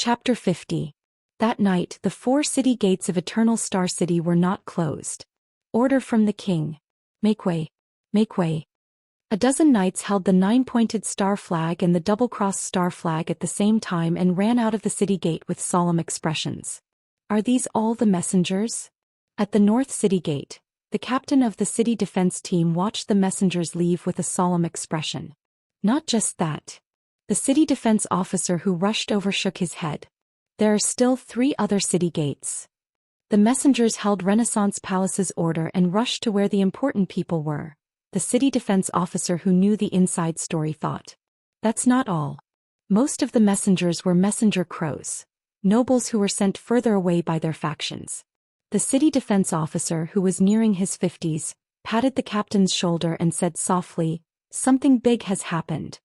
Chapter 50. That night, the 4 city gates of Eternal Star City were not closed. Order from the king. Make way. Make way. A dozen knights held the 9-pointed star flag and the double-cross star flag at the same time and ran out of the city gate with solemn expressions. Are these all the messengers? At the North City Gate, the captain of the city defense team watched the messengers leave with a solemn expression. Not just that. The city defense officer who rushed over shook his head. There are still 3 other city gates. The messengers held Renaissance Palace's order and rushed to where the important people were. The city defense officer who knew the inside story thought. That's not all. Most of the messengers were messenger crows, nobles who were sent further away by their factions. The city defense officer, who was nearing his 50s, patted the captain's shoulder and said softly, "Something big has happened.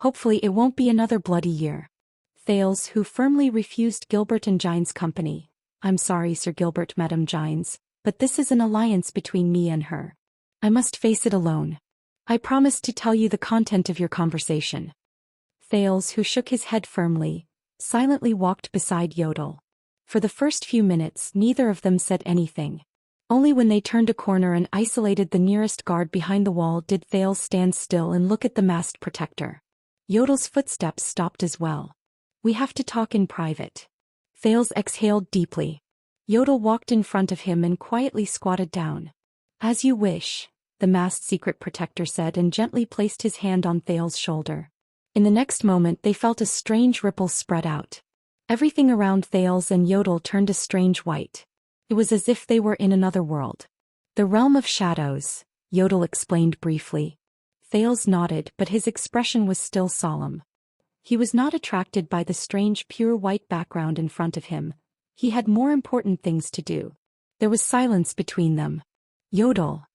Hopefully it won't be another bloody year." Thales, who firmly refused Gilbert and Gines' company. "I'm sorry, Sir Gilbert, Madame Gines, but this is an alliance between me and her. I must face it alone. I promised to tell you the content of your conversation." Thales, who shook his head firmly, silently walked beside Yodel. For the first few minutes, neither of them said anything. Only when they turned a corner and isolated the nearest guard behind the wall did Thales stand still and look at the masked protector. Yodel's footsteps stopped as well. "We have to talk in private." Thales exhaled deeply. Yodel walked in front of him and quietly squatted down. "As you wish," the masked secret protector said and gently placed his hand on Thales' shoulder. In the next moment they felt a strange ripple spread out. Everything around Thales and Yodel turned a strange white. It was as if they were in another world. "The realm of shadows," Yodel explained briefly. Thales nodded, but his expression was still solemn. He was not attracted by the strange pure white background in front of him. He had more important things to do. There was silence between them. "Yodel."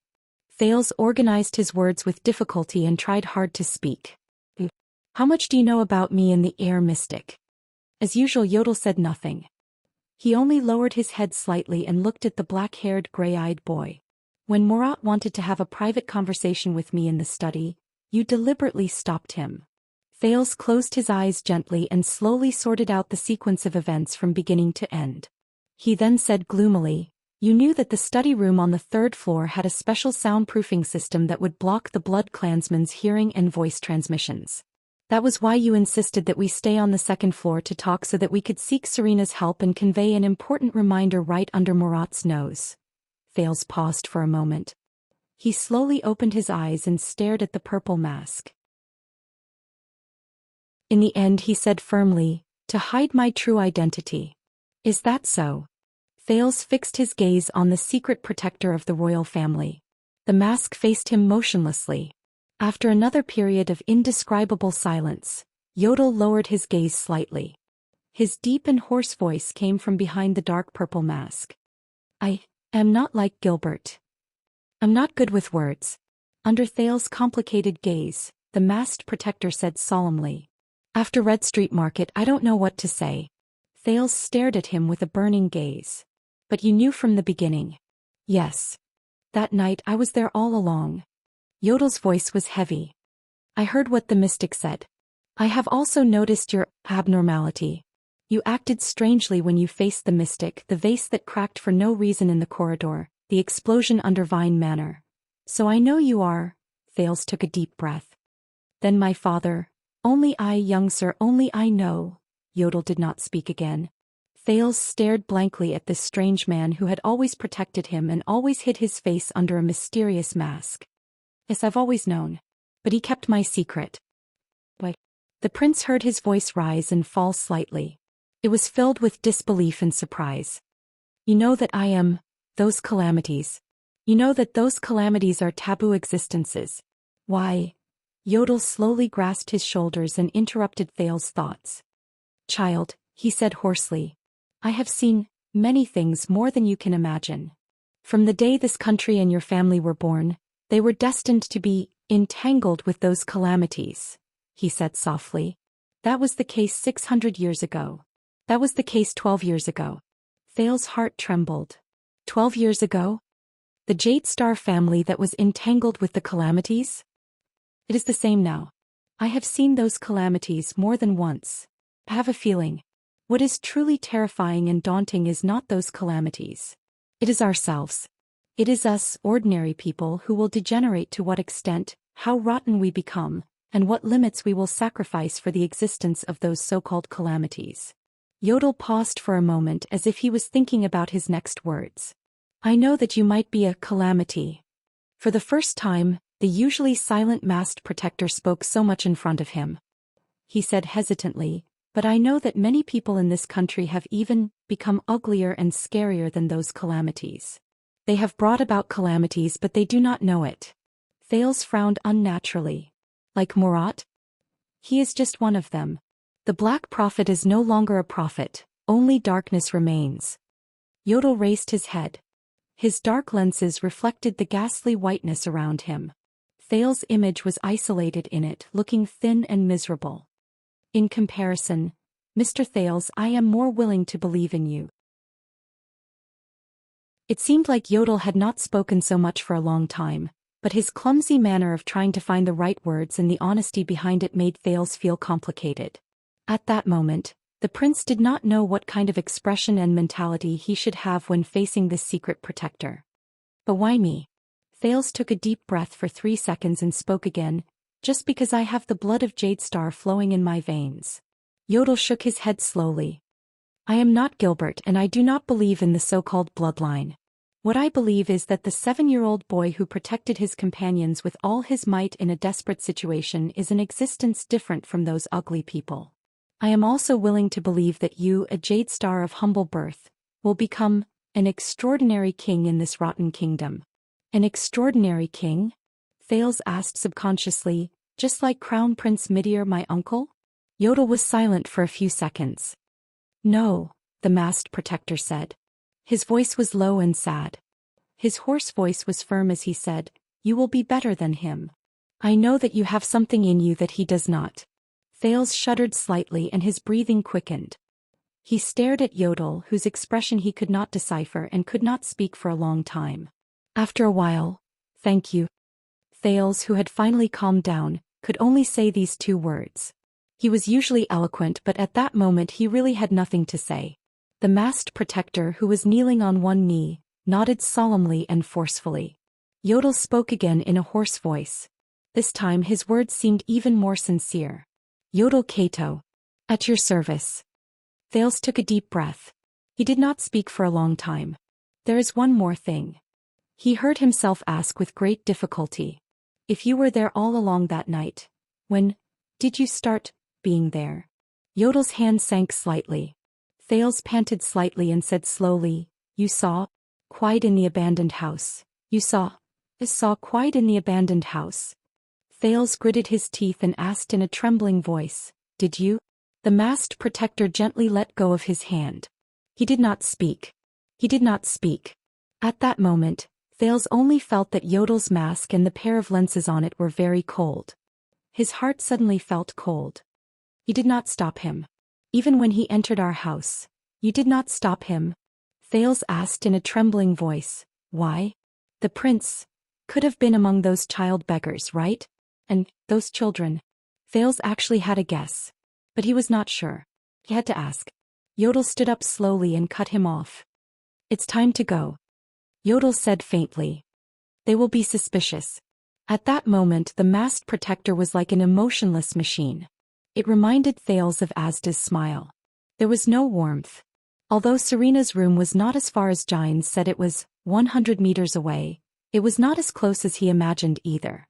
Thales organized his words with difficulty and tried hard to speak. "How much do you know about me and the air mystic?" As usual, Yodel said nothing. He only lowered his head slightly and looked at the black-haired, gray-eyed boy. "When Murat wanted to have a private conversation with me in the study, you deliberately stopped him." Thales closed his eyes gently and slowly sorted out the sequence of events from beginning to end. He then said gloomily, "You knew that the study room on the 3rd floor had a special soundproofing system that would block the Blood Clansman's hearing and voice transmissions. That was why you insisted that we stay on the 2nd floor to talk so that we could seek Serena's help and convey an important reminder right under Murat's nose." Thales paused for a moment. He slowly opened his eyes and stared at the purple mask. "In the end," he said firmly, "to hide my true identity. Is that so?" Thales fixed his gaze on the secret protector of the royal family. The mask faced him motionlessly. After another period of indescribable silence, Yodel lowered his gaze slightly. His deep and hoarse voice came from behind the dark purple mask. "I am not like Gilbert. I'm not good with words." Under Thales' complicated gaze, the masked protector said solemnly, "After Red Street Market, I don't know what to say." Thales stared at him with a burning gaze. "But you knew from the beginning." "Yes. That night I was there all along." Yodel's voice was heavy. "I heard what the mystic said. I have also noticed your abnormality. You acted strangely when you faced the mystic, the vase that cracked for no reason in the corridor, the explosion under Vine Manor. So I know you are." Thales took a deep breath. "Then my father, only I, young sir, only I know." Yodel did not speak again. Thales stared blankly at this strange man who had always protected him and always hid his face under a mysterious mask. "Yes, I've always known. But he kept my secret." "Why?" The prince heard his voice rise and fall slightly. It was filled with disbelief and surprise. "You know that I am those calamities. You know that those calamities are taboo existences." "Why?" Yodel slowly grasped his shoulders and interrupted Thales' thoughts. "Child," he said hoarsely, "I have seen many things more than you can imagine. From the day this country and your family were born, they were destined to be entangled with those calamities," he said softly. "That was the case 600 years ago. That was the case 12 years ago." Thales' heart trembled. 12 years ago? The Jade Star family that was entangled with the calamities? It is the same now. I have seen those calamities more than once. I have a feeling. What is truly terrifying and daunting is not those calamities. It is ourselves. It is us, ordinary people, who will degenerate to what extent, how rotten we become, and what limits we will sacrifice for the existence of those so-called calamities. Yodel paused for a moment as if he was thinking about his next words. I know that you might be a calamity. For the first time, the usually silent masked protector spoke so much in front of him. He said hesitantly, but I know that many people in this country have even become uglier and scarier than those calamities. They have brought about calamities but they do not know it. Thales frowned unnaturally. Like Murat? He is just one of them. The Black Prophet is no longer a prophet, only darkness remains. Yodel raised his head. His dark lenses reflected the ghastly whiteness around him. Thales' image was isolated in it, looking thin and miserable. In comparison, Mr. Thales, I am more willing to believe in you. It seemed like Yodel had not spoken so much for a long time, but his clumsy manner of trying to find the right words and the honesty behind it made Thales feel complicated. At that moment, the prince did not know what kind of expression and mentality he should have when facing this secret protector. But why me? Thales took a deep breath for 3 seconds and spoke again, just because I have the blood of Jade Star flowing in my veins. Yodel shook his head slowly. I am not Gilbert and I do not believe in the so-called bloodline. What I believe is that the 7-year-old boy who protected his companions with all his might in a desperate situation is an existence different from those ugly people. I am also willing to believe that you, a Jade Star of humble birth, will become an extraordinary king in this rotten kingdom. An extraordinary king? Thales asked subconsciously, just like Crown Prince Midir, my uncle? Yodel was silent for a few seconds. No, the masked protector said. His voice was low and sad. His hoarse voice was firm as he said, you will be better than him. I know that you have something in you that he does not. Thales shuddered slightly and his breathing quickened. He stared at Yodel, whose expression he could not decipher and could not speak for a long time. After a while, thank you. Thales, who had finally calmed down, could only say these 2 words. He was usually eloquent but at that moment he really had nothing to say. The masked protector, who was kneeling on one knee, nodded solemnly and forcefully. Yodel spoke again in a hoarse voice. This time his words seemed even more sincere. Yodel Kato. At your service. Thales took a deep breath. He did not speak for a long time. There is one more thing. He heard himself ask with great difficulty. If you were there all along that night, when did you start being there? Yodel's hand sank slightly. Thales panted slightly and said slowly, you saw, quiet in the abandoned house. You saw quiet in the abandoned house. Thales gritted his teeth and asked in a trembling voice, did you? The masked protector gently let go of his hand. He did not speak. He did not speak. At that moment, Thales only felt that Yodel's mask and the pair of lenses on it were very cold. His heart suddenly felt cold. You did not stop him. Even when he entered our house, you did not stop him. Thales asked in a trembling voice, why? The prince could have been among those child beggars, right? And those children. Thales actually had a guess. But he was not sure. He had to ask. Yodel stood up slowly and cut him off. It's time to go. Yodel said faintly. They will be suspicious. At that moment the masked protector was like an emotionless machine. It reminded Thales of Asda's smile. There was no warmth. Although Serena's room was not as far as Gines said it was, 100 meters away, it was not as close as he imagined either.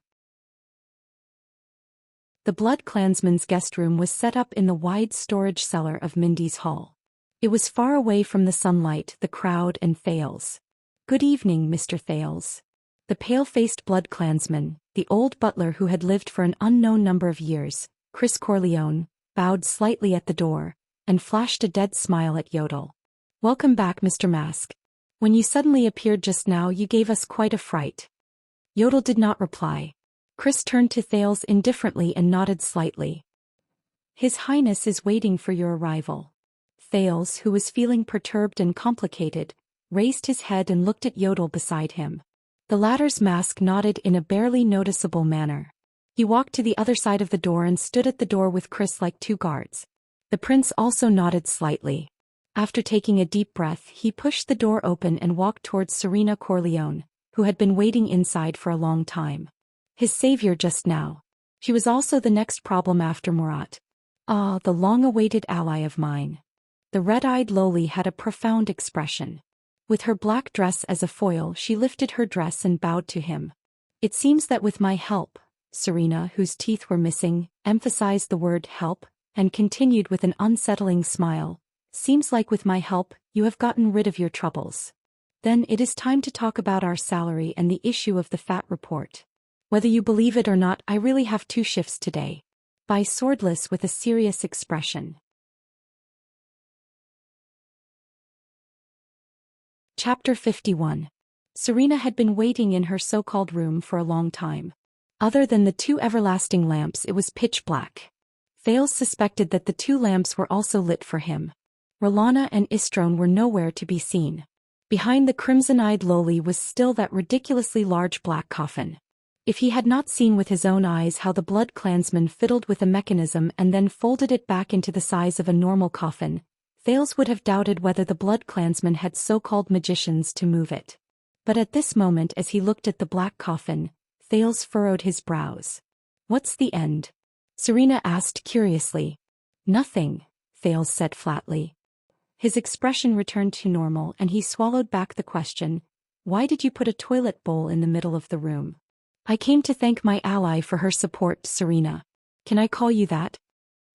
The Blood Clansman's guest room was set up in the wide storage cellar of Mindy's hall. It was far away from the sunlight, the crowd and Thales. Good evening, Mr. Thales. The pale-faced Blood Clansman, the old butler who had lived for an unknown number of years, Chris Corleone, bowed slightly at the door, and flashed a dead smile at Yodel. Welcome back, Mr. Mask. When you suddenly appeared just now you gave us quite a fright. Yodel did not reply. Chris turned to Thales indifferently and nodded slightly. His Highness is waiting for your arrival. Thales, who was feeling perturbed and complicated, raised his head and looked at Yodel beside him. The latter's mask nodded in a barely noticeable manner. He walked to the other side of the door and stood at the door with Chris like 2 guards. The prince also nodded slightly. After taking a deep breath, he pushed the door open and walked towards Serena Corleone, who had been waiting inside for a long time. His savior just now. She was also the next problem after Murat. Ah, the long-awaited ally of mine. The red-eyed lowly had a profound expression. With her black dress as a foil, she lifted her dress and bowed to him. It seems that with my help, Serena, whose teeth were missing, emphasized the word help, and continued with an unsettling smile. Seems like with my help, you have gotten rid of your troubles. Then it is time to talk about our salary and the issue of the fat report. Whether you believe it or not, I really have 2 shifts today. By Swordless with a serious expression. Chapter 51. Serena had been waiting in her so-called room for a long time. Other than the 2 everlasting lamps, it was pitch black. Thales suspected that the 2 lamps were also lit for him. Rolana and Istrone were nowhere to be seen. Behind the crimson-eyed lowly was still that ridiculously large black coffin. If he had not seen with his own eyes how the blood clansman fiddled with a mechanism and then folded it back into the size of a normal coffin, Thales would have doubted whether the blood clansman had so-called magicians to move it. But at this moment, as he looked at the black coffin, Thales furrowed his brows. What's the end? Serena asked curiously. Nothing, Thales said flatly. His expression returned to normal and he swallowed back the question. Why did you put a toilet bowl in the middle of the room? I came to thank my ally for her support, Serena. Can I call you that?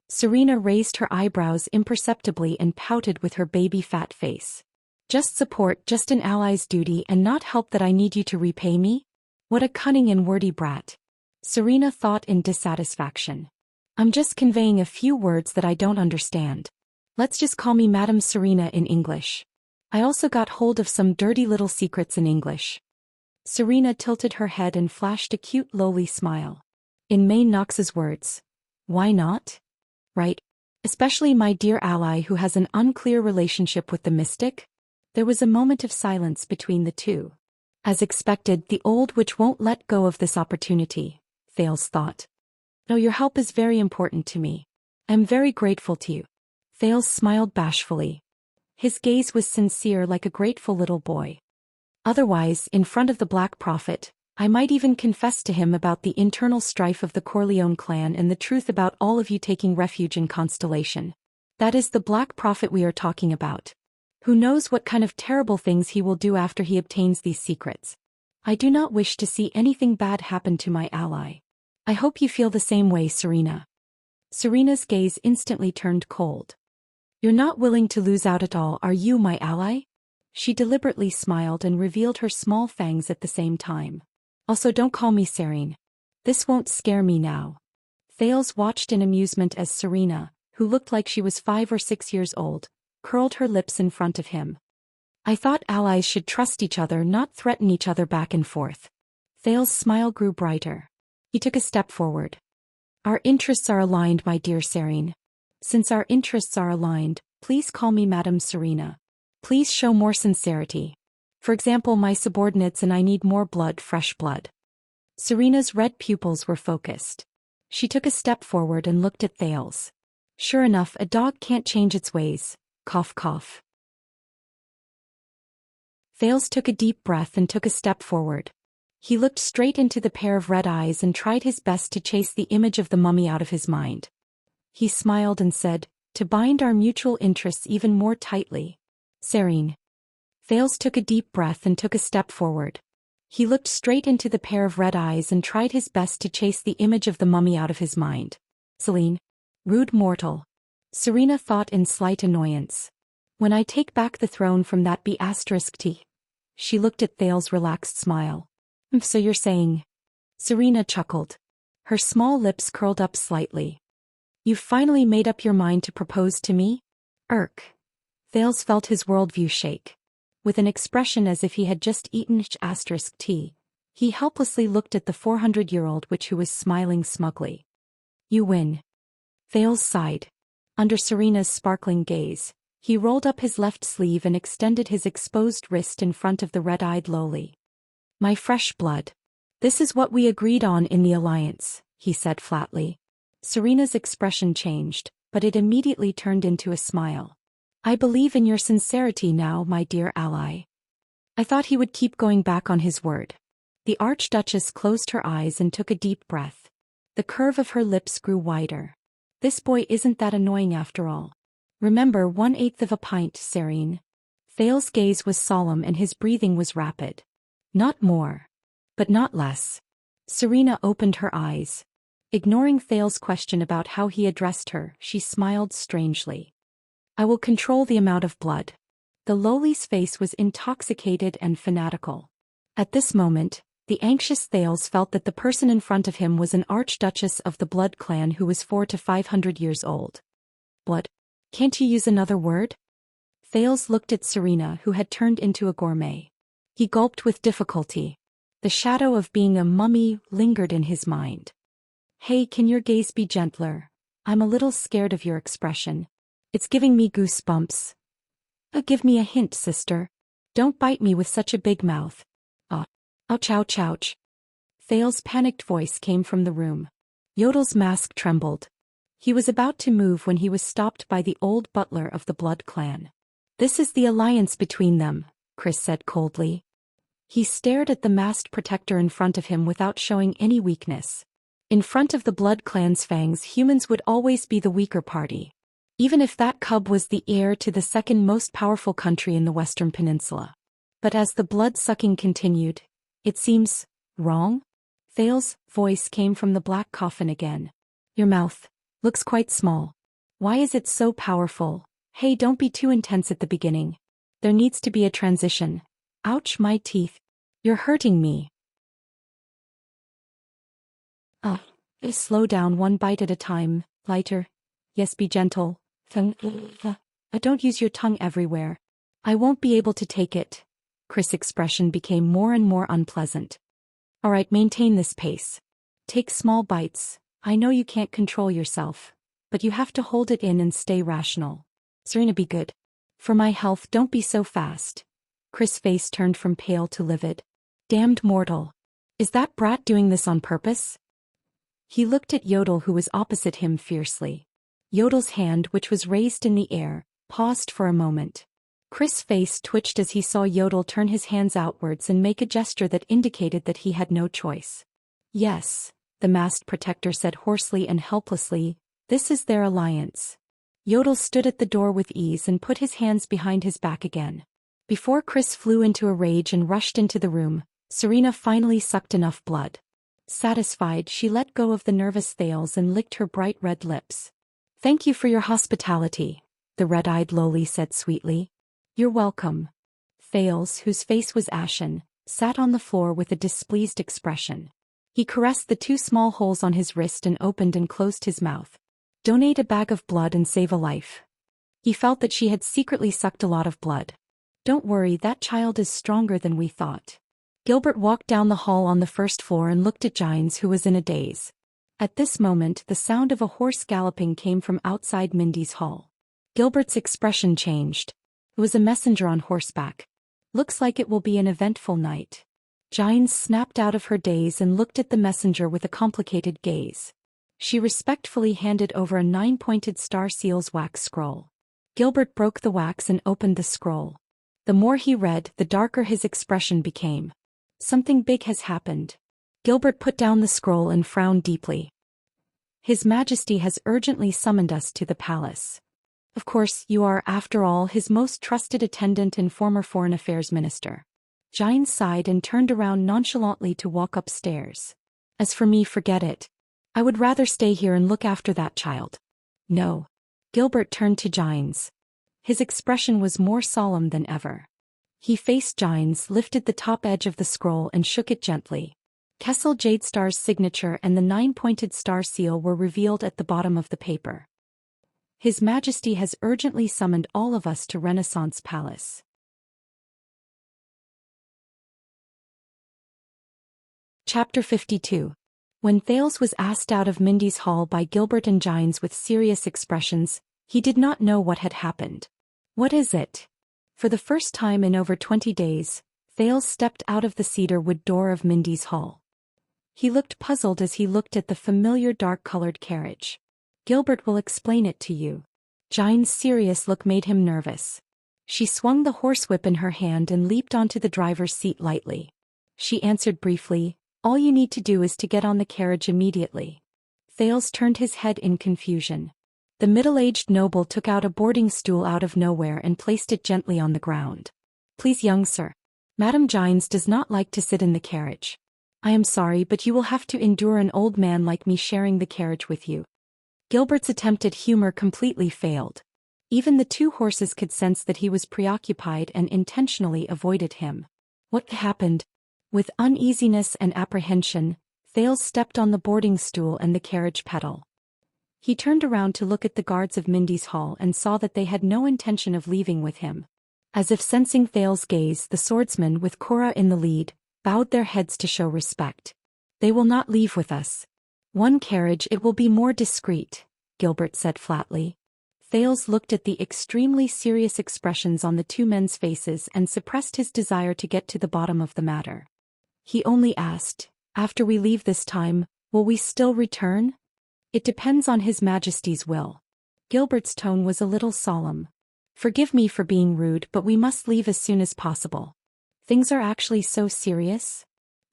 Serena raised her eyebrows imperceptibly and pouted with her baby fat face. Just support, just an ally's duty and not help that I need you to repay me? What a cunning and wordy brat. Serena thought in dissatisfaction. I'm just conveying a few words that I don't understand. Let's just call me Madam Serena in English. I also got hold of some dirty little secrets in English. Serena tilted her head and flashed a cute lowly smile. In Maine Knox's words, why not? Right? Especially my dear ally who has an unclear relationship with the mystic? There was a moment of silence between the 2. As expected, the old witch won't let go of this opportunity, Thales thought. No, your help is very important to me. I am very grateful to you. Thales smiled bashfully. His gaze was sincere like a grateful little boy. Otherwise, in front of the Black Prophet, I might even confess to him about the internal strife of the Corleone clan and the truth about all of you taking refuge in Constellation. That is the Black Prophet we are talking about. Who knows what kind of terrible things he will do after he obtains these secrets. I do not wish to see anything bad happen to my ally. I hope you feel the same way, Serena. Serena's gaze instantly turned cold. You're not willing to lose out at all, are you, my ally? She deliberately smiled and revealed her small fangs at the same time. Also, don't call me Serene. This won't scare me now. Thales watched in amusement as Serena, who looked like she was 5 or 6 years old, curled her lips in front of him. I thought allies should trust each other, not threaten each other back and forth. Thales' smile grew brighter. He took a step forward. Our interests are aligned, my dear Serene. Since our interests are aligned, please call me Madam Serena. Please show more sincerity. For example, my subordinates and I need more blood, fresh blood. Serena's red pupils were focused. She took a step forward and looked at Thales. Sure enough, a dog can't change its ways. Cough, cough. Thales took a deep breath and took a step forward. He looked straight into the pair of red eyes and tried his best to chase the image of the mummy out of his mind. He smiled and said, to bind our mutual interests even more tightly. Serene. Thales took a deep breath and took a step forward. He looked straight into the pair of red eyes and tried his best to chase the image of the mummy out of his mind. Celine. Rude mortal. Serena thought in slight annoyance. When I take back the throne from that B*T. She looked at Thales' relaxed smile. So you're saying? Serena chuckled. Her small lips curled up slightly. You've finally made up your mind to propose to me? Thales felt his worldview shake. With an expression as if he had just eaten *T, he helplessly looked at the 400-year-old witch who was smiling smugly. You win. Thales sighed. Under Serena's sparkling gaze, he rolled up his left sleeve and extended his exposed wrist in front of the red-eyed lowly. My fresh blood. This is what we agreed on in the alliance, he said flatly. Serena's expression changed. but it immediately turned into a smile. I believe in your sincerity now, my dear ally. I thought he would keep going back on his word. The Archduchess closed her eyes and took a deep breath. The curve of her lips grew wider. This boy isn't that annoying after all. Remember 1/8 of a pint, Serene. Thales's gaze was solemn and his breathing was rapid. Not more. But not less. Serena opened her eyes. Ignoring Thales's question about how he addressed her, she smiled strangely. I will control the amount of blood. The lowly's face was intoxicated and fanatical. At this moment, the anxious Thales felt that the person in front of him was an archduchess of the blood clan who was 400 to 500 years old. Blood? Can't you use another word? Thales looked at Serena, who had turned into a gourmet. He gulped with difficulty. The shadow of being a mummy lingered in his mind. Hey, can your gaze be gentler? I'm a little scared of your expression. It's giving me goosebumps. Give me a hint, sister. Don't bite me with such a big mouth. Ouch, ouch, ouch. Thales's panicked voice came from the room. Yodel's mask trembled. He was about to move when he was stopped by the old butler of the blood clan. This is the alliance between them, Chris said coldly. He stared at the masked protector in front of him without showing any weakness. In front of the blood clan's fangs, humans would always be the weaker party. Even if that cub was the heir to the second most powerful country in the Western Peninsula. But as the blood-sucking continued, it seems wrong? Thales's voice came from the black coffin again. Your mouth looks quite small. Why is it so powerful? Hey, don't be too intense at the beginning. There needs to be a transition. Ouch, my teeth. You're hurting me. Slow down, one bite at a time. Lighter. Yes, be gentle. Don't use your tongue everywhere. I won't be able to take it. Chris' expression became more and more unpleasant. Alright, maintain this pace. Take small bites. I know you can't control yourself, but you have to hold it in and stay rational. Serena, be good. For my health, don't be so fast. Chris' face turned from pale to livid. Damned mortal. Is that brat doing this on purpose? He looked at Yodel, who was opposite him, fiercely. Yodel's hand, which was raised in the air, paused for a moment. Chris' face twitched as he saw Yodel turn his hands outwards and make a gesture that indicated that he had no choice. Yes, the masked protector said hoarsely and helplessly, this is their alliance. Yodel stood at the door with ease and put his hands behind his back again. Before Chris flew into a rage and rushed into the room, Serena finally sucked enough blood. Satisfied, she let go of the nervous Thales and licked her bright red lips. Thank you for your hospitality, the red-eyed lowly said sweetly. You're welcome. Thales, whose face was ashen, sat on the floor with a displeased expression. He caressed the 2 small holes on his wrist and opened and closed his mouth. Donate a bag of blood and save a life. He felt that she had secretly sucked a lot of blood. Don't worry, that child is stronger than we thought. Gilbert walked down the hall on the first floor and looked at Gines, who was in a daze. At this moment, the sound of a horse galloping came from outside Mindy's hall. Gilbert's expression changed. It was a messenger on horseback. Looks like it will be an eventful night. Gines snapped out of her daze and looked at the messenger with a complicated gaze. She respectfully handed over a 9-pointed star seal's wax scroll. Gilbert broke the wax and opened the scroll. The more he read, the darker his expression became. Something big has happened. Gilbert put down the scroll and frowned deeply. His Majesty has urgently summoned us to the palace. Of course, you are, after all, his most trusted attendant and former foreign affairs minister. Gines sighed and turned around nonchalantly to walk upstairs. As for me, forget it. I would rather stay here and look after that child. No. Gilbert turned to Gines. His expression was more solemn than ever. He faced Gines, lifted the top edge of the scroll and shook it gently. Kessel Jadestar's signature and the 9-pointed star seal were revealed at the bottom of the paper. His Majesty has urgently summoned all of us to Renaissance Palace. Chapter 52. When Thales was asked out of Mindy's hall by Gilbert and Gines with serious expressions, he did not know what had happened. What is it? For the first time in over 20 days, Thales stepped out of the cedar wood door of Mindy's hall. He looked puzzled as he looked at the familiar dark-colored carriage. Gilbert will explain it to you. Jine's serious look made him nervous. She swung the horsewhip in her hand and leaped onto the driver's seat lightly. She answered briefly, "All you need to do is to get on the carriage immediately." Thales turned his head in confusion. The middle-aged noble took out a boarding stool out of nowhere and placed it gently on the ground. "Please, young sir. Madame Gines does not like to sit in the carriage. I am sorry, but you will have to endure an old man like me sharing the carriage with you." Gilbert's attempt at humor completely failed. Even the two horses could sense that he was preoccupied and intentionally avoided him. What happened? With uneasiness and apprehension, Thales stepped on the boarding stool and the carriage pedal. He turned around to look at the guards of Mindy's hall and saw that they had no intention of leaving with him. As if sensing Thales' gaze, the swordsmen, with Cora in the lead, bowed their heads to show respect. "They will not leave with us. One carriage, it will be more discreet," Gilbert said flatly. Thales looked at the extremely serious expressions on the two men's faces and suppressed his desire to get to the bottom of the matter. He only asked, "After we leave this time, will we still return?" "It depends on His Majesty's will." Gilbert's tone was a little solemn. "Forgive me for being rude, but we must leave as soon as possible." "Things are actually so serious?"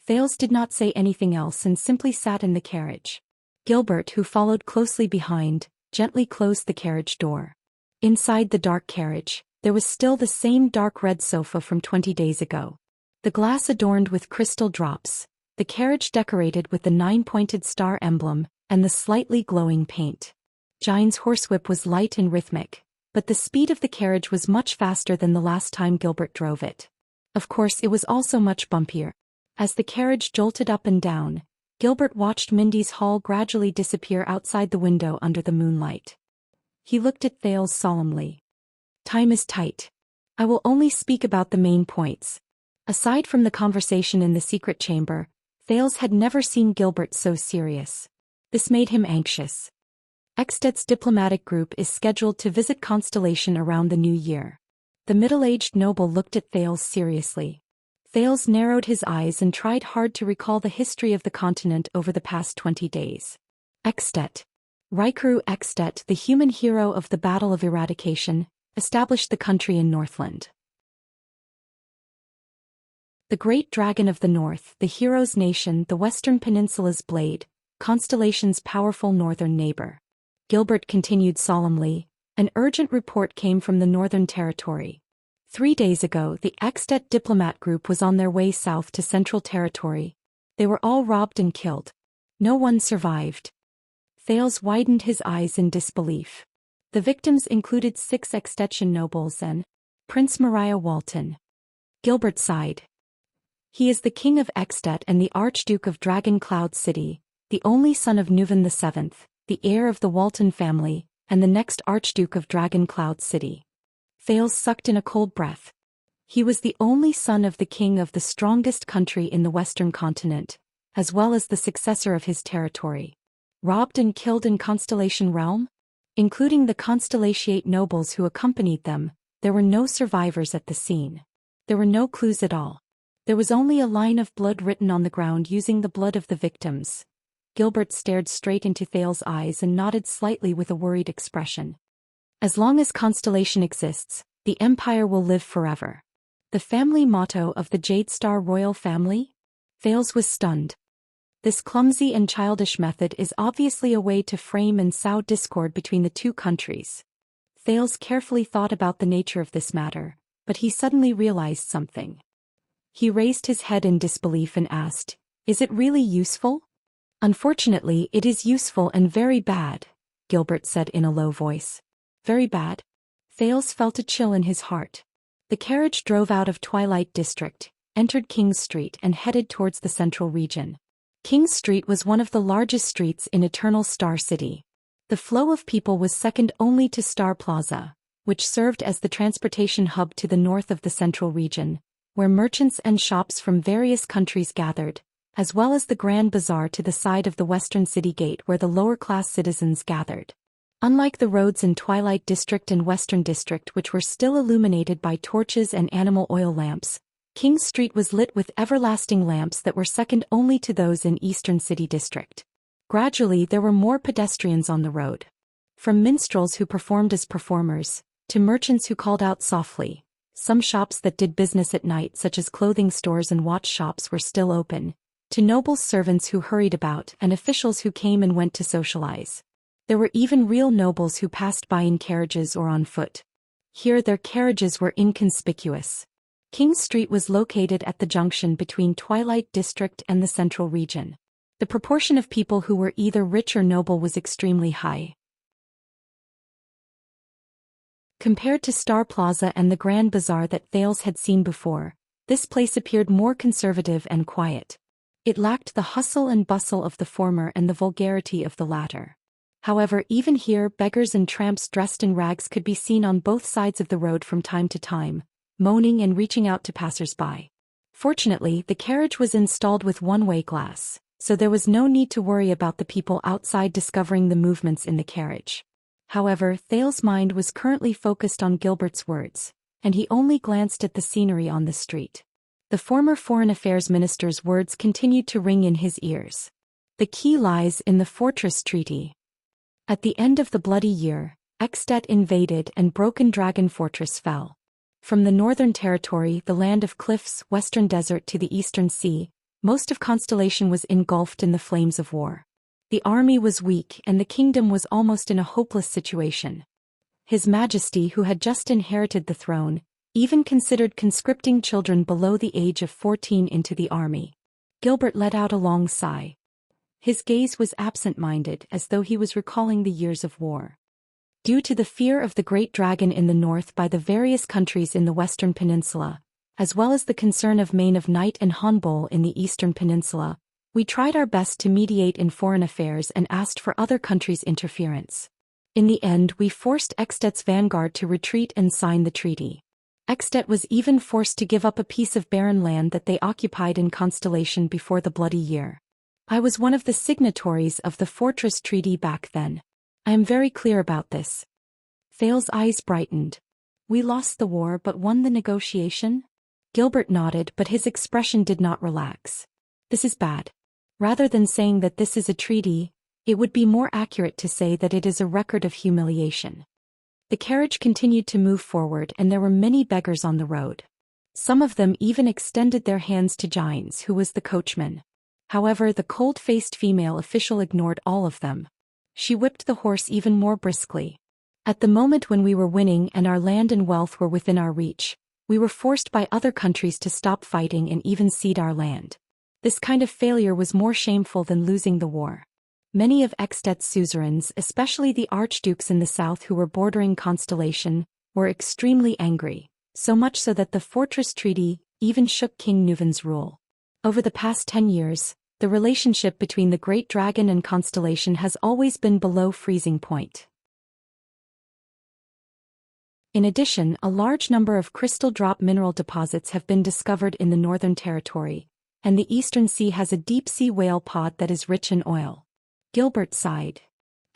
Thales did not say anything else and simply sat in the carriage. Gilbert, who followed closely behind, gently closed the carriage door. Inside the dark carriage, there was still the same dark red sofa from 20 days ago. The glass adorned with crystal drops, the carriage decorated with the 9-pointed star emblem, and the slightly glowing paint. Jine's horsewhip was light and rhythmic, but the speed of the carriage was much faster than the last time Gilbert drove it. Of course, it was also much bumpier. As the carriage jolted up and down, Gilbert watched Mindy's hall gradually disappear outside the window under the moonlight. He looked at Thales solemnly. "Time is tight. I will only speak about the main points." Aside from the conversation in the secret chamber, Thales had never seen Gilbert so serious. This made him anxious. Eksted's diplomatic group is scheduled to visit Constellation around the new year. The middle-aged noble looked at Thales seriously. Thales narrowed his eyes and tried hard to recall the history of the continent over the past 20 days. Eksted. Rykuru Eksted, the human hero of the Battle of Eradication, established the country in Northland. The great dragon of the north, the hero's nation, the western peninsula's blade, Constellation's powerful northern neighbor. Gilbert continued solemnly, "An urgent report came from the Northern Territory. 3 days ago, the Eksted diplomat group was on their way south to Central Territory. They were all robbed and killed. No one survived." Thales widened his eyes in disbelief. The victims included 6 Ekstetian nobles and Prince Mariah Walton. Gilbert sighed. "He is the king of Eksted and the Archduke of Dragon Cloud City, the only son of Nuvan VII, the heir of the Walton family, and the next Archduke of Dragon Cloud City." Thales sucked in a cold breath. He was the only son of the king of the strongest country in the western continent, as well as the successor of his territory. Robbed and killed in Constellation Realm? Including the Constellatiate nobles who accompanied them, there were no survivors at the scene. There were no clues at all. There was only a line of blood written on the ground using the blood of the victims. Gilbert stared straight into Thales' eyes and nodded slightly with a worried expression. "As long as Constellation exists, the Empire will live forever." The family motto of the Jade Star royal family? Thales was stunned. This clumsy and childish method is obviously a way to frame and sow discord between the two countries. Thales carefully thought about the nature of this matter, but he suddenly realized something. He raised his head in disbelief and asked, "Is it really useful?" "Unfortunately, it is useful and very bad," Gilbert said in a low voice. "Very bad?" Thales felt a chill in his heart. The carriage drove out of Twilight District, entered King's Street and headed towards the central region. King's Street was one of the largest streets in Eternal Star City. The flow of people was second only to Star Plaza, which served as the transportation hub to the north of the central region, where merchants and shops from various countries gathered, as well as the Grand Bazaar to the side of the Western City Gate where the lower-class citizens gathered. Unlike the roads in Twilight District and Western District, which were still illuminated by torches and animal oil lamps, King's Street was lit with everlasting lamps that were second only to those in Eastern City District. Gradually there were more pedestrians on the road. From minstrels who performed as performers, to merchants who called out softly. Some shops that did business at night, such as clothing stores and watch shops, were still open, to nobles' servants who hurried about and officials who came and went to socialize. There were even real nobles who passed by in carriages or on foot. Here their carriages were inconspicuous. King Street was located at the junction between Twilight District and the Central Region. The proportion of people who were either rich or noble was extremely high. Compared to Star Plaza and the Grand Bazaar that Thales had seen before, this place appeared more conservative and quiet. It lacked the hustle and bustle of the former and the vulgarity of the latter. However, even here beggars and tramps dressed in rags could be seen on both sides of the road from time to time, moaning and reaching out to passers-by. Fortunately, the carriage was installed with one-way glass, so there was no need to worry about the people outside discovering the movements in the carriage. However, Thales' mind was currently focused on Gilbert's words, and he only glanced at the scenery on the street. The former Foreign Affairs Minister's words continued to ring in his ears. The key lies in the Fortress Treaty. At the end of the bloody year, Extet invaded and Broken Dragon Fortress fell. From the Northern Territory, the land of cliffs, Western Desert to the Eastern Sea, most of Constellation was engulfed in the flames of war. The army was weak and the kingdom was almost in a hopeless situation. His Majesty, who had just inherited the throne, even considered conscripting children below the age of 14 into the army. Gilbert let out a long sigh. His gaze was absent-minded, as though he was recalling the years of war. Due to the fear of the Great Dragon in the north by the various countries in the Western Peninsula, as well as the concern of Main of Night and Hanbol in the Eastern Peninsula, we tried our best to mediate in foreign affairs and asked for other countries' interference. In the end, we forced Extet's vanguard to retreat and sign the treaty. Extet was even forced to give up a piece of barren land that they occupied in Constellation before the bloody year. I was one of the signatories of the Fortress Treaty back then. I am very clear about this. Thales' eyes brightened. We lost the war but won the negotiation? Gilbert nodded, but his expression did not relax. This is bad. Rather than saying that this is a treaty, it would be more accurate to say that it is a record of humiliation. The carriage continued to move forward and there were many beggars on the road. Some of them even extended their hands to Gines, who was the coachman. However, the cold-faced female official ignored all of them. She whipped the horse even more briskly. At the moment when we were winning and our land and wealth were within our reach, we were forced by other countries to stop fighting and even cede our land. This kind of failure was more shameful than losing the war. Many of Extet's suzerains, especially the archdukes in the south who were bordering Constellation, were extremely angry, so much so that the Fortress Treaty even shook King Nuven's rule. Over the past 10 years, the relationship between the Great Dragon and Constellation has always been below freezing point. In addition, a large number of crystal drop mineral deposits have been discovered in the Northern Territory, and the Eastern Sea has a deep-sea whale pod that is rich in oil. Gilbert sighed.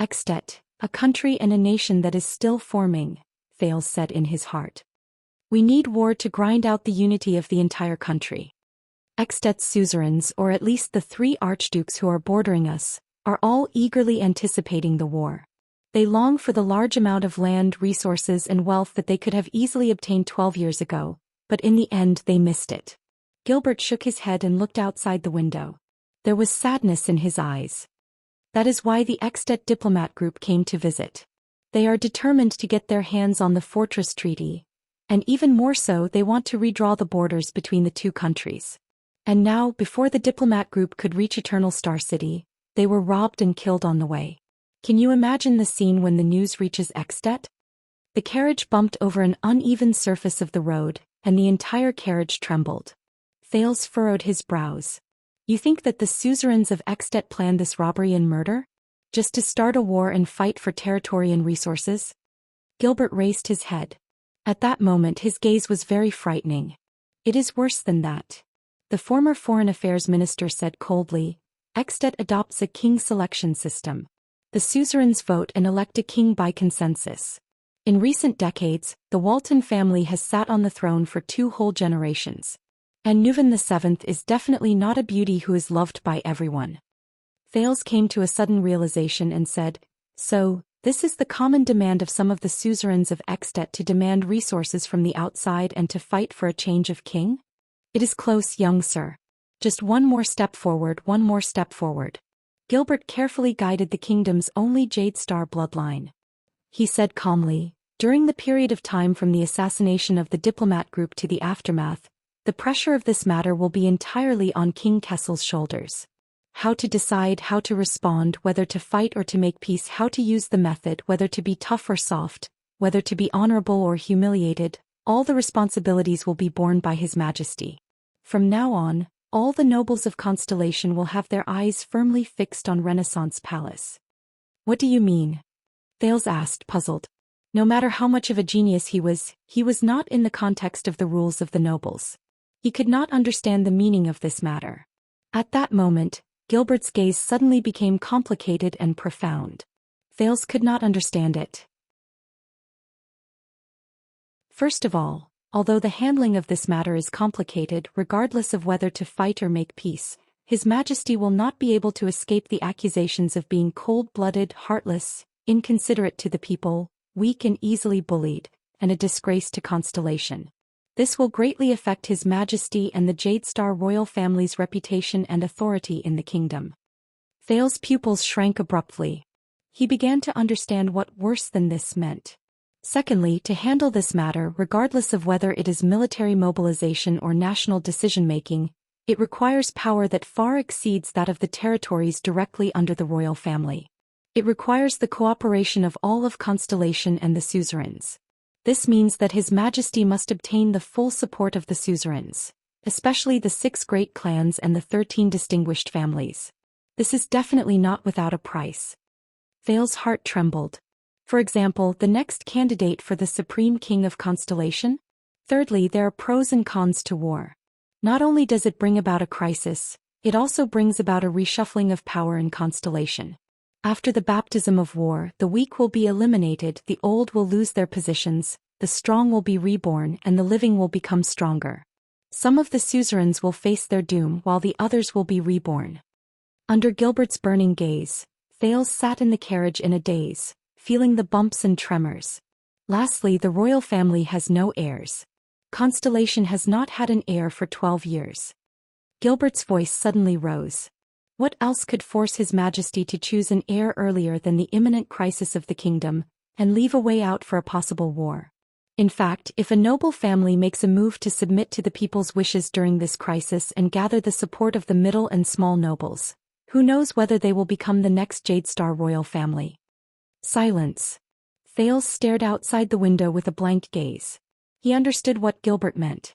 Extet, a country and a nation that is still forming, Thales said in his heart. We need war to grind out the unity of the entire country. Extet's suzerains, or at least the 3 archdukes who are bordering us, are all eagerly anticipating the war. They long for the large amount of land, resources and wealth that they could have easily obtained 12 years ago, but in the end they missed it. Gilbert shook his head and looked outside the window. There was sadness in his eyes. That is why the Extet diplomat group came to visit. They are determined to get their hands on the Fortress Treaty, and even more so they want to redraw the borders between the two countries. And now, before the diplomat group could reach Eternal Star City, they were robbed and killed on the way. Can you imagine the scene when the news reaches Extet? The carriage bumped over an uneven surface of the road, and the entire carriage trembled. Thales furrowed his brows. You think that the suzerains of Extet planned this robbery and murder? Just to start a war and fight for territory and resources? Gilbert raised his head. At that moment his gaze was very frightening. It is worse than that. The former Foreign Affairs Minister said coldly, Extet adopts a king selection system. The suzerains vote and elect a king by consensus. In recent decades, the Walton family has sat on the throne for 2 whole generations. And Nuven VII is definitely not a beauty who is loved by everyone. Thales came to a sudden realization and said, So, This is the common demand of some of the suzerains of Extet to demand resources from the outside and to fight for a change of king? It is close, young sir. Just one more step forward, one more step forward. Gilbert carefully guided the kingdom's only Jade Star bloodline. He said calmly, during the period of time from the assassination of the diplomat group to the aftermath, the pressure of this matter will be entirely on King Kessel's shoulders. How to decide, how to respond, whether to fight or to make peace, how to use the method, whether to be tough or soft, whether to be honorable or humiliated, all the responsibilities will be borne by His Majesty. From now on, all the nobles of Constellation will have their eyes firmly fixed on Renaissance Palace. What do you mean? Thales asked, puzzled. No matter how much of a genius he was not in the context of the rules of the nobles. He could not understand the meaning of this matter. At that moment, Gilbert's gaze suddenly became complicated and profound. Thales could not understand it. First of all, although the handling of this matter is complicated, regardless of whether to fight or make peace, His Majesty will not be able to escape the accusations of being cold-blooded, heartless, inconsiderate to the people, weak and easily bullied, and a disgrace to Constellation. This will greatly affect His Majesty and the Jade Star royal family's reputation and authority in the kingdom. Thales' pupils shrank abruptly. He began to understand what worse than this meant. Secondly, to handle this matter, regardless of whether it is military mobilization or national decision-making, it requires power that far exceeds that of the territories directly under the royal family. It requires the cooperation of all of Constellation and the suzerains. This means that His Majesty must obtain the full support of the suzerains, especially the 6 great clans and the 13 distinguished families. This is definitely not without a price. Thales' heart trembled. For example, the next candidate for the Supreme King of Constellation? Thirdly, there are pros and cons to war. Not only does it bring about a crisis, it also brings about a reshuffling of power in Constellation. After the baptism of war, the weak will be eliminated, the old will lose their positions, the strong will be reborn, and the living will become stronger. Some of the suzerains will face their doom while the others will be reborn. Under Gilbert's burning gaze, Thales sat in the carriage in a daze, feeling the bumps and tremors. Lastly, the royal family has no heirs. Constellation has not had an heir for 12 years. Gilbert's voice suddenly rose. What else could force His Majesty to choose an heir earlier than the imminent crisis of the kingdom, and leave a way out for a possible war? In fact, if a noble family makes a move to submit to the people's wishes during this crisis and gather the support of the middle and small nobles, who knows whether they will become the next Jade Star royal family? Silence. Thales stared outside the window with a blank gaze. He understood what Gilbert meant.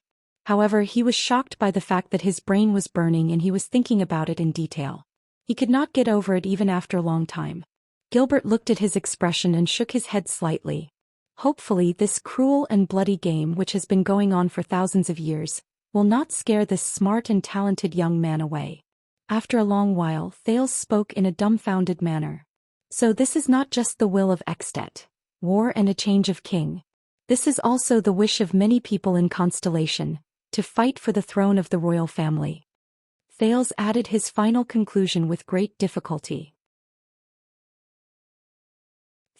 However, he was shocked by the fact that his brain was burning and he was thinking about it in detail. He could not get over it even after a long time. Gilbert looked at his expression and shook his head slightly. Hopefully, this cruel and bloody game, which has been going on for thousands of years, will not scare this smart and talented young man away. After a long while, Thales spoke in a dumbfounded manner. So this is not just the will of Extet, war and a change of king. This is also the wish of many people in Constellation, to fight for the throne of the royal family. Thales added his final conclusion with great difficulty.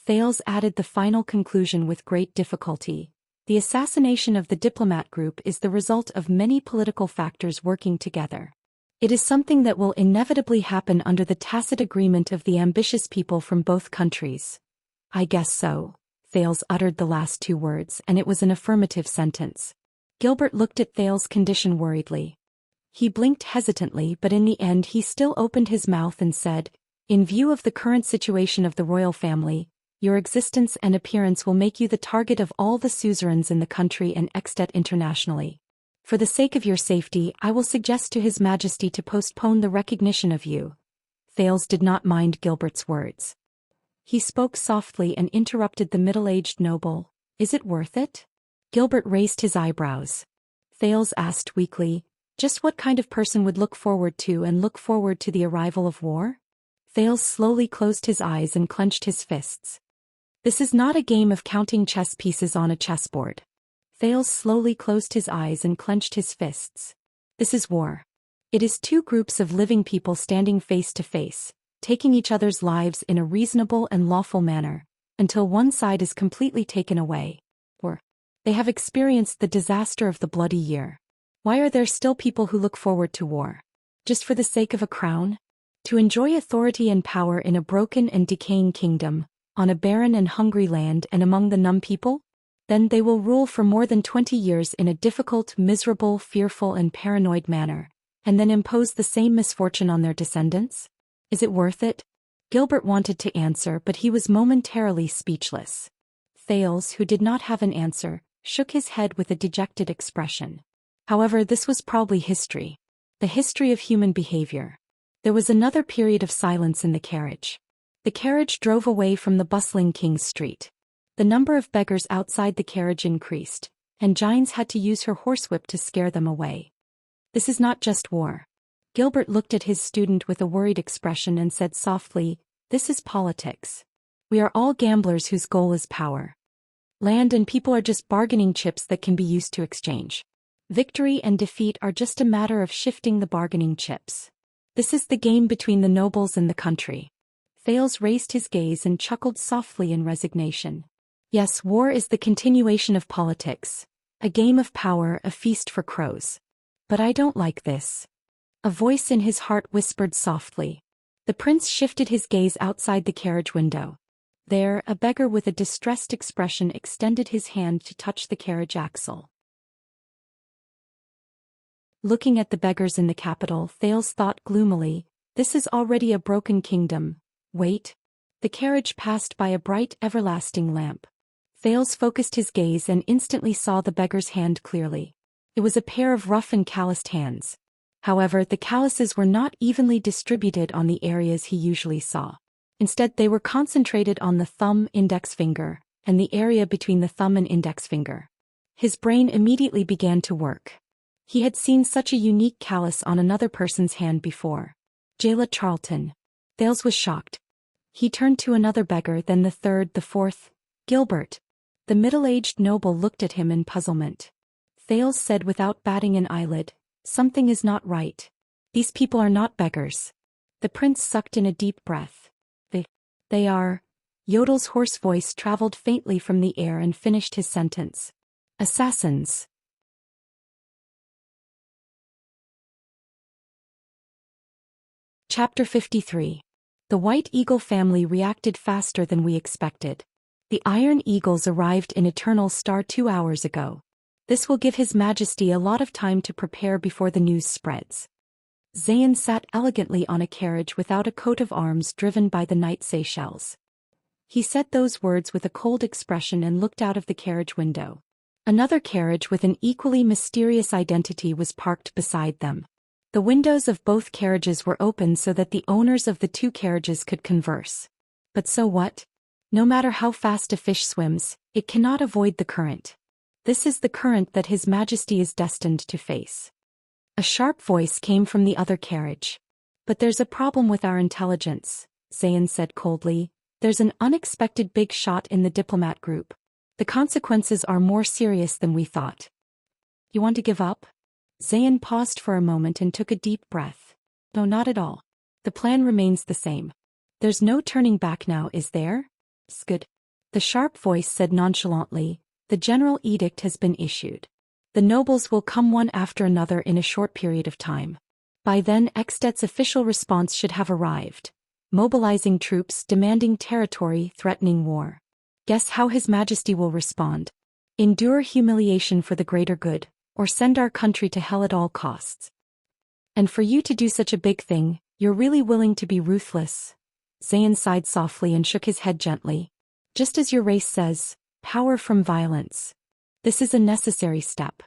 Thales added the final conclusion with great difficulty. The assassination of the diplomat group is the result of many political factors working together. It is something that will inevitably happen under the tacit agreement of the ambitious people from both countries. I guess so. Thales uttered the last 2 words, and it was an affirmative sentence. Gilbert looked at Thales' condition worriedly. He blinked hesitantly, but in the end he still opened his mouth and said, "In view of the current situation of the royal family, your existence and appearance will make you the target of all the suzerains in the country and Extet internationally. For the sake of your safety, I will suggest to His Majesty to postpone the recognition of you." Thales did not mind Gilbert's words. He spoke softly and interrupted the middle-aged noble. "Is it worth it?" Gilbert raised his eyebrows. Thales asked weakly, "Just what kind of person would look forward to the arrival of war?" Thales slowly closed his eyes and clenched his fists. "This is not a game of counting chess pieces on a chessboard." Thales slowly closed his eyes and clenched his fists. "This is war. It is 2 groups of living people standing face to face, taking each other's lives in a reasonable and lawful manner, until one side is completely taken away. Or, they have experienced the disaster of the bloody year. Why are there still people who look forward to war? Just for the sake of a crown? To enjoy authority and power in a broken and decaying kingdom, on a barren and hungry land and among the numb people? Then they will rule for more than 20 years in a difficult, miserable, fearful and paranoid manner, and then impose the same misfortune on their descendants? Is it worth it? Gilbert wanted to answer, but he was momentarily speechless. Thales, who did not have an answer, shook his head with a dejected expression. However, this was probably history. The history of human behavior. There was another period of silence in the carriage. The carriage drove away from the bustling King's Street. The number of beggars outside the carriage increased, and Gines had to use her horsewhip to scare them away. This is not just war. Gilbert looked at his student with a worried expression and said softly, "This is politics. We are all gamblers whose goal is power. Land and people are just bargaining chips that can be used to exchange. Victory and defeat are just a matter of shifting the bargaining chips. This is the game between the nobles and the country." Thales raised his gaze and chuckled softly in resignation. Yes, war is the continuation of politics. A game of power, a feast for crows. But I don't like this. A voice in his heart whispered softly. The prince shifted his gaze outside the carriage window. There, a beggar with a distressed expression extended his hand to touch the carriage axle. Looking at the beggars in the capital, Thales thought gloomily, "This is already a broken kingdom. Wait." The carriage passed by a bright, everlasting lamp. Thales focused his gaze and instantly saw the beggar's hand clearly. It was a pair of rough and calloused hands. However, the calluses were not evenly distributed on the areas he usually saw. Instead, they were concentrated on the thumb, index finger, and the area between the thumb and index finger. His brain immediately began to work. He had seen such a unique callus on another person's hand before. Jayla Charlton. Thales was shocked. He turned to another beggar, then the third, the fourth. Gilbert. The middle-aged noble looked at him in puzzlement. Thales said without batting an eyelid, "Something is not right. These people are not beggars." The prince sucked in a deep breath. They are. Yodel's hoarse voice traveled faintly from the air and finished his sentence. Assassins. Chapter 53. The White Eagle family reacted faster than we expected. The Iron Eagles arrived in Eternal Star 2 hours ago. This will give His Majesty a lot of time to prepare before the news spreads. Xian sat elegantly on a carriage without a coat of arms driven by the Knight Seychelles. He said those words with a cold expression and looked out of the carriage window. Another carriage with an equally mysterious identity was parked beside them. The windows of both carriages were open so that the owners of the two carriages could converse. But so what? No matter how fast a fish swims, it cannot avoid the current. This is the current that His Majesty is destined to face. A sharp voice came from the other carriage. "But there's a problem with our intelligence," Xian said coldly. "There's an unexpected big shot in the diplomat group. The consequences are more serious than we thought." "You want to give up?" Xian paused for a moment and took a deep breath. "No, not at all. The plan remains the same. There's no turning back now, is there?" "Good." The sharp voice said nonchalantly, "The general edict has been issued. The nobles will come one after another in a short period of time. By then Extet's official response should have arrived, mobilizing troops, demanding territory, threatening war. Guess how His Majesty will respond? Endure humiliation for the greater good, or send our country to hell at all costs. And for you to do such a big thing, you're really willing to be ruthless." Xian sighed softly and shook his head gently. "Just as your race says, power from violence. This is a necessary step.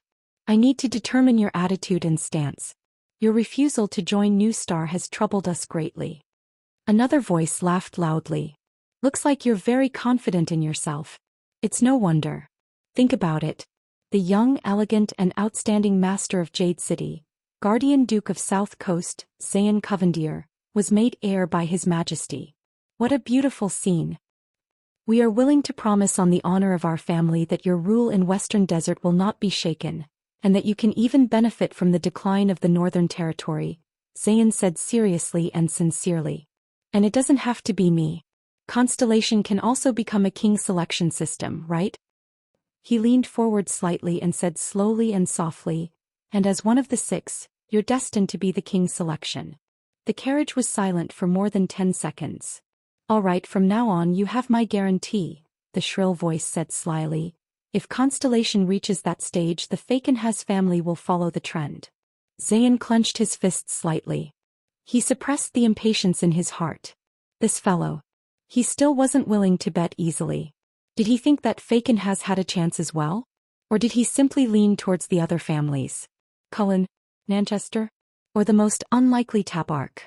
I need to determine your attitude and stance. Your refusal to join New Star has troubled us greatly." Another voice laughed loudly. "Looks like you're very confident in yourself. It's no wonder. Think about it. The young, elegant and outstanding master of Jade City, Guardian Duke of South Coast, Xian Covendier, was made heir by His Majesty. What a beautiful scene. We are willing to promise on the honor of our family that your rule in Western Desert will not be shaken, and that you can even benefit from the decline of the Northern Territory," Xian said seriously and sincerely. "And it doesn't have to be me. Constellation can also become a king selection system, right? He leaned forward slightly and said slowly and softly, and as one of the 6, you're destined to be the king selection. The carriage was silent for more than 10 seconds. All right, from now on you have my guarantee, the shrill voice said slyly. If Constellation reaches that stage, the Fakenhas family will follow the trend. Xian clenched his fists slightly. He suppressed the impatience in his heart. This fellow. He still wasn't willing to bet easily. Did he think that Fakenhas had a chance as well? Or did he simply lean towards the other families? Cullen, Manchester? Or the most unlikely Tabark?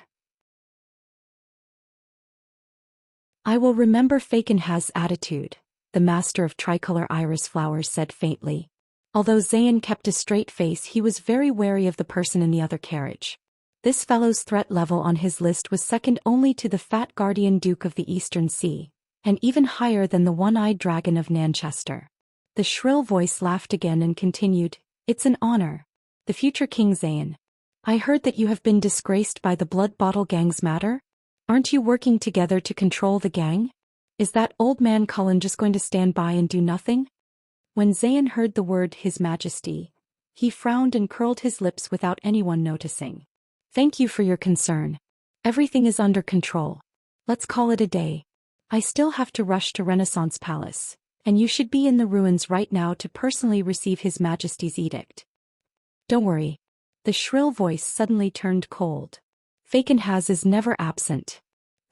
I will remember Fakenhas' attitude, the master of tricolor iris flowers said faintly. Although Xian kept a straight face, he was very wary of the person in the other carriage. This fellow's threat level on his list was second only to the fat guardian duke of the Eastern Sea, and even higher than the one-eyed dragon of Manchester. The shrill voice laughed again and continued, "It's an honor. The future King Xian. I heard that you have been disgraced by the Blood Bottle Gang's matter? Aren't you working together to control the gang? Is that old man Cullen just going to stand by and do nothing?" When Xian heard the word His Majesty, he frowned and curled his lips without anyone noticing. "Thank you for your concern. Everything is under control. Let's call it a day. I still have to rush to Renaissance Palace, and you should be in the ruins right now to personally receive His Majesty's edict." "Don't worry." The shrill voice suddenly turned cold. "Fakenhas is never absent."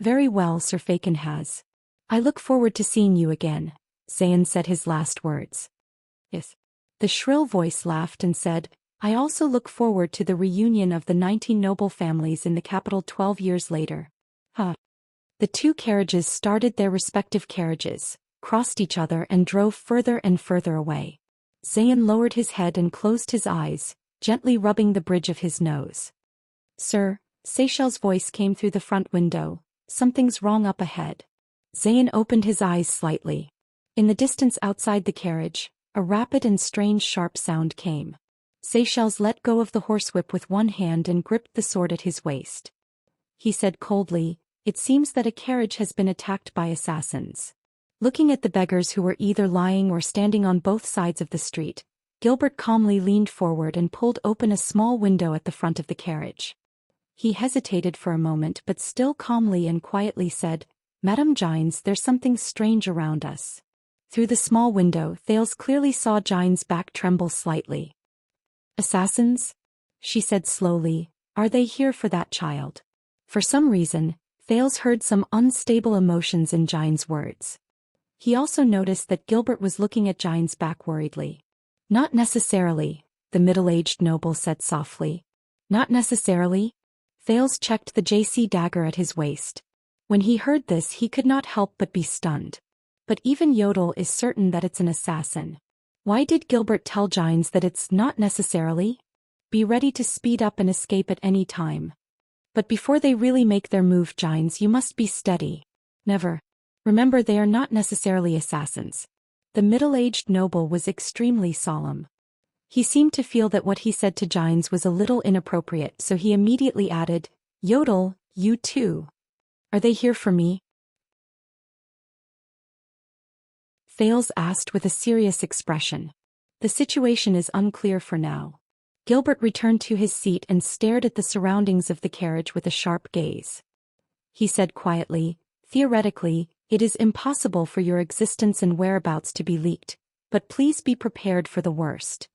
"Very well, Sir Fakenhas. I look forward to seeing you again," Xian said his last words. "Yes." The shrill voice laughed and said, "I also look forward to the reunion of the 19 noble families in the capital 12 years later." Huh. The 2 carriages started their respective carriages, crossed each other and drove further and further away. Xian lowered his head and closed his eyes, gently rubbing the bridge of his nose. "Sir," Seychelles' voice came through the front window, "something's wrong up ahead." Xian opened his eyes slightly. In the distance outside the carriage, a rapid and strange sharp sound came. Seychelles let go of the horsewhip with one hand and gripped the sword at his waist. He said coldly, "It seems that a carriage has been attacked by assassins." Looking at the beggars who were either lying or standing on both sides of the street, Gilbert calmly leaned forward and pulled open a small window at the front of the carriage. He hesitated for a moment but still calmly and quietly said, "Madame Gines, there's something strange around us." Through the small window, Thales clearly saw Gines' back tremble slightly. "Assassins?" she said slowly, "are they here for that child?" For some reason, Thales heard some unstable emotions in Gines' words. He also noticed that Gilbert was looking at Gines' back worriedly. "Not necessarily," the middle-aged noble said softly. "Not necessarily?" Thales checked the JC dagger at his waist. When he heard this, he could not help but be stunned. But even Yodel is certain that it's an assassin. Why did Gilbert tell Gines that it's not necessarily? Be ready to speed up and escape at any time. But before they really make their move, Gines, you must be steady. Never. Remember, they are not necessarily assassins. The middle-aged noble was extremely solemn. He seemed to feel that what he said to Gines was a little inappropriate, so he immediately added, "Yodel, you too. Are they here for me?" Thales asked with a serious expression. "The situation is unclear for now." Gilbert returned to his seat and stared at the surroundings of the carriage with a sharp gaze. He said quietly, "Theoretically, it is impossible for your existence and whereabouts to be leaked, but please be prepared for the worst."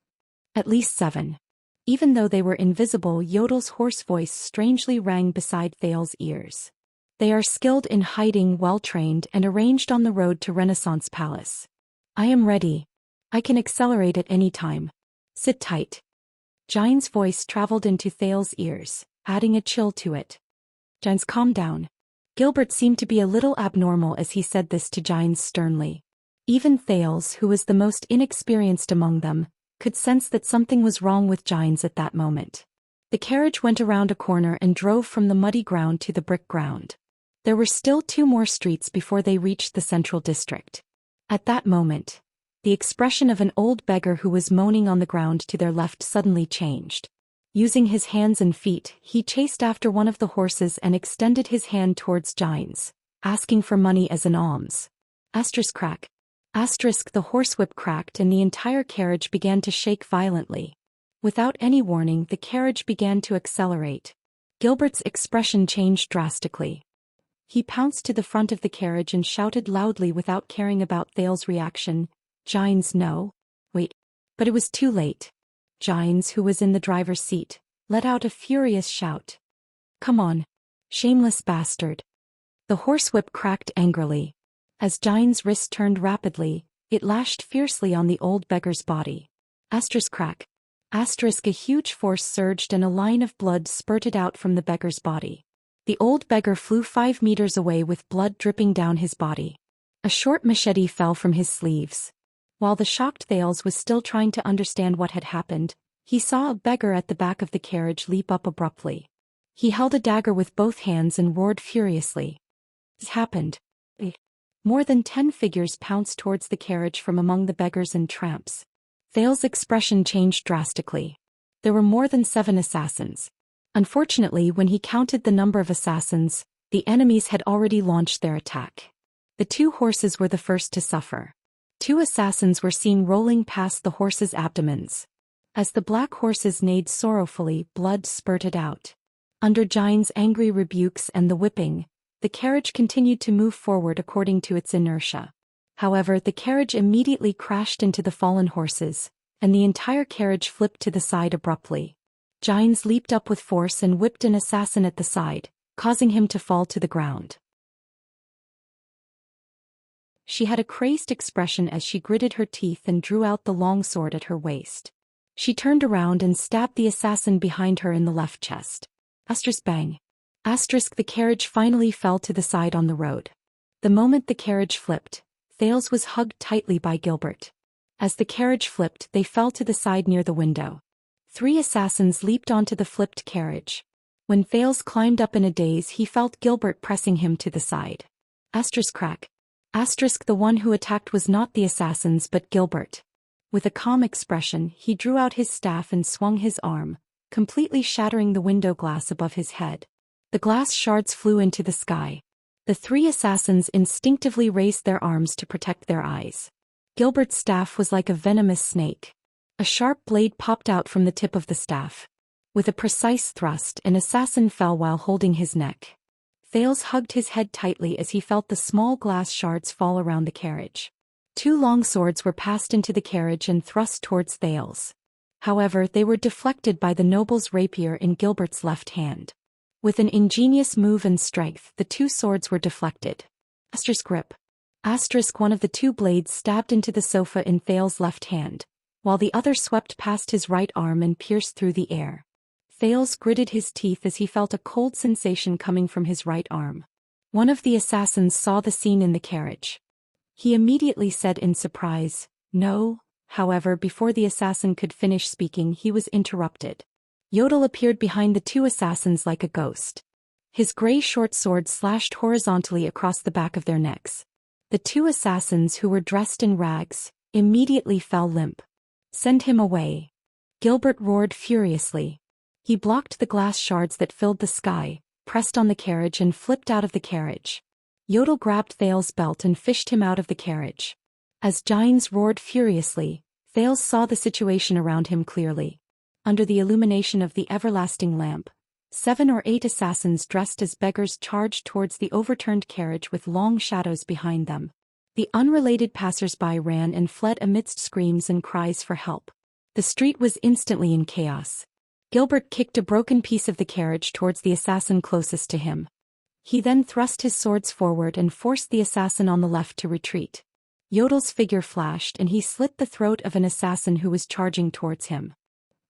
At least 7. Even though they were invisible, Yodel's hoarse voice strangely rang beside Thales' ears. "They are skilled in hiding, well-trained, and arranged on the road to Renaissance Palace. I am ready. I can accelerate at any time. Sit tight." Gines' voice traveled into Thales' ears, adding a chill to it. "Gines, calm down." Gilbert seemed to be a little abnormal as he said this to Gines sternly. Even Thales, who was the most inexperienced among them, could sense that something was wrong with Gines at that moment. The carriage went around a corner and drove from the muddy ground to the brick ground. There were still 2 more streets before they reached the central district. At that moment, the expression of an old beggar who was moaning on the ground to their left suddenly changed. Using his hands and feet, he chased after one of the horses and extended his hand towards Gines, asking for money as an alms. Asterisk crack. Asterisk the horsewhip cracked and the entire carriage began to shake violently. Without any warning, the carriage began to accelerate. Gilbert's expression changed drastically. He pounced to the front of the carriage and shouted loudly without caring about Thale's reaction, "Gines, no. Wait." But it was too late. Gines, who was in the driver's seat, let out a furious shout. "Come on. Shameless bastard." The horsewhip cracked angrily. As Gines' wrist turned rapidly, it lashed fiercely on the old beggar's body. Asterisk crack. Asterisk a huge force surged and a line of blood spurted out from the beggar's body. The old beggar flew 5 meters away with blood dripping down his body. A short machete fell from his sleeves. While the shocked Thales was still trying to understand what had happened, he saw a beggar at the back of the carriage leap up abruptly. He held a dagger with both hands and roared furiously. It happened. More than 10 figures pounced towards the carriage from among the beggars and tramps. Thale's expression changed drastically. There were more than 7 assassins. Unfortunately, when he counted the number of assassins, the enemies had already launched their attack. The 2 horses were the first to suffer. 2 assassins were seen rolling past the horses' abdomens. As the black horses neighed sorrowfully, blood spurted out. Under Gines' angry rebukes and the whipping, the carriage continued to move forward according to its inertia. However, the carriage immediately crashed into the fallen horses, and the entire carriage flipped to the side abruptly. Gines leaped up with force and whipped an assassin at the side, causing him to fall to the ground. She had a crazed expression as she gritted her teeth and drew out the long sword at her waist. She turned around and stabbed the assassin behind her in the left chest. Asterisk bang. Asterisk the carriage finally fell to the side on the road. The moment the carriage flipped, Thales was hugged tightly by Gilbert. As the carriage flipped, they fell to the side near the window. 3 assassins leaped onto the flipped carriage. When Thales climbed up in a daze, he felt Gilbert pressing him to the side. Asterisk crack. Asterisk the one who attacked was not the assassins but Gilbert. With a calm expression, he drew out his staff and swung his arm, completely shattering the window glass above his head. The glass shards flew into the sky. The 3 assassins instinctively raised their arms to protect their eyes. Gilbert's staff was like a venomous snake. A sharp blade popped out from the tip of the staff. With a precise thrust, an assassin fell while holding his neck. Thales hugged his head tightly as he felt the small glass shards fall around the carriage. 2 long swords were passed into the carriage and thrust towards Thales. However, they were deflected by the noble's rapier in Gilbert's left hand. With an ingenious move and strength, the 2 swords were deflected. Asterisk grip. Asterisk one of the 2 blades stabbed into the sofa in Thales' left hand, while the other swept past his right arm and pierced through the air. Thales gritted his teeth as he felt a cold sensation coming from his right arm. One of the assassins saw the scene in the carriage. He immediately said in surprise, "No." However, before the assassin could finish speaking, he was interrupted. Yodel appeared behind the 2 assassins like a ghost. His gray short sword slashed horizontally across the back of their necks. The 2 assassins, who were dressed in rags, immediately fell limp. "Send him away." Gilbert roared furiously. He blocked the glass shards that filled the sky, pressed on the carriage and flipped out of the carriage. Yodel grabbed Thales' belt and fished him out of the carriage. As Gines roared furiously, Thales saw the situation around him clearly. Under the illumination of the everlasting lamp, 7 or 8 assassins dressed as beggars charged towards the overturned carriage with long shadows behind them. The unrelated passers-by ran and fled amidst screams and cries for help. The street was instantly in chaos. Gilbert kicked a broken piece of the carriage towards the assassin closest to him. He then thrust his swords forward and forced the assassin on the left to retreat. Yodel's figure flashed and he slit the throat of an assassin who was charging towards him.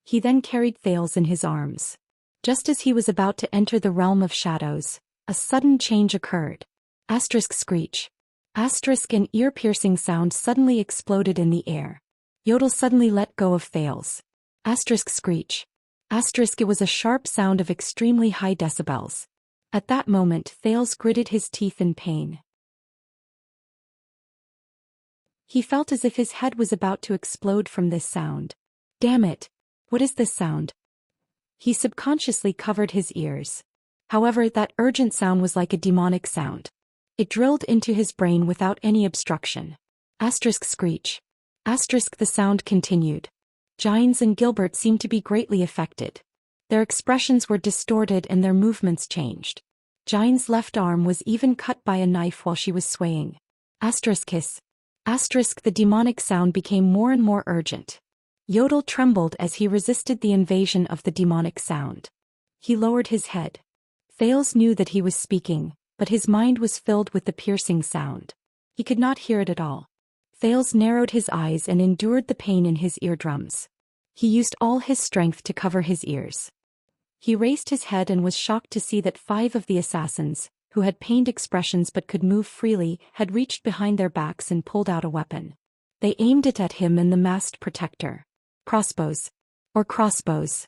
He then carried Thales in his arms. Just as he was about to enter the realm of shadows, a sudden change occurred. Asterisk screech. Asterisk an ear-piercing sound suddenly exploded in the air. Yodel suddenly let go of Thales. Asterisk screech. Asterisk it was a sharp sound of extremely high decibels. At that moment, Thales gritted his teeth in pain. He felt as if his head was about to explode from this sound. Damn it! What is this sound? He subconsciously covered his ears. However, that urgent sound was like a demonic sound. It drilled into his brain without any obstruction. Asterisk screech. Asterisk the sound continued. Gines and Gilbert seemed to be greatly affected. Their expressions were distorted and their movements changed. Gine's left arm was even cut by a knife while she was swaying. Asterisk hiss. Asterisk the demonic sound became more and more urgent. Yodel trembled as he resisted the invasion of the demonic sound. He lowered his head. Thales knew that he was speaking, but his mind was filled with the piercing sound. He could not hear it at all. Thales narrowed his eyes and endured the pain in his eardrums. He used all his strength to cover his ears. He raised his head and was shocked to see that 5 of the assassins, who had pained expressions but could move freely, had reached behind their backs and pulled out a weapon. They aimed it at him and the masked protector. Crossbows. Or crossbows.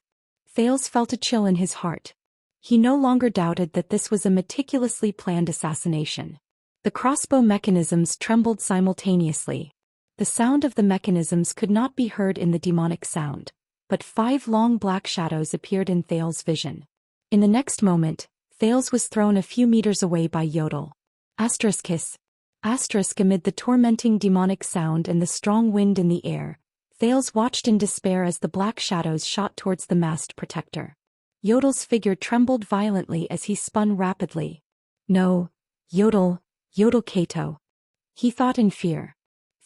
Thales felt a chill in his heart. He no longer doubted that this was a meticulously planned assassination. The crossbow mechanisms trembled simultaneously. The sound of the mechanisms could not be heard in the demonic sound, but 5 long black shadows appeared in Thales' vision. In the next moment, Thales was thrown a few meters away by Yodel. Asterisk hiss. Asterisk amid the tormenting demonic sound and the strong wind in the air, Thales watched in despair as the black shadows shot towards the masked protector. Yodel's figure trembled violently as he spun rapidly. No, Yodel Kato. He thought in fear.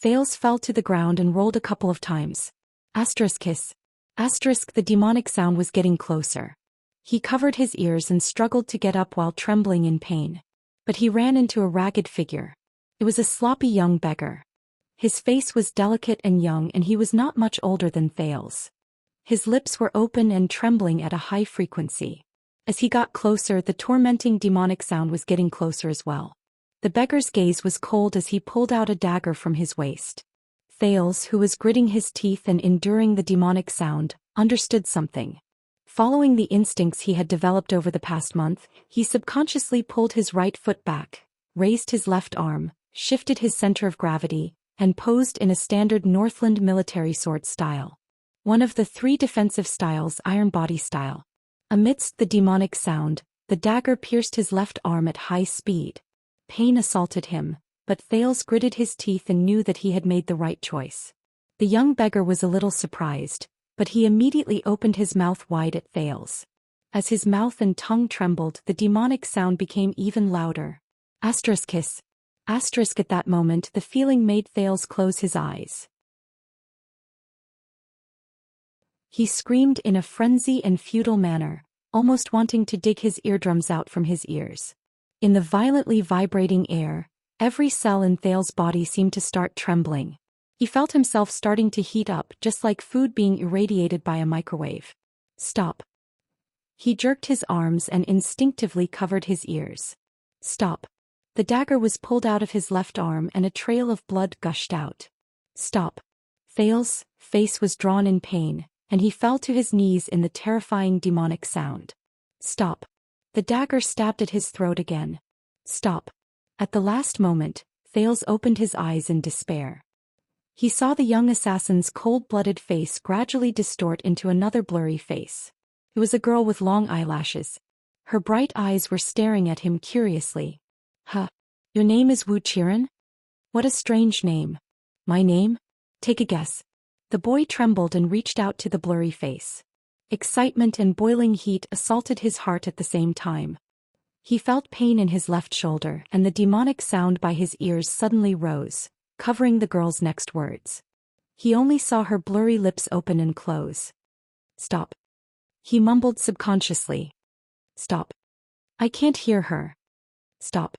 Thales fell to the ground and rolled a couple of times. Asterisk hiss. Asterisk the demonic sound was getting closer. He covered his ears and struggled to get up while trembling in pain. But he ran into a ragged figure. It was a sloppy young beggar. His face was delicate and young and he was not much older than Thales. His lips were open and trembling at a high frequency. As he got closer, the tormenting demonic sound was getting closer as well. The beggar's gaze was cold as he pulled out a dagger from his waist. Thales, who was gritting his teeth and enduring the demonic sound, understood something. Following the instincts he had developed over the past month, he subconsciously pulled his right foot back, raised his left arm, shifted his center of gravity, and posed in a standard Northland military sword style. One of the 3 defensive styles, Iron Body style. Amidst the demonic sound, the dagger pierced his left arm at high speed. Pain assaulted him, but Thales gritted his teeth and knew that he had made the right choice. The young beggar was a little surprised, but he immediately opened his mouth wide at Thales. As his mouth and tongue trembled, the demonic sound became even louder. Asterisk hiss. Asterisk at that moment the feeling made Thales close his eyes. He screamed in a frenzy and futile manner, almost wanting to dig his eardrums out from his ears. In the violently vibrating air, every cell in Thales' body seemed to start trembling. He felt himself starting to heat up just like food being irradiated by a microwave. Stop. He jerked his arms and instinctively covered his ears. Stop. The dagger was pulled out of his left arm and a trail of blood gushed out. Stop. Thales' face was drawn in pain, and he fell to his knees in the terrifying demonic sound. Stop. The dagger stabbed at his throat again. Stop. At the last moment, Thales opened his eyes in despair. He saw the young assassin's cold-blooded face gradually distort into another blurry face. It was a girl with long eyelashes. Her bright eyes were staring at him curiously. Huh. Your name is Wuxia? What a strange name. My name? Take a guess. The boy trembled and reached out to the blurry face. Excitement and boiling heat assaulted his heart at the same time. He felt pain in his left shoulder, and the demonic sound by his ears suddenly rose, covering the girl's next words. He only saw her blurry lips open and close. Stop. He mumbled subconsciously. Stop. I can't hear her. Stop.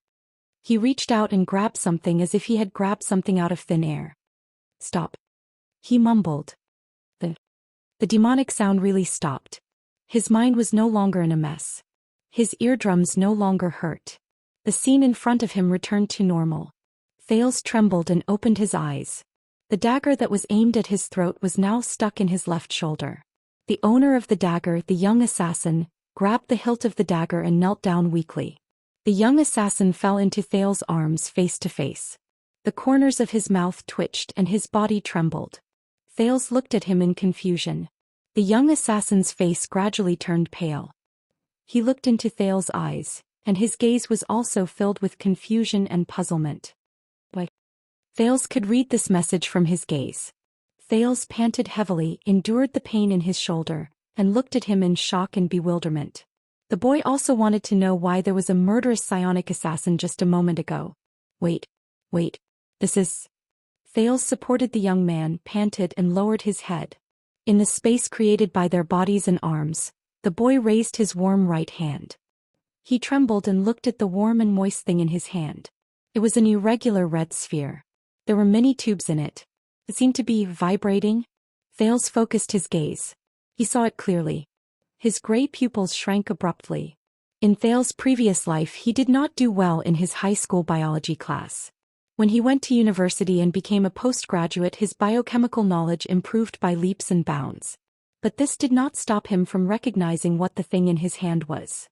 He reached out and grabbed something as if he had grabbed something out of thin air. Stop. He mumbled. The demonic sound really stopped. His mind was no longer in a mess. His eardrums no longer hurt. The scene in front of him returned to normal. Thales trembled and opened his eyes. The dagger that was aimed at his throat was now stuck in his left shoulder. The owner of the dagger, the young assassin, grabbed the hilt of the dagger and knelt down weakly. The young assassin fell into Thales' arms face to face. The corners of his mouth twitched and his body trembled. Thales looked at him in confusion. The young assassin's face gradually turned pale. He looked into Thales' eyes, and his gaze was also filled with confusion and puzzlement. Why? Thales could read this message from his gaze. Thales panted heavily, endured the pain in his shoulder, and looked at him in shock and bewilderment. The boy also wanted to know why there was a murderous psionic assassin just a moment ago. Wait. This is... Thales supported the young man, panted and lowered his head. In the space created by their bodies and arms, the boy raised his warm right hand. He trembled and looked at the warm and moist thing in his hand. It was an irregular red sphere. There were many tubes in it. It seemed to be vibrating. Thales focused his gaze. He saw it clearly. His gray pupils shrank abruptly. In Thales' previous life he did not do well in his high school biology class. When he went to university and became a postgraduate, his biochemical knowledge improved by leaps and bounds. But this did not stop him from recognizing what the thing in his hand was.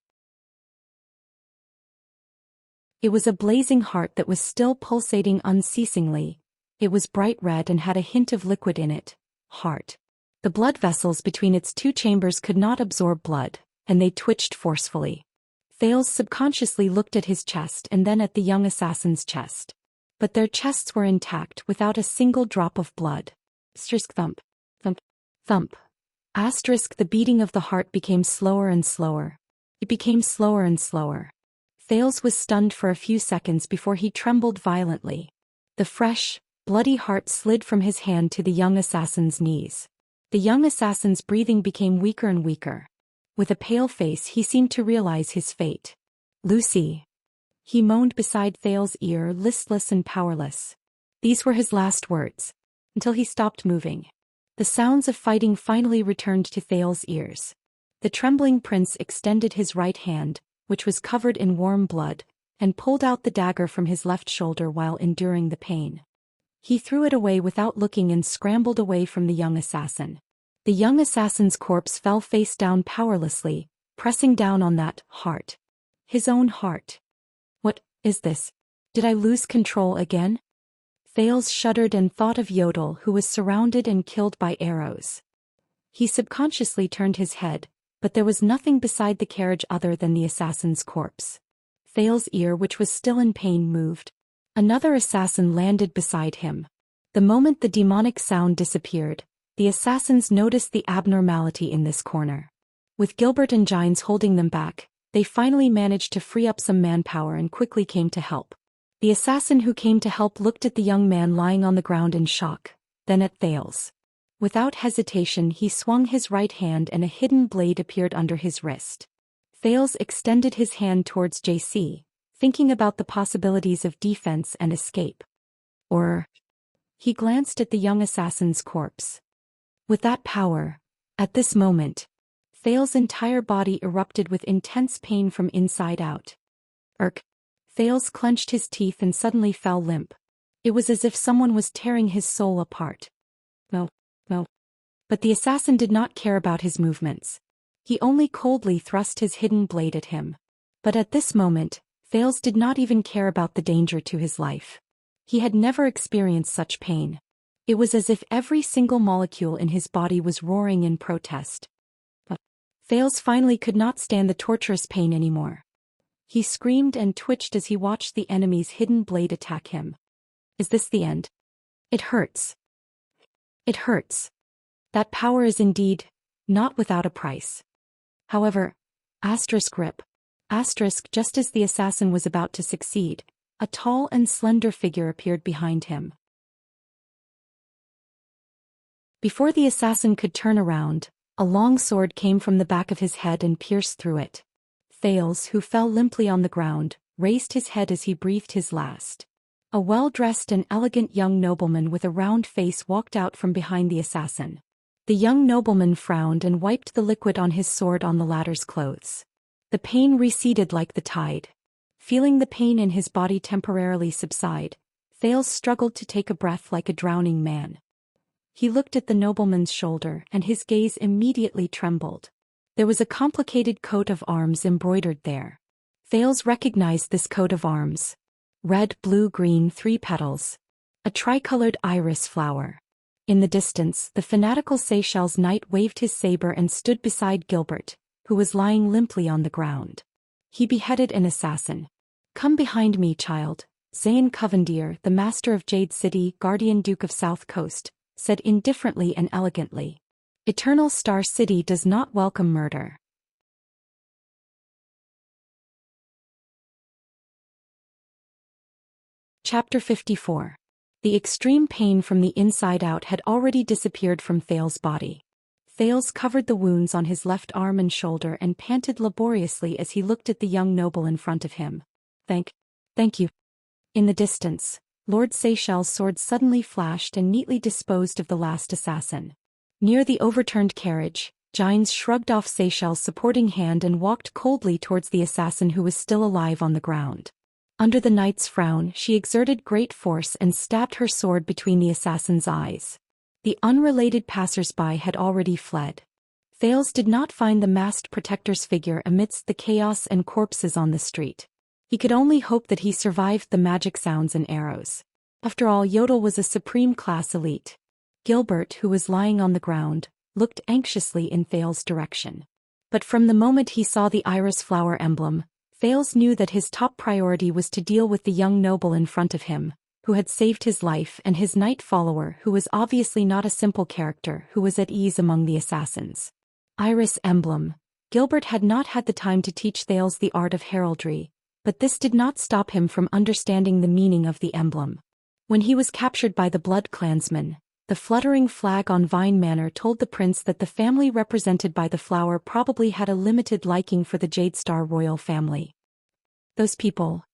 It was a blazing heart that was still pulsating unceasingly. It was bright red and had a hint of liquid in it. Heart. The blood vessels between its two chambers could not absorb blood, and they twitched forcefully. Thales subconsciously looked at his chest and then at the young assassin's chest. But their chests were intact without a single drop of blood. Asterisk thump. Thump. Thump. Asterisk the beating of the heart became slower and slower. It became slower and slower. Thales was stunned for a few seconds before he trembled violently. The fresh, bloody heart slid from his hand to the young assassin's knees. The young assassin's breathing became weaker and weaker. With a pale face he seemed to realize his fate. Lucy. He moaned beside Thales' ear, listless and powerless. These were his last words. Until he stopped moving. The sounds of fighting finally returned to Thales' ears. The trembling prince extended his right hand, which was covered in warm blood, and pulled out the dagger from his left shoulder while enduring the pain. He threw it away without looking and scrambled away from the young assassin. The young assassin's corpse fell face down powerlessly, pressing down on that heart. His own heart. What is this? Did I lose control again? Thales shuddered and thought of Yodel, who was surrounded and killed by arrows. He subconsciously turned his head, but there was nothing beside the carriage other than the assassin's corpse. Thales' ear, which was still in pain, moved. Another assassin landed beside him. The moment the demonic sound disappeared, the assassins noticed the abnormality in this corner. With Gilbert and Gines holding them back, they finally managed to free up some manpower and quickly came to help. The assassin who came to help looked at the young man lying on the ground in shock, then at Thales. Without hesitation he swung his right hand and a hidden blade appeared under his wrist. Thales extended his hand towards JC, thinking about the possibilities of defense and escape. Or... He glanced at the young assassin's corpse. With that power, at this moment, Thales' entire body erupted with intense pain from inside out. Thales clenched his teeth and suddenly fell limp. It was as if someone was tearing his soul apart. No. But the assassin did not care about his movements. He only coldly thrust his hidden blade at him. But at this moment, Thales did not even care about the danger to his life. He had never experienced such pain. It was as if every single molecule in his body was roaring in protest. But Thales finally could not stand the torturous pain anymore. He screamed and twitched as he watched the enemy's hidden blade attack him. Is this the end? It hurts. It hurts. That power is indeed not without a price. However, rip. Just as the assassin was about to succeed, a tall and slender figure appeared behind him. Before the assassin could turn around, a long sword came from the back of his head and pierced through it. Thales, who fell limply on the ground, raised his head as he breathed his last. A well-dressed and elegant young nobleman with a round face walked out from behind the assassin. The young nobleman frowned and wiped the liquid on his sword on the latter's clothes. The pain receded like the tide. Feeling the pain in his body temporarily subside, Thales struggled to take a breath like a drowning man. He looked at the nobleman's shoulder and his gaze immediately trembled. There was a complicated coat of arms embroidered there. Thales recognized this coat of arms. Red, blue, green, 3 petals. A tricolored iris flower. In the distance, the fanatical Seychelles knight waved his saber and stood beside Gilbert, who was lying limply on the ground. He beheaded an assassin. Come behind me, child, Zayn Covendier, the master of Jade City, guardian duke of South Coast, said indifferently and elegantly. Eternal Star City does not welcome murder. Chapter 54. The extreme pain from the inside out had already disappeared from Thales' body. Thales covered the wounds on his left arm and shoulder and panted laboriously as he looked at the young noble in front of him. Thank you. In the distance, Lord Seychelles' sword suddenly flashed and neatly disposed of the last assassin. Near the overturned carriage, Gines shrugged off Seychelles' supporting hand and walked coldly towards the assassin who was still alive on the ground. Under the knight's frown, she exerted great force and stabbed her sword between the assassin's eyes. The unrelated passers-by had already fled. Thales did not find the masked protector's figure amidst the chaos and corpses on the street. He could only hope that he survived the magic sounds and arrows. After all, Yodel was a supreme class elite. Gilbert, who was lying on the ground, looked anxiously in Thales' direction. But from the moment he saw the iris flower emblem, Thales knew that his top priority was to deal with the young noble in front of him, who had saved his life, and his knight follower, who was obviously not a simple character who was at ease among the assassins. Iris emblem. Gilbert had not had the time to teach Thales the art of heraldry, but this did not stop him from understanding the meaning of the emblem. When he was captured by the Blood Clansmen, the fluttering flag on Vine Manor told the prince that the family represented by the flower probably had a limited liking for the Jade Star royal family. Those people.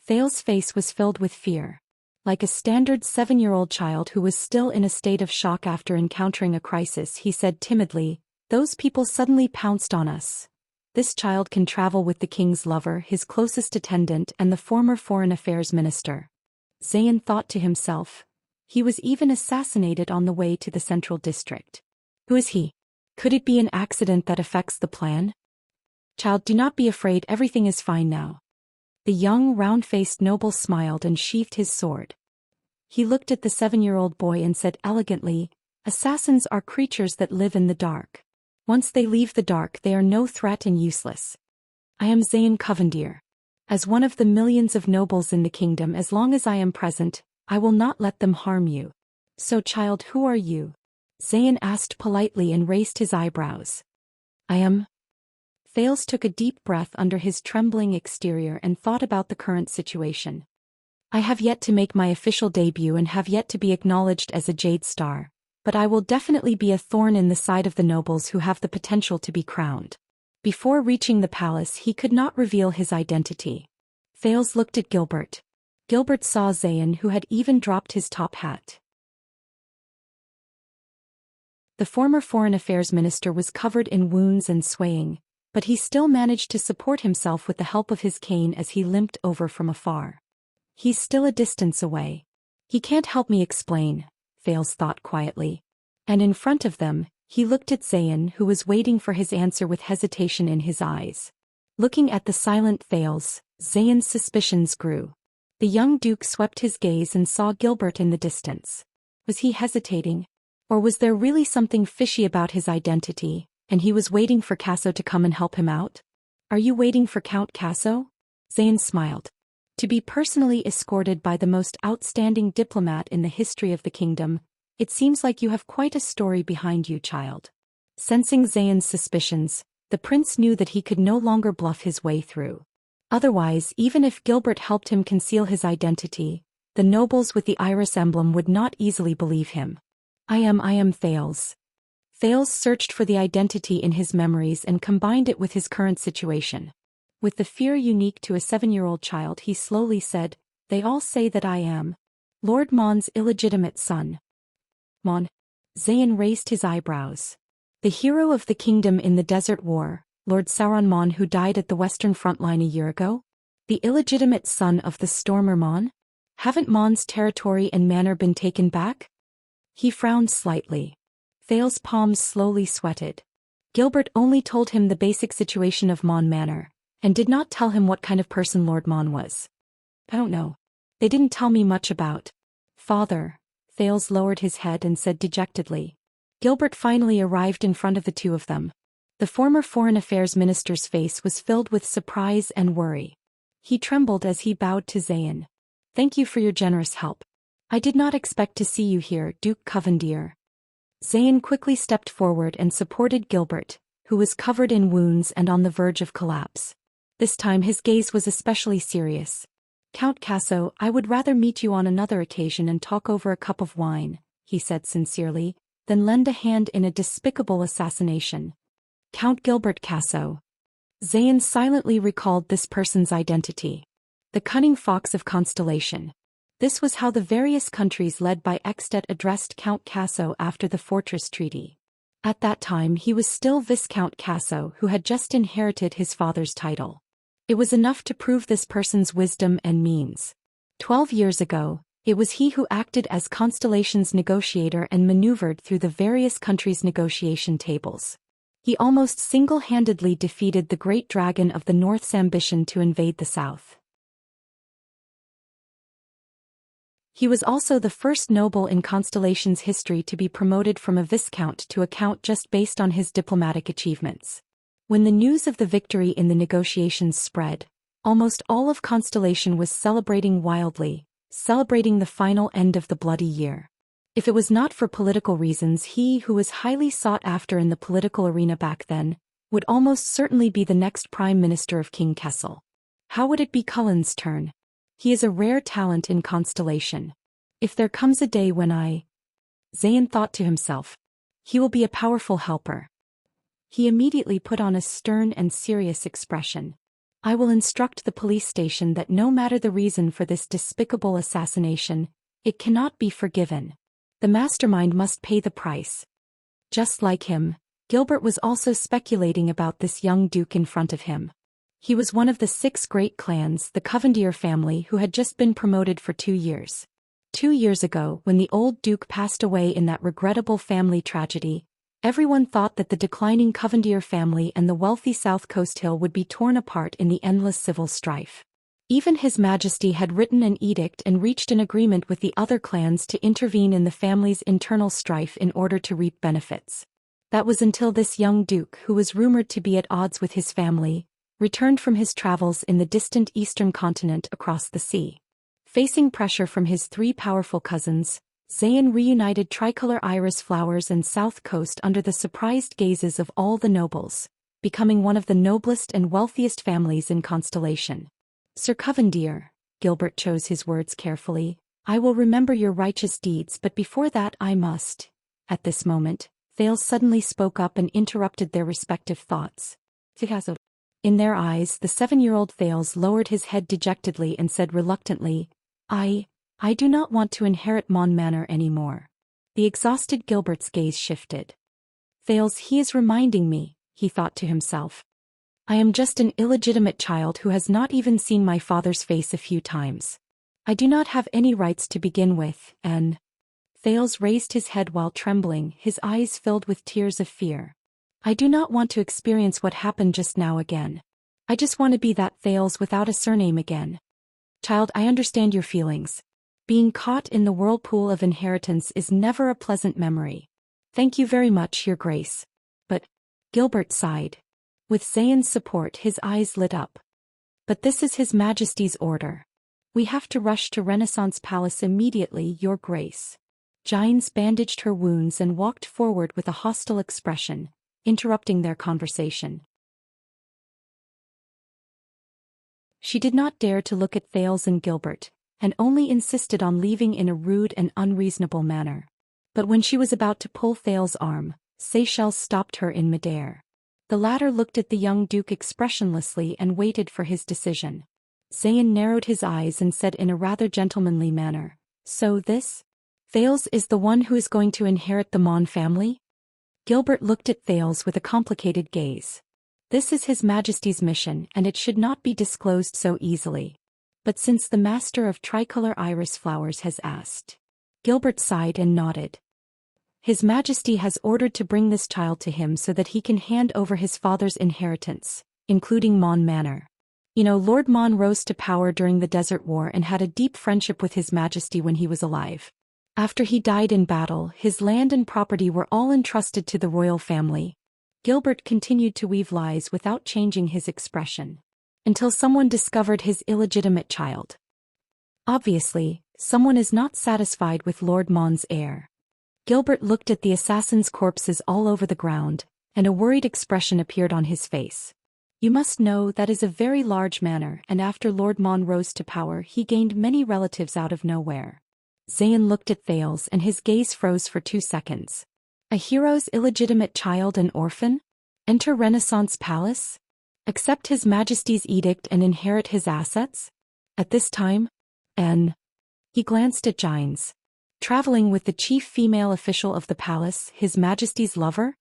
Thales' face was filled with fear. Like a standard 7-year-old child who was still in a state of shock after encountering a crisis, he said timidly, "Those people suddenly pounced on us. This child can travel with the king's lover, his closest attendant, and the former foreign affairs minister." Zayn thought to himself. He was even assassinated on the way to the central district. Who is he? Could it be an accident that affects the plan? Child, do not be afraid, everything is fine now. The young, round-faced noble smiled and sheathed his sword. He looked at the 7-year-old boy and said elegantly, "Assassins are creatures that live in the dark. Once they leave the dark, they are no threat and useless. I am Zayn Covendier. As one of the millions of nobles in the kingdom, as long as I am present, I will not let them harm you. So, child, who are you?" Zayn asked politely and raised his eyebrows. "I am..." Thales took a deep breath under his trembling exterior and thought about the current situation. "I have yet to make my official debut and have yet to be acknowledged as a Jade Star, but I will definitely be a thorn in the side of the nobles who have the potential to be crowned." Before reaching the palace, he could not reveal his identity. Thales looked at Gilbert. Gilbert saw Zayn, who had even dropped his top hat. The former foreign affairs minister was covered in wounds and swaying, but he still managed to support himself with the help of his cane as he limped over from afar. "He's still a distance away. He can't help me explain," Thales thought quietly. And in front of them, he looked at Zayn, who was waiting for his answer with hesitation in his eyes. Looking at the silent Thales, Zayn's suspicions grew. The young duke swept his gaze and saw Gilbert in the distance. Was he hesitating? Or was there really something fishy about his identity, and he was waiting for Casso to come and help him out? "Are you waiting for Count Casso?" Zayn smiled. "To be personally escorted by the most outstanding diplomat in the history of the kingdom, it seems like you have quite a story behind you, child." Sensing Zayn's suspicions, the prince knew that he could no longer bluff his way through. Otherwise, even if Gilbert helped him conceal his identity, the nobles with the iris emblem would not easily believe him. I am Thales." Thales searched for the identity in his memories and combined it with his current situation. With the fear unique to a 7-year-old child, he slowly said, "They all say that I am Lord Mon's illegitimate son." Mon? Zayn raised his eyebrows. "The hero of the kingdom in the Desert War, Lord Sauron Mon, who died at the Western Front Line a year ago? The illegitimate son of the Stormer Mon? Haven't Mon's territory and manor been taken back?" He frowned slightly. Thales' palms slowly sweated. Gilbert only told him the basic situation of Mon Manor, and did not tell him what kind of person Lord Mon was. "I don't know. They didn't tell me much about Father." Thales lowered his head and said dejectedly. Gilbert finally arrived in front of the two of them. The former foreign affairs minister's face was filled with surprise and worry. He trembled as he bowed to Xian. "Thank you for your generous help. I did not expect to see you here, Duke Covendier." Xian quickly stepped forward and supported Gilbert, who was covered in wounds and on the verge of collapse. This time his gaze was especially serious. "Count Casso, I would rather meet you on another occasion and talk over a cup of wine," he said sincerely, "than lend a hand in a despicable assassination." Count Gilbert Casso. Xian silently recalled this person's identity. The cunning fox of Constellation. This was how the various countries led by Extet addressed Count Casso after the Fortress Treaty. At that time he was still Viscount Casso, who had just inherited his father's title. It was enough to prove this person's wisdom and means. 12 years ago, it was he who acted as Constellation's negotiator and maneuvered through the various countries' negotiation tables. He almost single-handedly defeated the great dragon of the North's ambition to invade the South. He was also the first noble in Constellation's history to be promoted from a viscount to a count just based on his diplomatic achievements. When the news of the victory in the negotiations spread, almost all of Constellation was celebrating wildly, celebrating the final end of the bloody year. If it was not for political reasons, he who was highly sought after in the political arena back then, would almost certainly be the next Prime Minister of King Kessel. How would it be Cullen's turn? He is a rare talent in Constellation. If there comes a day when Xian thought to himself, he will be a powerful helper. He immediately put on a stern and serious expression. "I will instruct the police station that no matter the reason for this despicable assassination, it cannot be forgiven. The mastermind must pay the price." Just like him, Gilbert was also speculating about this young duke in front of him. He was one of the 6 great clans, the Covendier family, who had just been promoted for 2 years. 2 years ago, when the old duke passed away in that regrettable family tragedy, everyone thought that the declining Covendier family and the wealthy South Coast Hill would be torn apart in the endless civil strife. Even His Majesty had written an edict and reached an agreement with the other clans to intervene in the family's internal strife in order to reap benefits. That was until this young duke, who was rumored to be at odds with his family, returned from his travels in the distant eastern continent across the sea. Facing pressure from his 3 powerful cousins, Xian reunited tricolor iris flowers and South Coast under the surprised gazes of all the nobles, becoming one of the noblest and wealthiest families in Constellation. "Sir Covendier," Gilbert chose his words carefully, "I will remember your righteous deeds, but before that I must." At this moment, Thales suddenly spoke up and interrupted their respective thoughts. In their eyes, the 7-year-old Thales lowered his head dejectedly and said reluctantly, I do not want to inherit Mon Manor anymore." The exhausted Gilbert's gaze shifted. "Thales, he is reminding me," he thought to himself. "I am just an illegitimate child who has not even seen my father's face a few times. I do not have any rights to begin with, and—" Thales raised his head while trembling, his eyes filled with tears of fear. "I do not want to experience what happened just now again. I just want to be that Thales without a surname again. Child, I understand your feelings. Being caught in the whirlpool of inheritance is never a pleasant memory. Thank you very much, Your Grace. But—" Gilbert sighed. With Xian's support, his eyes lit up. "But this is His Majesty's order. We have to rush to Renaissance Palace immediately, Your Grace." Gines bandaged her wounds and walked forward with a hostile expression, interrupting their conversation. She did not dare to look at Thales and Gilbert, and only insisted on leaving in a rude and unreasonable manner. But when she was about to pull Thales' arm, Seychelles stopped her in midair. The latter looked at the young duke expressionlessly and waited for his decision. Xian narrowed his eyes and said in a rather gentlemanly manner, "So this? Thales is the one who is going to inherit the Mon family?" Gilbert looked at Thales with a complicated gaze. "This is His Majesty's mission, and it should not be disclosed so easily. But since the Master of Tricolor Iris Flowers has asked..." Gilbert sighed and nodded. "His Majesty has ordered to bring this child to him so that he can hand over his father's inheritance, including Mon Manor. You know, Lord Mon rose to power during the Desert War and had a deep friendship with His Majesty when he was alive. After he died in battle, his land and property were all entrusted to the royal family. Gilbert continued to weave lies without changing his expression. Until someone discovered his illegitimate child. Obviously, someone is not satisfied with Lord Mon's heir. Gilbert looked at the assassin's corpses all over the ground, and a worried expression appeared on his face. You must know that is a very large manor, and after Lord Mon rose to power he gained many relatives out of nowhere. Xian looked at Thales and his gaze froze for 2 seconds. A hero's illegitimate child and orphan? Enter Renaissance Palace? Accept His Majesty's edict and inherit his assets? At this time? He glanced at Gines. Traveling with the chief female official of the palace, His Majesty's lover?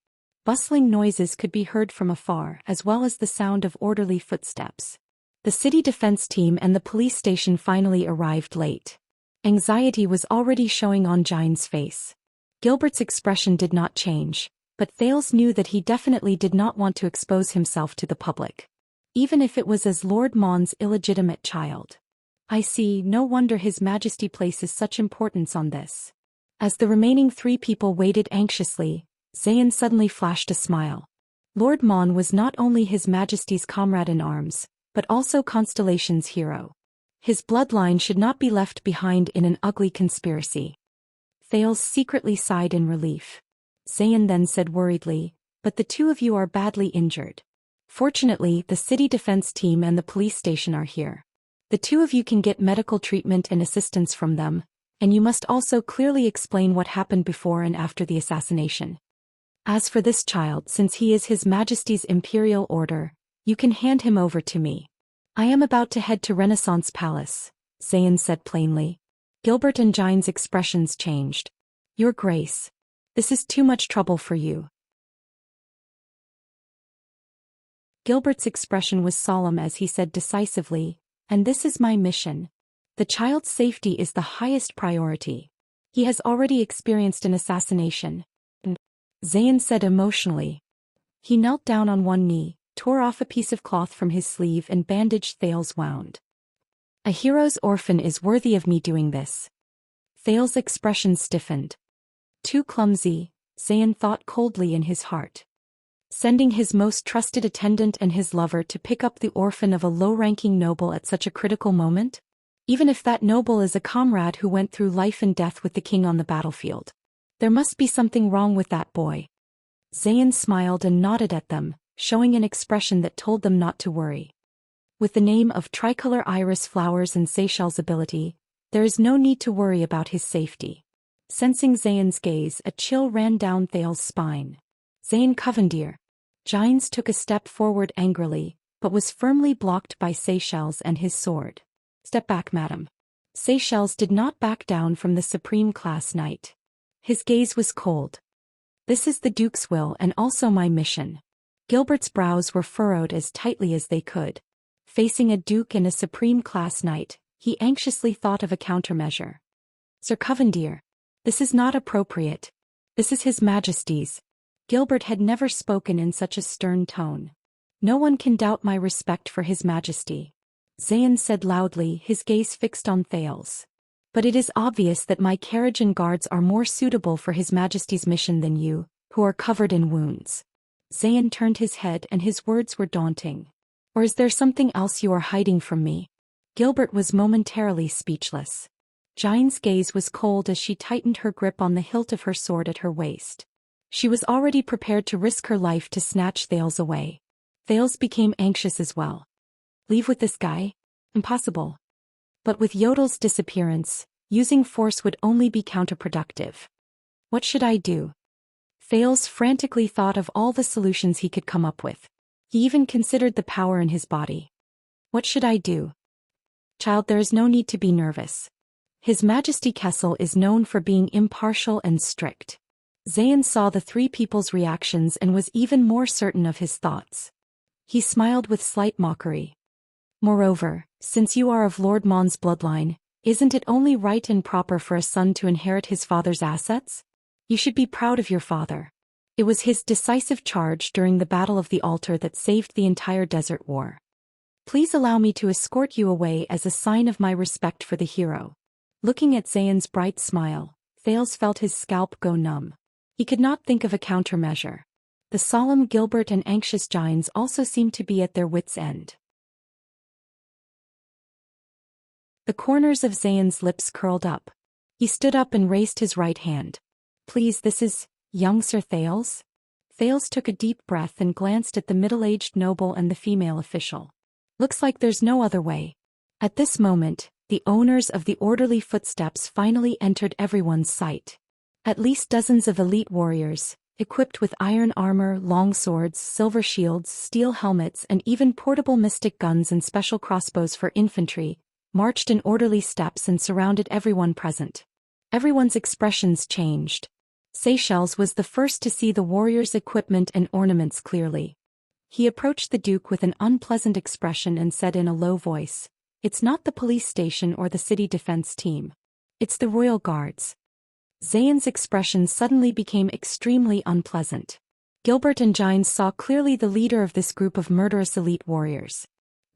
Bustling noises could be heard from afar, as well as the sound of orderly footsteps. The city defense team and the police station finally arrived late. Anxiety was already showing on Gines' face. Gilbert's expression did not change, but Thales knew that he definitely did not want to expose himself to the public. Even if it was as Lord Mon's illegitimate child. I see, no wonder His Majesty places such importance on this. As the remaining 3 people waited anxiously, Xian suddenly flashed a smile. Lord Mon was not only His Majesty's comrade in arms, but also Constellation's hero. His bloodline should not be left behind in an ugly conspiracy. Thales secretly sighed in relief. Xian then said worriedly, but the 2 of you are badly injured. Fortunately, the city defense team and the police station are here. The 2 of you can get medical treatment and assistance from them, and you must also clearly explain what happened before and after the assassination. As for this child, since he is His Majesty's Imperial Order, you can hand him over to me. I am about to head to Renaissance Palace, Xian said plainly. Gilbert and Gines' expressions changed. Your Grace. This is too much trouble for you. Gilbert's expression was solemn as he said decisively, and this is my mission. The child's safety is the highest priority. He has already experienced an assassination. Xian said emotionally. He knelt down on one knee, tore off a piece of cloth from his sleeve and bandaged Thales' wound. A hero's orphan is worthy of me doing this. Thales' expression stiffened. Too clumsy, Xian thought coldly in his heart. Sending his most trusted attendant and his lover to pick up the orphan of a low-ranking noble at such a critical moment? Even if that noble is a comrade who went through life and death with the king on the battlefield. There must be something wrong with that boy. Xian smiled and nodded at them, showing an expression that told them not to worry. With the name of tricolor iris flowers and Seychelles' ability, there is no need to worry about his safety. Sensing Xian's gaze, a chill ran down Thales' spine. Xian Covendier. Gines took a step forward angrily, but was firmly blocked by Seychelles and his sword. Step back, madam. Seychelles did not back down from the Supreme Class Knight. His gaze was cold. This is the Duke's will and also my mission. Gilbert's brows were furrowed as tightly as they could. Facing a Duke and a Supreme Class Knight, he anxiously thought of a countermeasure. Sir Covendier. This is not appropriate. This is His Majesty's. Gilbert had never spoken in such a stern tone. No one can doubt my respect for His Majesty. Xian said loudly, his gaze fixed on Thales. But it is obvious that my carriage and guards are more suitable for His Majesty's mission than you, who are covered in wounds. Xian turned his head and his words were daunting. Or is there something else you are hiding from me? Gilbert was momentarily speechless. Gines' gaze was cold as she tightened her grip on the hilt of her sword at her waist. She was already prepared to risk her life to snatch Thales away. Thales became anxious as well. Leave with this guy? Impossible. But with Yodel's disappearance, using force would only be counterproductive. What should I do? Thales frantically thought of all the solutions he could come up with. He even considered the power in his body. What should I do? Child, there is no need to be nervous. His Majesty Kessel is known for being impartial and strict. Xian saw the 3 people's reactions and was even more certain of his thoughts. He smiled with slight mockery. Moreover, since you are of Lord Mon's bloodline, isn't it only right and proper for a son to inherit his father's assets? You should be proud of your father. It was his decisive charge during the Battle of the Altar that saved the entire Desert War. Please allow me to escort you away as a sign of my respect for the hero. Looking at Xian's bright smile, Thales felt his scalp go numb. He could not think of a countermeasure. The solemn Gilbert and anxious Gines also seemed to be at their wits' end. The corners of Xian's lips curled up. He stood up and raised his right hand. Please, this is young Sir Thales? Thales took a deep breath and glanced at the middle-aged noble and the female official. Looks like there's no other way. At this moment, the owners of the orderly footsteps finally entered everyone's sight. At least dozens of elite warriors, equipped with iron armor, long swords, silver shields, steel helmets, and even portable mystic guns and special crossbows for infantry, marched in orderly steps and surrounded everyone present. Everyone's expressions changed. Seychelles was the first to see the warriors' equipment and ornaments clearly. He approached the Duke with an unpleasant expression and said in a low voice, "It's not the police station or the city defense team. It's the royal guards." Xian's expression suddenly became extremely unpleasant. Gilbert and Gines saw clearly the leader of this group of murderous elite warriors.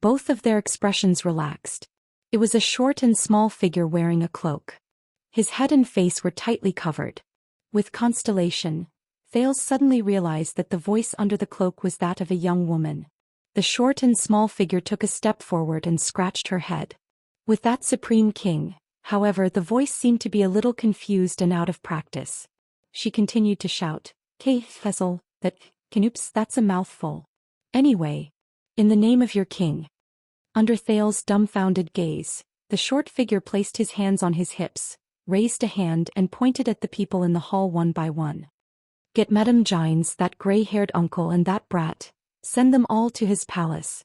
Both of their expressions relaxed. It was a short and small figure wearing a cloak. His head and face were tightly covered. With consternation, Thales suddenly realized that the voice under the cloak was that of a young woman. The short and small figure took a step forward and scratched her head. With that supreme king, however, the voice seemed to be a little confused and out of practice. She continued to shout, Fessel, that's a mouthful. Anyway, in the name of your king. Under Thales' dumbfounded gaze, the short figure placed his hands on his hips, raised a hand and pointed at the people in the hall one by one. Get Madame Gines, that gray-haired uncle and that brat, send them all to his palace.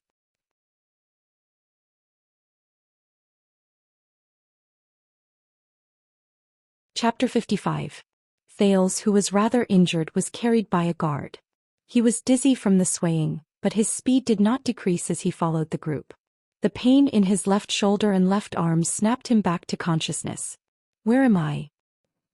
Chapter 55. Thales, who was rather injured, was carried by a guard. He was dizzy from the swaying, but his speed did not decrease as he followed the group. The pain in his left shoulder and left arm snapped him back to consciousness. Where am I?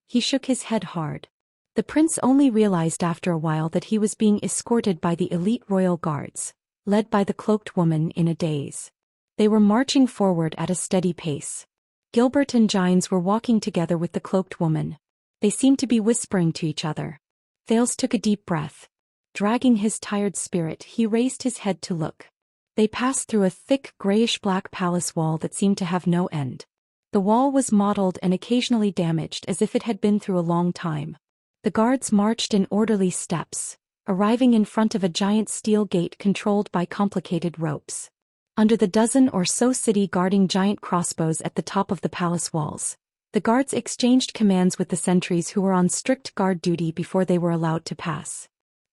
He shook his head hard. The prince only realized after a while that he was being escorted by the elite royal guards, led by the cloaked woman in a daze. They were marching forward at a steady pace. Gilbert and Gines were walking together with the cloaked woman. They seemed to be whispering to each other. Thales took a deep breath. Dragging his tired spirit, he raised his head to look. They passed through a thick grayish-black palace wall that seemed to have no end. The wall was mottled and occasionally damaged as if it had been through a long time. The guards marched in orderly steps, arriving in front of a giant steel gate controlled by complicated ropes. Under the dozen or so city guarding giant crossbows at the top of the palace walls, the guards exchanged commands with the sentries who were on strict guard duty before they were allowed to pass.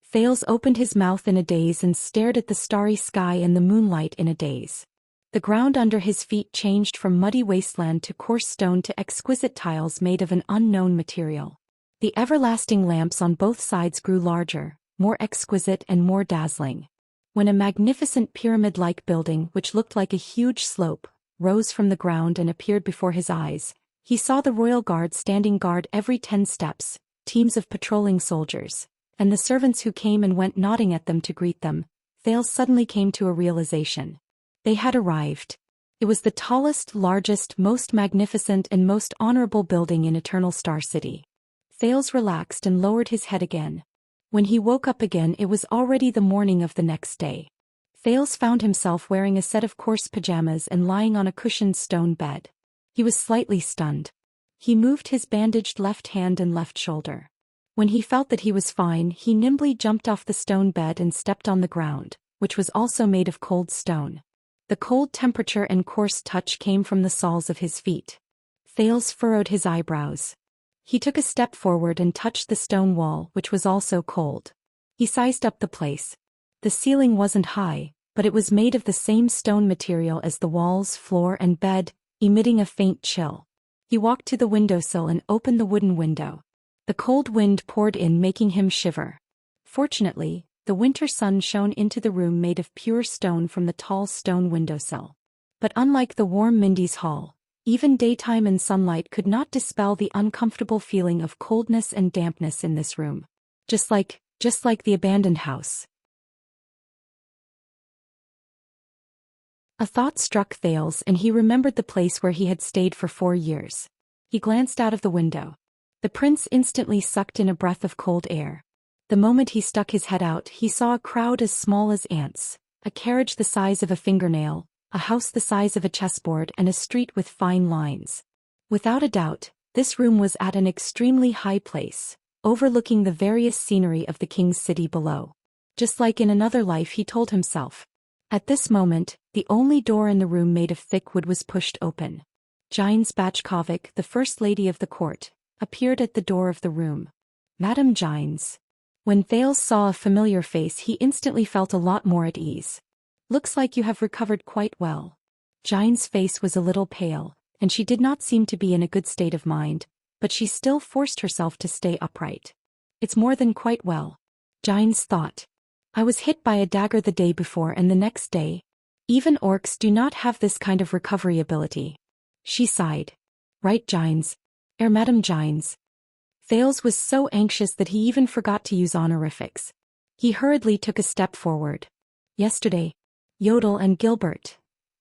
Thales opened his mouth in a daze and stared at the starry sky and the moonlight in a daze. The ground under his feet changed from muddy wasteland to coarse stone to exquisite tiles made of an unknown material. The everlasting lamps on both sides grew larger, more exquisite and more dazzling. When a magnificent pyramid-like building, which looked like a huge slope, rose from the ground and appeared before his eyes, he saw the royal guard standing guard every 10 steps, teams of patrolling soldiers, and the servants who came and went nodding at them to greet them. Thales suddenly came to a realization. They had arrived. It was the tallest, largest, most magnificent and most honorable building in Eternal Star City. Thales relaxed and lowered his head again. When he woke up again, it was already the morning of the next day. Thales found himself wearing a set of coarse pajamas and lying on a cushioned stone bed. He was slightly stunned. He moved his bandaged left hand and left shoulder. When he felt that he was fine, he nimbly jumped off the stone bed and stepped on the ground, which was also made of cold stone. The cold temperature and coarse touch came from the soles of his feet. Thales furrowed his eyebrows. He took a step forward and touched the stone wall, which was also cold. He sized up the place. The ceiling wasn't high, but it was made of the same stone material as the walls, floor, and bed, emitting a faint chill. He walked to the windowsill and opened the wooden window. The cold wind poured in, making him shiver. Fortunately, the winter sun shone into the room made of pure stone from the tall stone windowsill. But unlike the warm Mindy's hall, even daytime and sunlight could not dispel the uncomfortable feeling of coldness and dampness in this room. Just like the abandoned house. A thought struck Thales and he remembered the place where he had stayed for 4 years. He glanced out of the window. The prince instantly sucked in a breath of cold air. The moment he stuck his head out, he saw a crowd as small as ants, a carriage the size of a fingernail, a house the size of a chessboard, and a street with fine lines. Without a doubt, this room was at an extremely high place, overlooking the various scenery of the king's city below. Just like in another life, he told himself. At this moment, the only door in the room made of thick wood was pushed open. Xian's Bachkovic, the first lady of the court, appeared at the door of the room. Madame Xian's. When Thales saw a familiar face, he instantly felt a lot more at ease. Looks like you have recovered quite well. Xian's face was a little pale, and she did not seem to be in a good state of mind, but she still forced herself to stay upright. It's more than quite well. Xian's thought. I was hit by a dagger the day before and the next day. Even orcs do not have this kind of recovery ability. She sighed. Right, Xian's. Madame Xian's. Thales was so anxious that he even forgot to use honorifics. He hurriedly took a step forward. Yesterday, Yodel and Gilbert.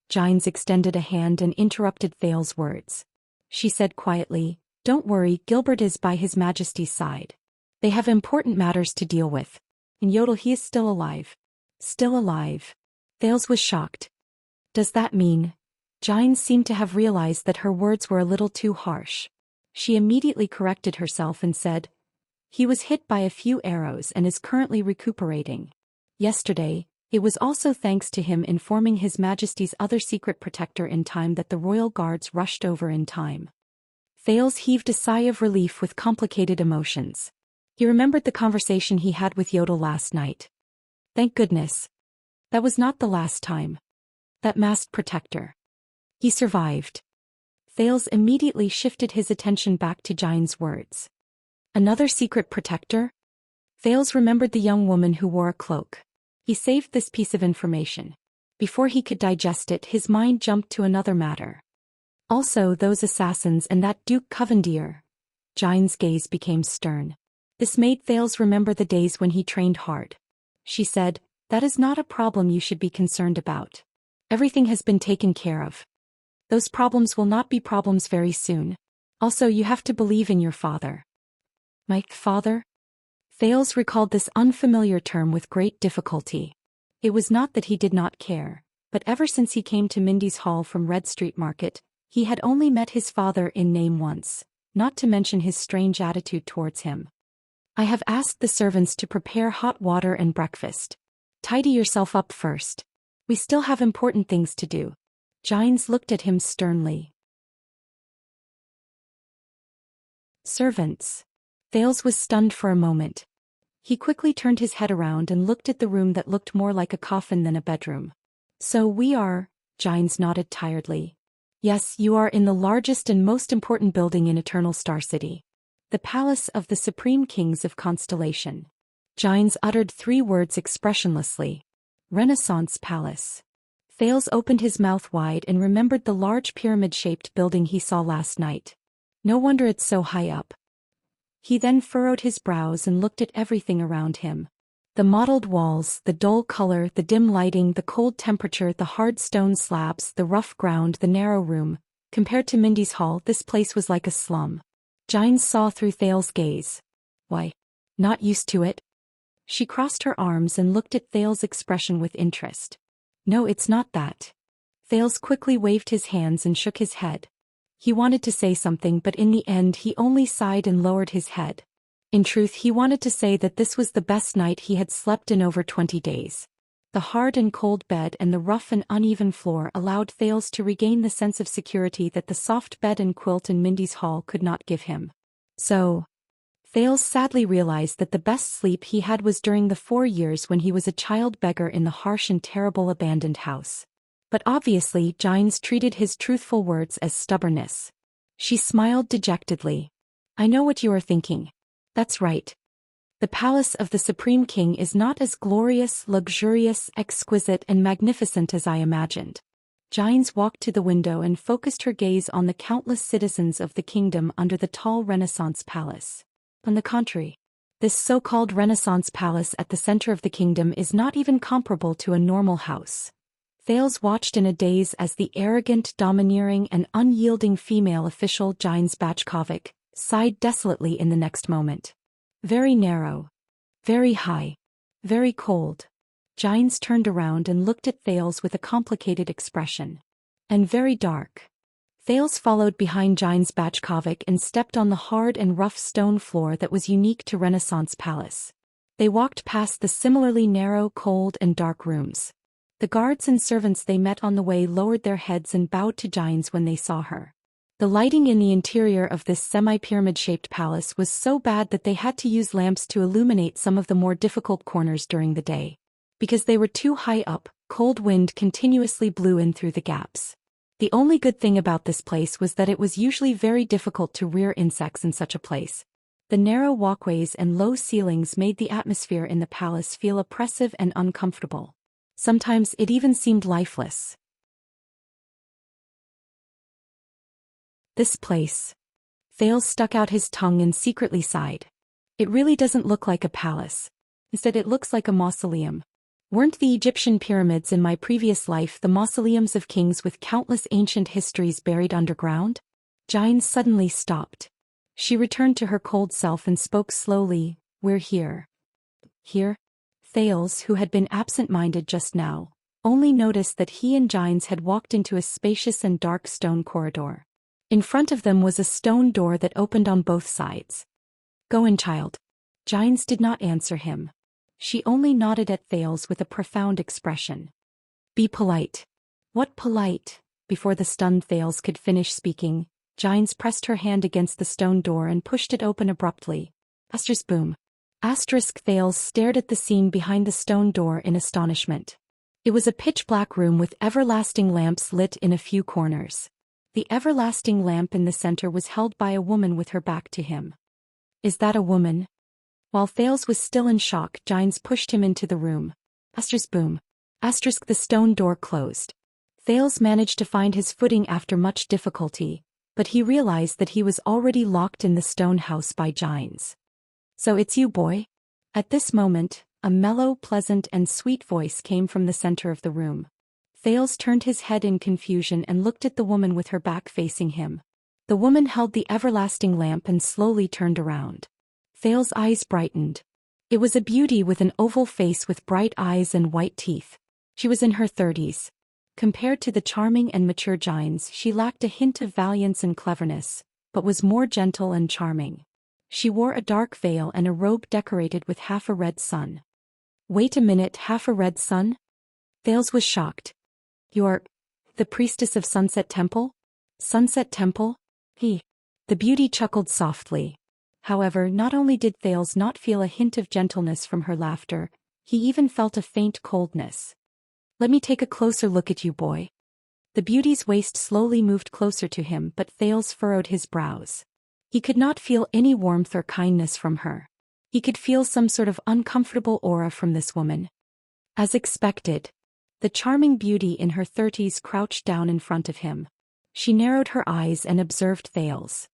Xian's extended a hand and interrupted Thales' words. She said quietly, Don't worry, Gilbert is by His Majesty's side. They have important matters to deal with. And Yodel, he is still alive. Still alive. Thales was shocked. Does that mean? Xian seemed to have realized that her words were a little too harsh. She immediately corrected herself and said, He was hit by a few arrows and is currently recuperating. Yesterday, it was also thanks to him informing His Majesty's other secret protector in time that the royal guards rushed over in time. Thales heaved a sigh of relief with complicated emotions. He remembered the conversation he had with Yodel last night. Thank goodness. That was not the last time. That masked protector. He survived. Thales immediately shifted his attention back to Xian's words. Another secret protector? Thales remembered the young woman who wore a cloak. He saved this piece of information. Before he could digest it, his mind jumped to another matter. Also those assassins and that Duke Covendier. Xian's gaze became stern. This made Thales remember the days when he trained hard. She said, That is not a problem you should be concerned about. Everything has been taken care of. Those problems will not be problems very soon. Also, you have to believe in your father. My father? Thales recalled this unfamiliar term with great difficulty. It was not that he did not care, but ever since he came to Mindy's Hall from Red Street Market, he had only met his father in name once, not to mention his strange attitude towards him. I have asked the servants to prepare hot water and breakfast. Tidy yourself up first. We still have important things to do. Xian's looked at him sternly. Servants. Thales was stunned for a moment. He quickly turned his head around and looked at the room that looked more like a coffin than a bedroom. So we are, Xian's nodded tiredly. Yes, you are in the largest and most important building in Eternal Star City. The Palace of the Supreme Kings of Constellation. Xian's uttered 3 words expressionlessly. Renaissance Palace. Thales opened his mouth wide and remembered the large pyramid-shaped building he saw last night. No wonder it's so high up. He then furrowed his brows and looked at everything around him. The mottled walls, the dull color, the dim lighting, the cold temperature, the hard stone slabs, the rough ground, the narrow room. Compared to Mindy's Hall, this place was like a slum. Xian saw through Thales' gaze. Why? Not used to it? She crossed her arms and looked at Thales' expression with interest. No, it's not that. Thales quickly waved his hands and shook his head. He wanted to say something, but in the end he only sighed and lowered his head. In truth, he wanted to say that this was the best night he had slept in over 20 days. The hard and cold bed and the rough and uneven floor allowed Thales to regain the sense of security that the soft bed and quilt in Mindy's Hall could not give him. So, Thales sadly realized that the best sleep he had was during the 4 years when he was a child beggar in the harsh and terrible abandoned house. But obviously Xian's treated his truthful words as stubbornness. She smiled dejectedly. I know what you are thinking. That's right. The palace of the Supreme King is not as glorious, luxurious, exquisite, and magnificent as I imagined. Xian's walked to the window and focused her gaze on the countless citizens of the kingdom under the tall Renaissance palace. On the contrary, this so-called Renaissance palace at the center of the kingdom is not even comparable to a normal house. Thales watched in a daze as the arrogant, domineering, and unyielding female official Xian's Bachkovic sighed desolately in the next moment. Very narrow. Very high. Very cold. Giants turned around and looked at Thales with a complicated expression. And very dark. Thales followed behind Giants Bachkovic and stepped on the hard and rough stone floor that was unique to Renaissance Palace. They walked past the similarly narrow, cold and dark rooms. The guards and servants they met on the way lowered their heads and bowed to Giants when they saw her. The lighting in the interior of this semi-pyramid-shaped palace was so bad that they had to use lamps to illuminate some of the more difficult corners during the day. Because they were too high up, cold wind continuously blew in through the gaps. The only good thing about this place was that it was usually very difficult to rear insects in such a place. The narrow walkways and low ceilings made the atmosphere in the palace feel oppressive and uncomfortable. Sometimes it even seemed lifeless. This place. Thales stuck out his tongue and secretly sighed. It really doesn't look like a palace. Instead it looks like a mausoleum. Weren't the Egyptian pyramids in my previous life the mausoleums of kings with countless ancient histories buried underground? Giants suddenly stopped. She returned to her cold self and spoke slowly. We're here. Here? Thales, who had been absent-minded just now, only noticed that he and Giants had walked into a spacious and dark stone corridor. In front of them was a stone door that opened on both sides. Go in, child. Giants did not answer him. She only nodded at Thales with a profound expression. Be polite. What polite? Before the stunned Thales could finish speaking, Giants pressed her hand against the stone door and pushed it open abruptly. Asterisk boom. Asterisk Thales stared at the scene behind the stone door in astonishment. It was a pitch-black room with everlasting lamps lit in a few corners. The everlasting lamp in the center was held by a woman with her back to him. Is that a woman? While Thales was still in shock, Giants pushed him into the room. Asterisk boom. Asterisk the stone door closed. Thales managed to find his footing after much difficulty, but he realized that he was already locked in the stone house by Giants. So it's you, boy? At this moment, a mellow, pleasant and sweet voice came from the center of the room. Thales turned his head in confusion and looked at the woman with her back facing him. The woman held the everlasting lamp and slowly turned around. Thales' eyes brightened. It was a beauty with an oval face with bright eyes and white teeth. She was in her 30s. Compared to the charming and mature Giants, she lacked a hint of valiance and cleverness, but was more gentle and charming. She wore a dark veil and a robe decorated with half a red sun. Wait a minute, half a red sun? Thales was shocked. You're the priestess of Sunset Temple? Sunset Temple? The beauty chuckled softly. However, not only did Thales not feel a hint of gentleness from her laughter, he even felt a faint coldness. Let me take a closer look at you, boy. The beauty's waist slowly moved closer to him, but Thales furrowed his brows. He could not feel any warmth or kindness from her. He could feel some sort of uncomfortable aura from this woman. As expected, the charming beauty in her 30s crouched down in front of him. She narrowed her eyes and observed Thales.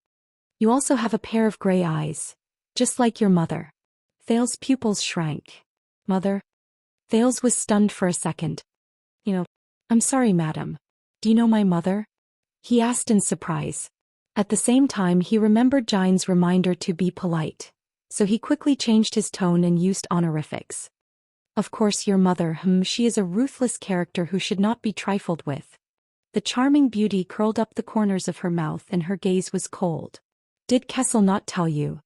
You also have a pair of gray eyes, just like your mother. Thales' pupils shrank. Mother? Thales was stunned for a second. I'm sorry, madam. Do you know my mother? He asked in surprise. At the same time he remembered Giant's reminder to be polite, so he quickly changed his tone and used honorifics. Of course your mother, she is a ruthless character who should not be trifled with. The charming beauty curled up the corners of her mouth and her gaze was cold. Did Kessel not tell you?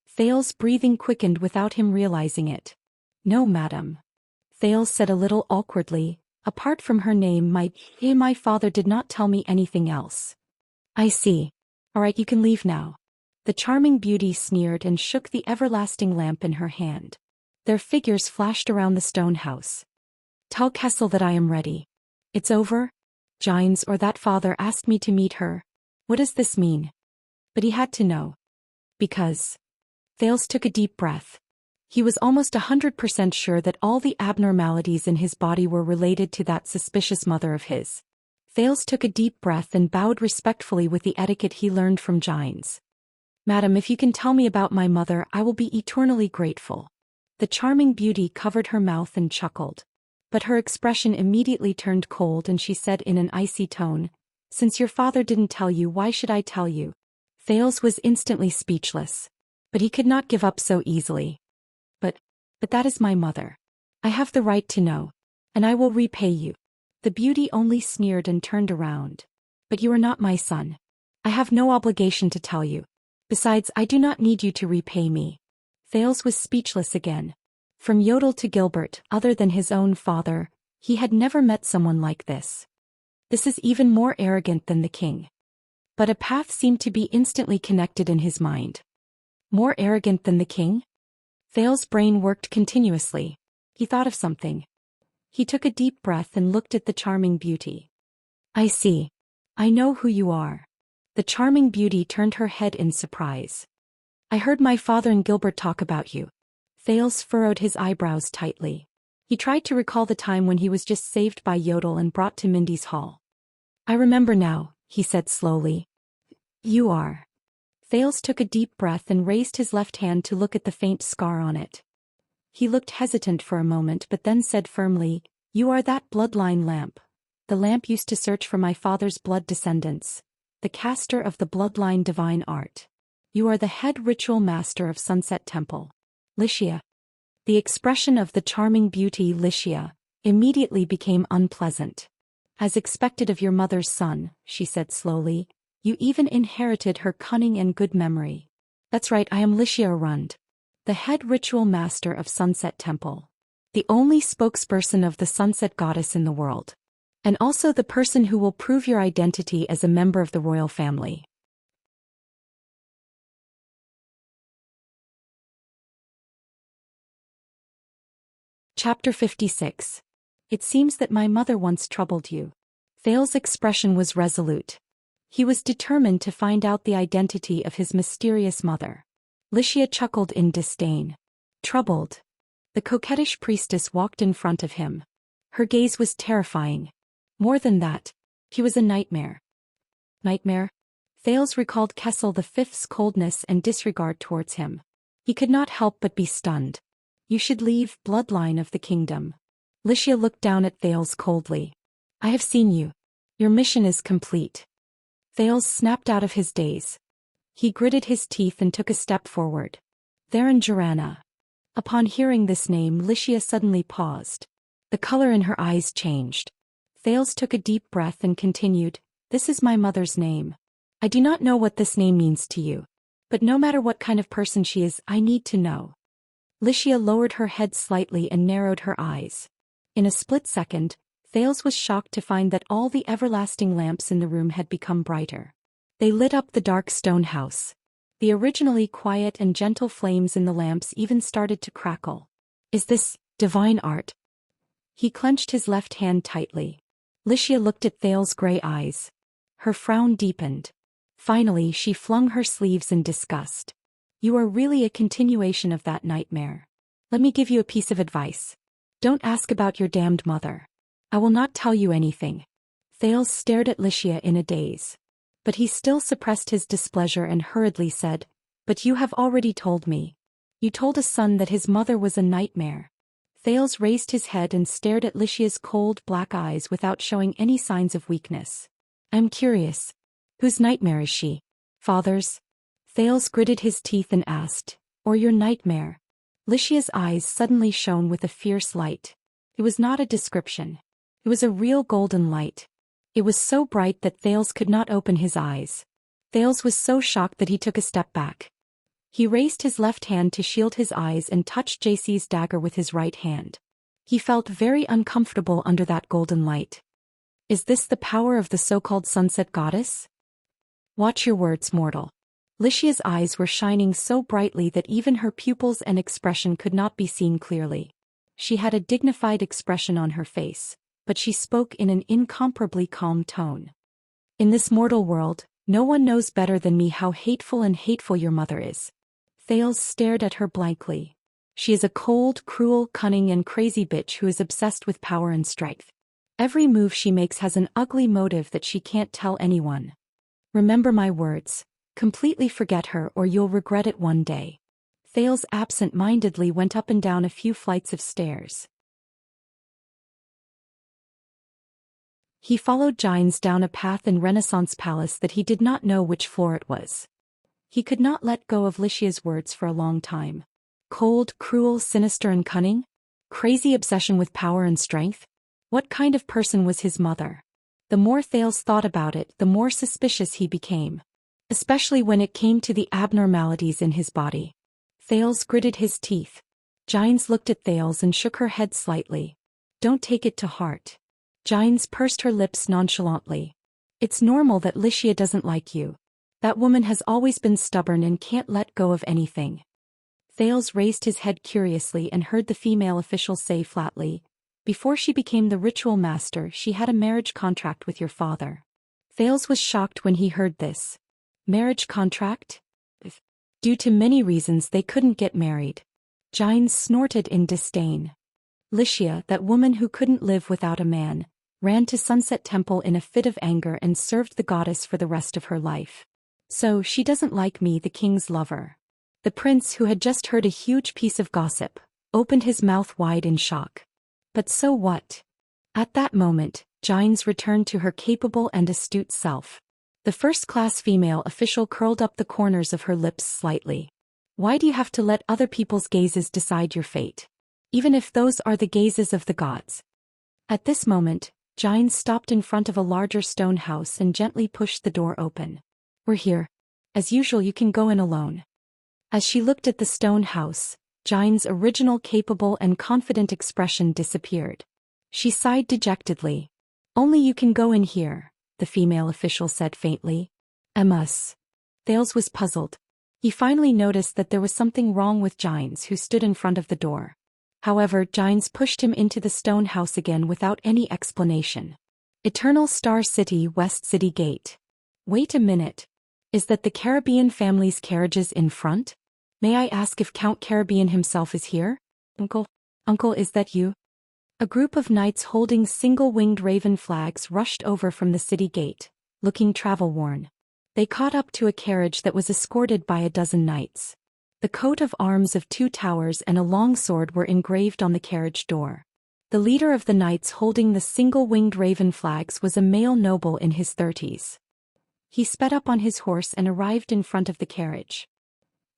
Thales' breathing quickened without him realizing it. No, madam. Thales said a little awkwardly, apart from her name, my father did not tell me anything else. I see. All right, you can leave now. The charming beauty sneered and shook the everlasting lamp in her hand. Their figures flashed around the stone house. Tell Kessel that I am ready. It's over? Giants or that father asked me to meet her. What does this mean? But he had to know. Because. Thales took a deep breath. He was almost 100% sure that all the abnormalities in his body were related to that suspicious mother of his. Thales took a deep breath and bowed respectfully with the etiquette he learned from Giants. Madam, if you can tell me about my mother, I will be eternally grateful. The charming beauty covered her mouth and chuckled. But her expression immediately turned cold and she said in an icy tone, Since your father didn't tell you, why should I tell you? Thales was instantly speechless. But he could not give up so easily. But that is my mother. I have the right to know. And I will repay you. The beauty only sneered and turned around. But you are not my son. I have no obligation to tell you. Besides, I do not need you to repay me. Thales was speechless again. From Yodel to Gilbert, other than his own father, he had never met someone like this. This is even more arrogant than the king. But a path seemed to be instantly connected in his mind. More arrogant than the king? Thales' brain worked continuously. He thought of something. He took a deep breath and looked at the charming beauty. I see. I know who you are. The charming beauty turned her head in surprise. I heard my father and Gilbert talk about you. Thales furrowed his eyebrows tightly. He tried to recall the time when he was just saved by Yodel and brought to Mindy's hall. I remember now, he said slowly. You are. Thales took a deep breath and raised his left hand to look at the faint scar on it. He looked hesitant for a moment but then said firmly, You are that bloodline lamp. The lamp used to search for my father's blood descendants. The caster of the bloodline divine art. You are the head ritual master of Sunset Temple. Xianxia. The expression of the charming beauty Xianxia immediately became unpleasant. As expected of your mother's son, she said slowly, you even inherited her cunning and good memory. That's right, I am Xianxia Arund, the head ritual master of Sunset Temple. The only spokesperson of the Sunset Goddess in the world. And also the person who will prove your identity as a member of the royal family. Chapter 56. It seems that my mother once troubled you. Thales' expression was resolute. He was determined to find out the identity of his mysterious mother. Xianxia chuckled in disdain. Troubled. The coquettish priestess walked in front of him. Her gaze was terrifying. More than that, she was a nightmare. Nightmare? Thales recalled Kessel V's coldness and disregard towards him. He could not help but be stunned. You should leave, bloodline of the kingdom. Xianxia looked down at Thales coldly. I have seen you. Your mission is complete. Thales snapped out of his daze. He gritted his teeth and took a step forward. Theron Jarana. Upon hearing this name, Xianxia suddenly paused. The color in her eyes changed. Thales took a deep breath and continued, This is my mother's name. I do not know what this name means to you. But no matter what kind of person she is, I need to know. Xianxia lowered her head slightly and narrowed her eyes. In a split second, Thales was shocked to find that all the everlasting lamps in the room had become brighter. They lit up the dark stone house. The originally quiet and gentle flames in the lamps even started to crackle. Is this divine art? He clenched his left hand tightly. Xianxia looked at Thales' gray eyes. Her frown deepened. Finally, she flung her sleeves in disgust. You are really a continuation of that nightmare. Let me give you a piece of advice. Don't ask about your damned mother. I will not tell you anything. Thales stared at Xianxia in a daze. But he still suppressed his displeasure and hurriedly said, But you have already told me. You told a son that his mother was a nightmare. Thales raised his head and stared at Xianxia's cold black eyes without showing any signs of weakness. I'm curious. Whose nightmare is she? Father's? Thales gritted his teeth and asked, Or your nightmare? Xianxia's eyes suddenly shone with a fierce light. It was not a description. It was a real golden light. It was so bright that Thales could not open his eyes. Thales was so shocked that he took a step back. He raised his left hand to shield his eyes and touched JC's dagger with his right hand. He felt very uncomfortable under that golden light. Is this the power of the so-called sunset goddess? Watch your words, mortal. Xianxia's eyes were shining so brightly that even her pupils and expression could not be seen clearly. She had a dignified expression on her face, but she spoke in an incomparably calm tone. In this mortal world, no one knows better than me how hateful your mother is. Thales stared at her blankly. She is a cold, cruel, cunning and crazy bitch who is obsessed with power and strength. Every move she makes has an ugly motive that she can't tell anyone. Remember my words. Completely forget her or you'll regret it one day. Thales absent-mindedly went up and down a few flights of stairs. He followed Gines down a path in Renaissance Palace that he did not know which floor it was. He could not let go of Lixia's words for a long time. Cold, cruel, sinister and cunning? Crazy obsession with power and strength? What kind of person was his mother? The more Thales thought about it, the more suspicious he became. Especially when it came to the abnormalities in his body. Thales gritted his teeth. Gines looked at Thales and shook her head slightly. Don't take it to heart. Gines pursed her lips nonchalantly. It's normal that Lixia doesn't like you. That woman has always been stubborn and can't let go of anything. Thales raised his head curiously and heard the female official say flatly, before she became the ritual master, she had a marriage contract with your father. Thales was shocked when he heard this. Marriage contract? Due to many reasons they couldn't get married. Gines snorted in disdain. Lixia, that woman who couldn't live without a man, ran to Sunset Temple in a fit of anger and served the goddess for the rest of her life. So she doesn't like me, the king's lover. The prince, who had just heard a huge piece of gossip, opened his mouth wide in shock. But so what? At that moment, Gines returned to her capable and astute self. The first-class female official curled up the corners of her lips slightly. Why do you have to let other people's gazes decide your fate? Even if those are the gazes of the gods. At this moment, Gines stopped in front of a larger stone house and gently pushed the door open. We're here. As usual, you can go in alone. As she looked at the stone house, Gines' original capable and confident expression disappeared. She sighed dejectedly. Only you can go in here, the female official said faintly. Immerse. Thales was puzzled. He finally noticed that there was something wrong with Gines, who stood in front of the door. However, Gines pushed him into the stone house again without any explanation. Eternal Star City, West City Gate. Wait a minute. Is that the Caribbean family's carriages in front? May I ask if Count Caribbean himself is here? Uncle, is that you? A group of knights holding single-winged raven flags rushed over from the city gate, looking travel-worn. They caught up to a carriage that was escorted by a dozen knights. The coat of arms of 2 towers and a long sword were engraved on the carriage door. The leader of the knights holding the single-winged raven flags was a male noble in his 30s. He sped up on his horse and arrived in front of the carriage.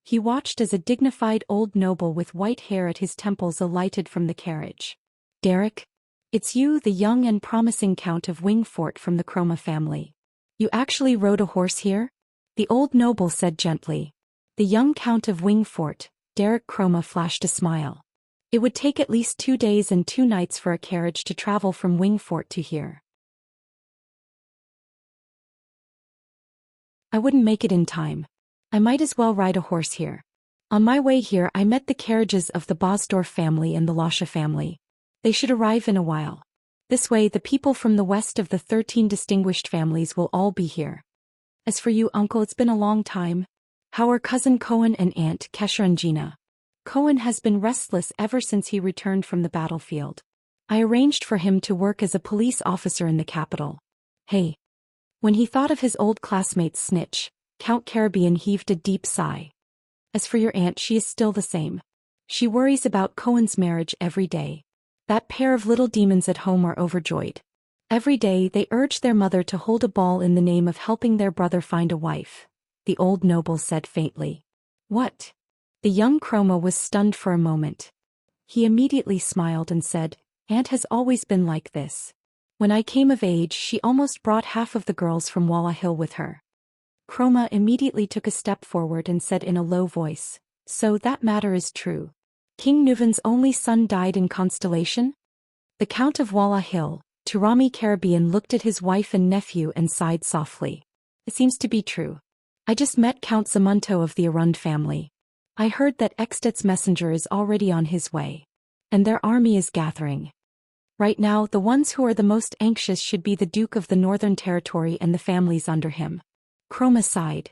He watched as a dignified old noble with white hair at his temples alighted from the carriage. Derek? It's you, the young and promising Count of Wingfort from the Chroma family. You actually rode a horse here? The old noble said gently. The young Count of Wingfort, Derek Chroma, flashed a smile. It would take at least 2 days and 2 nights for a carriage to travel from Wingfort to here. I wouldn't make it in time. I might as well ride a horse here. On my way here I met the carriages of the Bosdorf family and the Lasha family. They should arrive in a while. This way the people from the west of the 13 distinguished families will all be here. As for you, uncle, it's been a long time. How are cousin Cohen and aunt Kesha and Gina? Cohen has been restless ever since he returned from the battlefield. I arranged for him to work as a police officer in the capital. Hey. When he thought of his old classmate's snitch, Count Caribbean heaved a deep sigh. As for your aunt, she is still the same. She worries about Cohen's marriage every day. That pair of little demons at home are overjoyed. Every day they urge their mother to hold a ball in the name of helping their brother find a wife, the old noble said faintly. What? The young Chroma was stunned for a moment. He immediately smiled and said, Aunt has always been like this. When I came of age, she almost brought half of the girls from Walla Hill with her. Chroma immediately took a step forward and said in a low voice, So that matter is true. King Nuvan's only son died in Constellation? The Count of Walla Hill, Turami Caribbean, looked at his wife and nephew and sighed softly. It seems to be true. I just met Count Zamunto of the Arund family. I heard that Extet's messenger is already on his way. And their army is gathering. Right now, the ones who are the most anxious should be the Duke of the Northern Territory and the families under him. Chroma sighed.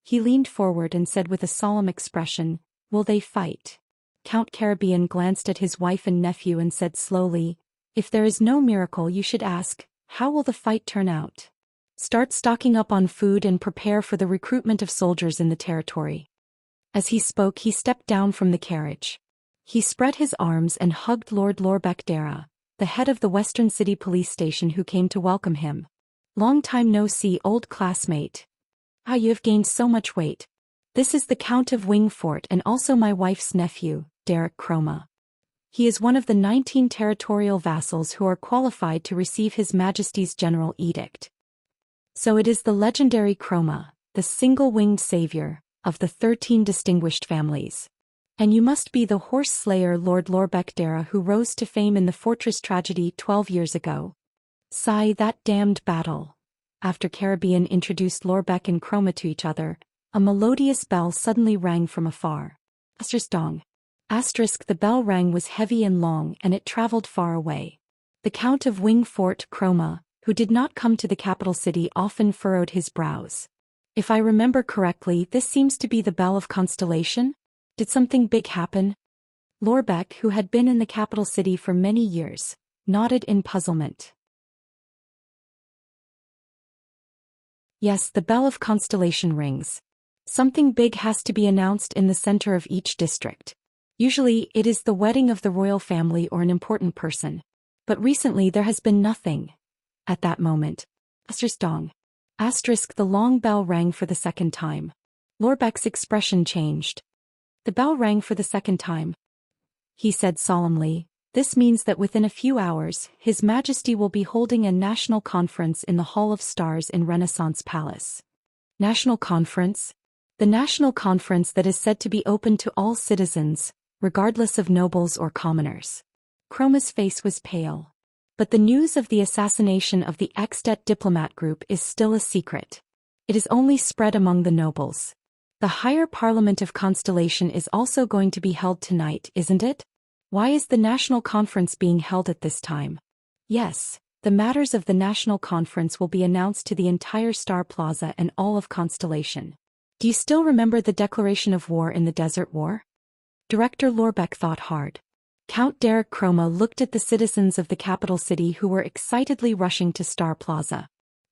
He leaned forward and said with a solemn expression, Will they fight? Count Caribbean glanced at his wife and nephew and said slowly, If there is no miracle, you should ask, how will the fight turn out? Start stocking up on food and prepare for the recruitment of soldiers in the territory. As he spoke, he stepped down from the carriage. He spread his arms and hugged Lord Lorbeck Dara, the head of the Western City Police Station, who came to welcome him. Long time no see, old classmate. Ah, you have gained so much weight. This is the Count of Wingfort and also my wife's nephew, Derek Chroma. He is one of the 19 territorial vassals who are qualified to receive His Majesty's General Edict. So it is the legendary Chroma, the single-winged savior, of the 13 distinguished families. And you must be the horse slayer Lord Lorbeck Dara who rose to fame in the fortress tragedy 12 years ago. Sigh, that damned battle. After Caribbean introduced Lorbeck and Chroma to each other, a melodious bell suddenly rang from afar. Dong. The bell rang was heavy and long and it traveled far away. The Count of Wingfort Chroma, who did not come to the capital city, often furrowed his brows. If I remember correctly, this seems to be the bell of constellation? Did something big happen? Lorbeck, who had been in the capital city for many years, nodded in puzzlement. Yes, the bell of constellation rings. Something big has to be announced in the center of each district. Usually, it is the wedding of the royal family or an important person. But recently there has been nothing. At that moment. Dong. The long bell rang for the second time. Lorbeck's expression changed. The bell rang for the second time. He said solemnly, this means that within a few hours, His Majesty will be holding a national conference in the Hall of Stars in Renaissance Palace. National conference? The national conference that is said to be open to all citizens, regardless of nobles or commoners. Chroma's face was pale. But the news of the assassination of the ex-det diplomat group is still a secret. It is only spread among the nobles. The higher parliament of Constellation is also going to be held tonight, isn't it? Why is the national conference being held at this time? Yes, the matters of the national conference will be announced to the entire Star Plaza and all of Constellation. Do you still remember the declaration of war in the Desert War? Director Lorbeck thought hard. Count Derek Chroma looked at the citizens of the capital city who were excitedly rushing to Star Plaza.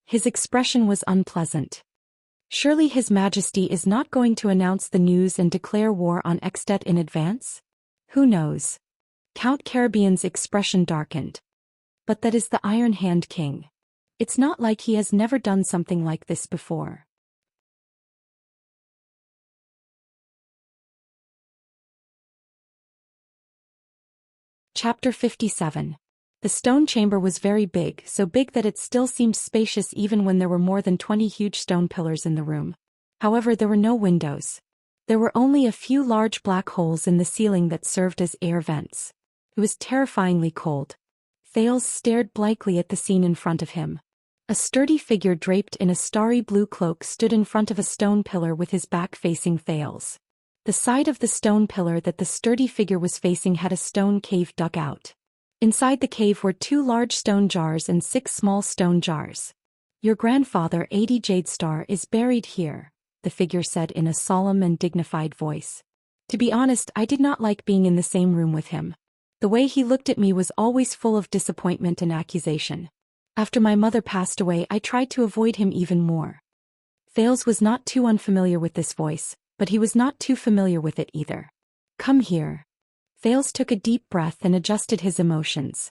His expression was unpleasant. Surely His Majesty is not going to announce the news and declare war on Exdet in advance? Who knows? Count Caribbean's expression darkened. But that is the Iron Hand King. It's not like he has never done something like this before. Chapter 57. The stone chamber was very big, so big that it still seemed spacious even when there were more than 20 huge stone pillars in the room. However, there were no windows. There were only a few large black holes in the ceiling that served as air vents. It was terrifyingly cold. Thales stared blankly at the scene in front of him. A sturdy figure draped in a starry blue cloak stood in front of a stone pillar with his back facing Thales. The side of the stone pillar that the sturdy figure was facing had a stone cave dug out. Inside the cave were 2 large stone jars and 6 small stone jars. Your grandfather, A.D. Jadestar, is buried here, the figure said in a solemn and dignified voice. To be honest, I did not like being in the same room with him. The way he looked at me was always full of disappointment and accusation. After my mother passed away, I tried to avoid him even more. Thales was not too unfamiliar with this voice, but he was not too familiar with it either. Come here. Thales took a deep breath and adjusted his emotions.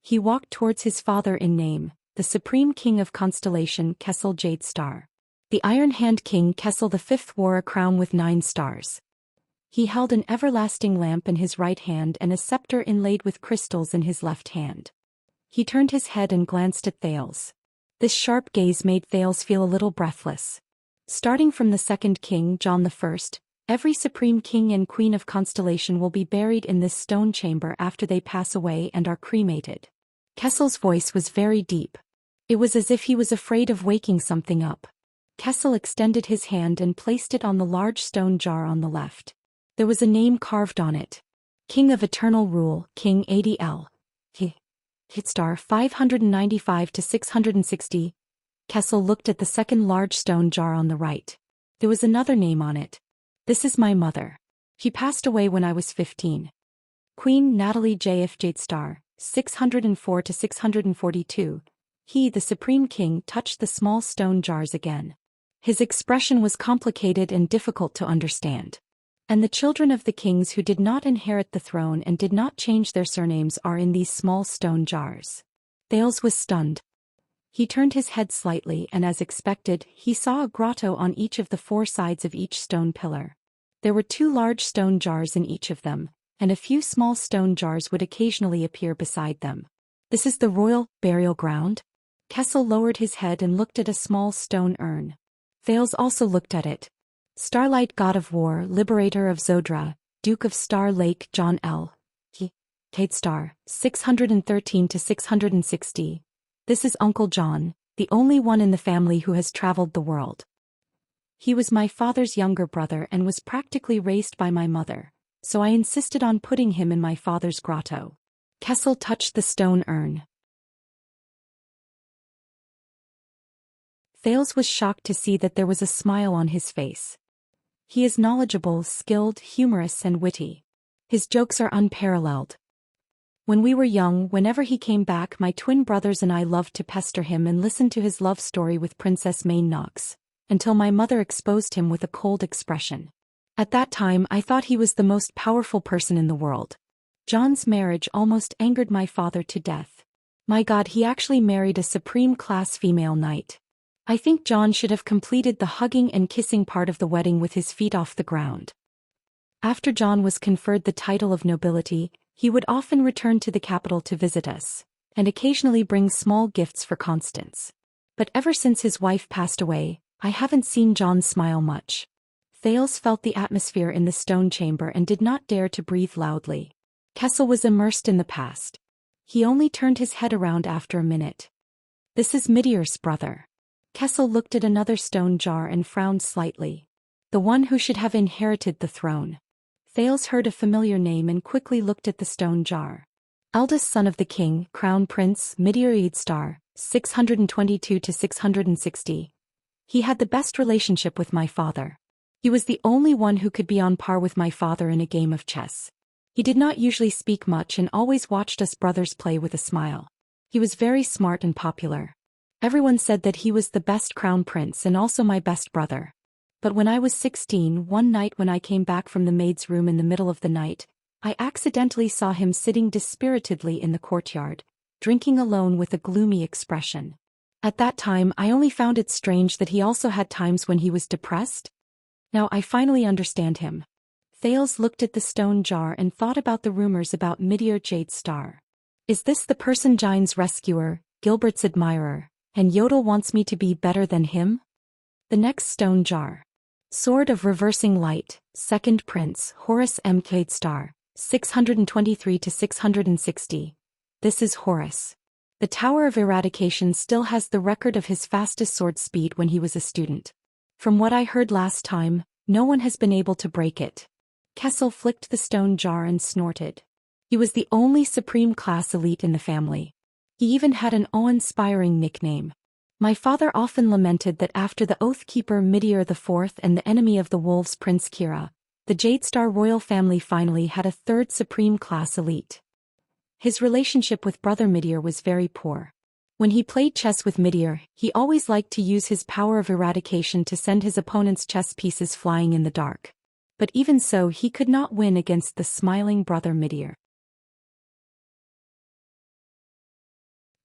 He walked towards his father in name, the Supreme King of Constellation Kessel Jadestar. The Iron Hand King Kessel V wore a crown with 9 stars. He held an everlasting lamp in his right hand and a scepter inlaid with crystals in his left hand. He turned his head and glanced at Thales. This sharp gaze made Thales feel a little breathless. Starting from the second king, John I, every Supreme King and Queen of Constellation will be buried in this stone chamber after they pass away and are cremated. Kessel's voice was very deep. It was as if he was afraid of waking something up. Kessel extended his hand and placed it on the large stone jar on the left. There was a name carved on it. King of Eternal Rule, King ADL. Hitstar 595 to 660. Kessel looked at the second large stone jar on the right. There was another name on it. This is my mother. She passed away when I was 15. Queen Natalie J.F. Jadestar, 604 to 642. He, the Supreme King, touched the small stone jars again. His expression was complicated and difficult to understand. And the children of the kings who did not inherit the throne and did not change their surnames are in these small stone jars. Thales was stunned. He turned his head slightly and as expected, he saw a grotto on each of the 4 sides of each stone pillar. There were 2 large stone jars in each of them, and a few small stone jars would occasionally appear beside them. This is the royal burial ground? Kessel lowered his head and looked at a small stone urn. Thales also looked at it. Starlight God of War, Liberator of Zodra, Duke of Star Lake John L. Kate Star, 613 to 660. This is Uncle John, the only one in the family who has traveled the world. He was my father's younger brother and was practically raised by my mother, so I insisted on putting him in my father's grotto. Kessel touched the stone urn. Thales was shocked to see that there was a smile on his face. He is knowledgeable, skilled, humorous and witty. His jokes are unparalleled. When we were young, whenever he came back, my twin brothers and I loved to pester him and listen to his love story with Princess Main Knox, until my mother exposed him with a cold expression. At that time I thought he was the most powerful person in the world. John's marriage almost angered my father to death. My God, he actually married a supreme-class female knight. I think John should have completed the hugging and kissing part of the wedding with his feet off the ground. After John was conferred the title of nobility, he would often return to the capital to visit us, and occasionally bring small gifts for Constance. But ever since his wife passed away, I haven't seen John smile much. Thales felt the atmosphere in the stone chamber and did not dare to breathe loudly. Kessel was immersed in the past. He only turned his head around after a minute. This is Meteor's brother. Kessel looked at another stone jar and frowned slightly. The one who should have inherited the throne. Thales heard a familiar name and quickly looked at the stone jar. Eldest son of the king, Crown Prince, Meteor Star, 622 to 660. He had the best relationship with my father. He was the only one who could be on par with my father in a game of chess. He did not usually speak much and always watched us brothers play with a smile. He was very smart and popular. Everyone said that he was the best crown prince and also my best brother. But when I was 16, one night when I came back from the maid's room in the middle of the night, I accidentally saw him sitting dispiritedly in the courtyard, drinking alone with a gloomy expression. At that time I only found it strange that he also had times when he was depressed. Now I finally understand him. Thales looked at the stone jar and thought about the rumors about Meteor Jade Star. Is this the person Gine's rescuer, Gilbert's admirer, and Yodel wants me to be better than him? The next stone jar. Sword of Reversing Light, Second Prince, Horus M. Jade Star, 623 to 660. This is Horus. The Tower of Eradication still has the record of his fastest sword speed when he was a student. From what I heard last time, no one has been able to break it. Kessel flicked the stone jar and snorted. He was the only supreme class elite in the family. He even had an awe-inspiring nickname. My father often lamented that after the Oathkeeper Meteor IV and the enemy of the wolves Prince Kira, the Jade Star royal family finally had a third supreme class elite. His relationship with brother Meteor was very poor. When he played chess with Meteor, he always liked to use his power of eradication to send his opponent's chess pieces flying in the dark. But even so, he could not win against the smiling brother Meteor.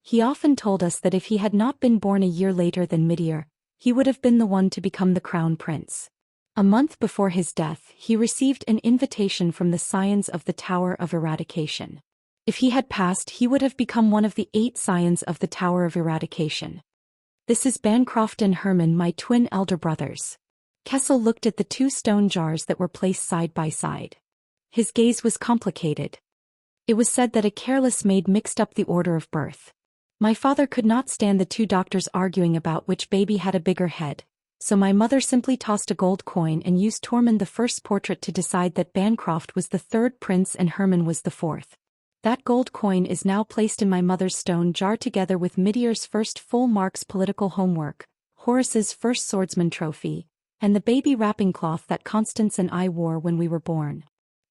He often told us that if he had not been born a year later than Meteor, he would have been the one to become the crown prince. A month before his death, he received an invitation from the Scions of the Tower of Eradication. If he had passed, he would have become one of the 8 Scions of the Tower of Eradication. This is Bancroft and Herman, my twin elder brothers. Kessel looked at the 2 stone jars that were placed side by side. His gaze was complicated. It was said that a careless maid mixed up the order of birth. My father could not stand the 2 doctors arguing about which baby had a bigger head, so my mother simply tossed a gold coin and used Tormund the First's portrait to decide that Bancroft was the 3rd prince and Herman was the 4th. That gold coin is now placed in my mother's stone jar together with Meteor's first full marks political homework, Horus's first swordsman trophy, and the baby wrapping cloth that Constance and I wore when we were born.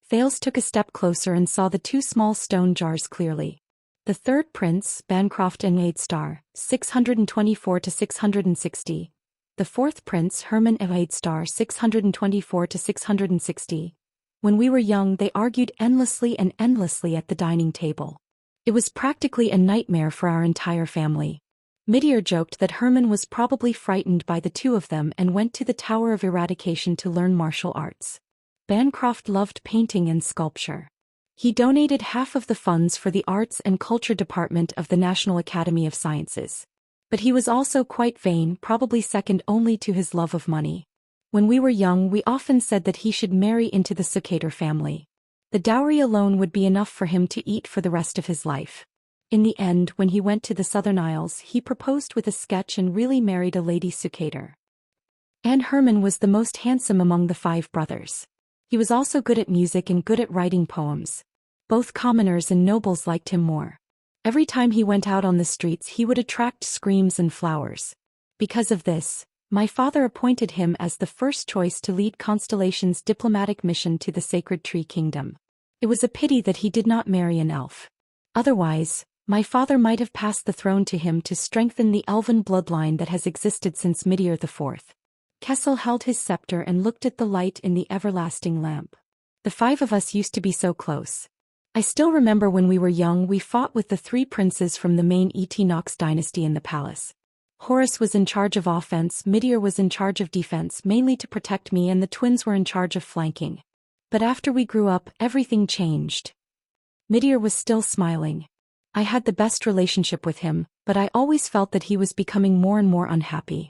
Thales took a step closer and saw the 2 small stone jars clearly. The 3rd prince, Bancroft and Jade Star, 624 to 660. The 4th prince, Herman and Jade Star, 624 to 660. When we were young, they argued endlessly and endlessly at the dining table. It was practically a nightmare for our entire family. Meteor joked that Herman was probably frightened by the two of them and went to the Tower of Eradication to learn martial arts. Bancroft loved painting and sculpture. He donated half of the funds for the Arts and Culture Department of the National Academy of Sciences. But he was also quite vain, probably second only to his love of money. When we were young, we often said that he should marry into the Sukater family. The dowry alone would be enough for him to eat for the rest of his life. In the end, when he went to the Southern Isles, he proposed with a sketch and really married a lady Sukater. And Herman was the most handsome among the 5 brothers. He was also good at music and good at writing poems. Both commoners and nobles liked him more. Every time he went out on the streets, he would attract screams and flowers. Because of this, my father appointed him as the first choice to lead Constellation's diplomatic mission to the Sacred Tree Kingdom. It was a pity that he did not marry an elf. Otherwise, my father might have passed the throne to him to strengthen the elven bloodline that has existed since Meteor IV. Kessel held his scepter and looked at the light in the everlasting lamp. The 5 of us used to be so close. I still remember when we were young we fought with the 3 princes from the main Nox dynasty in the palace. Horus was in charge of offense, Meteor was in charge of defense, mainly to protect me, and the twins were in charge of flanking. But after we grew up, everything changed. Meteor was still smiling. I had the best relationship with him, but I always felt that he was becoming more and more unhappy.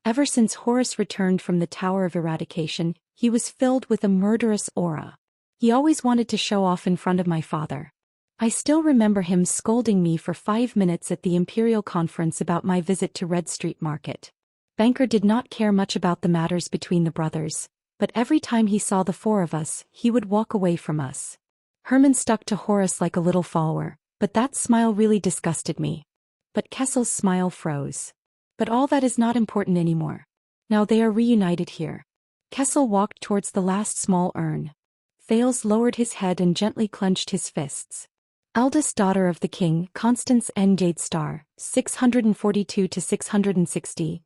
Ever since Horus returned from the Tower of Eradication, he was filled with a murderous aura. He always wanted to show off in front of my father. I still remember him scolding me for 5 minutes at the Imperial Conference about my visit to Red Street Market. Banker did not care much about the matters between the brothers, but every time he saw the 4 of us, he would walk away from us. Herman stuck to Horus like a little follower, but that smile really disgusted me. But Kessel's smile froze. But all that is not important anymore. Now they are reunited here. Kessel walked towards the last small urn. Thales lowered his head and gently clenched his fists. Eldest daughter of the king, Constance N. Jadestar, 642 to 660.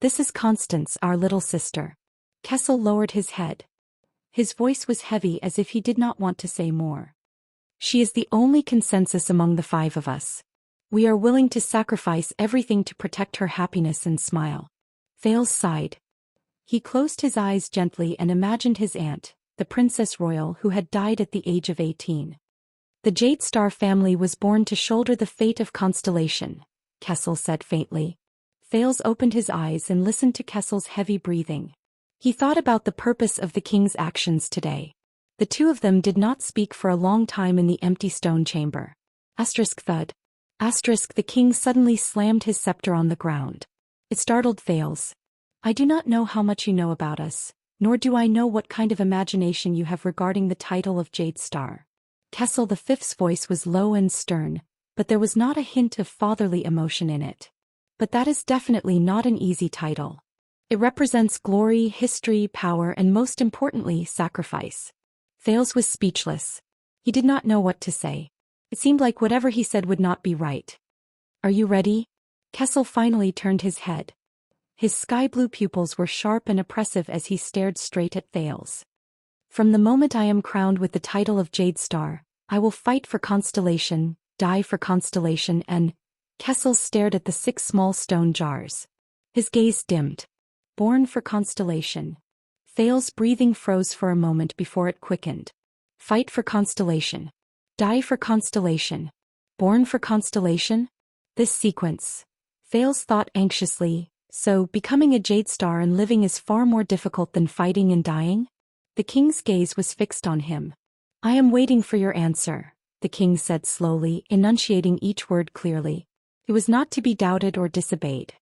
This is Constance, our little sister. Kessel lowered his head. His voice was heavy as if he did not want to say more. She is the only consensus among the 5 of us. We are willing to sacrifice everything to protect her happiness and smile. Thales sighed. He closed his eyes gently and imagined his aunt, the Princess Royal, who had died at the age of 18. The Jadestar family was born to shoulder the fate of Constellation, Kessel said faintly. Thales opened his eyes and listened to Kessel's heavy breathing. He thought about the purpose of the king's actions today. The 2 of them did not speak for a long time in the empty stone chamber. Thud. The king suddenly slammed his scepter on the ground. It startled Thales. I do not know how much you know about us, nor do I know what kind of imagination you have regarding the title of Jadestar. Kessel V's voice was low and stern, but there was not a hint of fatherly emotion in it. But that is definitely not an easy title. It represents glory, history, power, and most importantly, sacrifice. Thales was speechless. He did not know what to say. It seemed like whatever he said would not be right. Are you ready? Kessel finally turned his head. His sky-blue pupils were sharp and oppressive as he stared straight at Thales. From the moment I am crowned with the title of Jadestar, I will fight for Constellation, die for Constellation, and... Kessel stared at the 6 small stone jars. His gaze dimmed. Born for Constellation. Thales' breathing froze for a moment before it quickened. Fight for Constellation. Die for Constellation. Born for Constellation? This sequence. Thales thought anxiously, so becoming a Jadestar and living is far more difficult than fighting and dying? The king's gaze was fixed on him. I am waiting for your answer, the king said slowly, enunciating each word clearly. It was not to be doubted or disobeyed.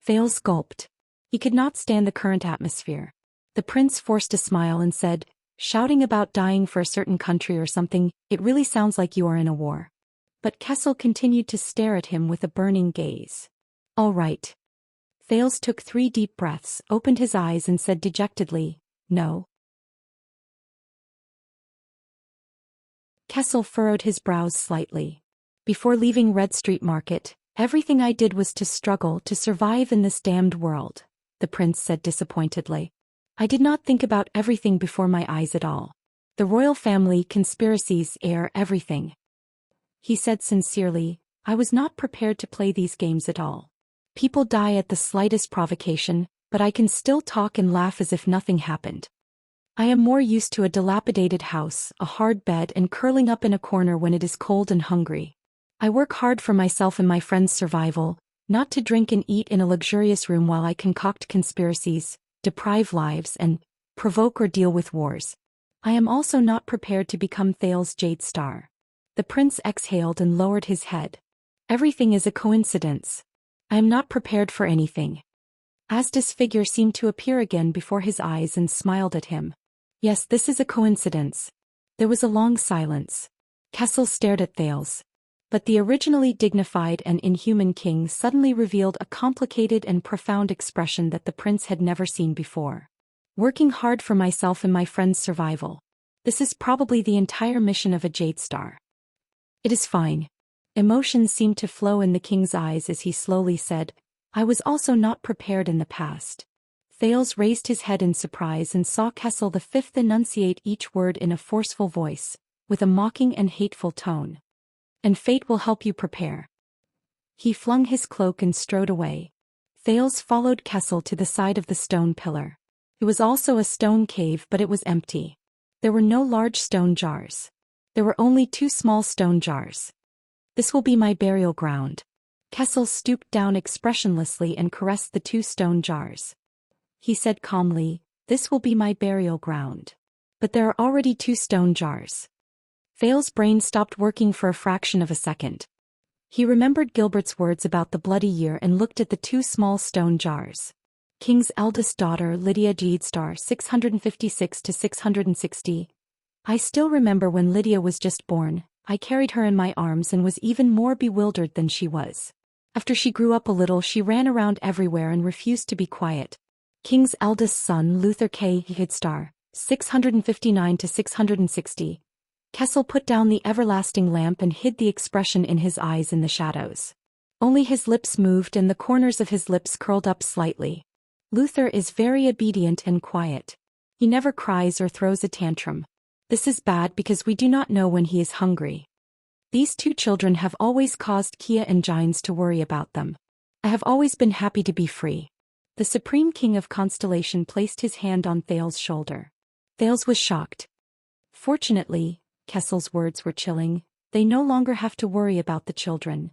Thales gulped. He could not stand the current atmosphere. The prince forced a smile and said, shouting about dying for a certain country or something, it really sounds like you are in a war. But Kessel continued to stare at him with a burning gaze. All right. Thales took 3 deep breaths, opened his eyes and said dejectedly, no. Kessel furrowed his brows slightly. Before leaving Red Street Market, everything I did was to struggle to survive in this damned world, the prince said disappointedly. I did not think about everything before my eyes at all. The royal family, conspiracies, heir, everything. He said sincerely, I was not prepared to play these games at all. People die at the slightest provocation, but I can still talk and laugh as if nothing happened. I am more used to a dilapidated house, a hard bed and curling up in a corner when it is cold and hungry. I work hard for myself and my friends' survival, not to drink and eat in a luxurious room while I concoct conspiracies, deprive lives and provoke or deal with wars. I am also not prepared to become Thales Jade Star. The prince exhaled and lowered his head. Everything is a coincidence. I am not prepared for anything. Asda's figure seemed to appear again before his eyes and smiled at him. Yes, this is a coincidence. There was a long silence. Kessel stared at Thales. But the originally dignified and inhuman king suddenly revealed a complicated and profound expression that the prince had never seen before. Working hard for myself and my friend's survival. This is probably the entire mission of a Jade Star. It is fine. Emotions seemed to flow in the king's eyes as he slowly said, I was also not prepared in the past. Thales raised his head in surprise and saw Kessel the Fifth enunciate each word in a forceful voice, with a mocking and hateful tone. And fate will help you prepare. He flung his cloak and strode away. Thales followed Kessel to the side of the stone pillar. It was also a stone cave, but it was empty. There were no large stone jars. There were only 2 small stone jars. This will be my burial ground. Kessel stooped down expressionlessly and caressed the 2 stone jars. He said calmly, this will be my burial ground. But there are already 2 stone jars. Thales' brain stopped working for a fraction of a second. He remembered Gilbert's words about the bloody year and looked at the 2 small stone jars. King's eldest daughter Lydia Jade Star 656 to 660. I still remember when Lydia was just born, I carried her in my arms and was even more bewildered than she was. After she grew up a little she ran around everywhere and refused to be quiet. King's eldest son Luther K. Jade Star 659 to 660. Kessel put down the everlasting lamp and hid the expression in his eyes in the shadows. Only his lips moved and the corners of his lips curled up slightly. Luther is very obedient and quiet. He never cries or throws a tantrum. This is bad because we do not know when he is hungry. These 2 children have always caused Kia and Gines to worry about them. I have always been happy to be free. The Supreme King of Constellation placed his hand on Thales' shoulder. Thales was shocked. Fortunately, Kessel's words were chilling, they no longer have to worry about the children.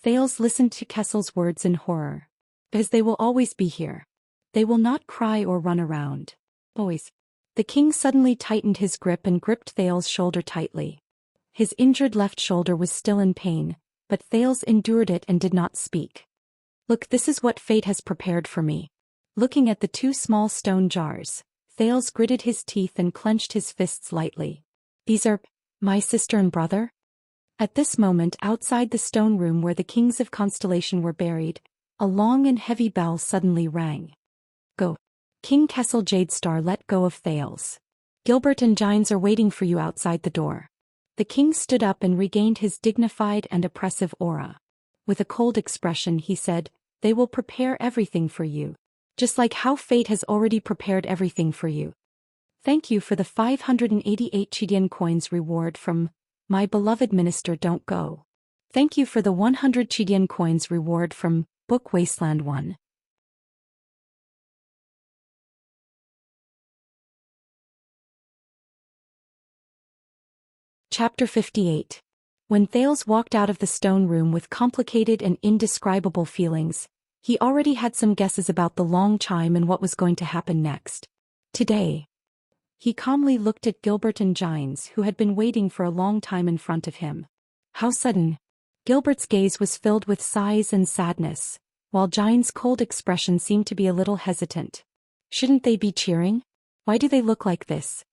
Thales listened to Kessel's words in horror. As they will always be here. They will not cry or run around. Always. The king suddenly tightened his grip and gripped Thales' shoulder tightly. His injured left shoulder was still in pain, but Thales endured it and did not speak. Look, this is what fate has prepared for me. Looking at the 2 small stone jars, Thales gritted his teeth and clenched his fists lightly. These are my sister and brother? At this moment outside the stone room where the kings of Constellation were buried, a long and heavy bell suddenly rang. Go. King Kessel Jade Star let go of Thales. Gilbert and Gines are waiting for you outside the door. The king stood up and regained his dignified and oppressive aura. With a cold expression he said, they will prepare everything for you. Just like how fate has already prepared everything for you. Thank you for the 588 Chidian coins reward from my beloved minister Don't Go. Thank you for the 100 Chidian coins reward from Book Wasteland 1. Chapter 58. When Thales walked out of the stone room with complicated and indescribable feelings, he already had some guesses about the long chime and what was going to happen next. Today. He calmly looked at Gilbert and Gines who had been waiting for a long time in front of him. How sudden. Gilbert's gaze was filled with sighs and sadness, while Gines' cold expression seemed to be a little hesitant. Shouldn't they be cheering? Why do they look like this?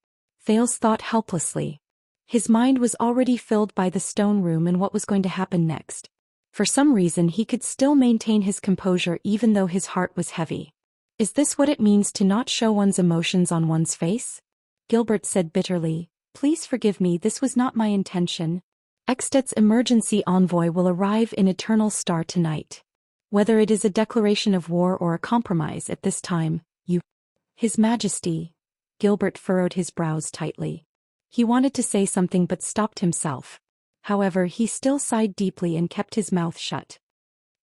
Thales thought helplessly. His mind was already filled by the stone room and what was going to happen next. For some reason he could still maintain his composure even though his heart was heavy. Is this what it means to not show one's emotions on one's face? Gilbert said bitterly, please forgive me, this was not my intention. Eksted's emergency envoy will arrive in Eternal Star tonight. Whether it is a declaration of war or a compromise at this time, His Majesty. Gilbert furrowed his brows tightly. He wanted to say something but stopped himself. However, he still sighed deeply and kept his mouth shut.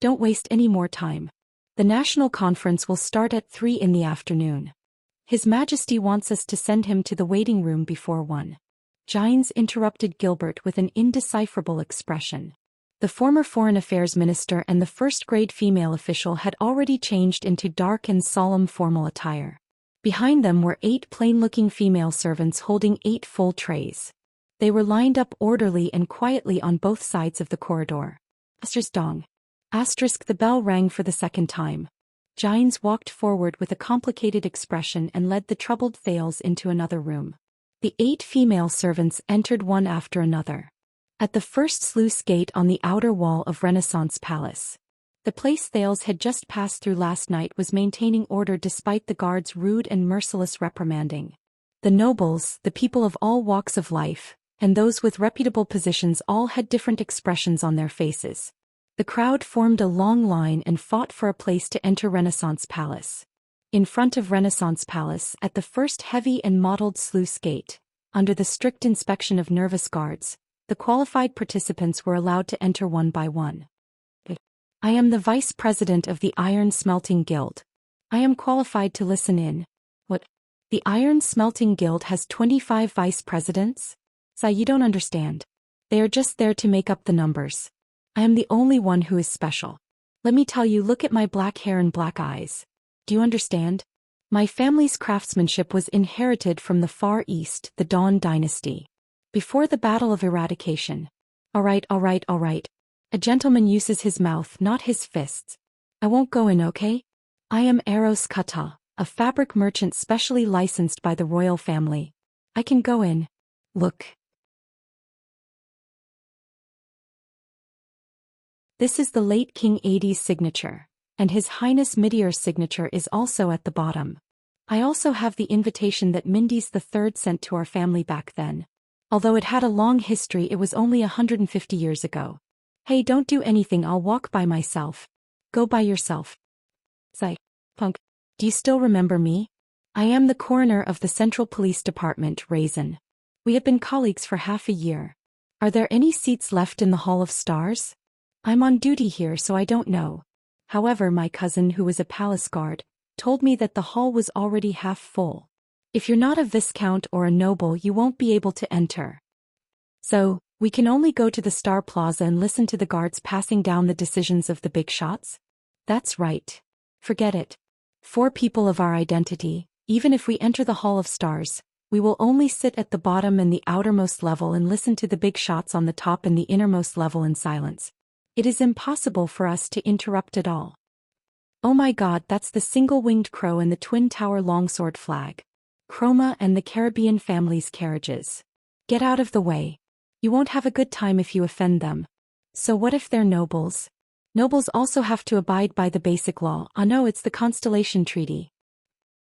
Don't waste any more time. The national conference will start at 3 in the afternoon. His Majesty wants us to send him to the waiting room before 1. Gines interrupted Gilbert with an indecipherable expression. The former Foreign Affairs Minister and the first-grade female official had already changed into dark and solemn formal attire. Behind them were 8 plain-looking female servants holding 8 full trays. They were lined up orderly and quietly on both sides of the corridor. Dong. The bell rang for the second time. Gines walked forward with a complicated expression and led the troubled Thales into another room. The 8 female servants entered one after another. At the first sluice gate on the outer wall of Renaissance Palace. The place Thales had just passed through last night was maintaining order despite the guards' rude and merciless reprimanding. The nobles, the people of all walks of life, and those with reputable positions all had different expressions on their faces. The crowd formed a long line and fought for a place to enter Renaissance Palace. In front of Renaissance Palace, at the first heavy and mottled sluice gate, under the strict inspection of nervous guards, the qualified participants were allowed to enter one by one. I am the Vice President of the Iron Smelting Guild. I am qualified to listen in. What? The Iron Smelting Guild has 25 vice presidents? You don't understand. They are just there to make up the numbers. I am the only one who is special. Let me tell you, look at my black hair and black eyes. Do you understand? My family's craftsmanship was inherited from the Far East, the Dawn dynasty. Before the Battle of Eradication. All right. A gentleman uses his mouth, not his fists. I won't go in, okay? I am Eros Kata, a fabric merchant specially licensed by the royal family. I can go in. Look. This is the late King Adi's signature, and His Highness Midir's signature is also at the bottom. I also have the invitation that Mindis III sent to our family back then. Although it had a long history, it was only 150 years ago. Hey, don't do anything, I'll walk by myself. Go by yourself. Punk. Do you still remember me? I am the coroner of the Central Police Department, Raisin. We have been colleagues for half a year. Are there any seats left in the Hall of Stars? I'm on duty here, so I don't know. However, my cousin, who was a palace guard, told me that the hall was already half full. If you're not a viscount or a noble, you won't be able to enter. So, we can only go to the Star Plaza and listen to the guards passing down the decisions of the big shots? That's right. Forget it. 4 people of our identity, even if we enter the Hall of Stars, we will only sit at the bottom and the outermost level and listen to the big shots on the top and the innermost level in silence. It is impossible for us to interrupt at all. Oh my God, that's the single-winged crow and the twin tower longsword flag. Chroma and the Caribbean family's carriages. Get out of the way. You won't have a good time if you offend them. So what if they're nobles? Nobles also have to abide by the basic law. Ah no, it's the Constellation Treaty.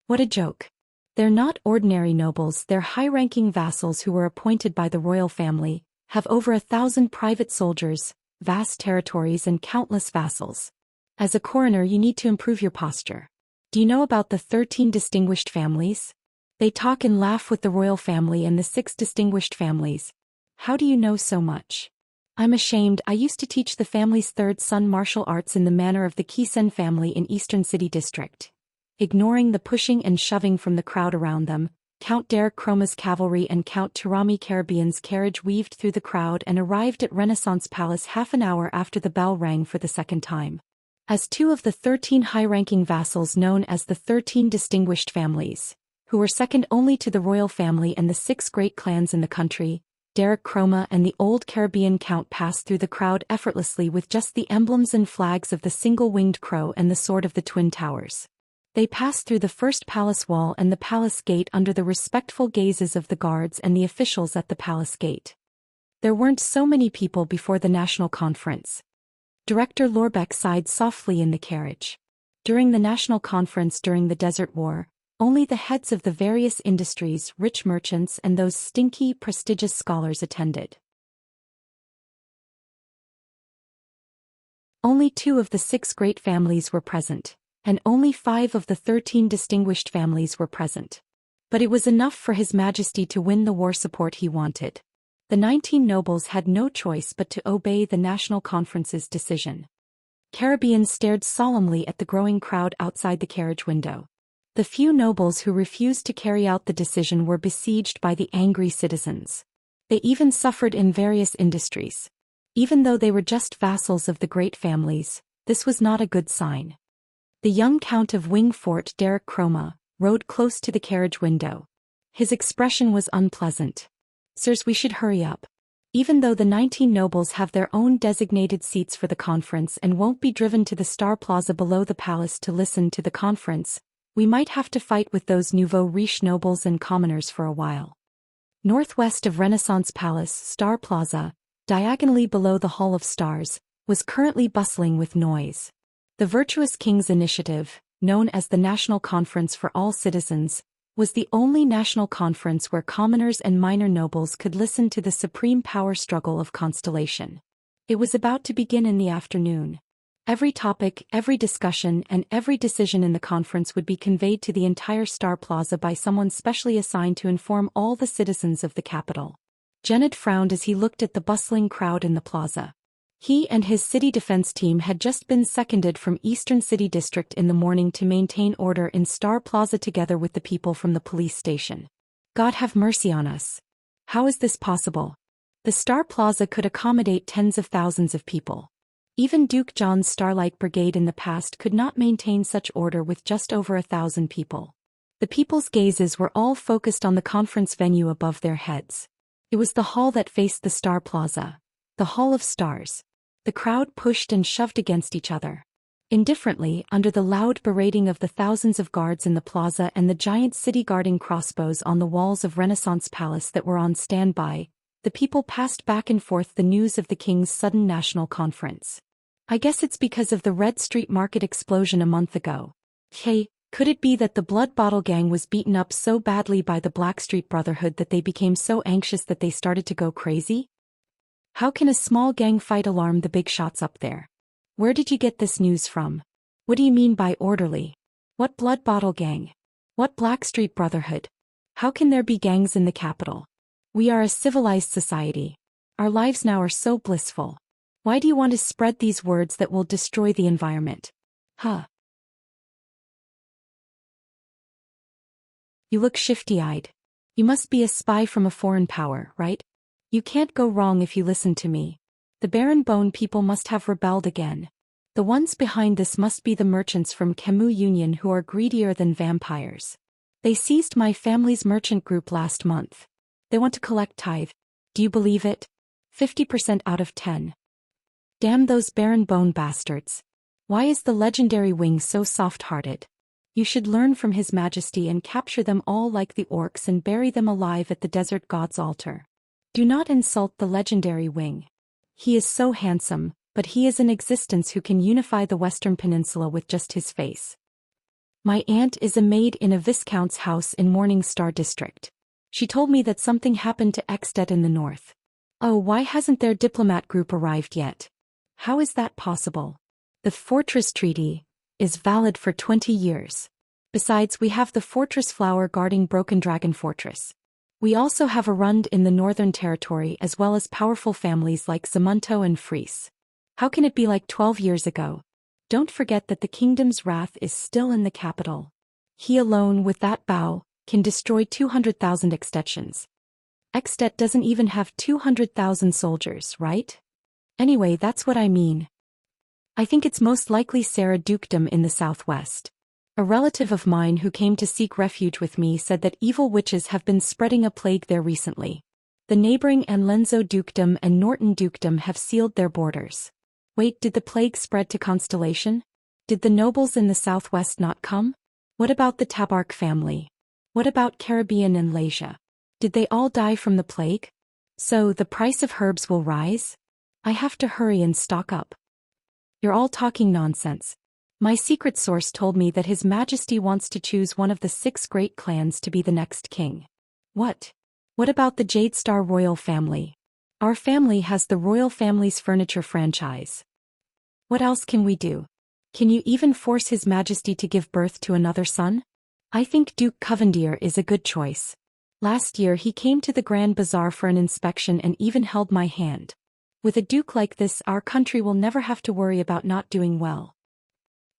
What a joke. They're not ordinary nobles, they're high-ranking vassals who were appointed by the royal family, have over 1,000 private soldiers, vast territories and countless vassals. As a coroner, you need to improve your posture. Do you know about the 13 distinguished families? They talk and laugh with the royal family and the 6 distinguished families. How do you know so much? I'm ashamed. I used to teach the family's 3rd son martial arts in the manner of the Kisen family in Eastern City District. Ignoring the pushing and shoving from the crowd around them, Count Derek Chroma's cavalry and Count Turami Caribbean's carriage weaved through the crowd and arrived at Renaissance Palace half an hour after the bell rang for the second time. As 2 of the 13 high-ranking vassals known as the 13 distinguished families, who were second only to the royal family and the 6 great clans in the country, Derek Chroma and the old Caribbean count passed through the crowd effortlessly with just the emblems and flags of the single-winged crow and the sword of the Twin Towers. They passed through the first palace wall and the palace gate under the respectful gazes of the guards and the officials at the palace gate. There weren't so many people before the national conference. Director Lorbeck sighed softly in the carriage. During the national conference during the Desert War, only the heads of the various industries, rich merchants and those stinky, prestigious scholars attended. Only 2 of the 6 great families were present, and only 5 of the 13 distinguished families were present. But it was enough for His Majesty to win the war support he wanted. The 19 nobles had no choice but to obey the National Conference's decision. Caribbean stared solemnly at the growing crowd outside the carriage window. The few nobles who refused to carry out the decision were besieged by the angry citizens. They even suffered in various industries. Even though they were just vassals of the great families, this was not a good sign. The young Count of Wingfort, Derek Chroma, rode close to the carriage window. His expression was unpleasant. Sirs, we should hurry up. Even though the 19 nobles have their own designated seats for the conference and won't be driven to the Star Plaza below the palace to listen to the conference, we might have to fight with those nouveau riche nobles and commoners for a while. Northwest of Renaissance Palace, Star Plaza, diagonally below the Hall of Stars, was currently bustling with noise. The Virtuous King's Initiative, known as the National Conference for All Citizens, was the only national conference where commoners and minor nobles could listen to the supreme power struggle of Constellation. It was about to begin in the afternoon. Every topic, every discussion, and every decision in the conference would be conveyed to the entire Star Plaza by someone specially assigned to inform all the citizens of the capital. Jennard frowned as he looked at the bustling crowd in the plaza. He and his city defense team had just been seconded from Eastern City District in the morning to maintain order in Star Plaza together with the people from the police station. God have mercy on us. How is this possible? The Star Plaza could accommodate tens of thousands of people. Even Duke John's Starlight Brigade in the past could not maintain such order with just over 1,000 people. The people's gazes were all focused on the conference venue above their heads. It was the hall that faced the Star Plaza, the Hall of Stars. The crowd pushed and shoved against each other. Indifferently, under the loud berating of the thousands of guards in the plaza and the giant city-guarding crossbows on the walls of Renaissance Palace that were on standby, the people passed back and forth the news of the king's sudden national conference. I guess it's because of the Red Street Market explosion a month ago. Hey, could it be that the Blood Bottle Gang was beaten up so badly by the Blackstreet Brotherhood that they became so anxious that they started to go crazy? How can a small gang fight alarm the big shots up there? Where did you get this news from? What do you mean by orderly? What Blood Bottle Gang? What Blackstreet Brotherhood? How can there be gangs in the capital? We are a civilized society. Our lives now are so blissful. Why do you want to spread these words that will destroy the environment? Huh. You look shifty-eyed. You must be a spy from a foreign power, right? You can't go wrong if you listen to me. The Baron Bone people must have rebelled again. The ones behind this must be the merchants from Kemu Union who are greedier than vampires. They seized my family's merchant group last month. They want to collect tithe. Do you believe it? 50% out of 10. Damn those Baron Bone bastards. Why is the legendary wing so soft-hearted? You should learn from His Majesty and capture them all like the orcs and bury them alive at the desert god's altar. Do not insult the legendary wing. He is so handsome, but he is an existence who can unify the Western Peninsula with just his face. My aunt is a maid in a viscount's house in Morning Star District. She told me that something happened to Exted in the north. Oh, why hasn't their diplomat group arrived yet? How is that possible? The Fortress Treaty is valid for 20 years. Besides, we have the Fortress Flower guarding Broken Dragon Fortress. We also have a Rund in the Northern Territory as well as powerful families like Zamunto and Fries. How can it be like 12 years ago? Don't forget that the kingdom's wrath is still in the capital. He alone, with that bow, can destroy 200,000 extensions. Extet doesn't even have 200,000 soldiers, right? Anyway, that's what I mean. I think it's most likely Sarah Dukedom in the southwest. A relative of mine who came to seek refuge with me said that evil witches have been spreading a plague there recently. The neighboring Anlenzo Dukedom and Norton Dukedom have sealed their borders. Wait, did the plague spread to Constellation? Did the nobles in the southwest not come? What about the Tabark family? What about Caribbean and Lasia? Did they all die from the plague? So the price of herbs will rise? I have to hurry and stock up. You're all talking nonsense. My secret source told me that His Majesty wants to choose one of the 6 great clans to be the next king. What? What about the Jade Star royal family? Our family has the royal family's furniture franchise. What else can we do? Can you even force His Majesty to give birth to another son? I think Duke Covendier is a good choice. Last year he came to the Grand Bazaar for an inspection and even held my hand. With a duke like this, our country will never have to worry about not doing well.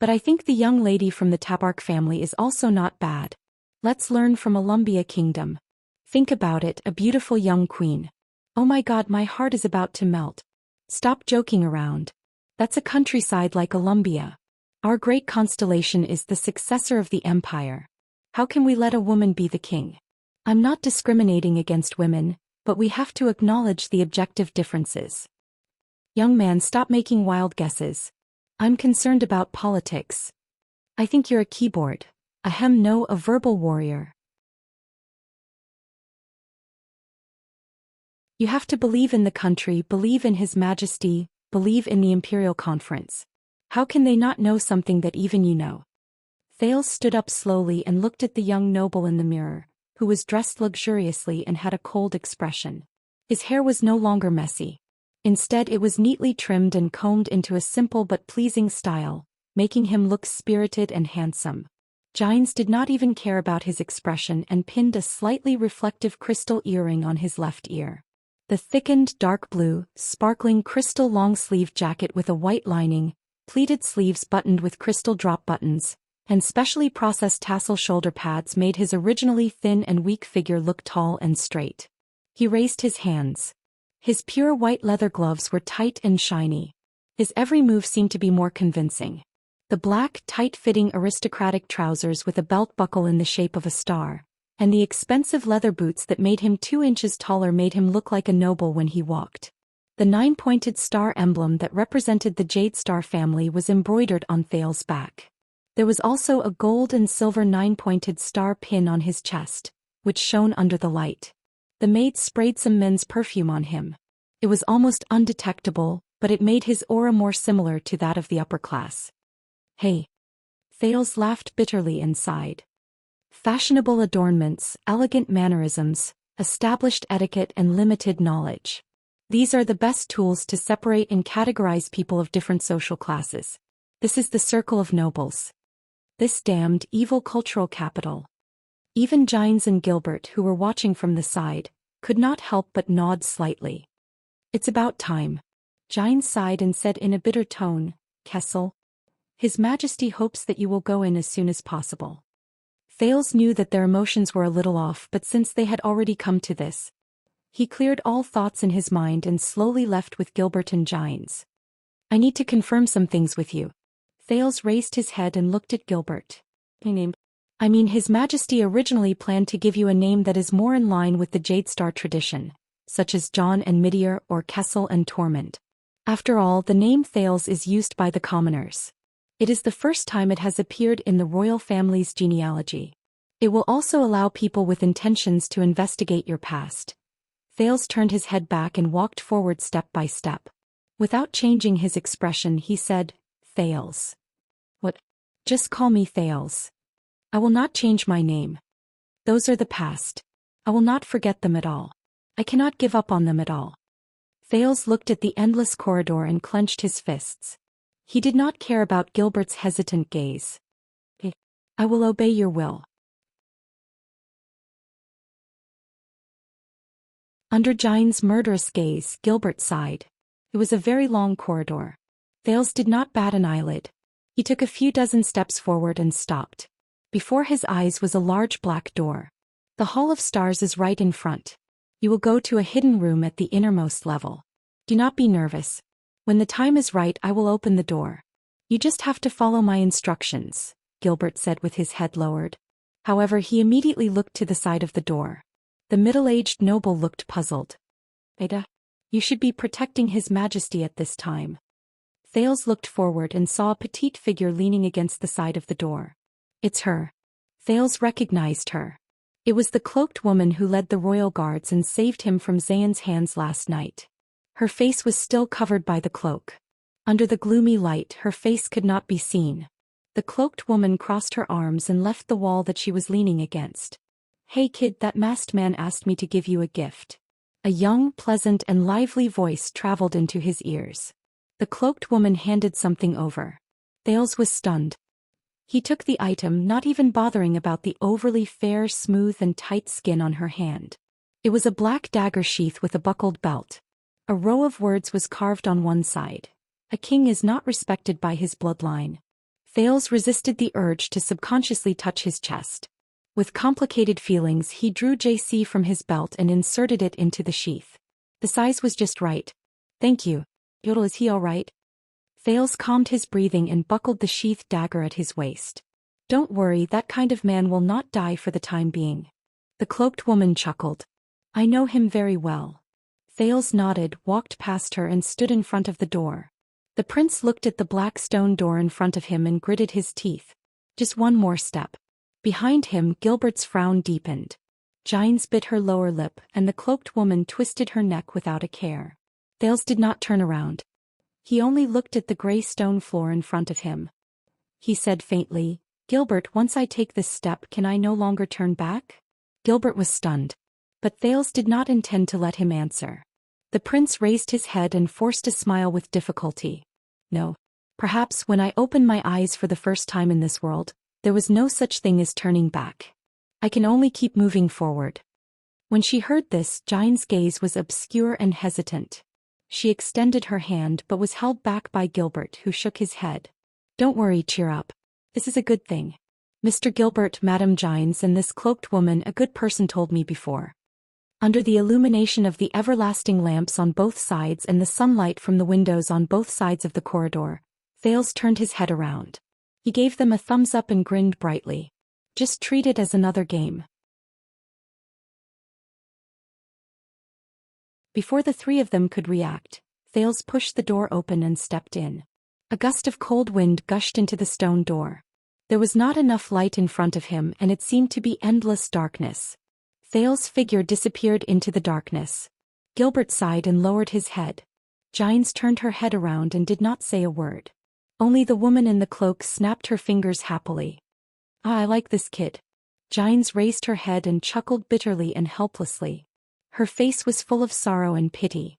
But I think the young lady from the Tabark family is also not bad. Let's learn from Alumbia Kingdom. Think about it, a beautiful young queen. Oh my god, my heart is about to melt. Stop joking around. That's a countryside like Alumbia. Our great constellation is the successor of the empire. How can we let a woman be the king? I'm not discriminating against women, but we have to acknowledge the objective differences. Young man, stop making wild guesses. I'm concerned about politics. I think you're a keyboard. Ahem, no, a verbal warrior. You have to believe in the country, believe in His Majesty, believe in the Imperial Conference. How can they not know something that even you know? Thales stood up slowly and looked at the young noble in the mirror, who was dressed luxuriously and had a cold expression. His hair was no longer messy. Instead, it was neatly trimmed and combed into a simple but pleasing style, making him look spirited and handsome. Gines did not even care about his expression and pinned a slightly reflective crystal earring on his left ear. The thickened dark blue, sparkling crystal long-sleeved jacket with a white lining, pleated sleeves buttoned with crystal drop buttons, and specially processed tassel shoulder pads made his originally thin and weak figure look tall and straight. He raised his hands. His pure white leather gloves were tight and shiny. His every move seemed to be more convincing. The black, tight-fitting aristocratic trousers with a belt buckle in the shape of a star, and the expensive leather boots that made him 2 inches taller made him look like a noble when he walked. The 9-pointed star emblem that represented the Jade Star family was embroidered on Thales' back. There was also a gold and silver 9-pointed star pin on his chest, which shone under the light. The maid sprayed some men's perfume on him. It was almost undetectable, but it made his aura more similar to that of the upper class. Hey! Thales laughed bitterly and sighed. Fashionable adornments, elegant mannerisms, established etiquette and limited knowledge. These are the best tools to separate and categorize people of different social classes. This is the circle of nobles. This damned, evil cultural capital. Even Gines and Gilbert, who were watching from the side, could not help but nod slightly. It's about time. Gines sighed and said in a bitter tone, Kessel. His Majesty hopes that you will go in as soon as possible. Thales knew that their emotions were a little off, but since they had already come to this, he cleared all thoughts in his mind and slowly left with Gilbert and Gines. I need to confirm some things with you. Thales raised his head and looked at Gilbert. His Majesty originally planned to give you a name that is more in line with the Jade Star tradition, such as John and Midier or Kessel and Tormund. After all, the name Thales is used by the commoners. It is the first time it has appeared in the royal family's genealogy. It will also allow people with intentions to investigate your past. Thales turned his head back and walked forward step by step. Without changing his expression, he said, Thales. What? Just call me Thales. I will not change my name. Those are the past. I will not forget them at all. I cannot give up on them at all. Thales looked at the endless corridor and clenched his fists. He did not care about Gilbert's hesitant gaze. I will obey your will. Under Gines' murderous gaze, Gilbert sighed. It was a very long corridor. Thales did not bat an eyelid. He took a few dozen steps forward and stopped. Before his eyes was a large black door. The Hall of Stars is right in front. You will go to a hidden room at the innermost level. Do not be nervous. When the time is right, I will open the door. You just have to follow my instructions, Gilbert said with his head lowered. However, he immediately looked to the side of the door. The middle-aged noble looked puzzled. Ada, you should be protecting His Majesty at this time. Thales looked forward and saw a petite figure leaning against the side of the door. It's her. Thales recognized her. It was the cloaked woman who led the royal guards and saved him from Zayn's hands last night. Her face was still covered by the cloak. Under the gloomy light, her face could not be seen. The cloaked woman crossed her arms and left the wall that she was leaning against. Hey kid, that masked man asked me to give you a gift. A young, pleasant and lively voice traveled into his ears. The cloaked woman handed something over. Thales was stunned. He took the item, not even bothering about the overly fair, smooth and tight skin on her hand. It was a black dagger sheath with a buckled belt. A row of words was carved on one side. A king is not respected by his bloodline. Thales resisted the urge to subconsciously touch his chest. With complicated feelings, he drew JC from his belt and inserted it into the sheath. The size was just right. Thank you. Yodel, is he all right? Thales calmed his breathing and buckled the sheathed dagger at his waist. Don't worry, that kind of man will not die for the time being. The cloaked woman chuckled. I know him very well. Thales nodded, walked past her and stood in front of the door. The prince looked at the black stone door in front of him and gritted his teeth. Just one more step. Behind him, Gilbert's frown deepened. Gines bit her lower lip, and the cloaked woman twisted her neck without a care. Thales did not turn around. He only looked at the gray stone floor in front of him. He said faintly, Gilbert, once I take this step, can I no longer turn back? Gilbert was stunned. But Thales did not intend to let him answer. The prince raised his head and forced a smile with difficulty. No. Perhaps when I opened my eyes for the first time in this world, there was no such thing as turning back. I can only keep moving forward. When she heard this, Gine's gaze was obscure and hesitant. She extended her hand but was held back by Gilbert, who shook his head. Don't worry, cheer up. This is a good thing. Mr. Gilbert, Madame Gines and this cloaked woman, a good person, told me before. Under the illumination of the everlasting lamps on both sides and the sunlight from the windows on both sides of the corridor, Thales turned his head around. He gave them a thumbs up and grinned brightly. Just treat it as another game. Before the three of them could react, Thales pushed the door open and stepped in. A gust of cold wind gushed into the stone door. There was not enough light in front of him and it seemed to be endless darkness. Thales' figure disappeared into the darkness. Gilbert sighed and lowered his head. Gines turned her head around and did not say a word. Only the woman in the cloak snapped her fingers happily. Ah, I like this kid. Gines raised her head and chuckled bitterly and helplessly. Her face was full of sorrow and pity.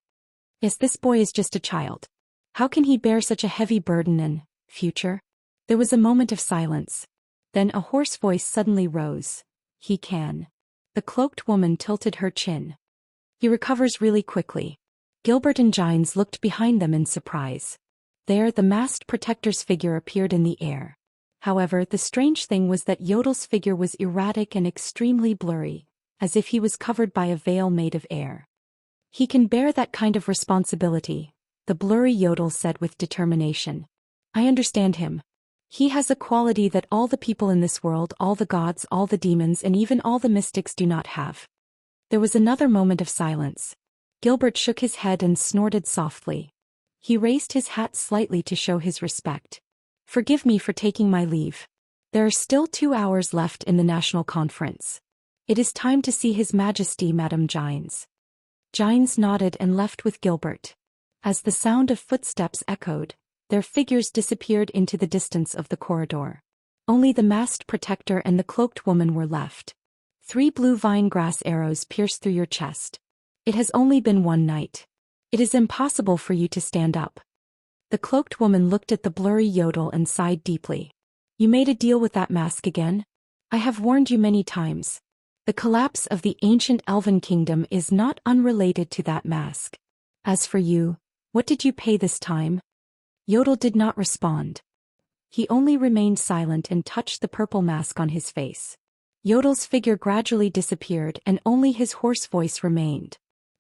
Yes, this boy is just a child. How can he bear such a heavy burden and future? There was a moment of silence. Then a hoarse voice suddenly rose. He can. The cloaked woman tilted her chin. He recovers really quickly. Gilbert and Gines looked behind them in surprise. There, the masked protector's figure appeared in the air. However, the strange thing was that Yodel's figure was erratic and extremely blurry, as if he was covered by a veil made of air. He can bear that kind of responsibility, the blurry Yodel said with determination. I understand him. He has a quality that all the people in this world, all the gods, all the demons and even all the mystics do not have. There was another moment of silence. Gilbert shook his head and snorted softly. He raised his hat slightly to show his respect. Forgive me for taking my leave. There are still 2 hours left in the national conference. It is time to see His Majesty, Madame Gines. Gines nodded and left with Gilbert. As the sound of footsteps echoed, their figures disappeared into the distance of the corridor. Only the masked protector and the cloaked woman were left. 3 blue vine grass arrows pierced through your chest. It has only been 1 night. It is impossible for you to stand up. The cloaked woman looked at the blurry Yodel and sighed deeply. You made a deal with that mask again? I have warned you many times. The collapse of the ancient elven kingdom is not unrelated to that mask. As for you, what did you pay this time? Yodel did not respond. He only remained silent and touched the purple mask on his face. Yodel's figure gradually disappeared and only his hoarse voice remained.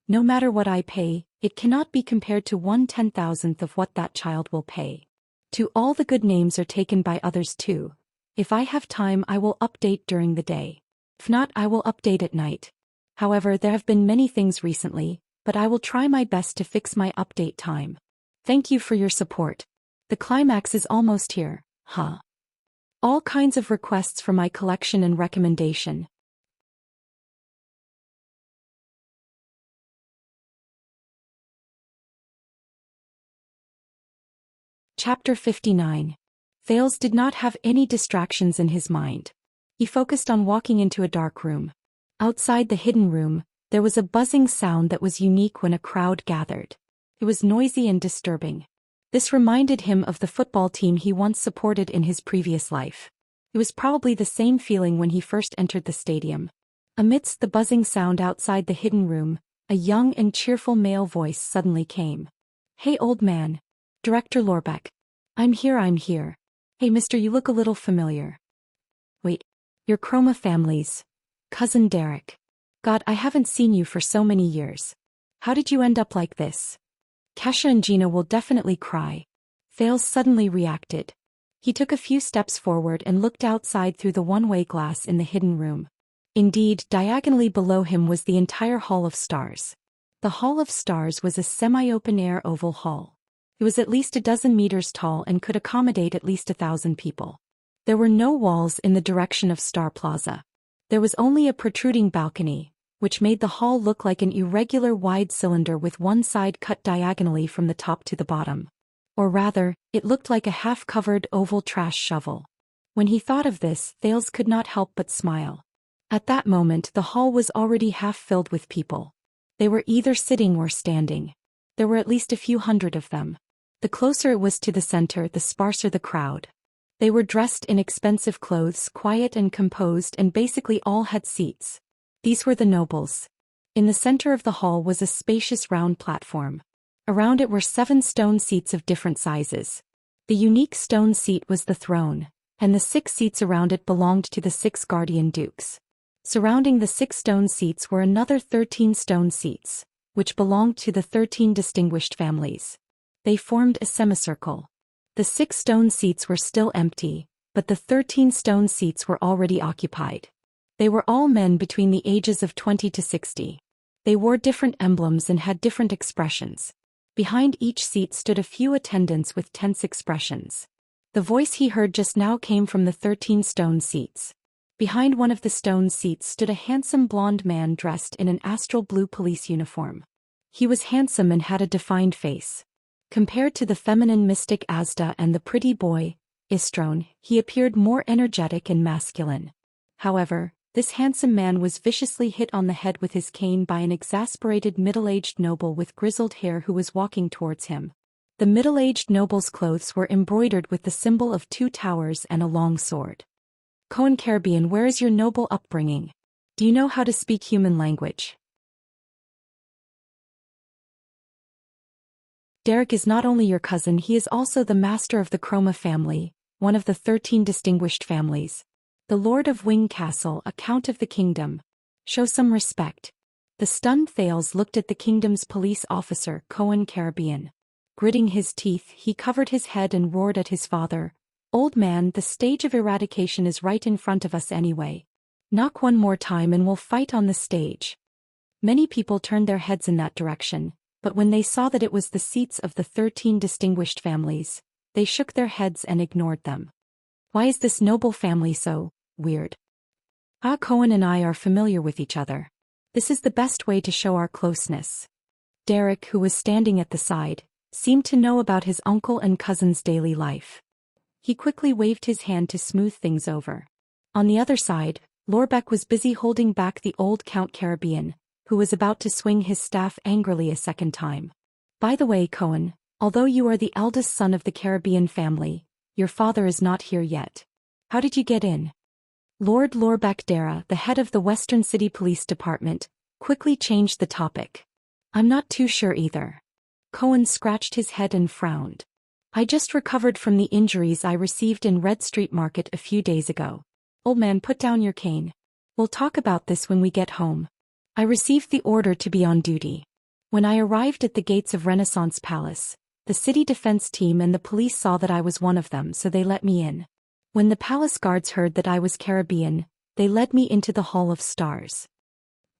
No matter what I pay, it cannot be compared to 1/10,000th of what that child will pay. To all the good names are taken by others too. If I have time I will update during the day. If not, I will update at night. However, there have been many things recently, but I will try my best to fix my update time. Thank you for your support. The climax is almost here, huh? All kinds of requests for my collection and recommendation. Chapter 59. Thales did not have any distractions in his mind. He focused on walking into a dark room. Outside the hidden room, there was a buzzing sound that was unique when a crowd gathered. It was noisy and disturbing. This reminded him of the football team he once supported in his previous life. It was probably the same feeling when he first entered the stadium. Amidst the buzzing sound outside the hidden room, a young and cheerful male voice suddenly came. "Hey old man. Director Lorbeck. I'm here. Hey mister, you look a little familiar. Wait, you're Chroma family's cousin Derek. God, I haven't seen you for so many years. How did you end up like this? Kesha and Gina will definitely cry." Thales suddenly reacted. He took a few steps forward and looked outside through the one-way glass in the hidden room. Indeed, diagonally below him was the entire Hall of Stars. The Hall of Stars was a semi-open-air oval hall. It was at least a dozen meters tall and could accommodate at least 1,000 people. There were no walls in the direction of Star Plaza. There was only a protruding balcony, which made the hall look like an irregular wide cylinder with one side cut diagonally from the top to the bottom. Or rather, it looked like a half-covered oval trash shovel. When he thought of this, Thales could not help but smile. At that moment the hall was already half filled with people. They were either sitting or standing. There were at least a few hundred of them. The closer it was to the center, the sparser the crowd. They were dressed in expensive clothes, quiet and composed, and basically all had seats. These were the nobles. In the center of the hall was a spacious round platform. Around it were 7 stone seats of different sizes. The unique stone seat was the throne, and the 6 seats around it belonged to the 6 guardian dukes. Surrounding the 6 stone seats were another 13 stone seats, which belonged to the 13 distinguished families. They formed a semicircle. The 6 stone seats were still empty, but the 13 stone seats were already occupied. They were all men between the ages of 20 to 60. They wore different emblems and had different expressions. Behind each seat stood a few attendants with tense expressions. The voice he heard just now came from the 13 stone seats. Behind one of the stone seats stood a handsome blonde man dressed in an astral blue police uniform. He was handsome and had a defined face. Compared to the feminine mystic Asda and the pretty boy, Istrone, he appeared more energetic and masculine. However, this handsome man was viciously hit on the head with his cane by an exasperated middle-aged noble with grizzled hair who was walking towards him. The middle-aged noble's clothes were embroidered with the symbol of 2 towers and a long sword. "Cohen Caribbean, where is your noble upbringing? Do you know how to speak human language?" "Derek is not only your cousin, he is also the master of the Chroma family, one of the 13 distinguished families. The Lord of Wing Castle, a count of the kingdom. Show some respect." The stunned Thales looked at the kingdom's police officer, Cohen Caribbean. Gritting his teeth, he covered his head and roared at his father. "Old man, the stage of eradication is right in front of us anyway. Knock one more time and we'll fight on the stage." Many people turned their heads in that direction, but when they saw that it was the seats of the 13 distinguished families, they shook their heads and ignored them. Why is this noble family so weird? Cohen and I are familiar with each other. This is the best way to show our closeness. Derek, who was standing at the side, seemed to know about his uncle and cousin's daily life. He quickly waved his hand to smooth things over. On the other side, Lorbeck was busy holding back the old Count Caribbean, who was about to swing his staff angrily a second time. "By the way, Cohen, although you are the eldest son of the Caribbean family, your father is not here yet. How did you get in?" Lord Lorbeck Dara, the head of the Western City Police Department, quickly changed the topic. "I'm not too sure either." Cohen scratched his head and frowned. "I just recovered from the injuries I received in Red Street Market a few days ago." "Old man, put down your cane. We'll talk about this when we get home. I received the order to be on duty. When I arrived at the gates of Renaissance Palace, the city defense team and the police saw that I was one of them, so they let me in. When the palace guards heard that I was Caribbean, they led me into the Hall of Stars."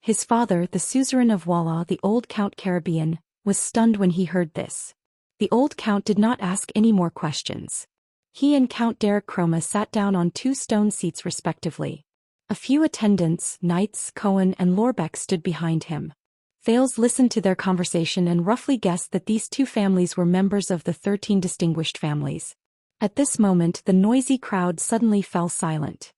His father, the suzerain of Walla, the old Count Caribbean, was stunned when he heard this. The old count did not ask any more questions. He and Count Derek Chroma sat down on 2 stone seats respectively. A few attendants, knights, Cohen and Lorbeck stood behind him. Thales listened to their conversation and roughly guessed that these 2 families were members of the 13 distinguished families. At this moment the noisy crowd suddenly fell silent.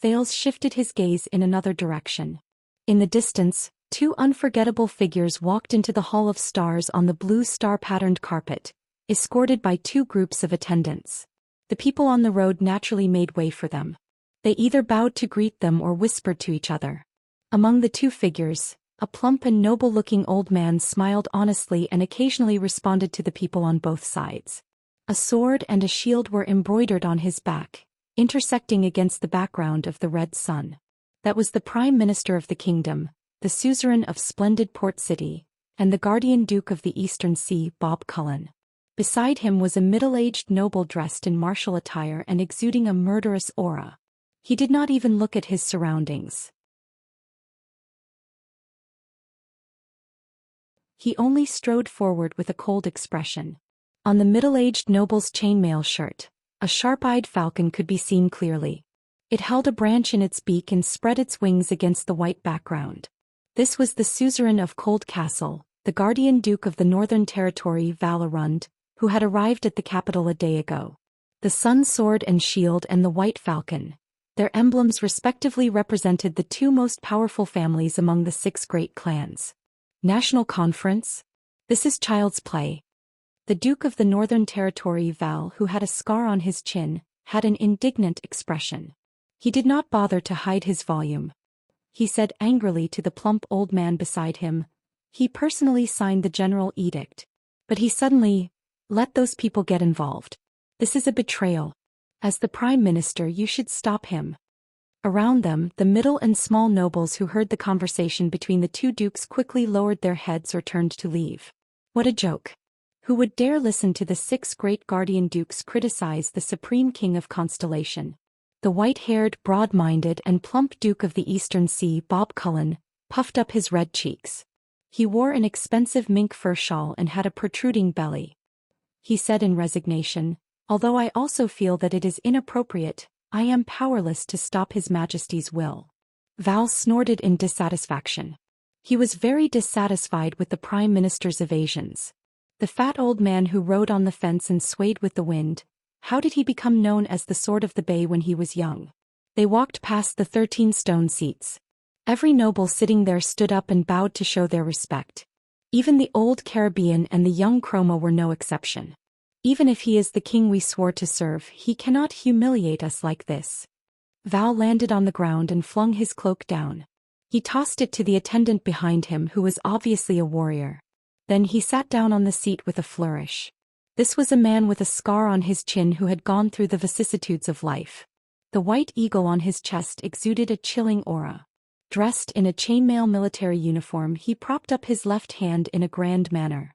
Thales shifted his gaze in another direction. In the distance, 2 unforgettable figures walked into the Hall of Stars on the blue star-patterned carpet, escorted by 2 groups of attendants. The people on the road naturally made way for them. They either bowed to greet them or whispered to each other. Among the two figures, a plump and noble-looking old man smiled honestly and occasionally responded to the people on both sides. A sword and a shield were embroidered on his back, intersecting against the background of the red sun. That was the Prime Minister of the kingdom, the suzerain of splendid port city, and the guardian duke of the Eastern Sea, Bob Cullen. Beside him was a middle-aged noble dressed in martial attire and exuding a murderous aura. He did not even look at his surroundings. He only strode forward with a cold expression. On the middle-aged noble's chainmail shirt, a sharp-eyed falcon could be seen clearly. It held a branch in its beak and spread its wings against the white background. This was the suzerain of Cold Castle, the guardian duke of the Northern Territory Valarund, who had arrived at the capital a day ago. The sun sword and shield and the white falcon, their emblems respectively represented the two most powerful families among the 6 great clans. National Conference? This is child's play. The Duke of the Northern Territory Val, who had a scar on his chin, had an indignant expression. He did not bother to hide his volume. He said angrily to the plump old man beside him, "He personally signed the general edict. But he suddenly let those people get involved. This is a betrayal. As the Prime Minister, you should stop him." Around them, the middle and small nobles who heard the conversation between the two dukes quickly lowered their heads or turned to leave. What a joke. Who would dare listen to the 6 great guardian dukes criticize the supreme king of Constellation? The white-haired, broad-minded and plump Duke of the Eastern Sea, Bob Cullen, puffed up his red cheeks. He wore an expensive mink fur shawl and had a protruding belly. He said in resignation, "Although I also feel that it is inappropriate, I am powerless to stop His Majesty's will." Val snorted in dissatisfaction. He was very dissatisfied with the Prime Minister's evasions. The fat old man who rode on the fence and swayed with the wind, how did he become known as the Sword of the Bay when he was young? They walked past the 13 stone seats. Every noble sitting there stood up and bowed to show their respect. Even the old Caribbean and the young Chroma were no exception. Even if he is the king we swore to serve, he cannot humiliate us like this. Val landed on the ground and flung his cloak down. He tossed it to the attendant behind him who was obviously a warrior. Then he sat down on the seat with a flourish. This was a man with a scar on his chin who had gone through the vicissitudes of life. The white eagle on his chest exuded a chilling aura. Dressed in a chainmail military uniform, he propped up his left hand in a grand manner.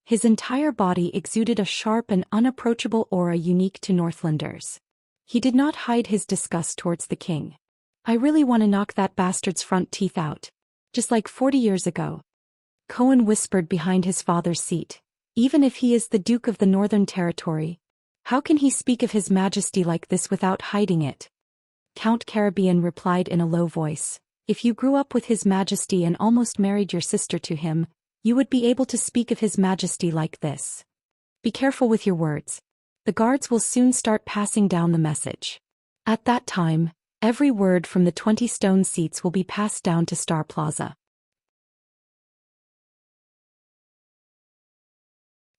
His entire body exuded a sharp and unapproachable aura unique to Northlanders. He did not hide his disgust towards the king. "I really want to knock that bastard's front teeth out. Just like 40 years ago." Cohen whispered behind his father's seat. "Even if he is the Duke of the Northern Territory, how can he speak of His Majesty like this without hiding it?" Count Caribbean replied in a low voice, "If you grew up with His Majesty and almost married your sister to him, you would be able to speak of His Majesty like this. Be careful with your words. The guards will soon start passing down the message. At that time, every word from the 20 stone seats will be passed down to Star Plaza."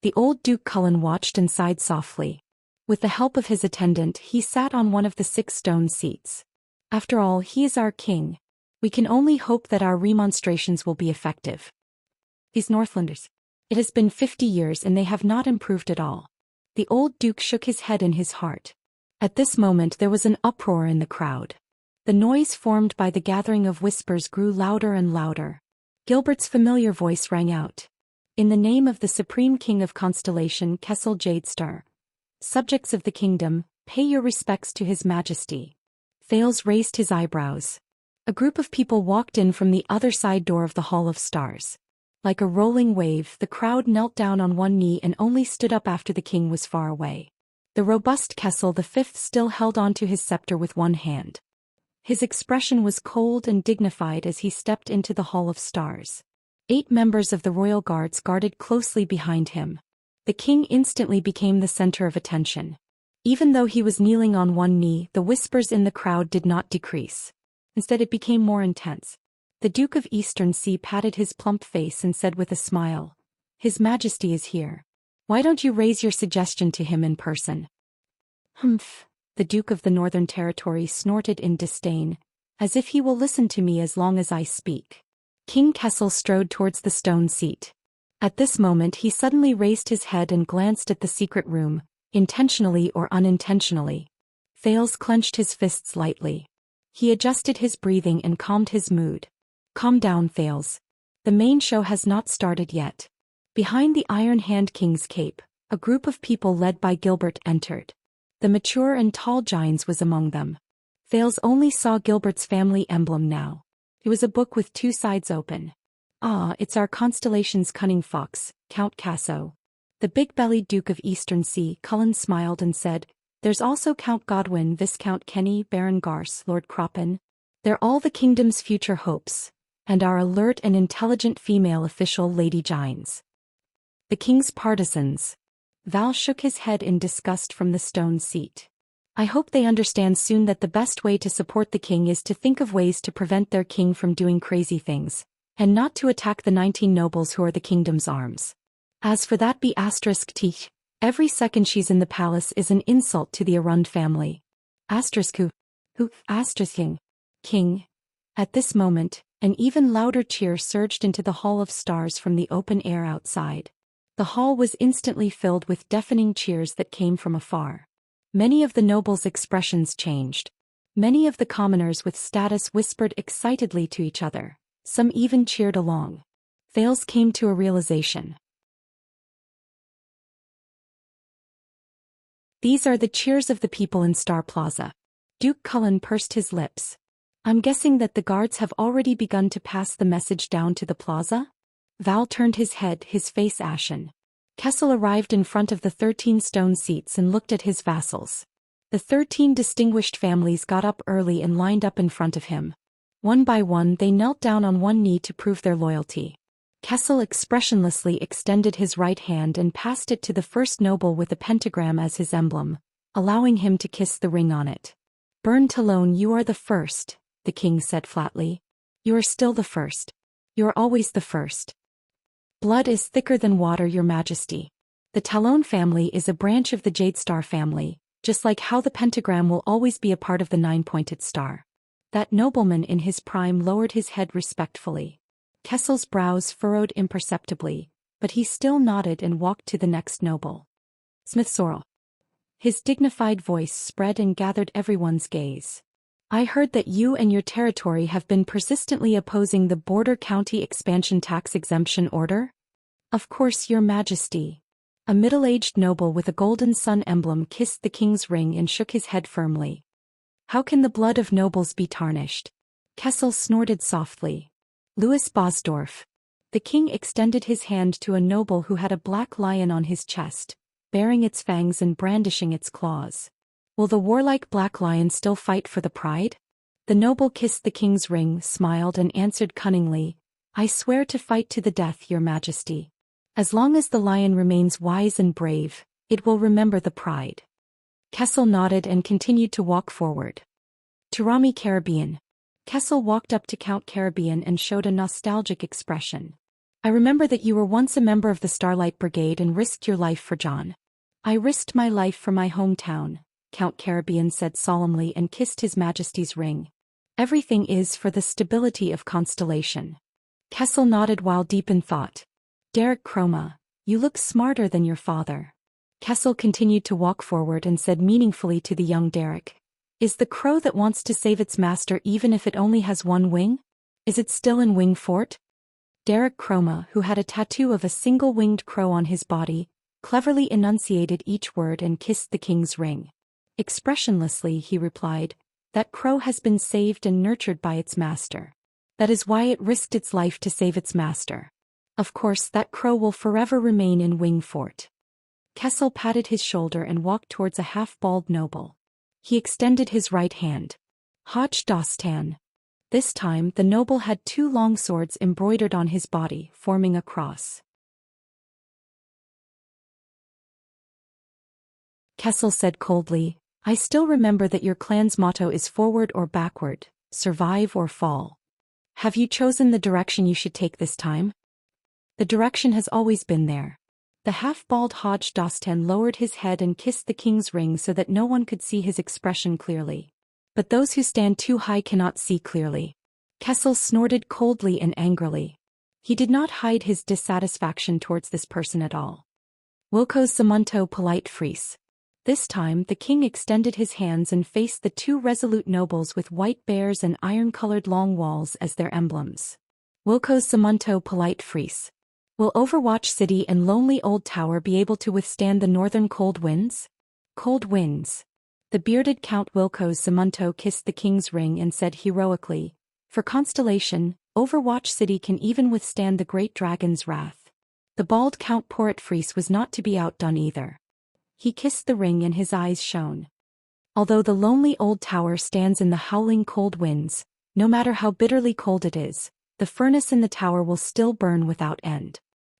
The old Duke Cullen watched and sighed softly. With the help of his attendant, he sat on one of the 6 stone seats. After all, he is our king. We can only hope that our remonstrations will be effective. These Northlanders. It has been 50 years and they have not improved at all. The old Duke shook his head in his heart. At this moment there was an uproar in the crowd. The noise formed by the gathering of whispers grew louder and louder. Gilbert's familiar voice rang out. "In the name of the Supreme King of Constellation, Kessel Jadestar, subjects of the kingdom, pay your respects to His Majesty." Thales raised his eyebrows. A group of people walked in from the other side door of the Hall of Stars. Like a rolling wave, the crowd knelt down on one knee and only stood up after the king was far away. The robust Kessel V still held on to his scepter with one hand. His expression was cold and dignified as he stepped into the Hall of Stars. 8 members of the royal guards guarded closely behind him. The king instantly became the center of attention. Even though he was kneeling on one knee, the whispers in the crowd did not decrease. Instead, it became more intense. The Duke of Eastern Sea patted his plump face and said with a smile, "His Majesty is here. Why don't you raise your suggestion to him in person?" "Humph," the Duke of the Northern Territory snorted in disdain, as if he will listen to me as long as I speak. King Kessel strode towards the stone seat. At this moment he suddenly raised his head and glanced at the secret room, intentionally or unintentionally. Thales clenched his fists lightly. He adjusted his breathing and calmed his mood. Calm down, Thales. The main show has not started yet. Behind the Iron Hand King's cape, a group of people led by Gilbert entered. The mature and tall giants was among them. Thales only saw Gilbert's family emblem now. It was a book with two sides open. Ah, it's our constellation's cunning fox, Count Casso. The big-bellied Duke of Eastern Sea, Cullen smiled and said, there's also Count Godwin, Viscount Kenny, Baron Garce, Lord Croppen. They're all the kingdom's future hopes, and our alert and intelligent female official Lady Gines. The king's partisans. Val shook his head in disgust from the stone seat. I hope they understand soon that the best way to support the king is to think of ways to prevent their king from doing crazy things, and not to attack the 19 nobles who are the kingdom's arms. As for that B*T, every second she's in the palace is an insult to the Arund family. King. At this moment, an even louder cheer surged into the Hall of Stars from the open air outside. The hall was instantly filled with deafening cheers that came from afar. Many of the nobles' expressions changed. Many of the commoners with status whispered excitedly to each other. Some even cheered along. Thales came to a realization. These are the cheers of the people in Star Plaza. Duke Cullen pursed his lips. I'm guessing that the guards have already begun to pass the message down to the plaza? Val turned his head, his face ashen. Kessel arrived in front of the 13 stone seats and looked at his vassals. The 13 distinguished families got up early and lined up in front of him. One by one they knelt down on one knee to prove their loyalty. Kessel expressionlessly extended his right hand and passed it to the first noble with a pentagram as his emblem, allowing him to kiss the ring on it. Burn Talon, you are the first, the king said flatly. You are still the first. You are always the first. Blood is thicker than water, your majesty. The Talon family is a branch of the Jade Star family, just like how the pentagram will always be a part of the nine-pointed star. That nobleman in his prime lowered his head respectfully. Kessel's brows furrowed imperceptibly, but he still nodded and walked to the next noble. Smith Sorrel. His dignified voice spread and gathered everyone's gaze. I heard that you and your territory have been persistently opposing the Border County Expansion Tax Exemption Order? Of course, your majesty. A middle-aged noble with a golden sun emblem kissed the king's ring and shook his head firmly. How can the blood of nobles be tarnished? Kessel snorted softly. Louis Bosdorf. The king extended his hand to a noble who had a black lion on his chest, baring its fangs and brandishing its claws. Will the warlike black lion still fight for the pride? The noble kissed the king's ring, smiled and answered cunningly, I swear to fight to the death, your majesty. As long as the lion remains wise and brave, it will remember the pride. Kessel nodded and continued to walk forward. Turami Caribbean. Kessel walked up to Count Caribbean and showed a nostalgic expression. I remember that you were once a member of the Starlight Brigade and risked your life for John. I risked my life for my hometown, Count Caribbean said solemnly and kissed His Majesty's ring. Everything is for the stability of Constellation. Kessel nodded while deep in thought. Derek Chroma, you look smarter than your father. Kessel continued to walk forward and said meaningfully to the young Derek, is the crow that wants to save its master even if it only has one wing? Is it still in Wing Fort? Derek Chroma, who had a tattoo of a single-winged crow on his body, cleverly enunciated each word and kissed the king's ring. Expressionlessly he replied, that crow has been saved and nurtured by its master. That is why it risked its life to save its master. Of course that crow will forever remain in Wing Fort. Kessel patted his shoulder and walked towards a half-bald noble. He extended his right hand. Haj Dostan. This time the noble had two long swords embroidered on his body, forming a cross. Kessel said coldly, I still remember that your clan's motto is forward or backward, survive or fall. Have you chosen the direction you should take this time? The direction has always been there. The half-bald Hajj Dostan lowered his head and kissed the king's ring so that no one could see his expression clearly. But those who stand too high cannot see clearly. Kessel snorted coldly and angrily. He did not hide his dissatisfaction towards this person at all. Wilco's Samunto polite fries. This time the king extended his hands and faced the two resolute nobles with white bears and iron-colored long walls as their emblems. Wilco's Samunto polite fries. Will Overwatch City and Lonely Old Tower be able to withstand the northern cold winds? Cold winds. The bearded Count Wilco's Samunto kissed the king's ring and said heroically, "For Constellation, Overwatch City can even withstand the great dragon's wrath." The bald Count Portfries was not to be outdone either. He kissed the ring and his eyes shone. Although the lonely old tower stands in the howling cold winds, no matter how bitterly cold it is, the furnace in the tower will still burn without end.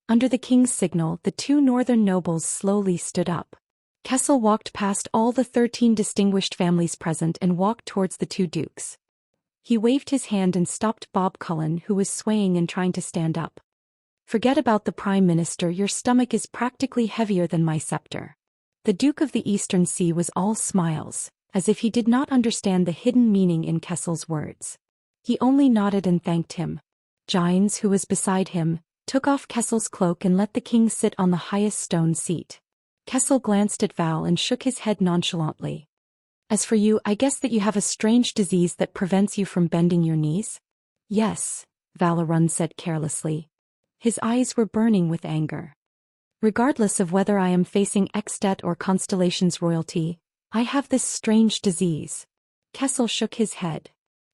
Under the king's signal, the two northern nobles slowly stood up. Kessel walked past all the 13 distinguished families present and walked towards the two dukes. He waved his hand and stopped Bob Cullen, who was swaying and trying to stand up. "Forget about the Prime Minister, your stomach is practically heavier than my scepter." The Duke of the Eastern Sea was all smiles, as if he did not understand the hidden meaning in Kessel's words. He only nodded and thanked him. Gines, who was beside him, took off Kessel's cloak and let the king sit on the highest stone seat. Kessel glanced at Val and shook his head nonchalantly. "As for you, I guess that you have a strange disease that prevents you from bending your knees?" "Yes," Valerun said carelessly. His eyes were burning with anger. "Regardless of whether I am facing Extet or Constellation's royalty, I have this strange disease." Kessel shook his head.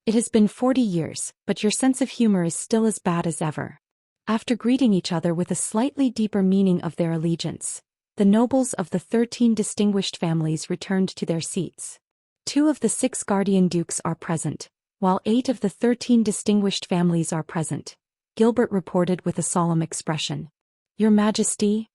"It has been 40 years, but your sense of humor is still as bad as ever." After greeting each other with a slightly deeper meaning of their allegiance, the nobles of the 13 distinguished families returned to their seats. 2 of the 6 guardian dukes are present, while 8 of the 13 distinguished families are present, Gilbert reported with a solemn expression. "Your Majesty?"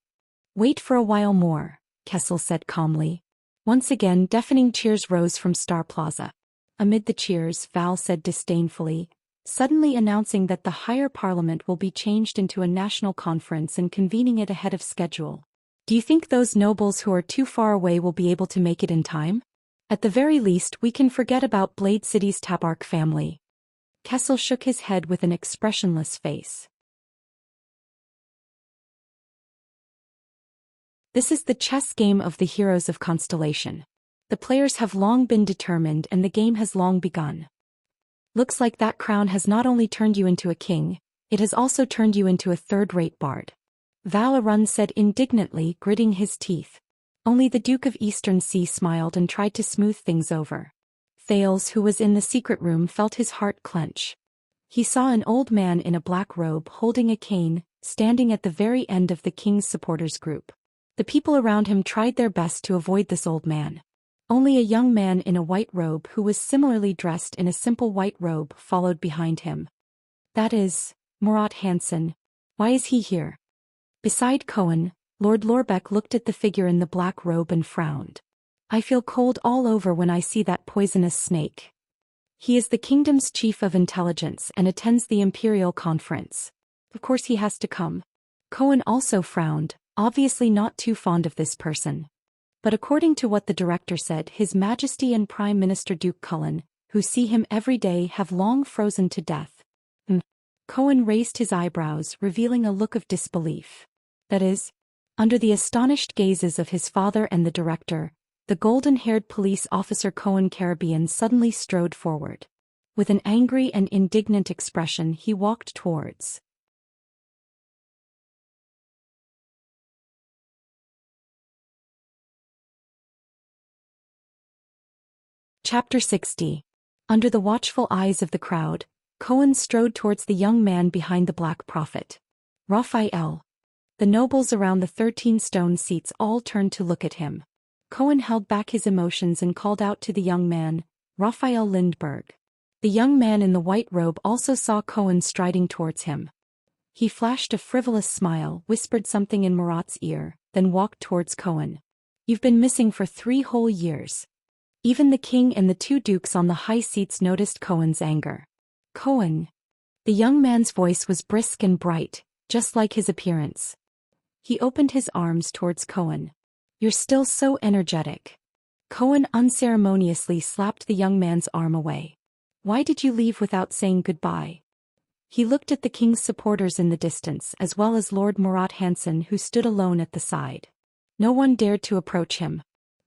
"Wait for a while more," Kessel said calmly. Once again deafening cheers rose from Star Plaza. Amid the cheers, Val said disdainfully, suddenly announcing that the higher parliament will be changed into a national conference and convening it ahead of schedule. "Do you think those nobles who are too far away will be able to make it in time? At the very least we can forget about Blade City's Tabark family." Kessel shook his head with an expressionless face. This is the chess game of the heroes of Constellation. The players have long been determined and the game has long begun. Looks like that crown has not only turned you into a king, it has also turned you into a third-rate bard. Valerun said indignantly, gritting his teeth. Only the Duke of Eastern Sea smiled and tried to smooth things over. Thales, who was in the secret room, felt his heart clench. He saw an old man in a black robe holding a cane, standing at the very end of the king's supporters group. The people around him tried their best to avoid this old man. Only a young man in a white robe who was similarly dressed in a simple white robe followed behind him. "That is, Murat Hansen. Why is he here?" Beside Cohen, Lord Lorbeck looked at the figure in the black robe and frowned. "I feel cold all over when I see that poisonous snake. He is the kingdom's chief of intelligence and attends the Imperial Conference. Of course he has to come." Cohen also frowned, obviously not too fond of this person. But according to what the director said, His Majesty and Prime Minister Duke Cullen, who see him every day, have long frozen to death. Cohen raised his eyebrows, revealing a look of disbelief. That is, under the astonished gazes of his father and the director, the golden-haired police officer Cohen Caribbean suddenly strode forward. With an angry and indignant expression he walked towards. Chapter 60. Under the watchful eyes of the crowd, Cohen strode towards the young man behind the Black Prophet. Raphael. The nobles around the 13 stone seats all turned to look at him. Cohen held back his emotions and called out to the young man, Raphael Lindbergh. The young man in the white robe also saw Cohen striding towards him. He flashed a frivolous smile, whispered something in Murat's ear, then walked towards Cohen. "You've been missing for 3 whole years." Even the king and the 2 dukes on the high seats noticed Cohen's anger. "Cohen." The young man's voice was brisk and bright, just like his appearance. He opened his arms towards Cohen. "You're still so energetic." Cohen unceremoniously slapped the young man's arm away. "Why did you leave without saying goodbye?" He looked at the king's supporters in the distance as well as Lord Murat Hansen, who stood alone at the side. No one dared to approach him.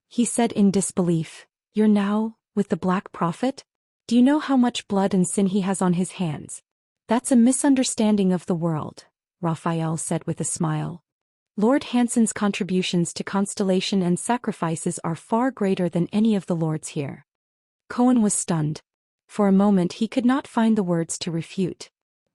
He said in disbelief, "You're now with the Black Prophet? Do you know how much blood and sin he has on his hands?" "That's a misunderstanding of the world," Raphael said with a smile. "Lord Hansen's contributions to constellation and sacrifices are far greater than any of the lords here." Cohen was stunned. For a moment he could not find the words to refute.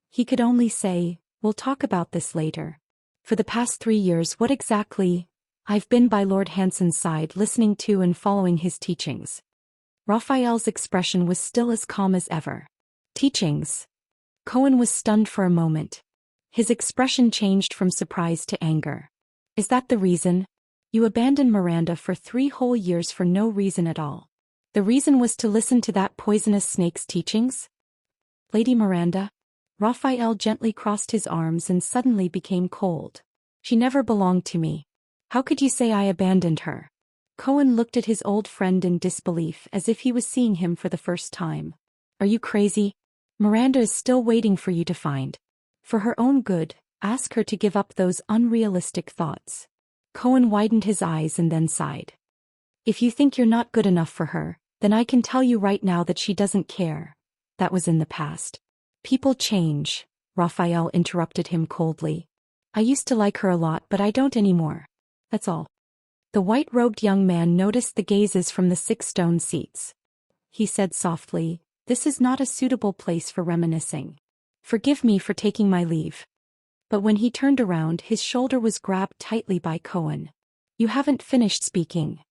He could only say, "We'll talk about this later. For the past 3 years, what exactly?" "I've been by Lord Hansen's side, listening to and following his teachings." Raphael's expression was still as calm as ever. "Teachings?" Cohen was stunned for a moment. His expression changed from surprise to anger. "Is that the reason? You abandoned Miranda for 3 whole years for no reason at all. The reason was to listen to that poisonous snake's teachings?" "Lady Miranda?" Raphael gently crossed his arms and suddenly became cold. "She never belonged to me. How could you say I abandoned her?" Cohen looked at his old friend in disbelief as if he was seeing him for the first time. "Are you crazy? Miranda is still waiting for you to find. For her own good, ask her to give up those unrealistic thoughts." Cohen widened his eyes and then sighed. "If you think you're not good enough for her, then I can tell you right now that she doesn't care. That was in the past." "People change," Raphael interrupted him coldly. "I used to like her a lot, but I don't anymore. That's all." The white-robed young man noticed the gazes from the 6 stone seats. He said softly, "This is not a suitable place for reminiscing. Forgive me for taking my leave." But when he turned around, his shoulder was grabbed tightly by Cohen. "You haven't finished speaking."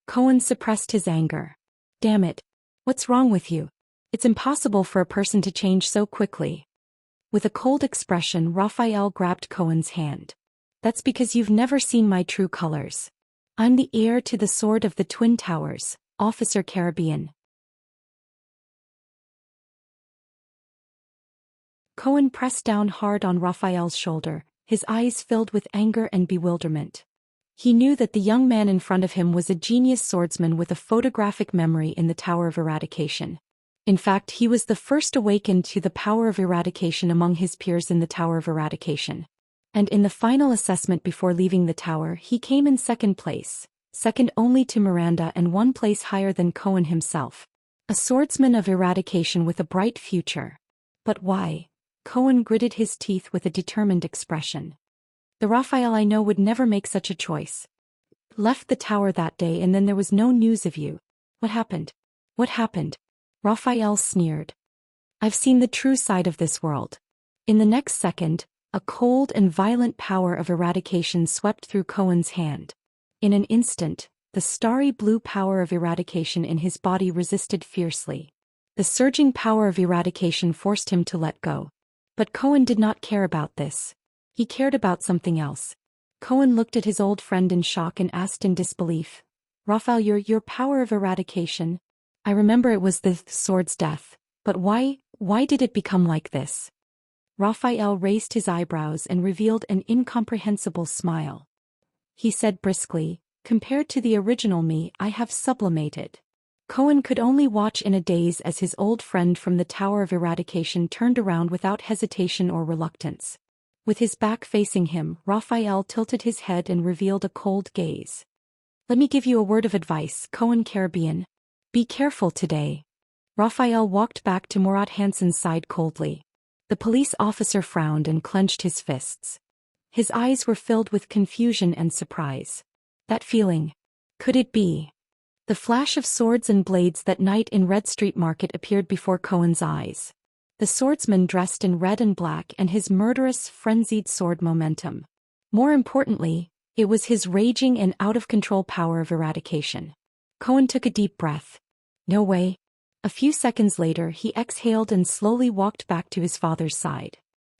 Cohen suppressed his anger. "Damn it. What's wrong with you? It's impossible for a person to change so quickly." With a cold expression, Raphael grabbed Cohen's hand. "That's because you've never seen my true colors. I'm the heir to the Sword of the Twin Towers, Officer Caribbean." Cohen pressed down hard on Raphael's shoulder, his eyes filled with anger and bewilderment. He knew that the young man in front of him was a genius swordsman with a photographic memory in the Tower of Eradication. In fact, he was the first awakened to the power of eradication among his peers in the Tower of Eradication. And in the final assessment before leaving the tower, he came in 2nd place, second only to Miranda and 1 place higher than Cohen himself. A swordsman of eradication with a bright future. But why? Cohen gritted his teeth with a determined expression. "The Raphael I know would never make such a choice. Left the tower that day and then there was no news of you. What happened? What happened?" Raphael sneered. "I've seen the true side of this world." In the next second, a cold and violent power of eradication swept through Cohen's hand. In an instant, the starry blue power of eradication in his body resisted fiercely. The surging power of eradication forced him to let go. But Cohen did not care about this. He cared about something else. Cohen looked at his old friend in shock and asked in disbelief, "Raphael, your power of eradication? I remember it was the sword's death, but why did it become like this?" Raphael raised his eyebrows and revealed an incomprehensible smile. He said briskly, "Compared to the original me, I have sublimated." Cohen could only watch in a daze as his old friend from the Tower of Eradication turned around without hesitation or reluctance. With his back facing him, Raphael tilted his head and revealed a cold gaze. "Let me give you a word of advice, Cohen Caribbean. Be careful today." Raphael walked back to Murat Hansen's side coldly. The police officer frowned and clenched his fists. His eyes were filled with confusion and surprise. That feeling. Could it be? The flash of swords and blades that night in Red Street Market appeared before Cohen's eyes. The swordsman dressed in red and black and his murderous, frenzied sword momentum. More importantly, it was his raging and out-of-control power of eradication. Cohen took a deep breath. No way. A few seconds later he exhaled and slowly walked back to his father's side.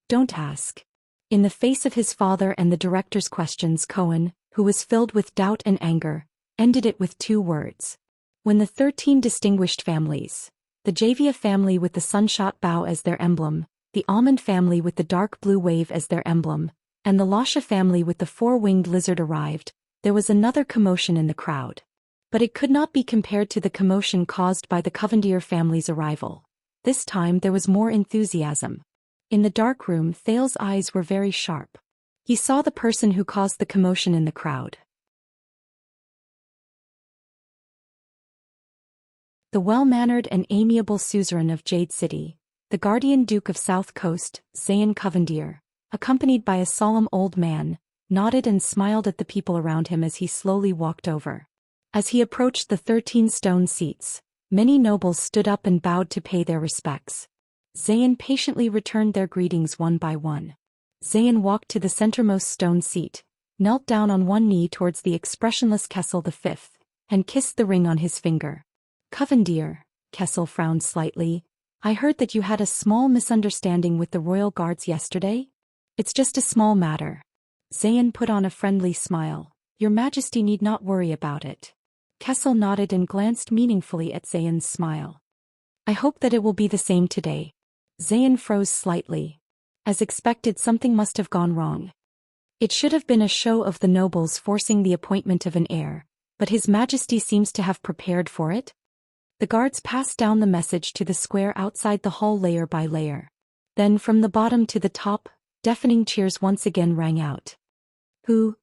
"Don't ask." In the face of his father and the director's questions, Cohen, who was filled with doubt and anger, ended it with 2 words. When the 13 distinguished families, the Javia family with the sunshot bow as their emblem, the almond family with the dark blue wave as their emblem, and the Lasha family with the four-winged lizard arrived, there was another commotion in the crowd. But it could not be compared to the commotion caused by the Covendier family's arrival. This time there was more enthusiasm. In the dark room, Thale's eyes were very sharp. He saw the person who caused the commotion in the crowd. The well-mannered and amiable suzerain of Jade City, the guardian duke of South Coast, Xian Covendier, accompanied by a solemn old man, nodded and smiled at the people around him as he slowly walked over. As he approached the 13 stone seats, many nobles stood up and bowed to pay their respects. Xian patiently returned their greetings one by one. Xian walked to the centermost stone seat, knelt down on one knee towards the expressionless Kessel V, and kissed the ring on his finger. Covendier, Kessel frowned slightly. I heard that you had a small misunderstanding with the royal guards yesterday? It's just a small matter. Xian put on a friendly smile. Your Majesty need not worry about it. Kessel nodded and glanced meaningfully at Xian's smile. I hope that it will be the same today. Xian froze slightly. As expected, something must have gone wrong. It should have been a show of the nobles forcing the appointment of an heir, but His Majesty seems to have prepared for it. The guards passed down the message to the square outside the hall layer by layer. Then from the bottom to the top, deafening cheers once again rang out. Who,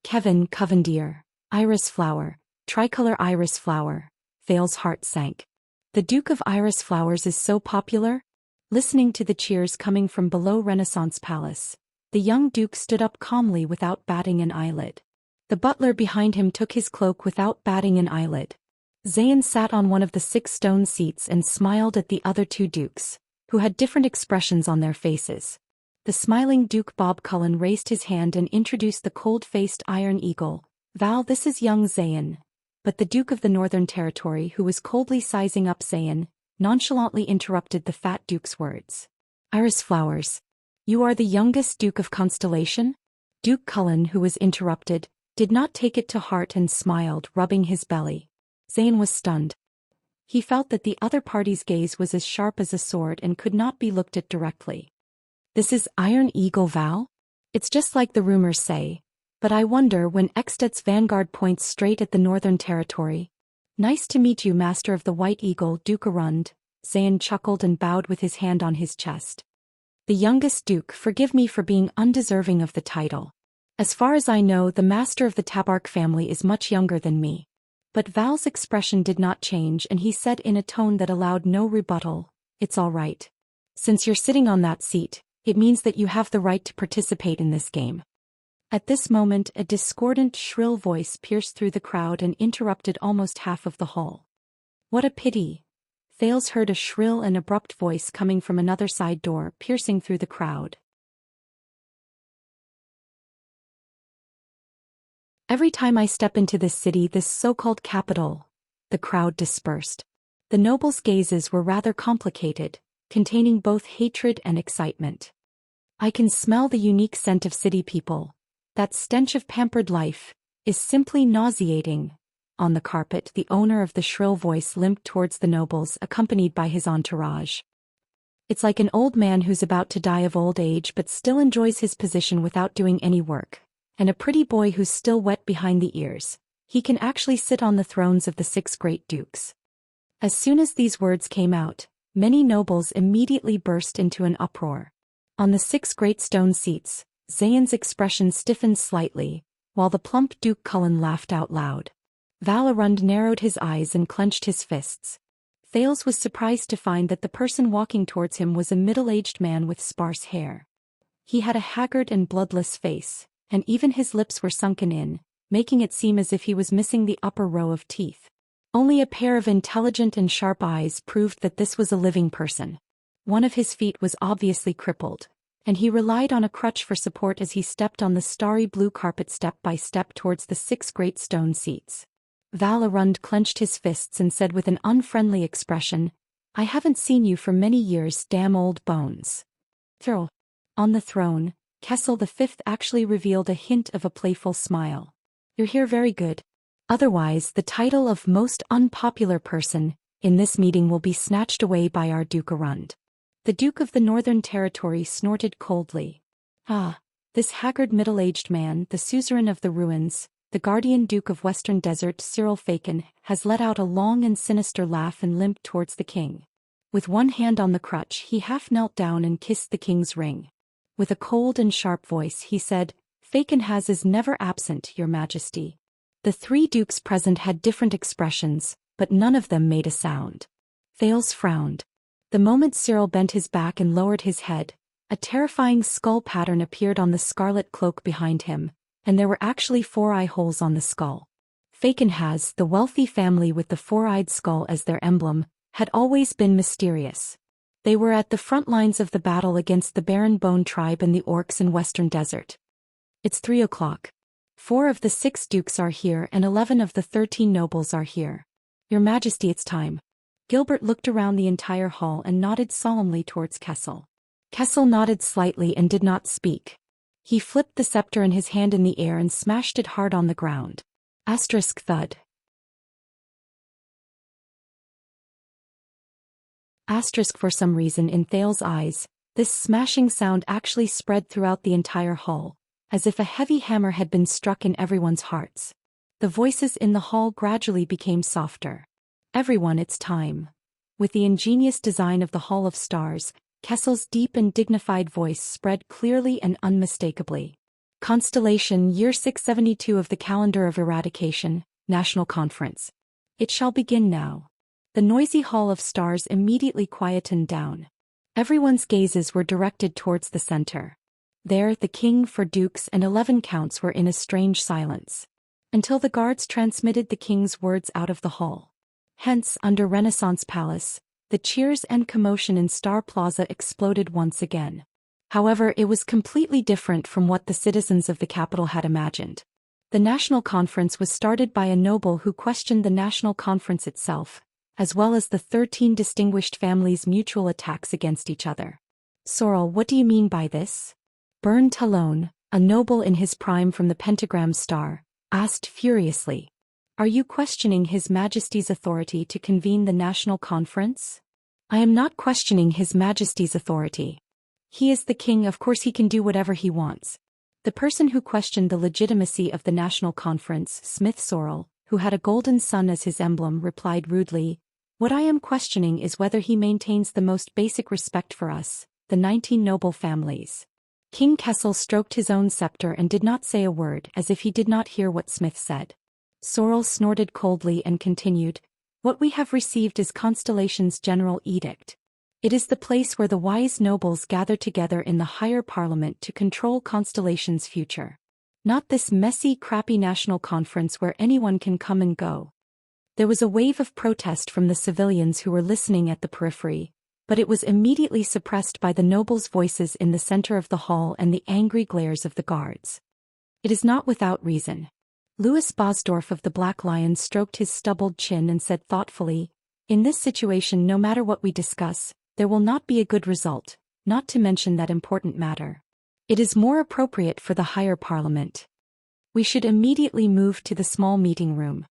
Kevin Covendier, Iris Flower, Tricolor Iris Flower. Thale's heart sank. The Duke of Iris Flowers is so popular? Listening to the cheers coming from below Renaissance Palace, the young duke stood up calmly without batting an eyelid. The butler behind him took his cloak without batting an eyelid. Xian sat on one of the 6 stone seats and smiled at the other 2 dukes, who had different expressions on their faces. The smiling Duke Bob Cullen raised his hand and introduced the cold-faced Iron Eagle. Val, this is young Xian. But the Duke of the Northern Territory, who was coldly sizing up Xian, nonchalantly interrupted the fat Duke's words. Iris Flowers. You are the youngest Duke of Constellation? Duke Cullen, who was interrupted, did not take it to heart and smiled, rubbing his belly. Xian was stunned. He felt that the other party's gaze was as sharp as a sword and could not be looked at directly. This is Iron Eagle Val? It's just like the rumors say. But I wonder when Eksted's vanguard points straight at the Northern Territory. Nice to meet you, Master of the White Eagle, Duke Arund. Xian chuckled and bowed with his hand on his chest. The youngest Duke, forgive me for being undeserving of the title. As far as I know, the Master of the Tabark family is much younger than me. But Val's expression did not change and he said in a tone that allowed no rebuttal, It's all right. Since you're sitting on that seat, it means that you have the right to participate in this game. At this moment, a discordant, shrill voice pierced through the crowd and interrupted almost half of the hall. What a pity! Thales heard a shrill and abrupt voice coming from another side door, piercing through the crowd. Every time I step into this city, this so-called capital, the crowd dispersed. The nobles' gazes were rather complicated, containing both hatred and excitement. I can smell the unique scent of city people. That stench of pampered life is simply nauseating. On the carpet, the owner of the shrill voice limped towards the nobles, accompanied by his entourage. It's like an old man who's about to die of old age but still enjoys his position without doing any work, and a pretty boy who's still wet behind the ears. He can actually sit on the thrones of the 6 great dukes. As soon as these words came out, many nobles immediately burst into an uproar. On the 6 great stone seats, Xian's expression stiffened slightly, while the plump Duke Cullen laughed out loud. Val Arund narrowed his eyes and clenched his fists. Thales was surprised to find that the person walking towards him was a middle-aged man with sparse hair. He had a haggard and bloodless face, and even his lips were sunken in, making it seem as if he was missing the upper row of teeth. Only a pair of intelligent and sharp eyes proved that this was a living person. One of his feet was obviously crippled, and he relied on a crutch for support as he stepped on the starry blue carpet step by step towards the 6 great stone seats. Val Arund clenched his fists and said with an unfriendly expression, I haven't seen you for many years, damn old bones. Thurl. On the throne, Kessel V actually revealed a hint of a playful smile. You're here, very good. Otherwise, the title of most unpopular person in this meeting will be snatched away by our Duke Arund. The Duke of the Northern Territory snorted coldly. Ah, This haggard middle-aged man, the suzerain of the ruins, the guardian duke of Western Desert Cyril Faken, has let out a long and sinister laugh and limped towards the king. With one hand on the crutch he half knelt down and kissed the king's ring. With a cold and sharp voice he said, "Faken has is never absent, your majesty." The three dukes present had different expressions, but none of them made a sound. Thales frowned. The moment Cyril bent his back and lowered his head, a terrifying skull pattern appeared on the scarlet cloak behind him, and there were actually 4 eye holes on the skull. Faken has, the wealthy family with the 4-eyed skull as their emblem, had always been mysterious. They were at the front lines of the battle against the Baron Bone tribe and the orcs in Western Desert. It's 3 o'clock. 4 of the 6 dukes are here and 11 of the 13 nobles are here. Your Majesty, it's time. Gilbert looked around the entire hall and nodded solemnly towards Kessel. Kessel nodded slightly and did not speak. He flipped the scepter in his hand in the air and smashed it hard on the ground. Asterisk thud. Asterisk for some reason in Thales' eyes, this smashing sound actually spread throughout the entire hall, as if a heavy hammer had been struck in everyone's hearts. The voices in the hall gradually became softer. Everyone, it's time. With the ingenious design of the Hall of Stars, Kessel's deep and dignified voice spread clearly and unmistakably. Constellation, year 672 of the calendar of eradication, National Conference. It shall begin now. The noisy Hall of Stars immediately quietened down. Everyone's gazes were directed towards the center. There, the king, 4 dukes and 11 counts were in a strange silence, until the guards transmitted the king's words out of the hall. Hence, under Renaissance Palace, the cheers and commotion in Star Plaza exploded once again. However, it was completely different from what the citizens of the capital had imagined. The National Conference was started by a noble who questioned the National Conference itself, as well as the 13 distinguished families' mutual attacks against each other. Sorrel, what do you mean by this? Bern Talon, a noble in his prime from the Pentagram Star, asked furiously. Are you questioning His Majesty's authority to convene the National Conference? I am not questioning His Majesty's authority. He is the king, of course he can do whatever he wants. The person who questioned the legitimacy of the National Conference, Smith Sorrel, who had a golden sun as his emblem, replied rudely, "What I am questioning is whether he maintains the most basic respect for us, the 19 noble families." King Kessel stroked his own scepter and did not say a word, as if he did not hear what Smith said. Sorrel snorted coldly and continued, "What we have received is Constellation's general edict. It is the place where the wise nobles gather together in the higher parliament to control Constellation's future. Not this messy, crappy national conference where anyone can come and go." There was a wave of protest from the civilians who were listening at the periphery, but it was immediately suppressed by the nobles' voices in the center of the hall and the angry glares of the guards. It is not without reason. Louis Bosdorf of the Black Lion stroked his stubbled chin and said thoughtfully, "In this situation, no matter what we discuss, there will not be a good result, not to mention that important matter. It is more appropriate for the higher parliament. We should immediately move to the small meeting room."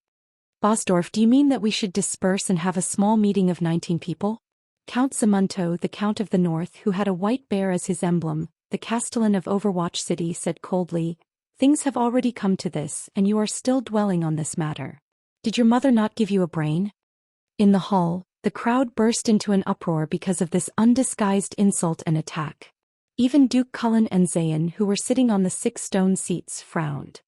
Bosdorf, do you mean that we should disperse and have a small meeting of 19 people? Count Zamunto, the Count of the North, who had a white bear as his emblem, the Castellan of Overwatch City, said coldly, "Things have already come to this, and you are still dwelling on this matter. Did your mother not give you a brain?" In the hall, the crowd burst into an uproar because of this undisguised insult and attack. Even Duke Cullen and Zayn, who were sitting on the 6 stone seats, frowned.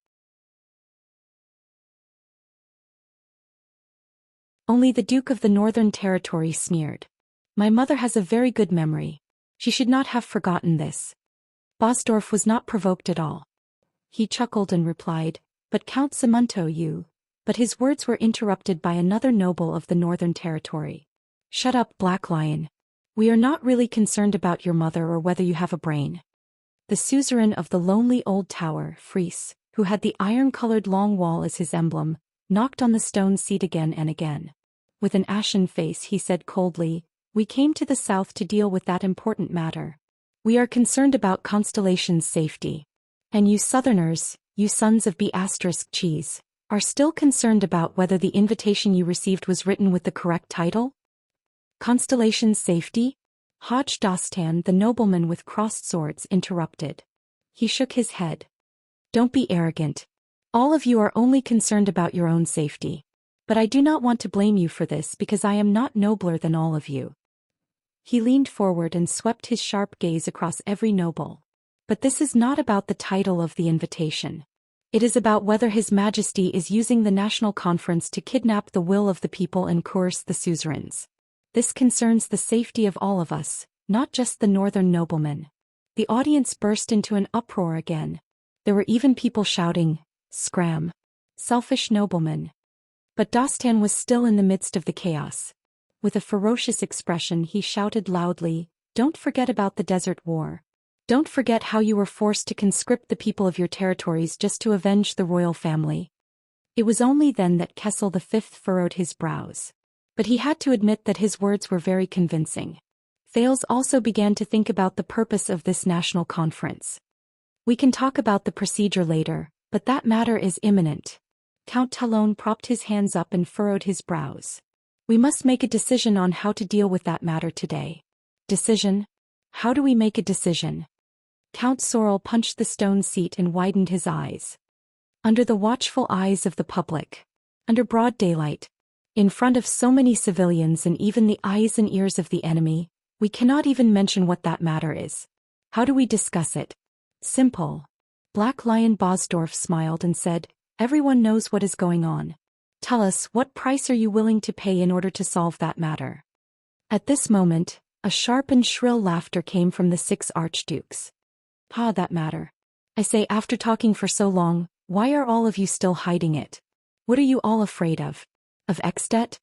Only the Duke of the Northern Territory sneered. "My mother has a very good memory. She should not have forgotten this." Bosdorf was not provoked at all. He chuckled and replied, "But Count Zamunto, you—" But his words were interrupted by another noble of the Northern Territory. "Shut up, Black Lion. We are not really concerned about your mother or whether you have a brain." The suzerain of the lonely old tower, Fries, who had the iron-colored long wall as his emblem, knocked on the stone seat again and again. With an ashen face he said coldly, "We came to the south to deal with that important matter. We are concerned about Constellation's safety. And you southerners, you sons of B** cheese, are still concerned about whether the invitation you received was written with the correct title? Constellation's safety?" Hodge Dostan, the nobleman with crossed swords, interrupted. He shook his head. Don't be arrogant. All of you are only concerned about your own safety. But I do not want to blame you for this because I am not nobler than all of you. He leaned forward and swept his sharp gaze across every noble. But this is not about the title of the invitation. It is about whether His Majesty is using the National Conference to kidnap the will of the people and coerce the suzerains. This concerns the safety of all of us, not just the northern noblemen. The audience burst into an uproar again. There were even people shouting, "Scram! Selfish nobleman!" But Dostan was still in the midst of the chaos. With a ferocious expression he shouted loudly, "Don't forget about the Desert War. Don't forget how you were forced to conscript the people of your territories just to avenge the royal family." It was only then that Kessel V furrowed his brows. But he had to admit that his words were very convincing. Thales also began to think about the purpose of this national conference. We can talk about the procedure later, but that matter is imminent. Count Talon propped his hands up and furrowed his brows. We must make a decision on how to deal with that matter today. Decision? How do we make a decision? Count Sorel punched the stone seat and widened his eyes. Under the watchful eyes of the public. Under broad daylight. In front of so many civilians and even the eyes and ears of the enemy, we cannot even mention what that matter is. How do we discuss it? Simple. Black Lion Bosdorf smiled and said, "Everyone knows what is going on. Tell us, what price are you willing to pay in order to solve that matter?" At this moment, a sharp and shrill laughter came from the 6 archdukes. That matter. I say, after talking for so long, why are all of you still hiding it? What are you all afraid of? Of Extet?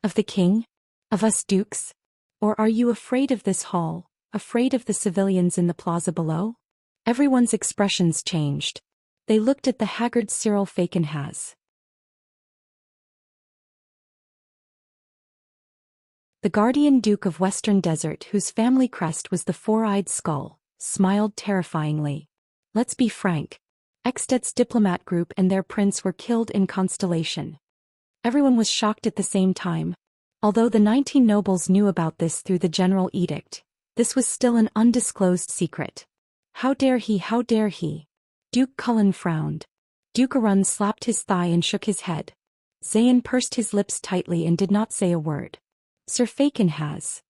Of the king? Of us dukes? Or are you afraid of this hall, afraid of the civilians in the plaza below? Everyone's expressions changed. They looked at the haggard Cyril Falkenhaz. The guardian duke of Western Desert, whose family crest was the 4-eyed skull, smiled terrifyingly. Let's be frank. Extet's diplomat group and their prince were killed in Constellation. Everyone was shocked at the same time. Although the 19 nobles knew about this through the general edict, this was still an undisclosed secret. How dare he, how dare he? Duke Cullen frowned. Duke Arun slapped his thigh and shook his head. Zayn pursed his lips tightly and did not say a word. Sir Falkenhaz.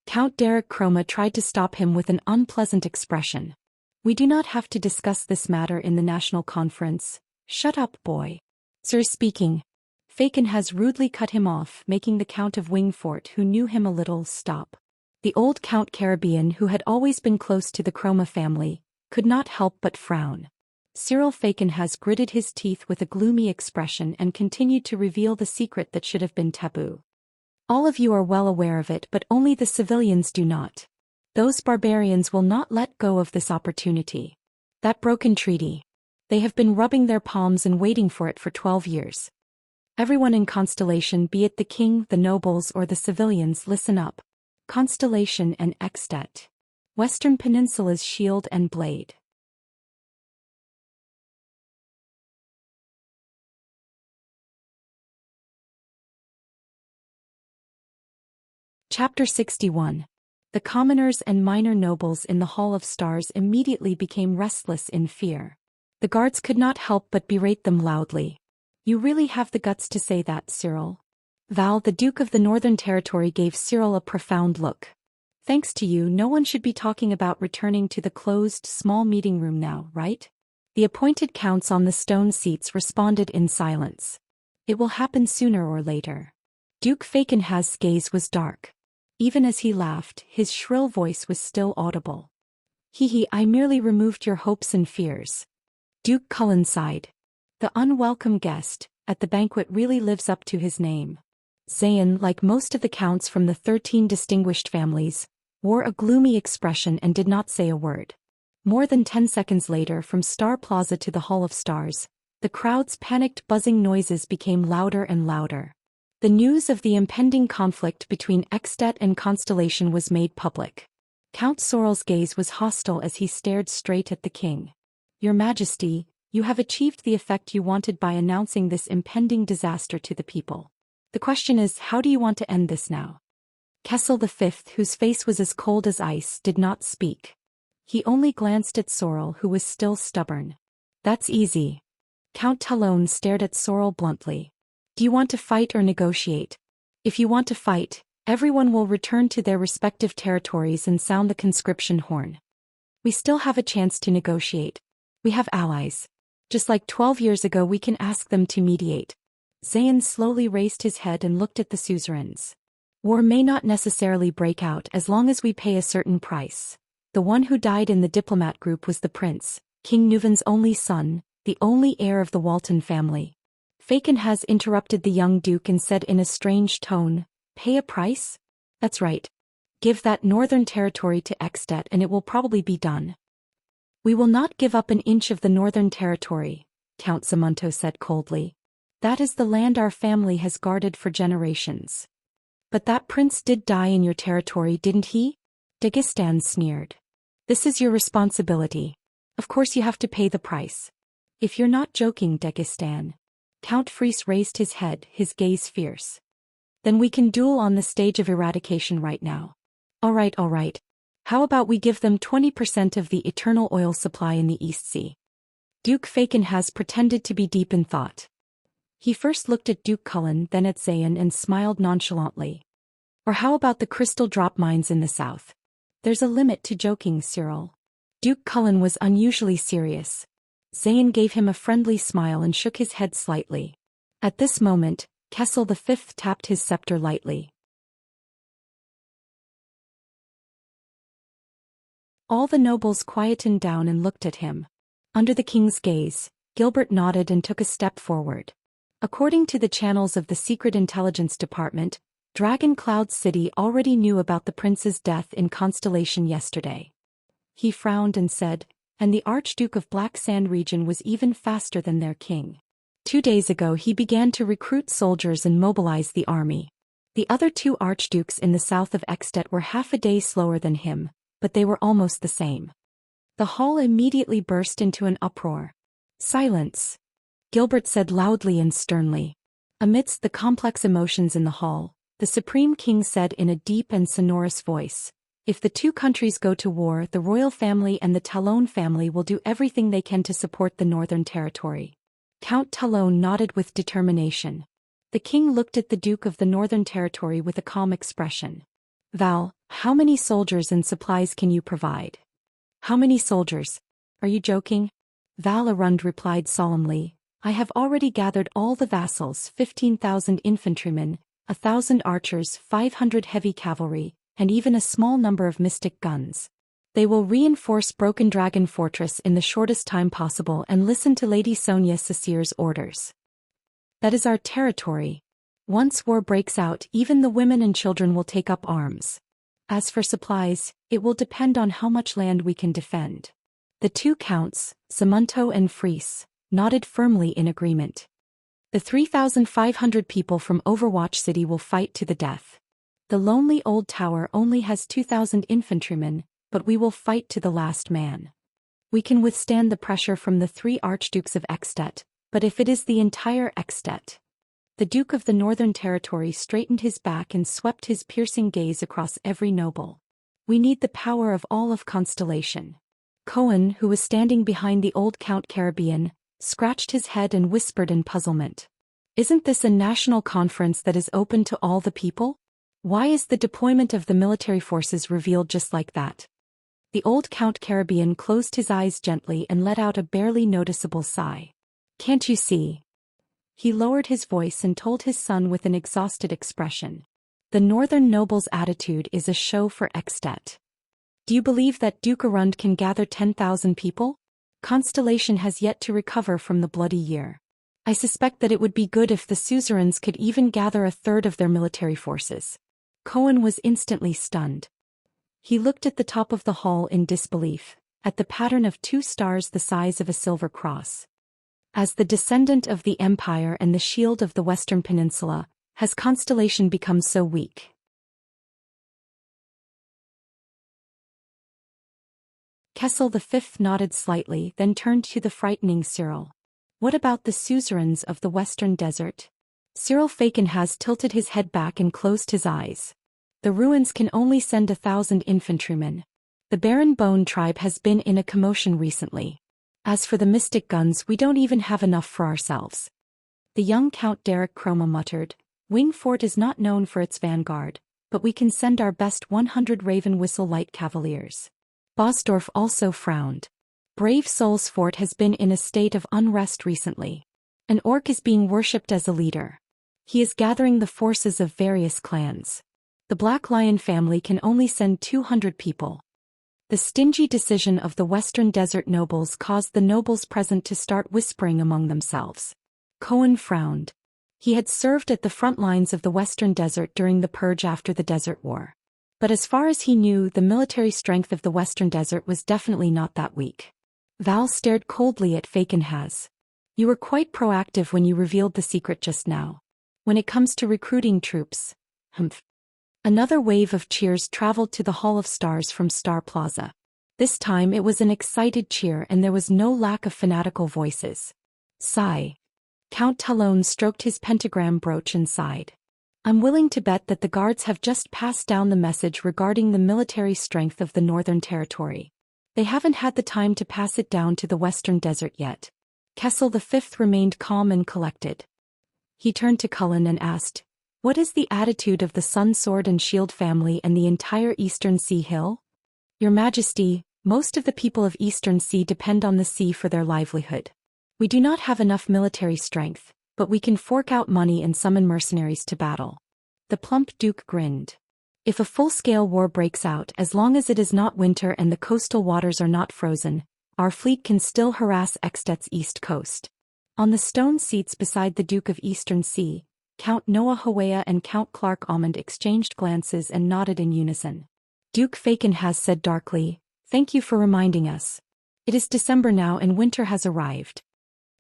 Count Derek Chroma tried to stop him with an unpleasant expression. We do not have to discuss this matter in the national conference. Shut up, boy. Sir speaking. Falkenhaz rudely cut him off, making the Count of Wingfort, who knew him a little, stop. The old Count Caribbean, who had always been close to the Chroma family, could not help but frown. Cyril Falkenhaz gritted his teeth with a gloomy expression and continued to reveal the secret that should have been taboo. All of you are well aware of it, but only the civilians do not. Those barbarians will not let go of this opportunity. That broken treaty. They have been rubbing their palms and waiting for it for 12 years. Everyone in Constellation, be it the king, the nobles, or the civilians, listen up. Constellation and Extet. Western Peninsula's shield and blade. Chapter 61. The commoners and minor nobles in the Hall of Stars immediately became restless in fear. The guards could not help but berate them loudly. You really have the guts to say that, Cyril? Val, the Duke of the Northern Territory, gave Cyril a profound look. Thanks to you, no one should be talking about returning to the closed, small meeting room now, right? The appointed counts on the stone seats responded in silence. It will happen sooner or later. Duke Falkenhaz's gaze was dark. Even as he laughed, his shrill voice was still audible. I merely removed your hopes and fears. Duke Cullen sighed. The unwelcome guest, at the banquet, really lives up to his name. Zayn, like most of the counts from the 13 distinguished families, wore a gloomy expression and did not say a word. More than 10 seconds later, from Star Plaza to the Hall of Stars, the crowd's panicked buzzing noises became louder and louder. The news of the impending conflict between Extet and Constellation was made public. Count Sorel's gaze was hostile as he stared straight at the king. Your Majesty, you have achieved the effect you wanted by announcing this impending disaster to the people. The question is, how do you want to end this now? Kessel V, whose face was as cold as ice, did not speak. He only glanced at Sorrel, who was still stubborn. That's easy. Count Talon stared at Sorrel bluntly. Do you want to fight or negotiate? If you want to fight, everyone will return to their respective territories and sound the conscription horn. We still have a chance to negotiate. We have allies. Just like 12 years ago, we can ask them to mediate. Xian slowly raised his head and looked at the suzerains. War may not necessarily break out as long as we pay a certain price. The one who died in the diplomat group was the prince, King Nuvan's only son, the only heir of the Walton family. Faken has interrupted the young duke and said in a strange tone, "Pay a price? That's right. Give that northern territory to Extet and it will probably be done." "We will not give up an inch of the northern territory," Count Zamunto said coldly. "That is the land our family has guarded for generations." "But that prince did die in your territory, didn't he?" Dagestan sneered. "This is your responsibility. Of course you have to pay the price." "If you're not joking, Dagestan." Count Fries raised his head, his gaze fierce. "Then we can duel on the stage of eradication right now." All right. How about we give them 20% of the eternal oil supply in the East Sea?" Duke Faken has pretended to be deep in thought. He first looked at Duke Cullen, then at Xian and smiled nonchalantly. "Or how about the crystal drop mines in the south?" "There's a limit to joking, Cyril." Duke Cullen was unusually serious. Xian gave him a friendly smile and shook his head slightly. At this moment, Kessel V tapped his scepter lightly. All the nobles quietened down and looked at him. Under the king's gaze, Gilbert nodded and took a step forward. According to the channels of the Secret Intelligence Department, Dragon Cloud City already knew about the prince's death in Constellation yesterday. He frowned and said, "And the Archduke of Black Sand region was even faster than their king. 2 days ago he began to recruit soldiers and mobilize the army. The other 2 archdukes in the south of Extet were half a day slower than him, but they were almost the same." The hall immediately burst into an uproar. "Silence," Gilbert said loudly and sternly. Amidst the complex emotions in the hall, the Supreme King said in a deep and sonorous voice, "If the 2 countries go to war, the royal family and the Talon family will do everything they can to support the Northern Territory." Count Talon nodded with determination. The king looked at the Duke of the Northern Territory with a calm expression. "Val, how many soldiers and supplies can you provide?" "How many soldiers? Are you joking?" Val Arund replied solemnly, "I have already gathered all the vassals, 15,000 infantrymen, 1,000 archers, 500 heavy cavalry, and even a small number of mystic guns. They will reinforce Broken Dragon Fortress in the shortest time possible and listen to Lady Sonia Sasir's orders. That is our territory. Once war breaks out, even the women and children will take up arms. As for supplies, it will depend on how much land we can defend." The 2 counts, Zamunto and Fries, nodded firmly in agreement. "The 3,500 people from Overwatch City will fight to the death. The lonely old tower only has 2,000 infantrymen, but we will fight to the last man. We can withstand the pressure from the 3 archdukes of Extet, but if it is the entire Extet..." The Duke of the Northern Territory straightened his back and swept his piercing gaze across every noble. "We need the power of all of Constellation." Cohen, who was standing behind the old Count Caribbean, scratched his head and whispered in puzzlement. "Isn't this a national conference that is open to all the people? Why is the deployment of the military forces revealed just like that?" The old Count Caribbean closed his eyes gently and let out a barely noticeable sigh. "Can't you see?" He lowered his voice and told his son with an exhausted expression. "The northern noble's attitude is a show for Extet. Do you believe that Duke Arund can gather 10,000 people? Constellation has yet to recover from the bloody year. I suspect that it would be good if the suzerains could even gather a third of their military forces." Cohen was instantly stunned. He looked at the top of the hall in disbelief, at the pattern of 2 stars the size of a silver cross. As the descendant of the Empire and the shield of the Western Peninsula, has Constellation become so weak? Kessel V nodded slightly, then turned to the frightening Cyril. "What about the suzerains of the Western Desert?" Cyril Faken has tilted his head back and closed his eyes. "The ruins can only send 1,000 infantrymen. The Baron Bone tribe has been in a commotion recently. As for the mystic guns, we don't even have enough for ourselves. The young Count Derek Chroma muttered, Wing Fort is not known for its vanguard, but we can send our best 100 Raven Whistle Light Cavaliers. Bosdorf also frowned. Brave Soul's fort has been in a state of unrest recently. An orc is being worshipped as a leader. He is gathering the forces of various clans. The Black Lion family can only send 200 people. The stingy decision of the Western Desert nobles caused the nobles present to start whispering among themselves. Cohen frowned. He had served at the front lines of the Western Desert during the purge after the Desert War. But as far as he knew, the military strength of the Western Desert was definitely not that weak. Val stared coldly at Fakenhaz. You were quite proactive when you revealed the secret just now. When it comes to recruiting troops, humph. Another wave of cheers traveled to the Hall of Stars from Star Plaza. This time it was an excited cheer and there was no lack of fanatical voices. Sigh. Count Talon stroked his pentagram brooch and sighed. I'm willing to bet that the guards have just passed down the message regarding the military strength of the Northern Territory. They haven't had the time to pass it down to the Western Desert yet. Kessel V remained calm and collected. He turned to Cullen and asked, What is the attitude of the Sun Sword and Shield family and the entire Eastern Sea Hill? Your Majesty, most of the people of Eastern Sea depend on the sea for their livelihood. We do not have enough military strength, but we can fork out money and summon mercenaries to battle. The plump Duke grinned. If a full-scale war breaks out, as long as it is not winter and the coastal waters are not frozen, our fleet can still harass Extet's east coast. On the stone seats beside the Duke of Eastern Sea, Count Noah Hawea and Count Clark Almond exchanged glances and nodded in unison. Duke Fakenhaz said darkly, Thank you for reminding us. It is December now and winter has arrived.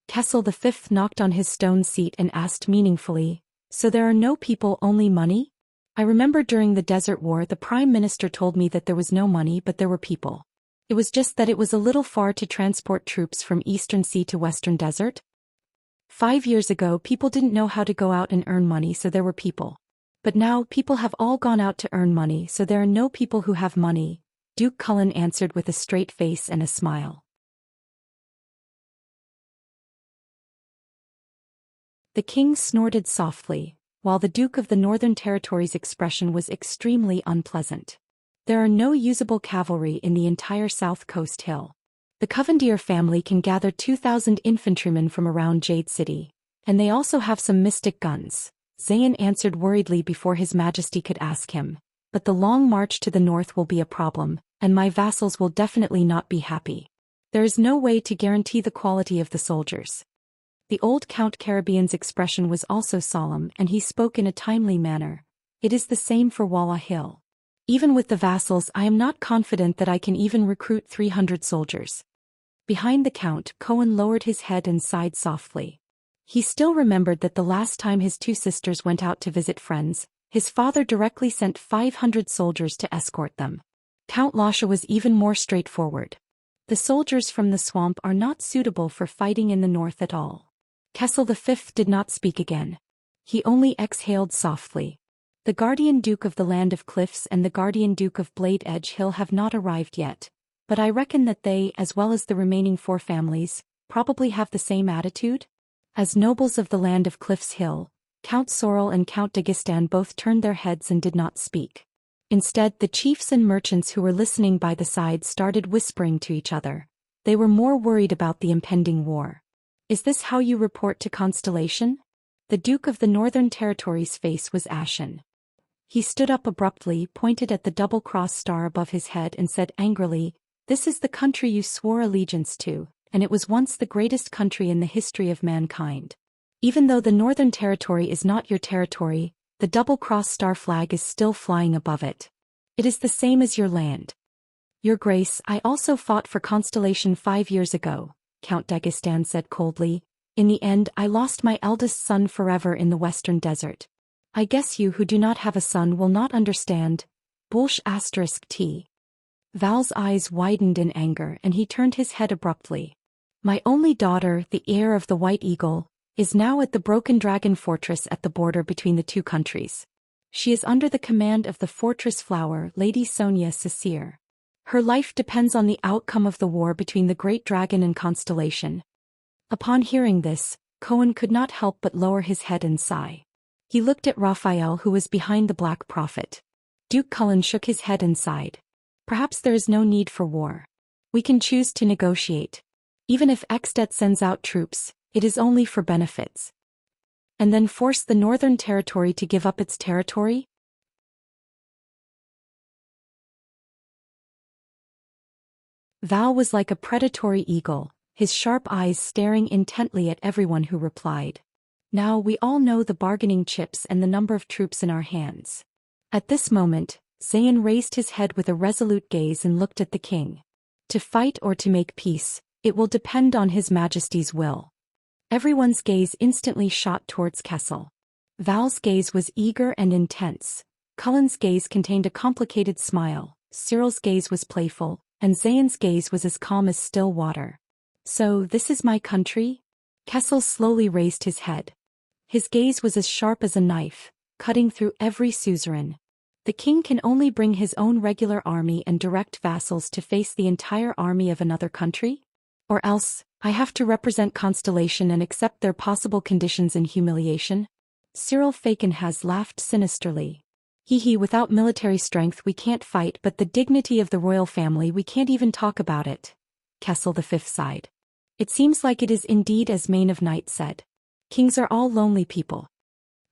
Kessel V knocked on his stone seat and asked meaningfully, So there are no people, only money? I remember during the Desert War the Prime Minister told me that there was no money but there were people. It was just that it was a little far to transport troops from Eastern Sea to Western Desert. 5 years ago people didn't know how to go out and earn money, so there were people. But now people have all gone out to earn money, so there are no people who have money, Duke Cullen answered with a straight face and a smile. The king snorted softly, while the Duke of the Northern Territory's expression was extremely unpleasant. There are no usable cavalry in the entire South Coast Hill. The Covendier family can gather 2,000 infantrymen from around Jade City, and they also have some mystic guns, Zayn answered worriedly before His Majesty could ask him, but the long march to the north will be a problem, and my vassals will definitely not be happy. There is no way to guarantee the quality of the soldiers. The old Count Caribbean's expression was also solemn and he spoke in a timely manner. It is the same for Walla Hill. Even with the vassals, I am not confident that I can even recruit 300 soldiers. Behind the Count, Cohen lowered his head and sighed softly. He still remembered that the last time his two sisters went out to visit friends, his father directly sent 500 soldiers to escort them. Count Lasha was even more straightforward. The soldiers from the swamp are not suitable for fighting in the north at all. Kessel V did not speak again. He only exhaled softly. The Guardian Duke of the Land of Cliffs and the Guardian Duke of Blade Edge Hill have not arrived yet, but I reckon that they, as well as the remaining 4 families, probably have the same attitude? As nobles of the Land of Cliffs Hill, Count Sorrel and Count Dagistan both turned their heads and did not speak. Instead, the chiefs and merchants who were listening by the side started whispering to each other. They were more worried about the impending war. Is this how you report to Constellation? The Duke of the Northern Territory's face was ashen. He stood up abruptly, pointed at the double-cross star above his head and said angrily, This is the country you swore allegiance to, and it was once the greatest country in the history of mankind. Even though the Northern Territory is not your territory, the double-cross star flag is still flying above it. It is the same as your land. Your Grace, I also fought for Constellation 5 years ago, Count Dagistan said coldly. In the end, I lost my eldest son forever in the Western Desert. I guess you who do not have a son will not understand. Bullsh *T. Val's eyes widened in anger and he turned his head abruptly. My only daughter, the heir of the White Eagle, is now at the Broken Dragon Fortress at the border between the 2 countries. She is under the command of the Fortress Flower, Lady Sonia Cecere. Her life depends on the outcome of the war between the Great Dragon and Constellation. Upon hearing this, Cohen could not help but lower his head and sigh. He looked at Raphael, who was behind the Black Prophet. Duke Cullen shook his head and sighed. Perhaps there is no need for war. We can choose to negotiate. Even if Exdet sends out troops, it is only for benefits. And then force the Northern Territory to give up its territory? Val was like a predatory eagle, his sharp eyes staring intently at everyone who replied. Now we all know the bargaining chips and the number of troops in our hands. At this moment, Xian raised his head with a resolute gaze and looked at the king. To fight or to make peace, it will depend on His Majesty's will. Everyone's gaze instantly shot towards Kessel. Val's gaze was eager and intense. Cullen's gaze contained a complicated smile, Cyril's gaze was playful, and Xian's gaze was as calm as still water. So this is my country? Kessel slowly raised his head. His gaze was as sharp as a knife, cutting through every suzerain. The king can only bring his own regular army and direct vassals to face the entire army of another country? Or else, I have to represent Constellation and accept their possible conditions in humiliation? Cyril Fakenhas laughed sinisterly. Hee, without military strength we can't fight, but the dignity of the royal family we can't even talk about it. Kessel V sighed. It seems like it is indeed as Mane of Night said. Kings are all lonely people.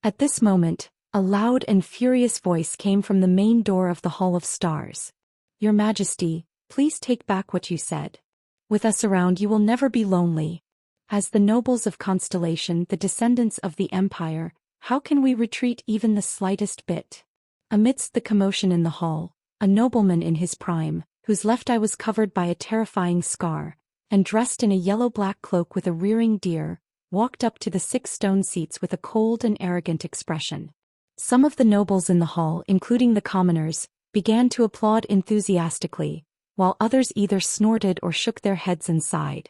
At this moment, a loud and furious voice came from the main door of the Hall of Stars. Your Majesty, please take back what you said. With us around you will never be lonely. As the nobles of Constellation, the descendants of the Empire, how can we retreat even the slightest bit? Amidst the commotion in the hall, a nobleman in his prime, whose left eye was covered by a terrifying scar, and dressed in a yellow-black cloak with a rearing deer, walked up to the 6 stone seats with a cold and arrogant expression. Some of the nobles in the hall, including the commoners, began to applaud enthusiastically, while others either snorted or shook their heads and sighed.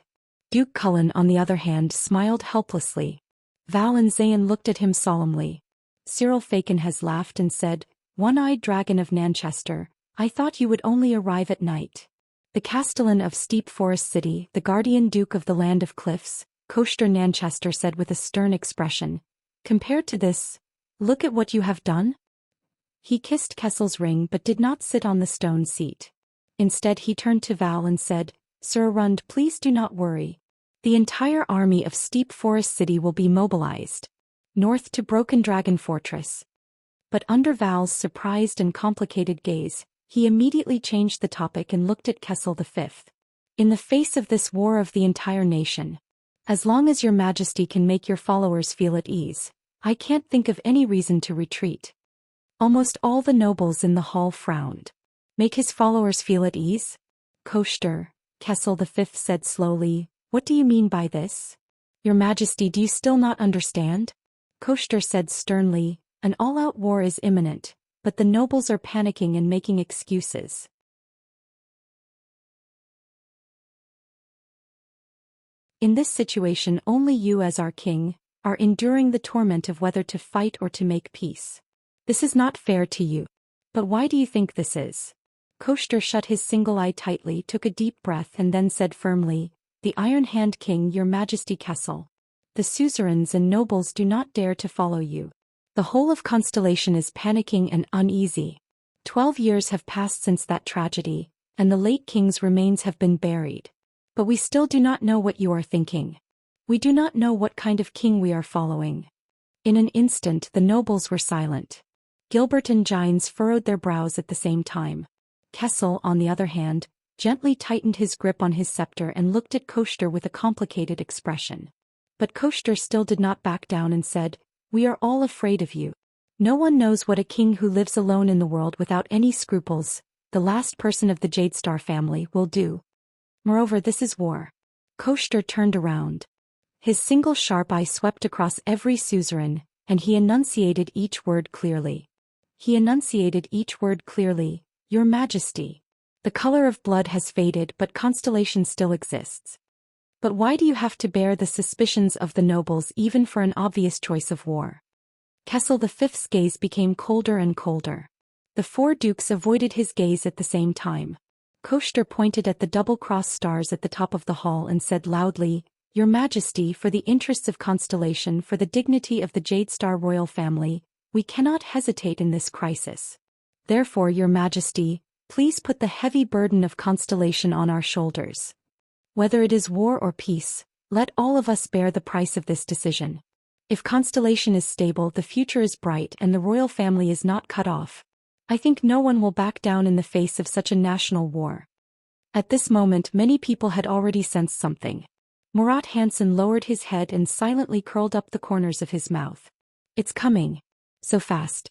Duke Cullen, on the other hand, smiled helplessly. Val and Xian looked at him solemnly. Cyril Fakenhas laughed and said, One-eyed Dragon of Nanchester, I thought you would only arrive at night. The Castellan of Steep Forest City, the guardian duke of the Land of Cliffs, Koster Nanchester said with a stern expression. Compared to this, look at what you have done. He kissed Kessel's ring but did not sit on the stone seat. Instead he turned to Val and said, Sir Arund, please do not worry. The entire army of Steep Forest City will be mobilized. North to Broken Dragon Fortress. But under Val's surprised and complicated gaze, he immediately changed the topic and looked at Kessel V. In the face of this war of the entire nation, as long as your Majesty can make your followers feel at ease, I can't think of any reason to retreat. Almost all the nobles in the hall frowned. Make his followers feel at ease? Koster, Kessel V said slowly, what do you mean by this? Your Majesty, do you still not understand? Koster said sternly, an all-out war is imminent, but the nobles are panicking and making excuses. In this situation only you as our king are enduring the torment of whether to fight or to make peace. This is not fair to you. But why do you think this is? Koster shut his single eye tightly, took a deep breath and then said firmly, The Iron Hand King, your Majesty Kessel. The suzerains and nobles do not dare to follow you. The whole of Constellation is panicking and uneasy. 12 years have passed since that tragedy, and the late king's remains have been buried. But we still do not know what you are thinking. We do not know what kind of king we are following. In an instant the nobles were silent. Gilbert and Gines furrowed their brows at the same time. Kessel, on the other hand, gently tightened his grip on his scepter and looked at Koster with a complicated expression. But Koster still did not back down and said, We are all afraid of you. No one knows what a king who lives alone in the world without any scruples, the last person of the Jadestar family, will do. Moreover, this is war. Koster turned around. His single sharp eye swept across every suzerain, and he enunciated each word clearly. Your Majesty. The color of blood has faded, but Constellation still exists. But why do you have to bear the suspicions of the nobles even for an obvious choice of war? Kessel V's gaze became colder and colder. The 4 dukes avoided his gaze at the same time. Koshter pointed at the double-crossed stars at the top of the hall and said loudly, "Your Majesty, for the interests of Constellation, for the dignity of the Jade Star royal family, we cannot hesitate in this crisis. Therefore, Your Majesty, please put the heavy burden of Constellation on our shoulders. Whether it is war or peace, let all of us bear the price of this decision. If Constellation is stable, the future is bright, and the royal family is not cut off. I think no one will back down in the face of such a national war." At this moment many people had already sensed something. Murat Hansen lowered his head and silently curled up the corners of his mouth. "It's coming. So fast."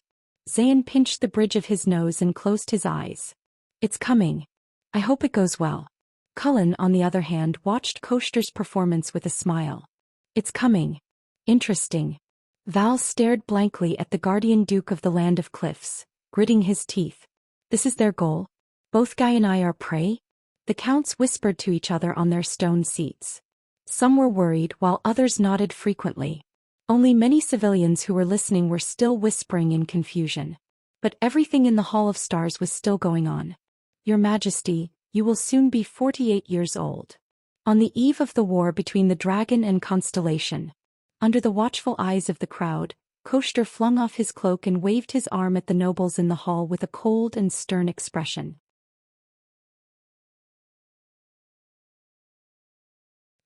Zayn pinched the bridge of his nose and closed his eyes. "It's coming. I hope it goes well." Cullen, on the other hand, watched Koshter's performance with a smile. "It's coming. Interesting." Val stared blankly at the guardian duke of the Land of Cliffs, gritting his teeth. "This is their goal? Both Guy and I are prey?" The counts whispered to each other on their stone seats. Some were worried while others nodded frequently. Only many civilians who were listening were still whispering in confusion. But everything in the Hall of Stars was still going on. "Your Majesty, you will soon be 48 years old." On the eve of the war between the dragon and Constellation, under the watchful eyes of the crowd, Koshter flung off his cloak and waved his arm at the nobles in the hall with a cold and stern expression.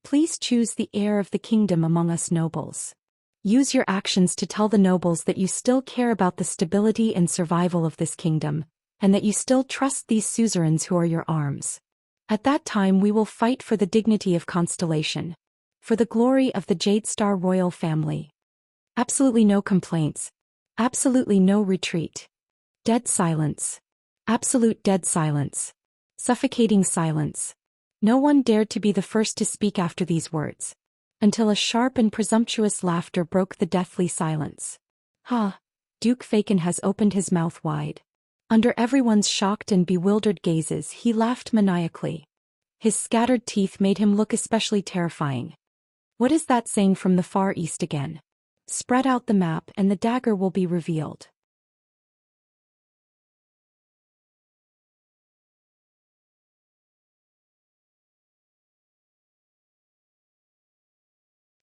"Please choose the heir of the kingdom among us nobles. Use your actions to tell the nobles that you still care about the stability and survival of this kingdom, and that you still trust these suzerains who are your arms. At that time we will fight for the dignity of Constellation, for the glory of the Jade Star royal family." Absolutely no complaints. Absolutely no retreat. Dead silence. Absolute dead silence. Suffocating silence. No one dared to be the first to speak after these words, until a sharp and presumptuous laughter broke the deathly silence. "Ha! Duke Faken has opened his mouth wide." Under everyone's shocked and bewildered gazes he laughed maniacally. His scattered teeth made him look especially terrifying. "What is that saying from the Far East again? Spread out the map and the dagger will be revealed."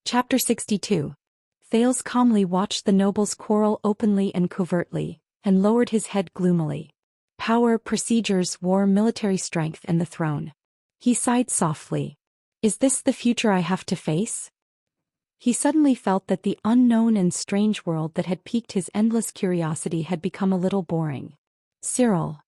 Chapter 62. Thales calmly watched the nobles quarrel openly and covertly, and lowered his head gloomily. Power, procedures, war, military strength, and the throne. He sighed softly. "Is this the future I have to face?" He suddenly felt that the unknown and strange world that had piqued his endless curiosity had become a little boring. "Cyril."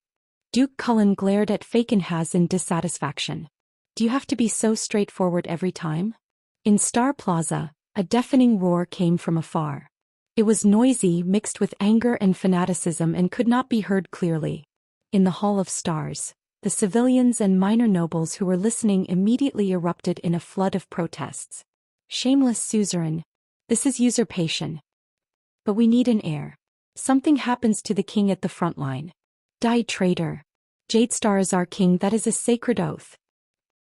Duke Cullen glared at Fakenhaz in dissatisfaction. "Do you have to be so straightforward every time?" In Star Plaza, a deafening roar came from afar. It was noisy, mixed with anger and fanaticism, and could not be heard clearly. In the Hall of Stars, the civilians and minor nobles who were listening immediately erupted in a flood of protests. "Shameless suzerain. This is usurpation. But we need an heir. Something happens to the king at the front line. Die, traitor. Jade Star is our king, that is a sacred oath.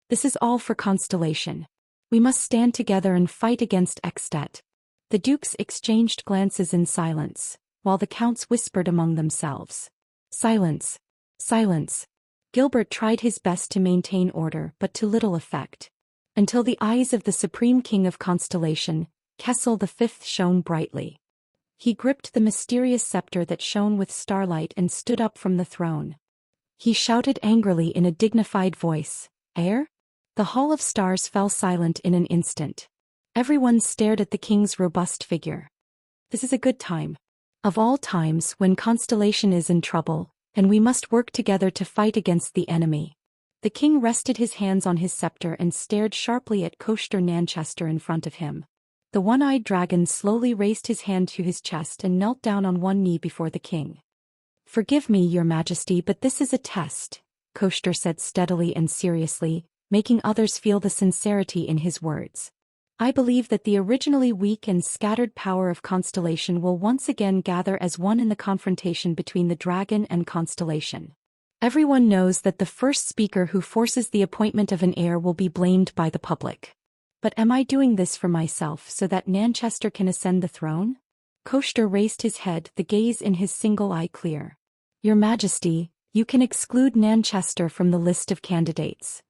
This is all for Constellation. We must stand together and fight against Extet." The dukes exchanged glances in silence, while the counts whispered among themselves. "Silence. Silence." Gilbert tried his best to maintain order, but to little effect. Until the eyes of the Supreme King of Constellation, Kessel V, shone brightly. He gripped the mysterious scepter that shone with starlight and stood up from the throne. He shouted angrily in a dignified voice, "Heir?" The Hall of Stars fell silent in an instant. Everyone stared at the king's robust figure. This is a good time. Of all times, when Constellation is in trouble, and we must work together to fight against the enemy. The king rested his hands on his scepter and stared sharply at Koshter Nanchester in front of him. The one-eyed dragon slowly raised his hand to his chest and knelt down on one knee before the king. "Forgive me, Your Majesty, but this is a test," Koshter said steadily and seriously, making others feel the sincerity in his words. "I believe that the originally weak and scattered power of Constellation will once again gather as one in the confrontation between the dragon and Constellation. Everyone knows that the first speaker who forces the appointment of an heir will be blamed by the public. But am I doing this for myself so that Nanchester can ascend the throne?" Koshter raised his head, the gaze in his single eye clear. "Your Majesty, You can exclude Nanchester from the list of candidates.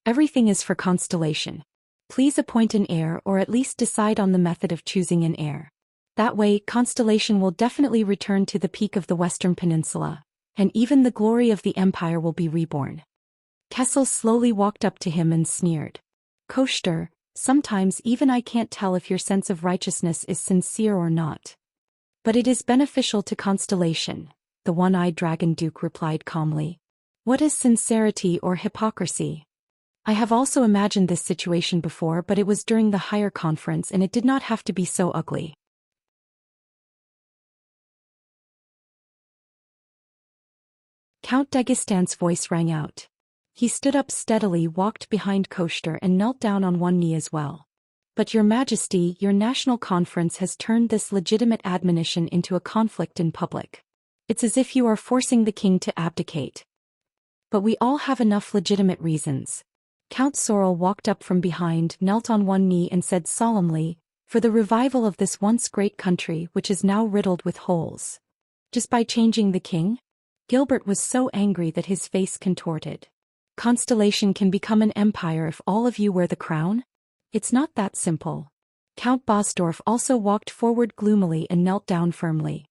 Everything is for Constellation. Please appoint an heir or at least decide on the method of choosing an heir. That way, Constellation will definitely return to the peak of the Western Peninsula, and even the glory of the Empire will be reborn. Kessel slowly walked up to him and sneered. Koester, sometimes even I can't tell if your sense of righteousness is sincere or not. But it is beneficial to Constellation, the one-eyed dragon Duke replied calmly. What is sincerity or hypocrisy? I have also imagined this situation before, but it was during the higher conference and it did not have to be so ugly. Count Daguestan's voice rang out. He stood up steadily, walked behind Koester and knelt down on one knee as well. But your majesty, your national conference has turned this legitimate admonition into a conflict in public. It's as if you are forcing the king to abdicate. But we all have enough legitimate reasons. Count Sorrel walked up from behind, knelt on one knee and said solemnly, for the revival of this once great country which is now riddled with holes. Just by changing the king? Gilbert was so angry that his face contorted. Constellation can become an empire if all of you wear the crown? It's not that simple. Count Bosdorf also walked forward gloomily and knelt down firmly.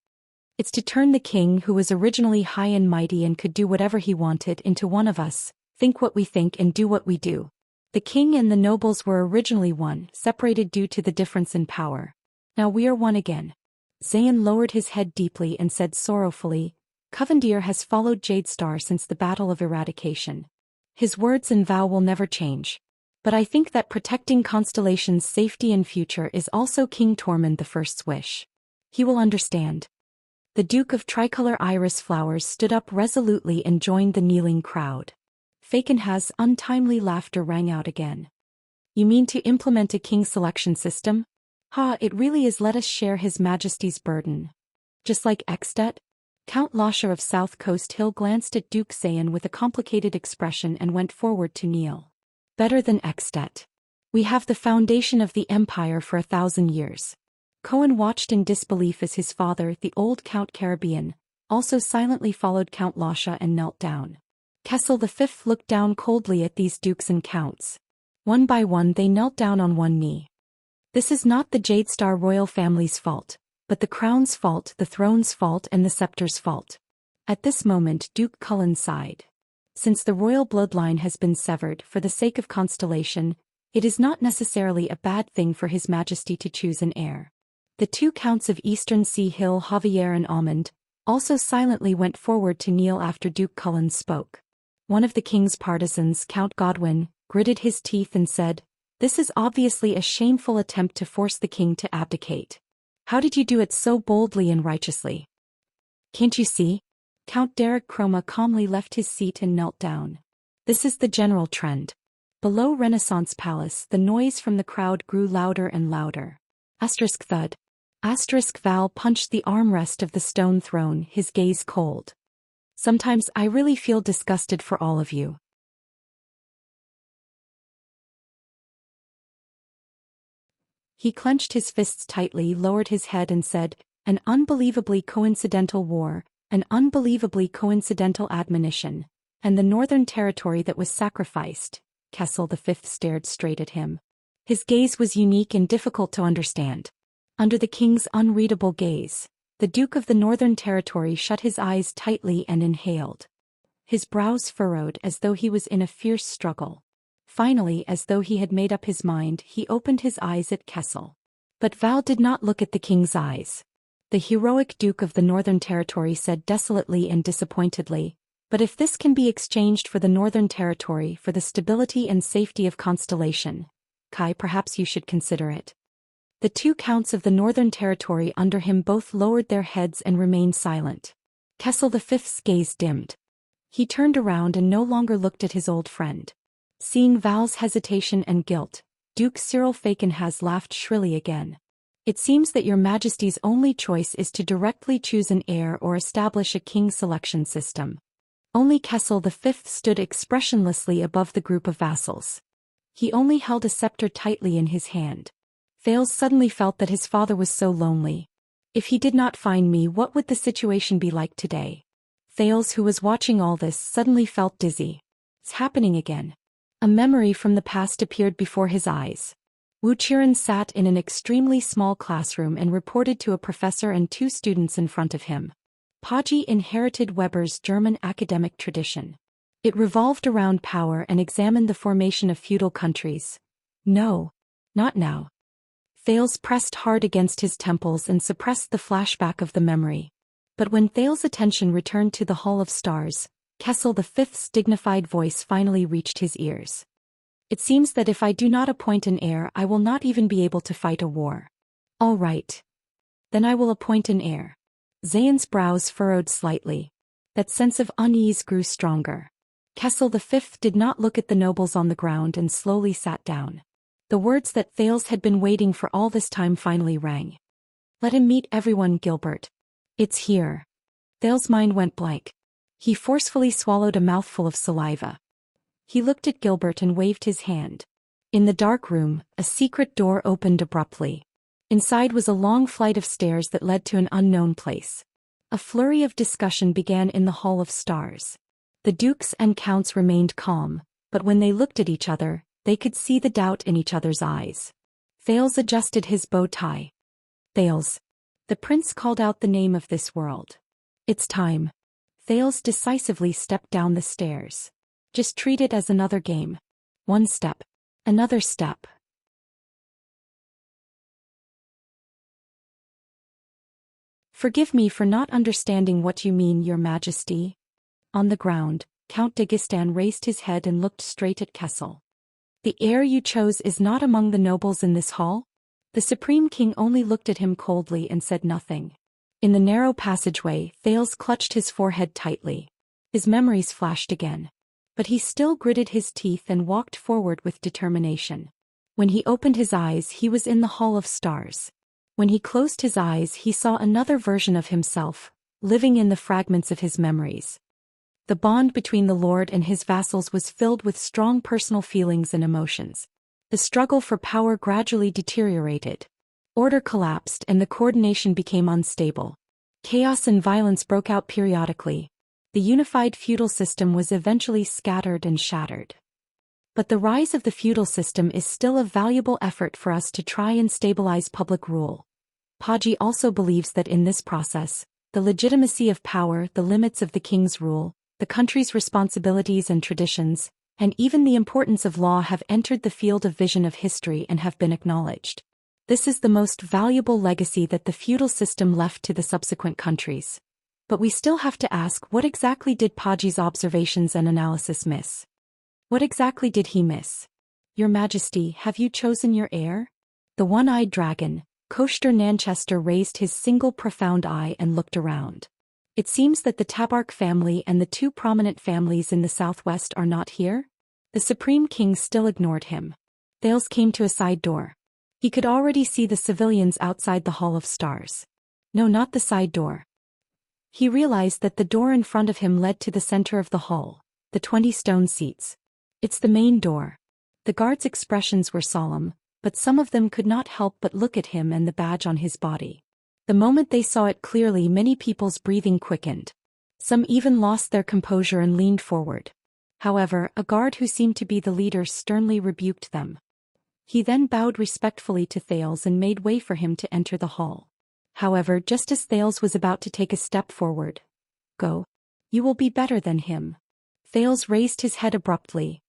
It's to turn the king, who was originally high and mighty and could do whatever he wanted, into one of us, think what we think and do what we do. The king and the nobles were originally one, separated due to the difference in power. Now we are one again. Zayn lowered his head deeply and said sorrowfully, Covendier has followed Jadestar since the Battle of Eradication. His words and vow will never change. But I think that protecting Constellation's safety and future is also King Tormund I's wish. He will understand. The Duke of Tricolor Iris Flowers stood up resolutely and joined the kneeling crowd. Fakenhaz's untimely laughter rang out again. You mean to implement a king selection system? Ha, it really is. Let us share His Majesty's burden. Just like Extet? Count Lasher of South Coast Hill glanced at Duke Zayn with a complicated expression and went forward to kneel. Better than Extet. We have the foundation of the empire for 1,000 years. Cohen watched in disbelief as his father, the old Count Caribbean, also silently followed Count Lasha and knelt down. Kessel V looked down coldly at these dukes and counts. One by one they knelt down on one knee. This is not the Jadestar royal family's fault, but the crown's fault, the throne's fault and the scepter's fault. At this moment Duke Cullen sighed. Since the royal bloodline has been severed for the sake of Constellation, it is not necessarily a bad thing for His Majesty to choose an heir. The two counts of Eastern Sea Hill, Javier and Almond, also silently went forward to kneel after Duke Cullen spoke. One of the king's partisans, Count Godwin, gritted his teeth and said, This is obviously a shameful attempt to force the king to abdicate. How did you do it so boldly and righteously? Can't you see? Count Derek Chroma calmly left his seat and knelt down. This is the general trend. Below Renaissance Palace, the noise from the crowd grew louder and louder. Asterisk thud. Asterisk Val punched the armrest of the stone throne, his gaze cold. Sometimes I really feel disgusted for all of you. He clenched his fists tightly, lowered his head and said, An unbelievably coincidental war, an unbelievably coincidental admonition, and the Northern Territory that was sacrificed. Kessel V stared straight at him. His gaze was unique and difficult to understand. Under the king's unreadable gaze, the Duke of the Northern Territory shut his eyes tightly and inhaled. His brows furrowed as though he was in a fierce struggle. Finally, as though he had made up his mind, he opened his eyes at Kessel. But Val did not look at the king's eyes. The heroic Duke of the Northern Territory said desolately and disappointedly, But if this can be exchanged for the Northern Territory for the stability and safety of Constellation, Kai, perhaps you should consider it. The two counts of the Northern Territory under him both lowered their heads and remained silent. Kessel V's gaze dimmed. He turned around and no longer looked at his old friend. Seeing Val's hesitation and guilt, Duke Cyril Fakenhaz laughed shrilly again. It seems that your Majesty's only choice is to directly choose an heir or establish a king selection system. Only Kessel V stood expressionlessly above the group of vassals. He only held a scepter tightly in his hand. Thales suddenly felt that his father was so lonely. If he did not find me, what would the situation be like today? Thales, who was watching all this, suddenly felt dizzy. It's happening again. A memory from the past appeared before his eyes. Wuxia sat in an extremely small classroom and reported to a professor and 2 students in front of him. Paji inherited Weber's German academic tradition. It revolved around power and examined the formation of feudal countries. No. Not now. Thales pressed hard against his temples and suppressed the flashback of the memory. But when Thales' attention returned to the Hall of Stars, Kessel V's dignified voice finally reached his ears. It seems that if I do not appoint an heir, I will not even be able to fight a war. All right. Then I will appoint an heir. Xian's brows furrowed slightly. That sense of unease grew stronger. Kessel V did not look at the nobles on the ground and slowly sat down. The words that Thales had been waiting for all this time finally rang. Let him meet everyone, Gilbert. It's here. Thales' mind went blank. He forcefully swallowed a mouthful of saliva. He looked at Gilbert and waved his hand. In the dark room, a secret door opened abruptly. Inside was a long flight of stairs that led to an unknown place. A flurry of discussion began in the Hall of Stars. The dukes and counts remained calm, but when they looked at each other, they could see the doubt in each other's eyes. Thales adjusted his bow tie. Thales. The prince called out the name of this world. It's time. Thales decisively stepped down the stairs. Just treat it as another game. One step. Another step. Forgive me for not understanding what you mean, Your Majesty. On the ground, Count Daoist raised his head and looked straight at Kessel. The heir you chose is not among the nobles in this hall? The Supreme King only looked at him coldly and said nothing. In the narrow passageway, Thales clutched his forehead tightly. His memories flashed again. But he still gritted his teeth and walked forward with determination. When he opened his eyes, he was in the Hall of Stars. When he closed his eyes, he saw another version of himself, living in the fragments of his memories. The bond between the lord and his vassals was filled with strong personal feelings and emotions. The struggle for power gradually deteriorated. Order collapsed and the coordination became unstable. Chaos and violence broke out periodically. The unified feudal system was eventually scattered and shattered. But the rise of the feudal system is still a valuable effort for us to try and stabilize public rule. Paji also believes that in this process, the legitimacy of power, the limits of the king's rule, the country's responsibilities and traditions, and even the importance of law have entered the field of vision of history and have been acknowledged. This is the most valuable legacy that the feudal system left to the subsequent countries. But we still have to ask, what exactly did Paji's observations and analysis miss? What exactly did he miss? Your Majesty, have you chosen your heir? The one-eyed dragon, Koster Nanchester, raised his single profound eye and looked around. It seems that the Tabark family and the 2 prominent families in the southwest are not here? The Supreme King still ignored him. Thales came to a side door. He could already see the civilians outside the Hall of Stars. No, not the side door. He realized that the door in front of him led to the center of the hall, the 20 stone seats. It's the main door. The guards' expressions were solemn, but some of them could not help but look at him and the badge on his body. The moment they saw it clearly, many people's breathing quickened. Some even lost their composure and leaned forward. However, a guard who seemed to be the leader sternly rebuked them. He then bowed respectfully to Thales and made way for him to enter the hall. However, just as Thales was about to take a step forward, "Go. You will be better than him." Thales raised his head abruptly.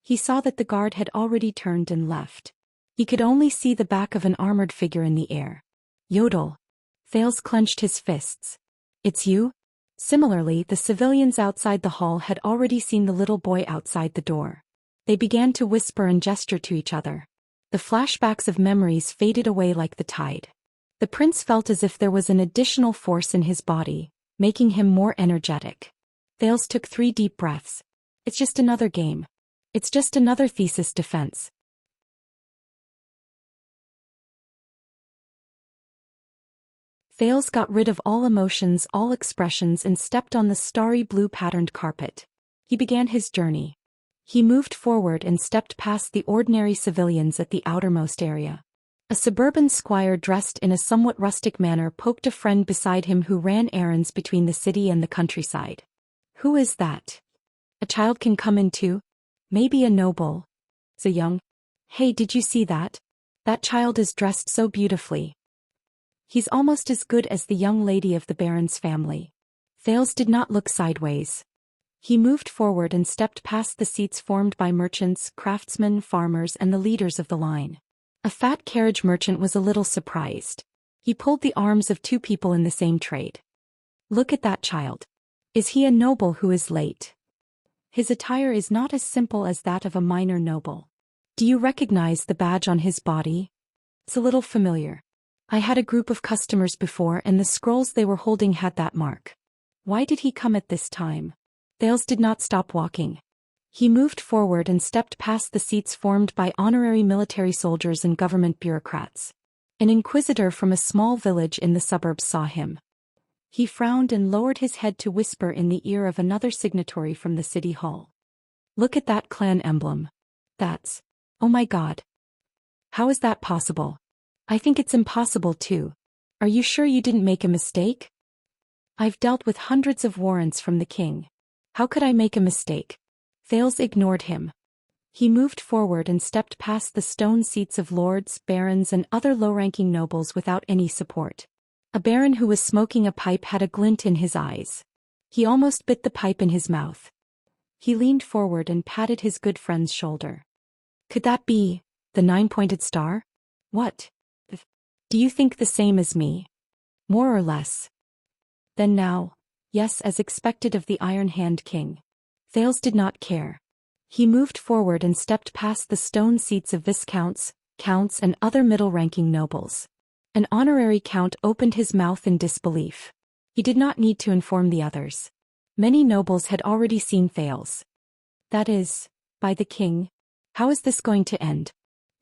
He saw that the guard had already turned and left. He could only see the back of an armored figure in the air. Yodel. Thales clenched his fists. It's you? Similarly, the civilians outside the hall had already seen the little boy outside the door. They began to whisper and gesture to each other. The flashbacks of memories faded away like the tide. The prince felt as if there was an additional force in his body, making him more energetic. Thales took 3 deep breaths. It's just another game. It's just another thesis defense. Thales got rid of all emotions, all expressions, and stepped on the starry blue patterned carpet. He began his journey. He moved forward and stepped past the ordinary civilians at the outermost area. A suburban squire dressed in a somewhat rustic manner poked a friend beside him who ran errands between the city and the countryside. Who is that? A child can come in too? Maybe a noble. Zhou Xian. Hey, did you see that? That child is dressed so beautifully. He's almost as good as the young lady of the Baron's family. Thales did not look sideways. He moved forward and stepped past the seats formed by merchants, craftsmen, farmers, and the leaders of the line. A fat carriage merchant was a little surprised. He pulled the arms of two people in the same trade. Look at that child. Is he a noble who is late? His attire is not as simple as that of a minor noble. Do you recognize the badge on his body? It's a little familiar. I had a group of customers before and the scrolls they were holding had that mark. Why did he come at this time? Thales did not stop walking. He moved forward and stepped past the seats formed by honorary military soldiers and government bureaucrats. An inquisitor from a small village in the suburbs saw him. He frowned and lowered his head to whisper in the ear of another signatory from the city hall. Look at that clan emblem. That's... Oh my God. How is that possible? I think it's impossible too. Are you sure you didn't make a mistake? I've dealt with hundreds of warrants from the king. How could I make a mistake? Thales ignored him. He moved forward and stepped past the stone seats of lords, barons, and other low-ranking nobles without any support. A baron who was smoking a pipe had a glint in his eyes. He almost bit the pipe in his mouth. He leaned forward and patted his good friend's shoulder. Could that be the 9-pointed star? What? Do you think the same as me? More or less. Then now, yes, as expected of the Iron Hand King. Thales did not care. He moved forward and stepped past the stone seats of viscounts, counts, and other middle-ranking nobles. An honorary count opened his mouth in disbelief. He did not need to inform the others. Many nobles had already seen Thales. That is, by the king. How is this going to end?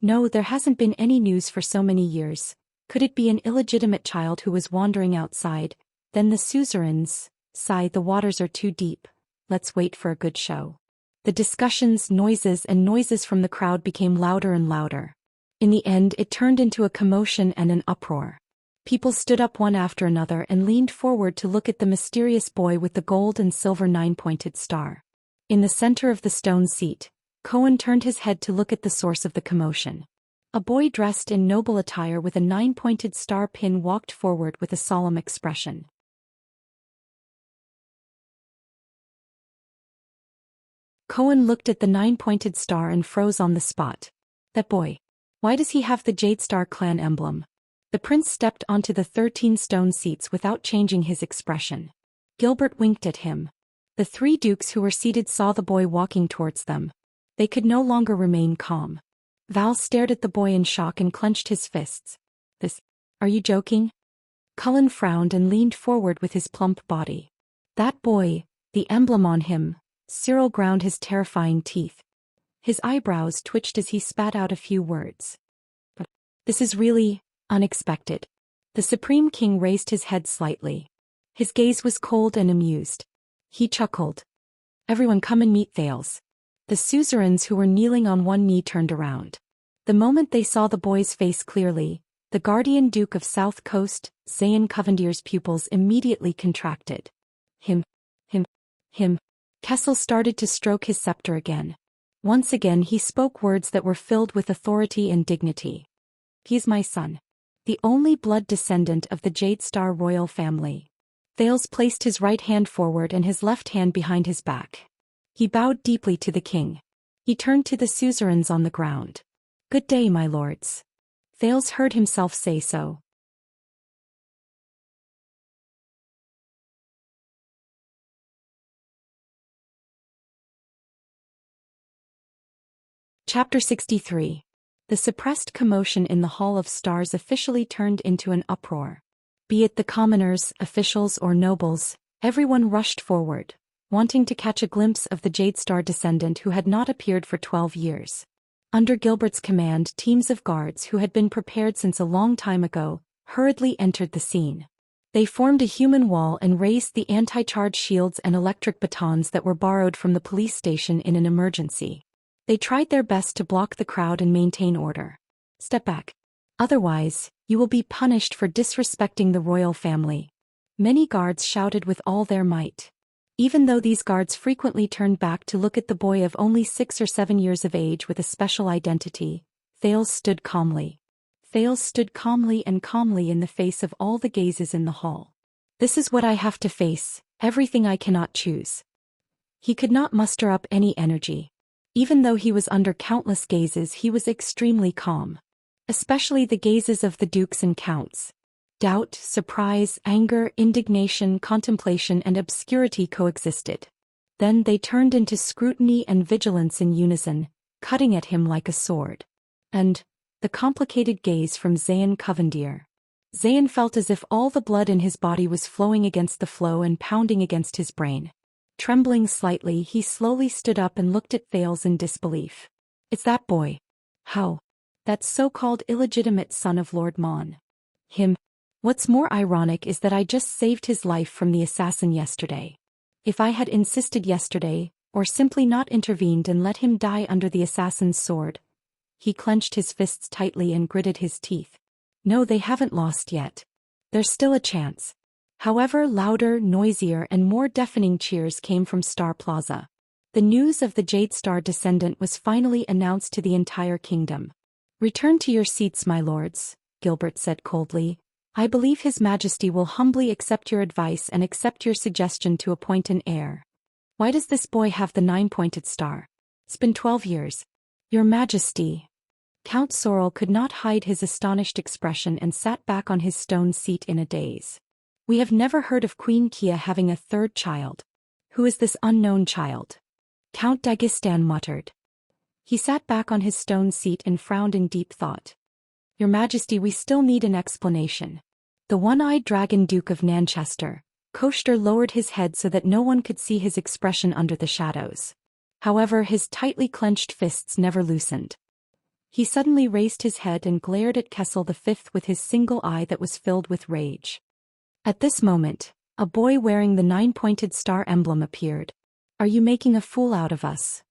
No, there hasn't been any news for so many years. Could it be an illegitimate child who was wandering outside? Then the suzerains sighed, the waters are too deep. Let's wait for a good show. The discussions, noises from the crowd became louder and louder. In the end, it turned into a commotion and an uproar. People stood up one after another and leaned forward to look at the mysterious boy with the gold and silver 9-pointed star. In the center of the stone seat, Cohen turned his head to look at the source of the commotion. A boy dressed in noble attire with a 9-pointed star pin walked forward with a solemn expression. Cohen looked at the 9-pointed star and froze on the spot. That boy. Why does he have the Jade Star clan emblem? The prince stepped onto the 13 stone seats without changing his expression. Gilbert winked at him. The 3 dukes who were seated saw the boy walking towards them. They could no longer remain calm. Val stared at the boy in shock and clenched his fists. Are you joking? Cullen frowned and leaned forward with his plump body. That boy, the emblem on him. Cyril ground his terrifying teeth. His eyebrows twitched as he spat out a few words. But this is really unexpected. The Supreme King raised his head slightly. His gaze was cold and amused. He chuckled. Everyone come and meet Thales. The suzerains who were kneeling on one knee turned around. The moment they saw the boy's face clearly, the guardian Duke of South Coast, Zayn Covendier's pupils immediately contracted. Him. Kessel started to stroke his scepter again. Once again he spoke words that were filled with authority and dignity. He's my son. The only blood descendant of the Jade Star royal family. Thales placed his right hand forward and his left hand behind his back. He bowed deeply to the king. He turned to the suzerains on the ground. Good day, my lords. Thales heard himself say so. Chapter 63. The suppressed commotion in the Hall of Stars officially turned into an uproar. Be it the commoners, officials, or nobles, everyone rushed forward, wanting to catch a glimpse of the Jade Star descendant who had not appeared for 12 years. Under Gilbert's command, teams of guards who had been prepared since a long time ago, hurriedly entered the scene. They formed a human wall and raised the anti-charge shields and electric batons that were borrowed from the police station in an emergency. They tried their best to block the crowd and maintain order. Step back. Otherwise, you will be punished for disrespecting the royal family. Many guards shouted with all their might. Even though these guards frequently turned back to look at the boy of only 6 or 7 years of age with a special identity, Thales stood calmly. Thales stood calmly in the face of all the gazes in the hall. This is what I have to face, everything I cannot choose. He could not muster up any energy. Even though he was under countless gazes, he was extremely calm. Especially the gazes of the dukes and counts. Doubt, surprise, anger, indignation, contemplation and obscurity coexisted. Then they turned into scrutiny and vigilance in unison, cutting at him like a sword. And the complicated gaze from Xian Covendier. Xian felt as if all the blood in his body was flowing against the flow and pounding against his brain. Trembling slightly, he slowly stood up and looked at Thales in disbelief. It's that boy. How? That so-called illegitimate son of Lord Mon. Him. What's more ironic is that I just saved his life from the assassin yesterday. If I had insisted yesterday, or simply not intervened and let him die under the assassin's sword. He clenched his fists tightly and gritted his teeth. No, they haven't lost yet. There's still a chance. However, louder, noisier and more deafening cheers came from Star Plaza. The news of the Jade Star descendant was finally announced to the entire kingdom. Return to your seats, my lords, Gilbert said coldly. I believe His Majesty will humbly accept your advice and accept your suggestion to appoint an heir. Why does this boy have the 9-pointed star? It's been 12 years. Your Majesty. Count Sorrel could not hide his astonished expression and sat back on his stone seat in a daze. We have never heard of Queen Kia having a third child. Who is this unknown child? Count Dagistan muttered. He sat back on his stone seat and frowned in deep thought. Your Majesty, we still need an explanation. The one-eyed dragon Duke of Nanchester, Koester lowered his head so that no one could see his expression under the shadows. However, his tightly clenched fists never loosened. He suddenly raised his head and glared at Kessel V with his single eye that was filled with rage. At this moment, a boy wearing the 9-pointed star emblem appeared. Are you making a fool out of us?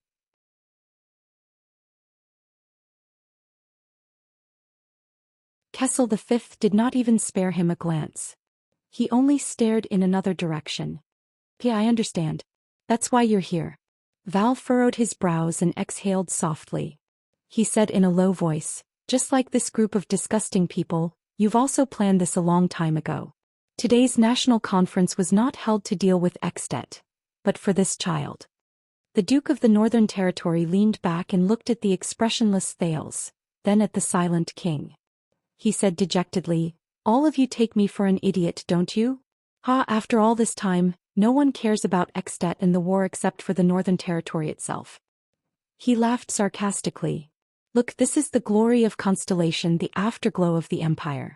Kessel V did not even spare him a glance. He only stared in another direction. Yeah, I understand. That's why you're here. Val furrowed his brows and exhaled softly. He said in a low voice, just like this group of disgusting people, you've also planned this a long time ago. Today's national conference was not held to deal with Extet, but for this child. The Duke of the Northern Territory leaned back and looked at the expressionless Thales, then at the silent king. He said dejectedly, all of you take me for an idiot, don't you? After all this time, no one cares about Extet and the war except for the Northern Territory itself. He laughed sarcastically. Look, this is the glory of Constellation, the afterglow of the Empire.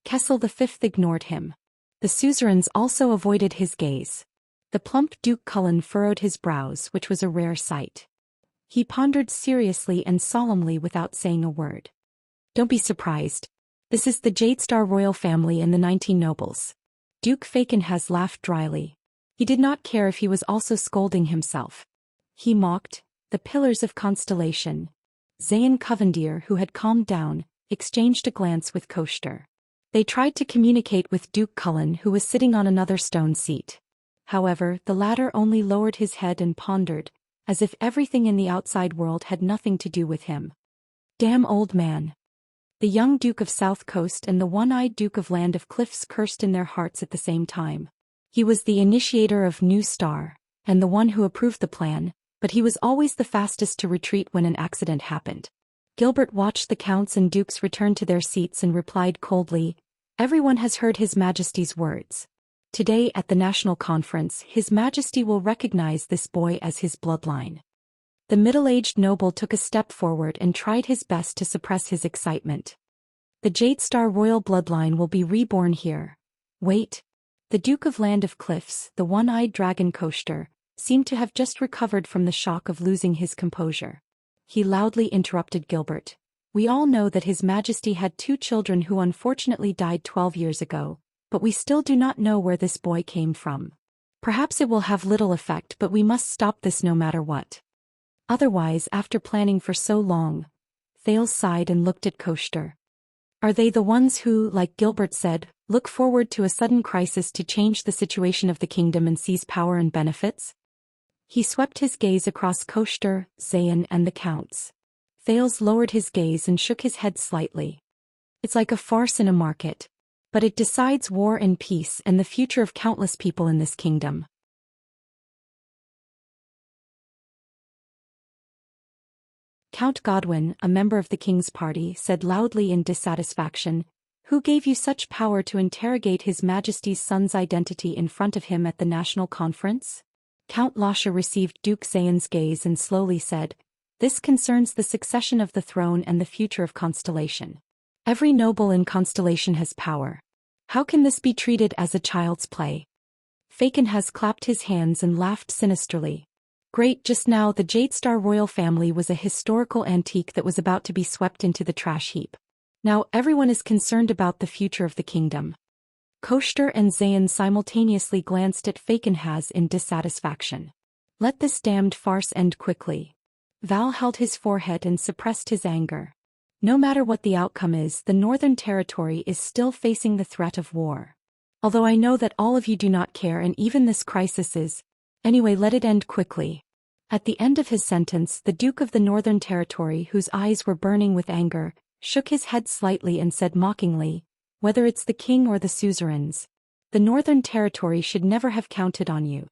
Kessel V ignored him. The suzerains also avoided his gaze. The plump Duke Cullen furrowed his brows, which was a rare sight. He pondered seriously and solemnly without saying a word. Don't be surprised. This is the Jade Star royal family and the 19 nobles. Duke Fakenhas laughed dryly. He did not care if he was also scolding himself. He mocked, the pillars of Constellation. Xian Covendier, who had calmed down, exchanged a glance with Koester. They tried to communicate with Duke Cullen, who was sitting on another stone seat. However, the latter only lowered his head and pondered, as if everything in the outside world had nothing to do with him. Damn old man. The young Duke of South Coast and the one-eyed Duke of Land of Cliffs cursed in their hearts at the same time. He was the initiator of New Star, and the one who approved the plan, but he was always the fastest to retreat when an accident happened. Gilbert watched the counts and dukes return to their seats and replied coldly, everyone has heard His Majesty's words. Today at the National Conference, His Majesty will recognize this boy as his bloodline. The middle-aged noble took a step forward and tried his best to suppress his excitement. The Jade Star royal bloodline will be reborn here. Wait. The Duke of Land of Cliffs, the one-eyed dragon Koester, seemed to have just recovered from the shock of losing his composure. He loudly interrupted Gilbert. We all know that His Majesty had 2 children who unfortunately died 12 years ago, but we still do not know where this boy came from. Perhaps it will have little effect, but we must stop this no matter what. Otherwise, after planning for so long, Thales sighed and looked at Koester. Are they the ones who, like Gilbert said, Look forward to a sudden crisis to change the situation of the kingdom and seize power and benefits? He swept his gaze across Zhou Xian and the counts. Thales lowered his gaze and shook his head slightly. It's like a farce in a market. But it decides war and peace and the future of countless people in this kingdom. Count Godwin, a member of the king's party, said loudly in dissatisfaction, "Who gave you such power to interrogate His Majesty's son's identity in front of him at the national conference?" Count Lasha received Duke Xian's gaze and slowly said, "This concerns the succession of the throne and the future of Constellation. Every noble in Constellation has power. How can this be treated as a child's play?" Faken has clapped his hands and laughed sinisterly. Great, just now the Jadestar royal family was a historical antique that was about to be swept into the trash heap. Now everyone is concerned about the future of the kingdom. Zhou and Xian simultaneously glanced at Fakenhaz in dissatisfaction. Let this damned farce end quickly. Val held his forehead and suppressed his anger. No matter what the outcome is, the Northern Territory is still facing the threat of war. Although I know that all of you do not care and even this crisis is. Anyway, let it end quickly. At the end of his sentence, the Duke of the Northern Territory, whose eyes were burning with anger, shook his head slightly and said mockingly, "Whether it's the king or the suzerains, the Northern Territory should never have counted on you."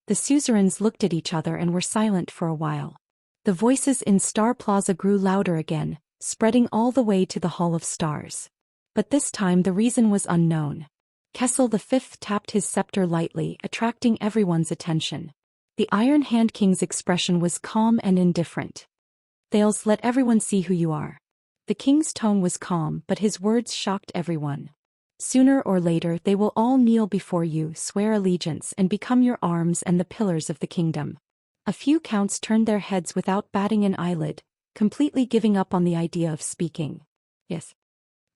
The suzerains looked at each other and were silent for a while. The voices in Star Plaza grew louder again, spreading all the way to the Hall of Stars. But this time the reason was unknown. Kessel V tapped his scepter lightly, attracting everyone's attention. The Iron Hand King's expression was calm and indifferent. "Thales, let everyone see who you are." The king's tone was calm, but his words shocked everyone. "Sooner or later they will all kneel before you, swear allegiance and become your arms and the pillars of the kingdom." A few counts turned their heads without batting an eyelid, completely giving up on the idea of speaking. Yes.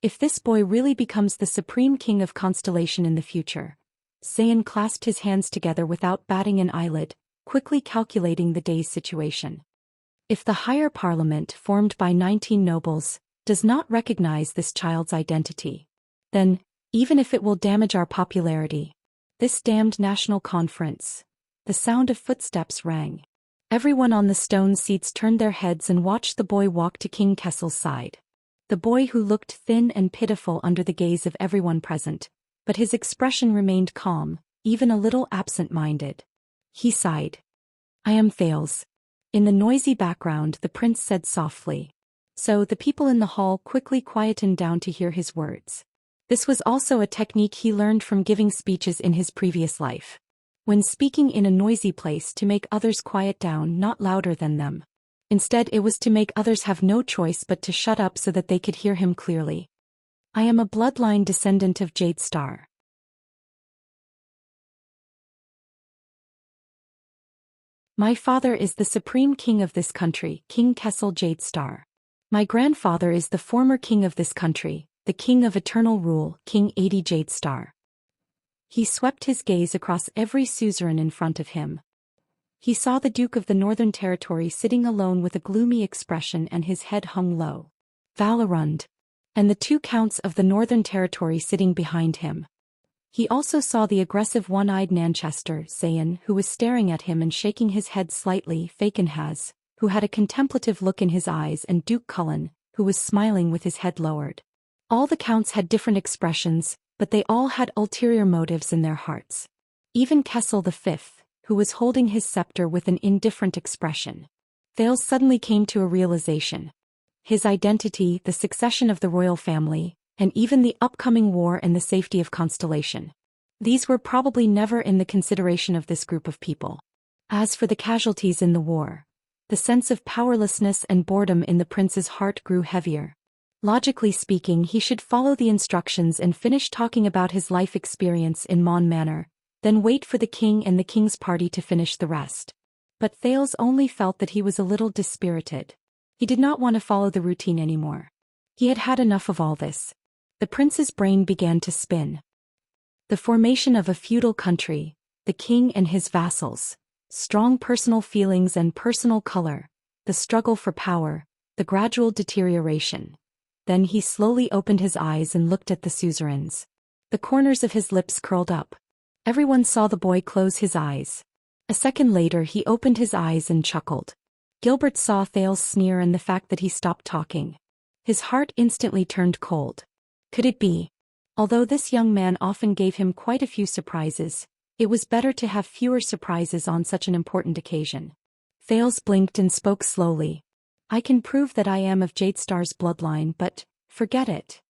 If this boy really becomes the supreme king of Constellation in the future. Xian clasped his hands together without batting an eyelid, quickly calculating the day's situation. If the higher parliament, formed by 19 nobles, does not recognize this child's identity, then, even if it will damage our popularity, this damned national conference. The sound of footsteps rang. Everyone on the stone seats turned their heads and watched the boy walk to King Kessel's side. The boy who looked thin and pitiful under the gaze of everyone present, but his expression remained calm, even a little absent-minded. He sighed. "I am Thales." In the noisy background the prince said softly. So the people in the hall quickly quietened down to hear his words. This was also a technique he learned from giving speeches in his previous life. When speaking in a noisy place, to make others quiet down, not louder than them. Instead, it was to make others have no choice but to shut up so that they could hear him clearly. "I am a bloodline descendant of Jadestar. My father is the supreme king of this country, King Kessel Jadestar. My grandfather is the former king of this country, the king of eternal rule, King 80 Jadestar." He swept his gaze across every suzerain in front of him. He saw the Duke of the Northern Territory sitting alone with a gloomy expression and his head hung low. Valerund. And the 2 counts of the Northern Territory sitting behind him. He also saw the aggressive one-eyed Nanchester, Xian, who was staring at him and shaking his head slightly, Fakenhaz, who had a contemplative look in his eyes, and Duke Cullen, who was smiling with his head lowered. All the counts had different expressions, but they all had ulterior motives in their hearts. Even Kessel V, who was holding his scepter with an indifferent expression. Thales suddenly came to a realization. His identity, the succession of the royal family, and even the upcoming war and the safety of Constellation. These were probably never in the consideration of this group of people. As for the casualties in the war, the sense of powerlessness and boredom in the prince's heart grew heavier. Logically speaking, he should follow the instructions and finish talking about his life experience in Mon Manor, then wait for the king and the king's party to finish the rest. But Thales only felt that he was a little dispirited. He did not want to follow the routine anymore. He had had enough of all this. The prince's brain began to spin. The formation of a feudal country, the king and his vassals, strong personal feelings and personal color, the struggle for power, the gradual deterioration. Then he slowly opened his eyes and looked at the suzerains. The corners of his lips curled up. Everyone saw the boy close his eyes. A second later he opened his eyes and chuckled. Gilbert saw Thales' sneer and the fact that he stopped talking. His heart instantly turned cold. Could it be? Although this young man often gave him quite a few surprises, it was better to have fewer surprises on such an important occasion. Thales blinked and spoke slowly. I can prove that I am of Jadestar's bloodline, but forget it.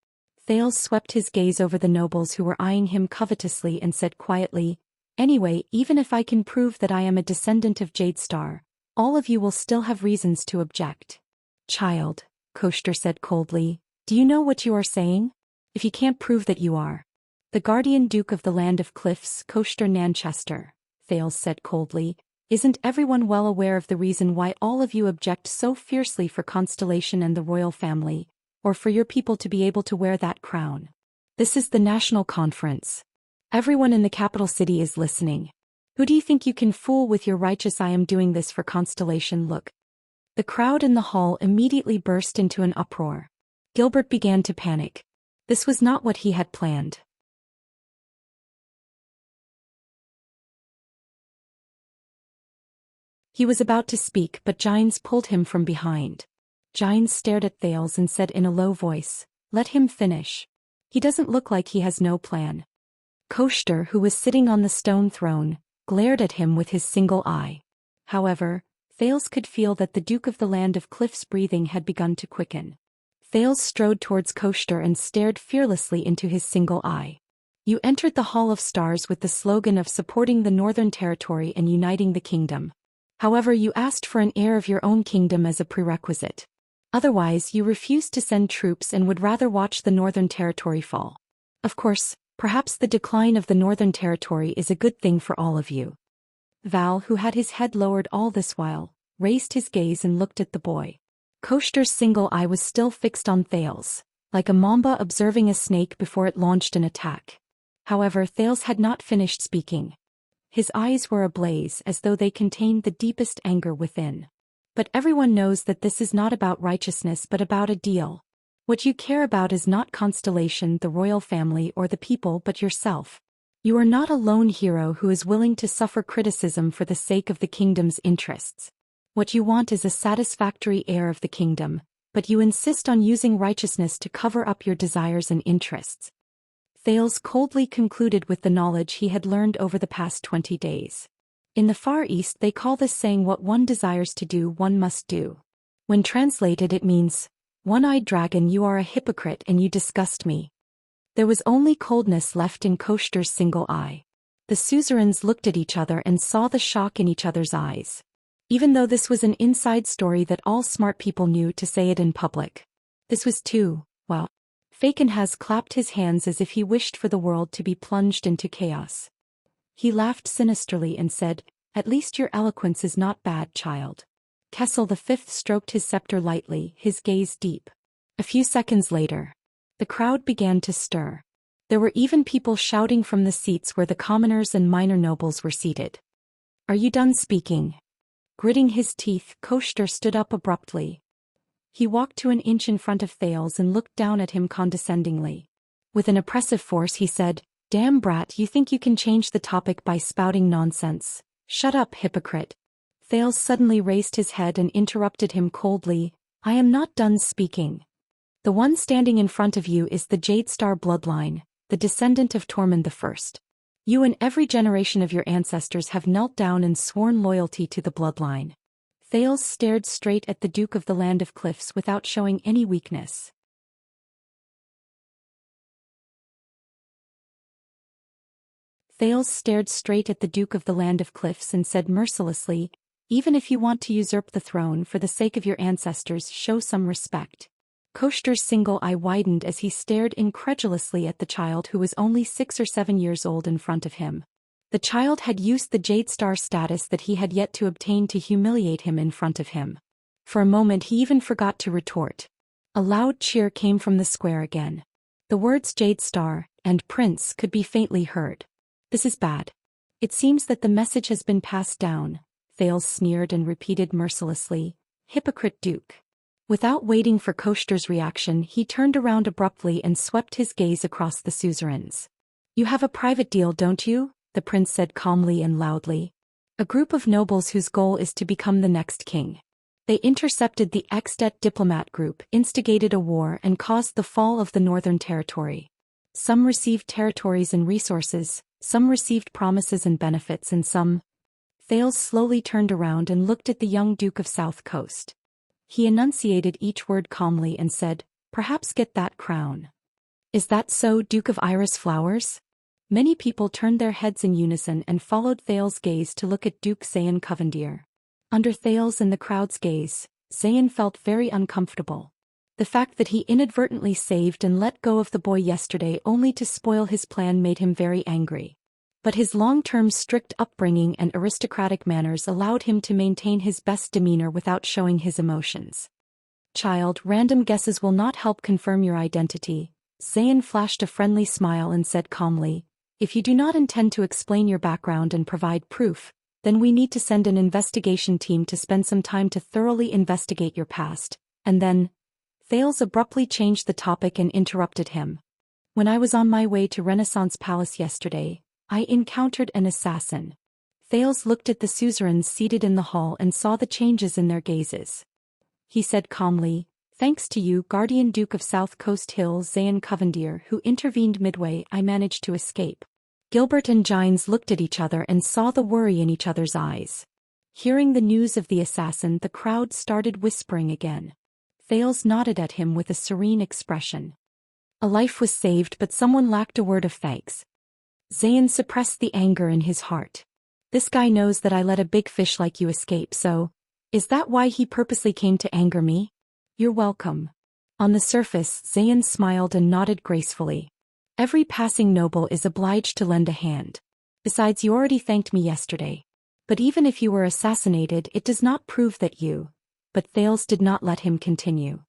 Thales swept his gaze over the nobles who were eyeing him covetously and said quietly, Anyway, even if I can prove that I am a descendant of Jadestar, all of you will still have reasons to object. Child, Koshter said coldly, do you know what you are saying? If you can't prove that you are the guardian duke of the land of cliffs, Koshter Nanchester, Thales said coldly, isn't everyone well aware of the reason why all of you object so fiercely for Constellation and the royal family, or for your people to be able to wear that crown? This is the national conference. Everyone in the capital city is listening. Who do you think you can fool with your righteous I am doing this for Constellation look? The crowd in the hall immediately burst into an uproar. Gilbert began to panic. This was not what he had planned. He was about to speak, but Gines pulled him from behind. Gines stared at Thales and said in a low voice, Let him finish. He doesn't look like he has no plan. Koshter, who was sitting on the stone throne, glared at him with his single eye. However, Thales could feel that the Duke of the Land of Cliff's breathing had begun to quicken. Thales strode towards Koshter and stared fearlessly into his single eye. You entered the Hall of Stars with the slogan of supporting the Northern Territory and uniting the kingdom. However, you asked for an heir of your own kingdom as a prerequisite. Otherwise, you refused to send troops and would rather watch the Northern Territory fall. Of course, perhaps the decline of the Northern Territory is a good thing for all of you. Val, who had his head lowered all this while, raised his gaze and looked at the boy. Koshter's single eye was still fixed on Thales, like a mamba observing a snake before it launched an attack. However, Thales had not finished speaking. His eyes were ablaze as though they contained the deepest anger within. But everyone knows that this is not about righteousness but about a deal. What you care about is not Constellation, the royal family, or the people but yourself. You are not a lone hero who is willing to suffer criticism for the sake of the kingdom's interests. What you want is a satisfactory heir of the kingdom, but you insist on using righteousness to cover up your desires and interests. Thales coldly concluded with the knowledge he had learned over the past 20 days. In the Far East they call this saying what one desires to do one must do. When translated it means, One-eyed dragon, you are a hypocrite and you disgust me. There was only coldness left in Koshter's single eye. The suzerains looked at each other and saw the shock in each other's eyes. Even though this was an inside story that all smart people knew, to say it in public, this was too, well. Faken has clapped his hands as if he wished for the world to be plunged into chaos. He laughed sinisterly and said, At least your eloquence is not bad, child. Kessel V stroked his scepter lightly, his gaze deep. A few seconds later, the crowd began to stir. There were even people shouting from the seats where the commoners and minor nobles were seated. Are you done speaking? Gritting his teeth, Koshter stood up abruptly. He walked to an inch in front of Thales and looked down at him condescendingly. With an oppressive force he said, Damn brat, you think you can change the topic by spouting nonsense. Shut up, hypocrite. Thales suddenly raised his head and interrupted him coldly, I am not done speaking. The one standing in front of you is the Jadestar bloodline, the descendant of Tormund I. You and every generation of your ancestors have knelt down and sworn loyalty to the bloodline. Thales stared straight at the Duke of the Land of Cliffs without showing any weakness. Thales stared straight at the Duke of the Land of Cliffs and said mercilessly, Even if you want to usurp the throne for the sake of your ancestors, show some respect. Koshter's single eye widened as he stared incredulously at the child who was only 6 or 7 years old in front of him. The child had used the Jadestar status that he had yet to obtain to humiliate him in front of him. For a moment he even forgot to retort. A loud cheer came from the square again. The words Jadestar and Prince could be faintly heard. This is bad. It seems that the message has been passed down, Thales sneered and repeated mercilessly, Hypocrite Duke. Without waiting for Koshter's reaction, he turned around abruptly and swept his gaze across the suzerains. You have a private deal, don't you? The prince said calmly and loudly. A group of nobles whose goal is to become the next king. They intercepted the ex-det diplomat group, instigated a war and caused the fall of the Northern Territory. Some received territories and resources, some received promises and benefits, and some... Thales slowly turned around and looked at the young Duke of South Coast. He enunciated each word calmly and said, "Perhaps get that crown." "Is that so, Duke of Iris Flowers?" Many people turned their heads in unison and followed Thales' gaze to look at Duke Xian Covendier. Under Thales and the crowd's gaze, Xian felt very uncomfortable. The fact that he inadvertently saved and let go of the boy yesterday only to spoil his plan made him very angry. But his long-term strict upbringing and aristocratic manners allowed him to maintain his best demeanor without showing his emotions. "Child, random guesses will not help confirm your identity." Xian flashed a friendly smile and said calmly, "If you do not intend to explain your background and provide proof, then we need to send an investigation team to spend some time to thoroughly investigate your past, and then..." Thales abruptly changed the topic and interrupted him. "When I was on my way to Renaissance Palace yesterday, I encountered an assassin." Thales looked at the suzerains seated in the hall and saw the changes in their gazes. He said calmly, "Thanks to you, Guardian Duke of South Coast Hill Xian Covendier, who intervened midway, I managed to escape." Gilbert and Gines looked at each other and saw the worry in each other's eyes. Hearing the news of the assassin, the crowd started whispering again. Thales nodded at him with a serene expression. A life was saved, but someone lacked a word of thanks. Xian suppressed the anger in his heart. "This guy knows that I let a big fish like you escape, so... is that why he purposely came to anger me? You're welcome." On the surface, Xian smiled and nodded gracefully. "Every passing noble is obliged to lend a hand. Besides, you already thanked me yesterday. But even if you were assassinated, it does not prove that you..." But Thales did not let him continue.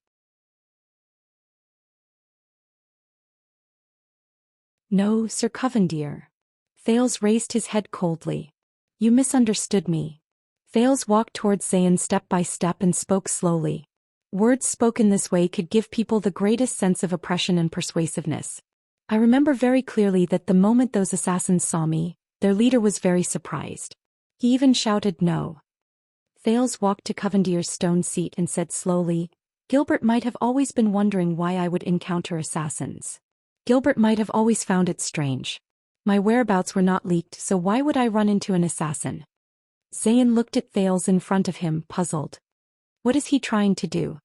"No, Sir Covendier." Thales raised his head coldly. "You misunderstood me." Thales walked towards Xian step by step and spoke slowly. Words spoken this way could give people the greatest sense of oppression and persuasiveness. "I remember very clearly that the moment those assassins saw me, their leader was very surprised. He even shouted no." Thales walked to Covendier's stone seat and said slowly, "Gilbert might have always been wondering why I would encounter assassins. Gilbert might have always found it strange. My whereabouts were not leaked, so why would I run into an assassin?" Xian looked at Thales in front of him, puzzled. What is he trying to do?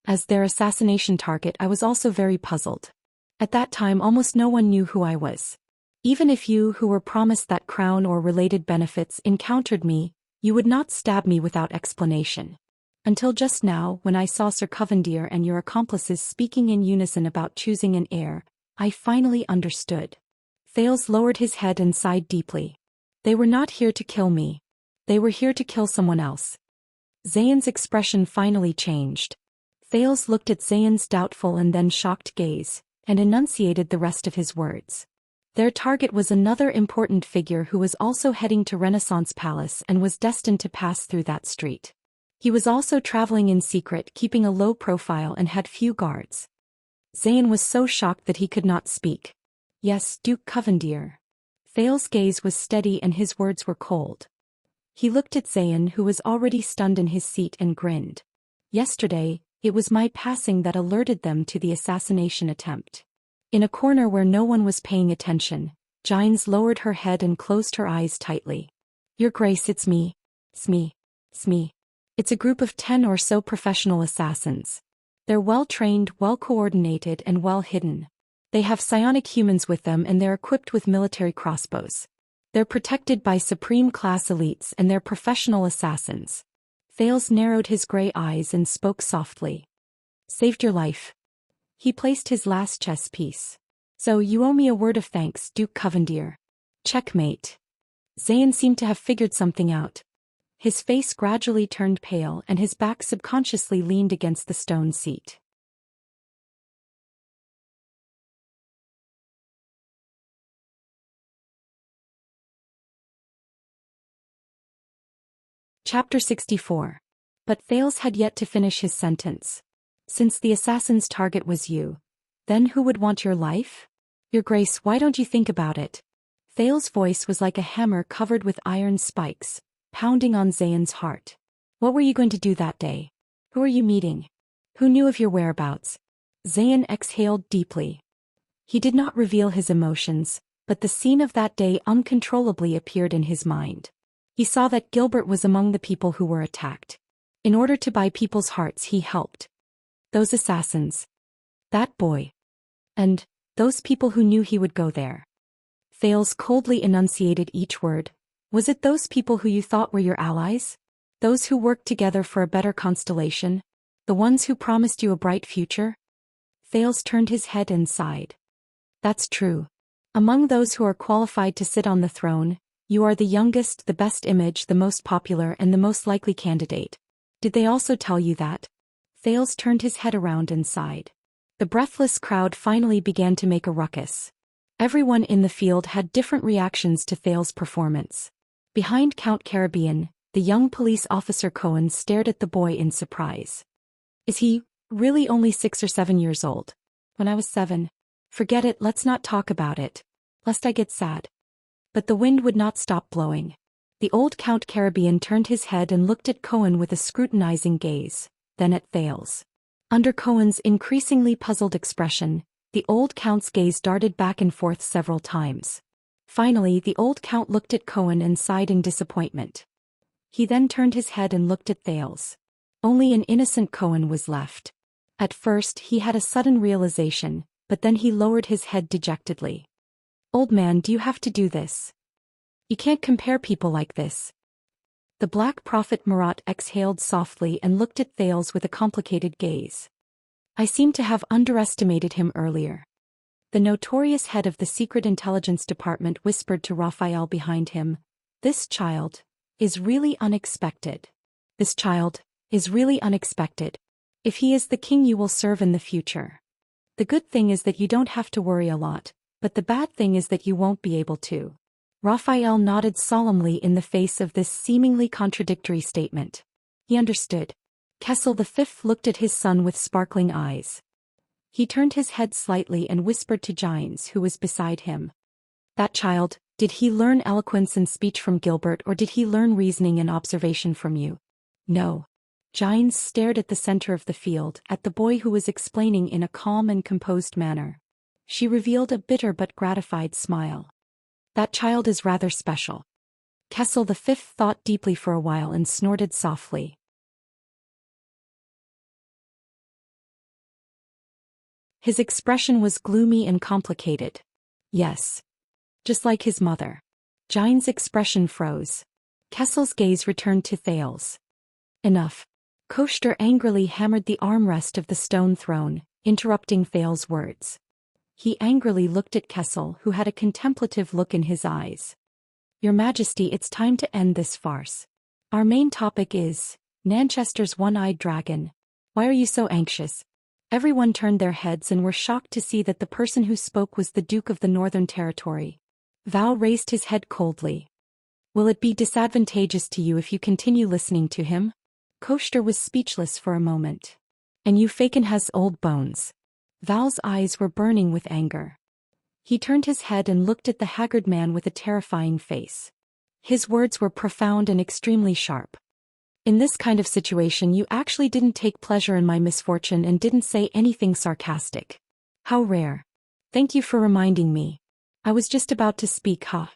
As their assassination target, I was also very puzzled. At that time, almost no one knew who I was. Even if you, who were promised that crown or related benefits, encountered me, you would not stab me without explanation. Until just now, when I saw Sir Covendier and your accomplices speaking in unison about choosing an heir, I finally understood." Thales lowered his head and sighed deeply. "They were not here to kill me. They were here to kill someone else." Xian's expression finally changed. Thales looked at Xian's doubtful and then shocked gaze, and enunciated the rest of his words. Their target was another important figure who was also heading to Renaissance Palace and was destined to pass through that street. He was also traveling in secret, keeping a low profile, and had few guards. Xian was so shocked that he could not speak. "Yes, Duke Covendier." Thales' gaze was steady and his words were cold. He looked at Xian, who was already stunned in his seat, and grinned. "Yesterday, it was my passing that alerted them to the assassination attempt." In a corner where no one was paying attention, Gines lowered her head and closed her eyes tightly. "Your Grace, it's me. It's me. It's a group of 10 or so professional assassins. They're well-trained, well-coordinated, and well-hidden. They have psionic humans with them and they're equipped with military crossbows. They're protected by supreme-class elites and they're professional assassins." Thales narrowed his gray eyes and spoke softly. "Saved your life." He placed his last chess piece. "So you owe me a word of thanks, Duke Covendier." Checkmate. Xian seemed to have figured something out. His face gradually turned pale and his back subconsciously leaned against the stone seat. Chapter 64. But Thales had yet to finish his sentence. "Since the assassin's target was you, then who would want your life?" Your Grace, why don't you think about it? Thale's voice was like a hammer covered with iron spikes, pounding on Zayn's heart. What were you going to do that day? Who are you meeting? Who knew of your whereabouts? Zayn exhaled deeply. He did not reveal his emotions, but the scene of that day uncontrollably appeared in his mind. He saw that Gilbert was among the people who were attacked. In order to buy people's hearts, he helped. Those assassins. That boy. And those people who knew he would go there. Thales coldly enunciated each word. Was it those people who you thought were your allies? Those who worked together for a better constellation? The ones who promised you a bright future? Thales turned his head and sighed. That's true. Among those who are qualified to sit on the throne, you are the youngest, the best image, the most popular, and the most likely candidate. Did they also tell you that? Thales turned his head around and sighed. The breathless crowd finally began to make a ruckus. Everyone in the field had different reactions to Thales' performance. Behind Count Caribbean, the young police officer Cohen stared at the boy in surprise. Is he really only 6 or 7 years old? When I was 7. Forget it, let's not talk about it. Lest I get sad. But the wind would not stop blowing. The old Count Caribbean turned his head and looked at Cohen with a scrutinizing gaze, then at Thales. Under Cohen's increasingly puzzled expression, the old Count's gaze darted back and forth several times. Finally, the old Count looked at Cohen and sighed in disappointment. He then turned his head and looked at Thales. Only an innocent Cohen was left. At first he had a sudden realization, but then he lowered his head dejectedly. Old man, do you have to do this? You can't compare people like this. The Black Prophet Marat exhaled softly and looked at Thales with a complicated gaze. I seem to have underestimated him earlier. The notorious head of the Secret Intelligence Department whispered to Raphael behind him, This child is really unexpected. This child is really unexpected. If he is the king you will serve in the future. The good thing is that you don't have to worry a lot, but the bad thing is that you won't be able to. Raphael nodded solemnly in the face of this seemingly contradictory statement. He understood. Kessel V looked at his son with sparkling eyes. He turned his head slightly and whispered to Gines, who was beside him. That child, did he learn eloquence and speech from Gilbert, or did he learn reasoning and observation from you? No. Gines stared at the center of the field, at the boy who was explaining in a calm and composed manner. She revealed a bitter but gratified smile. That child is rather special. Kessel V thought deeply for a while and snorted softly. His expression was gloomy and complicated. Yes. Just like his mother. Gine's expression froze. Kessel's gaze returned to Thales. Enough. Koster angrily hammered the armrest of the stone throne, interrupting Thales' words. He angrily looked at Kessel, who had a contemplative look in his eyes. Your Majesty, it's time to end this farce. Our main topic is Nanchester's one-eyed dragon. Why are you so anxious? Everyone turned their heads and were shocked to see that the person who spoke was the Duke of the Northern Territory. Val raised his head coldly. Will it be disadvantageous to you if you continue listening to him? Koster was speechless for a moment. And you Faken has old bones. Val's eyes were burning with anger. He turned his head and looked at the haggard man with a terrifying face. His words were profound and extremely sharp. In this kind of situation you actually didn't take pleasure in my misfortune and didn't say anything sarcastic. How rare. Thank you for reminding me. I was just about to speak, huh?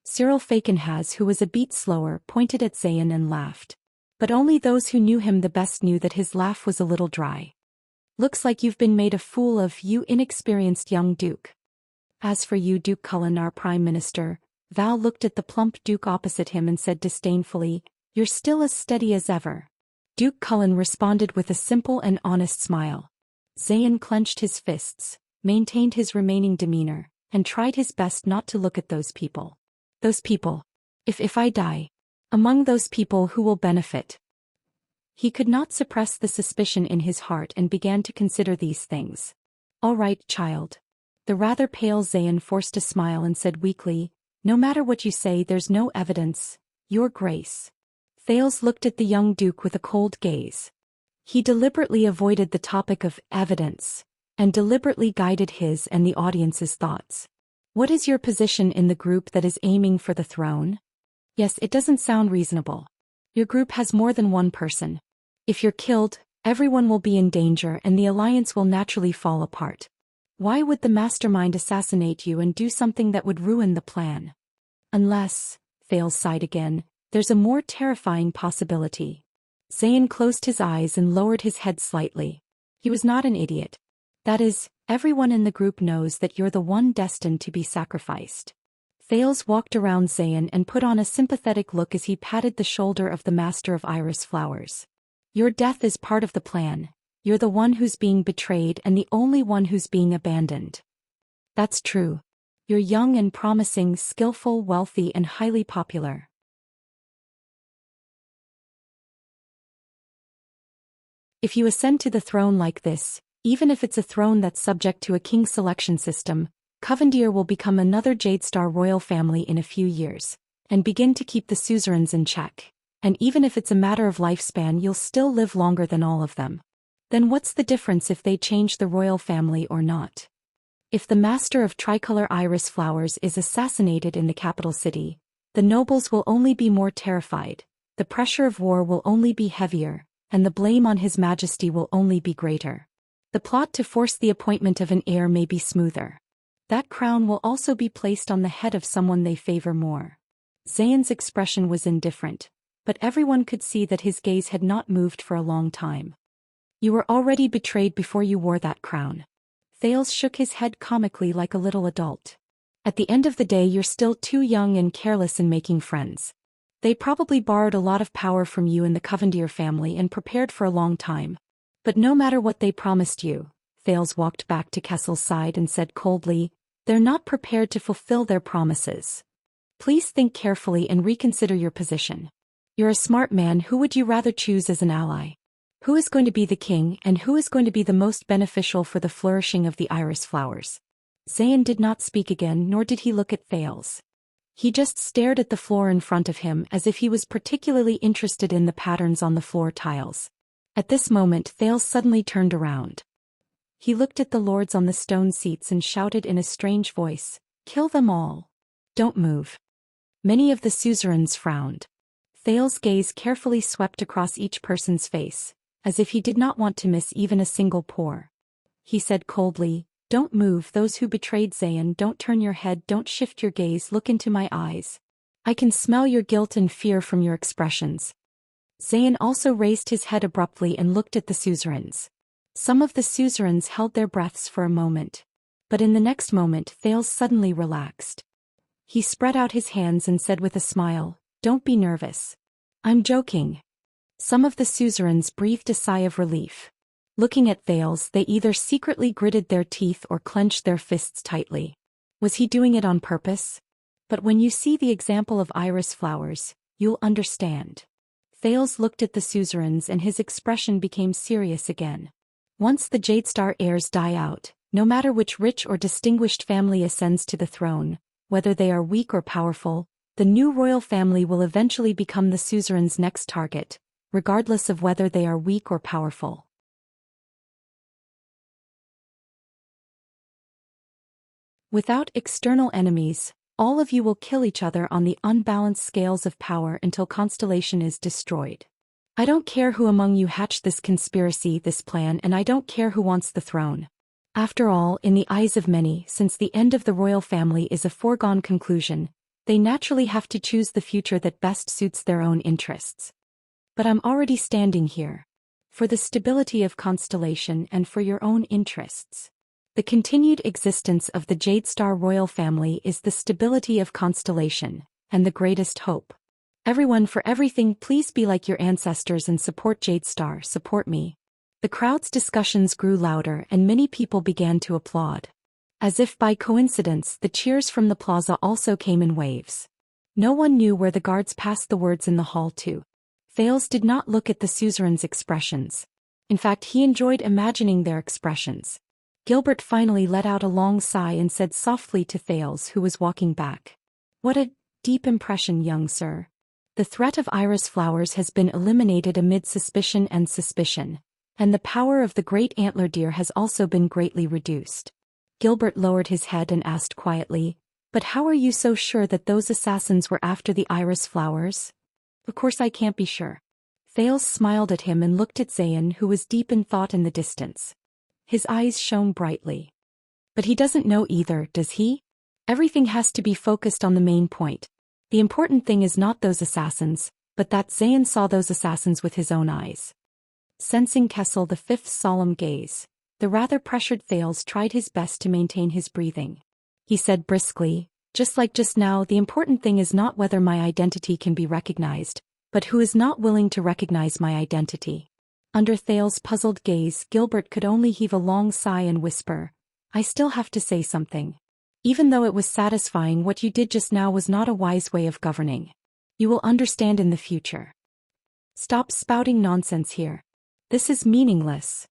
Cyril Fakenhas, who was a beat slower, pointed at Zayn and laughed. But only those who knew him the best knew that his laugh was a little dry. Looks like you've been made a fool of, you inexperienced young Duke. As for you, Duke Cullen, our Prime Minister, Val looked at the plump Duke opposite him and said disdainfully, You're still as steady as ever. Duke Cullen responded with a simple and honest smile. Zayn clenched his fists, maintained his remaining demeanor, and tried his best not to look at those people. Those people. If I die. Among those people who will benefit. He could not suppress the suspicion in his heart and began to consider these things. All right, child. The rather pale Zayn forced a smile and said weakly, No matter what you say, there's no evidence, Your Grace. Thales looked at the young Duke with a cold gaze. He deliberately avoided the topic of evidence, and deliberately guided his and the audience's thoughts. What is your position in the group that is aiming for the throne? Yes, it doesn't sound reasonable. Your group has more than one person. If you're killed, everyone will be in danger and the alliance will naturally fall apart. Why would the mastermind assassinate you and do something that would ruin the plan? Unless, Thales sighed again, there's a more terrifying possibility. Xian closed his eyes and lowered his head slightly. He was not an idiot. That is, everyone in the group knows that you're the one destined to be sacrificed. Thales walked around Xian and put on a sympathetic look as he patted the shoulder of the master of iris flowers. Your death is part of the plan. You're the one who's being betrayed and the only one who's being abandoned. That's true. You're young and promising, skillful, wealthy, and highly popular. If you ascend to the throne like this, even if it's a throne that's subject to a king's selection system, Covendier will become another Jadestar royal family in a few years, and begin to keep the suzerains in check. And even if it's a matter of lifespan, you'll still live longer than all of them. Then what's the difference if they change the royal family or not? If the master of tricolor iris flowers is assassinated in the capital city, the nobles will only be more terrified, the pressure of war will only be heavier, and the blame on His Majesty will only be greater. The plot to force the appointment of an heir may be smoother. That crown will also be placed on the head of someone they favor more. Xian's expression was indifferent, but everyone could see that his gaze had not moved for a long time. You were already betrayed before you wore that crown. Thales shook his head comically like a little adult. At the end of the day, you're still too young and careless in making friends. They probably borrowed a lot of power from you and the Covendier family and prepared for a long time. But no matter what they promised you, Thales walked back to Kessel's side and said coldly, they're not prepared to fulfill their promises. Please think carefully and reconsider your position. You're a smart man. Who would you rather choose as an ally? Who is going to be the king and who is going to be the most beneficial for the flourishing of the iris flowers? Xian did not speak again, nor did he look at Thales. He just stared at the floor in front of him as if he was particularly interested in the patterns on the floor tiles. At this moment, Thales suddenly turned around. He looked at the lords on the stone seats and shouted in a strange voice, "Kill them all. Don't move." Many of the suzerains frowned. Thales' gaze carefully swept across each person's face, as if he did not want to miss even a single pore. He said coldly, "Don't move. Those who betrayed Xian, don't turn your head, don't shift your gaze, look into my eyes. I can smell your guilt and fear from your expressions." Xian also raised his head abruptly and looked at the suzerains. Some of the suzerains held their breaths for a moment. But in the next moment, Thales suddenly relaxed. He spread out his hands and said with a smile, "Don't be nervous. I'm joking." Some of the suzerains breathed a sigh of relief. Looking at Thales, they either secretly gritted their teeth or clenched their fists tightly. Was he doing it on purpose? But when you see the example of iris flowers, you'll understand. Thales looked at the suzerains and his expression became serious again. Once the Jadestar heirs die out, no matter which rich or distinguished family ascends to the throne, whether they are weak or powerful, the new royal family will eventually become the suzerain's next target, regardless of whether they are weak or powerful. Without external enemies, all of you will kill each other on the unbalanced scales of power until Constellation is destroyed. I don't care who among you hatched this conspiracy, this plan, and I don't care who wants the throne. After all, in the eyes of many, since the end of the royal family is a foregone conclusion, they naturally have to choose the future that best suits their own interests. But I'm already standing here. For the stability of Constellation and for your own interests. The continued existence of the Jadestar royal family is the stability of Constellation, and the greatest hope. Everyone, for everything, please be like your ancestors and support Jadestar, support me. The crowd's discussions grew louder and many people began to applaud. As if by coincidence, the cheers from the plaza also came in waves. No one knew where the guards passed the words in the hall to. Thales did not look at the suzerain's expressions. In fact, he enjoyed imagining their expressions. Gilbert finally let out a long sigh and said softly to Thales, who was walking back, "What a deep impression, young sir. The threat of iris flowers has been eliminated amid suspicion and suspicion. And the power of the great antler deer has also been greatly reduced. Gilbert lowered his head and asked quietly, "But how are you so sure that those assassins were after the iris flowers?" "Of course I can't be sure." Thales smiled at him and looked at Xian, who was deep in thought in the distance. His eyes shone brightly. "But he doesn't know either, does he? Everything has to be focused on the main point. The important thing is not those assassins, but that Xian saw those assassins with his own eyes." Sensing Kessel the Fifth's solemn gaze, the rather pressured Thales tried his best to maintain his breathing. He said briskly, "Just like just now, the important thing is not whether my identity can be recognized, but who is not willing to recognize my identity." Under Thales' puzzled gaze, Gilbert could only heave a long sigh and whisper, "I still have to say something. Even though it was satisfying, what you did just now was not a wise way of governing. You will understand in the future. Stop spouting nonsense here. This is meaningless."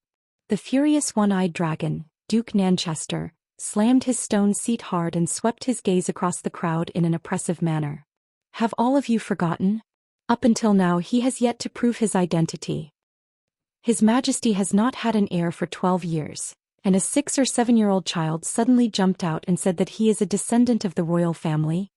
The furious one-eyed dragon, Duke Nanchester, slammed his stone seat hard and swept his gaze across the crowd in an oppressive manner. "Have all of you forgotten? Up until now he has yet to prove his identity. His Majesty has not had an heir for 12 years, and a 6 or 7-year-old child suddenly jumped out and said that he is a descendant of the royal family.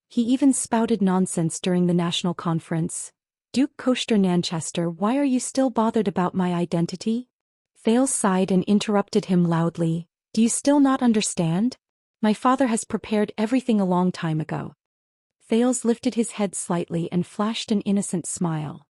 He even spouted nonsense during the national conference. Duke Coaster Nanchester, why are you still bothered about my identity?" Thales sighed and interrupted him loudly, "Do you still not understand? My father has prepared everything a long time ago." Thales lifted his head slightly and flashed an innocent smile.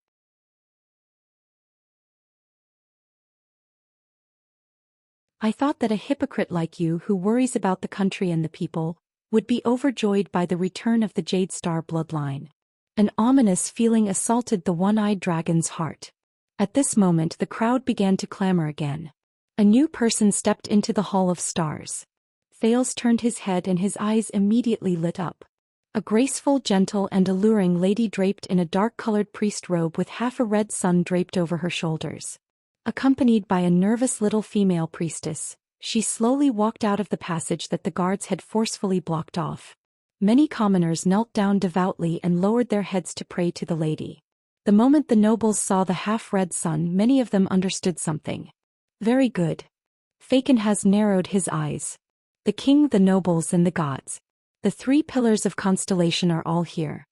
"I thought that a hypocrite like you who worries about the country and the people would be overjoyed by the return of the Jade Star bloodline." An ominous feeling assaulted the one-eyed dragon's heart. At this moment the crowd began to clamor again. A new person stepped into the Hall of Stars. Thales turned his head and his eyes immediately lit up. A graceful, gentle and alluring lady draped in a dark-colored priest robe with half a red sun draped over her shoulders. Accompanied by a nervous little female priestess, she slowly walked out of the passage that the guards had forcefully blocked off. Many commoners knelt down devoutly and lowered their heads to pray to the lady. The moment the nobles saw the half-red sun, many of them understood something. Very good. Faken has narrowed his eyes. The king, the nobles and the gods. The 3 pillars of constellation are all here.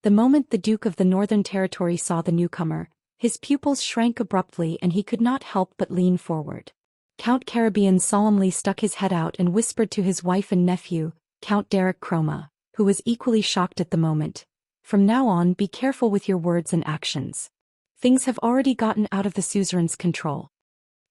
The moment the Duke of the Northern Territory saw the newcomer, his pupils shrank abruptly and he could not help but lean forward. Count Caribbean solemnly stuck his head out and whispered to his wife and nephew, Count Derek Chroma, who was equally shocked at the moment, "From now on, be careful with your words and actions. Things have already gotten out of the suzerain's control.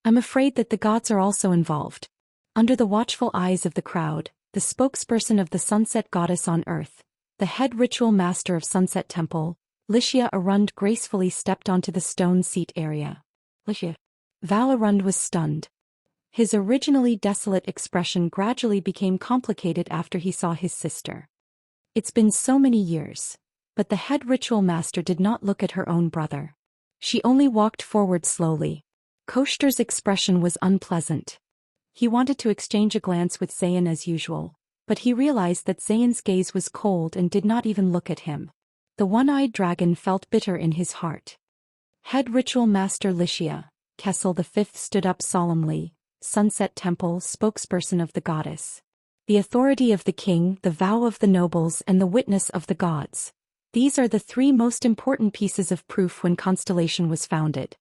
I'm afraid that the gods are also involved." Under the watchful eyes of the crowd, the spokesperson of the Sunset Goddess on Earth, the head ritual master of Sunset Temple, Xianxia Arund gracefully stepped onto the stone seat area. Xianxia. Val Arund was stunned. His originally desolate expression gradually became complicated after he saw his sister. It's been so many years. But the head ritual master did not look at her own brother. She only walked forward slowly. Koshter's expression was unpleasant. He wanted to exchange a glance with Xian as usual, but he realized that Xian's gaze was cold and did not even look at him. The one-eyed dragon felt bitter in his heart. Head ritual master Xianxia, Kessel the Fifth stood up solemnly, Sunset Temple spokesperson of the goddess. The authority of the king, the vow of the nobles and the witness of the gods. These are the 3 most important pieces of proof when Constellation was founded.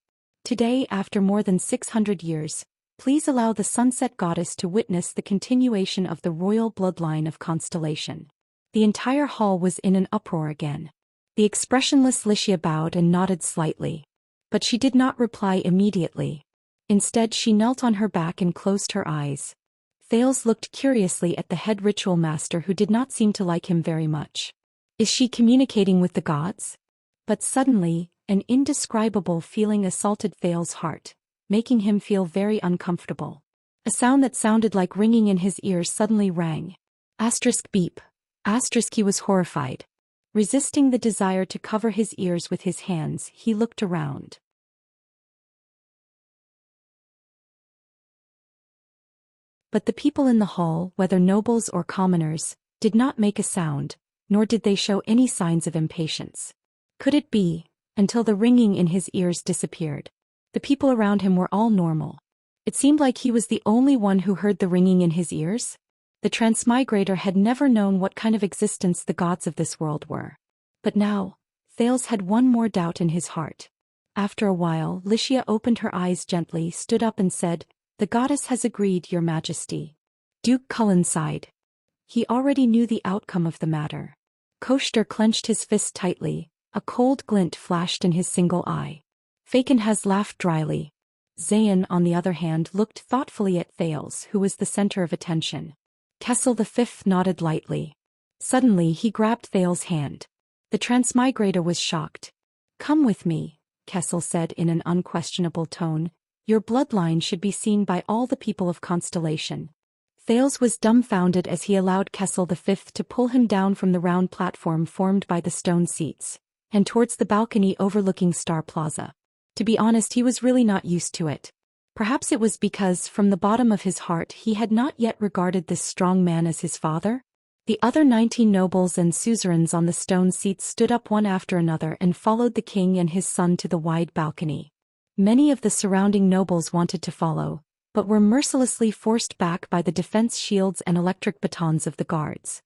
Today, after more than 600 years, please allow the Sunset Goddess to witness the continuation of the royal bloodline of Constellation. The entire hall was in an uproar again. The expressionless Xianxia bowed and nodded slightly. But she did not reply immediately. Instead, she knelt on her back and closed her eyes. Thales looked curiously at the head ritual master, who did not seem to like him very much. Is she communicating with the gods? But suddenly, an indescribable feeling assaulted Thales' heart, making him feel very uncomfortable. A sound that sounded like ringing in his ears suddenly rang. Asterisk beep. Asterisk. He was horrified. Resisting the desire to cover his ears with his hands, he looked around. But the people in the hall, whether nobles or commoners, did not make a sound, nor did they show any signs of impatience. Could it be, until the ringing in his ears disappeared, The people around him were all normal. It seemed like he was the only one who heard the ringing in his ears. The transmigrator had never known what kind of existence the gods of this world were. But now, Thales had one more doubt in his heart. After a while, Xianxia opened her eyes gently, stood up and said, "The goddess has agreed, Your Majesty." Duke Cullen sighed. He already knew the outcome of the matter. Koshter clenched his fist tightly, a cold glint flashed in his single eye. Fakenhaz laughed dryly. Zayn, on the other hand, looked thoughtfully at Thales, who was the center of attention. Kessel V nodded lightly. Suddenly he grabbed Thales' hand. The transmigrator was shocked. "Come with me," Kessel said in an unquestionable tone. "Your bloodline should be seen by all the people of Constellation." Thales was dumbfounded as he allowed Kessel V to pull him down from the round platform formed by the stone seats, and towards the balcony overlooking Star Plaza. To be honest, he was really not used to it. Perhaps it was because, from the bottom of his heart, he had not yet regarded this strong man as his father. The other 19 nobles and suzerains on the stone seats stood up one after another and followed the king and his son to the wide balcony. Many of the surrounding nobles wanted to follow, but were mercilessly forced back by the defense shields and electric batons of the guards.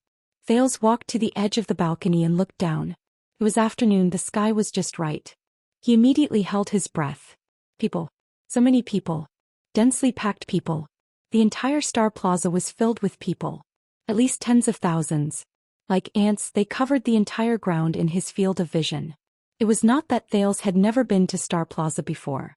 Thales walked to the edge of the balcony and looked down. It was afternoon, the sky was just right. He immediately held his breath. People. So many people. Densely packed people. The entire Star Plaza was filled with people. At least tens of thousands. Like ants, they covered the entire ground in his field of vision. It was not that Thales had never been to Star Plaza before.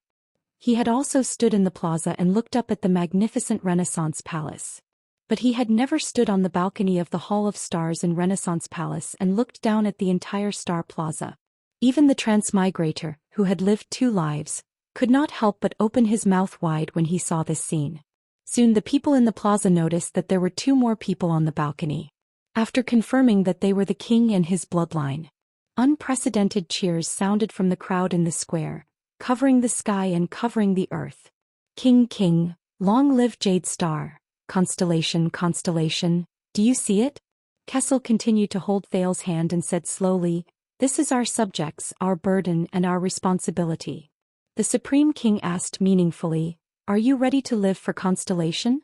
He had also stood in the plaza and looked up at the magnificent Renaissance Palace. But he had never stood on the balcony of the Hall of Stars in Renaissance Palace and looked down at the entire Star Plaza. Even the transmigrator, who had lived 2 lives, could not help but open his mouth wide when he saw this scene. Soon the people in the plaza noticed that there were 2 more people on the balcony. After confirming that they were the king and his bloodline, unprecedented cheers sounded from the crowd in the square, covering the sky and covering the earth. "King, king, long live Jade Star, Constellation, Constellation, do you see it?" Kessel continued to hold Thales' hand and said slowly, "This is our subjects, our burden and our responsibility." The Supreme King asked meaningfully, "Are you ready to live for Constellation?"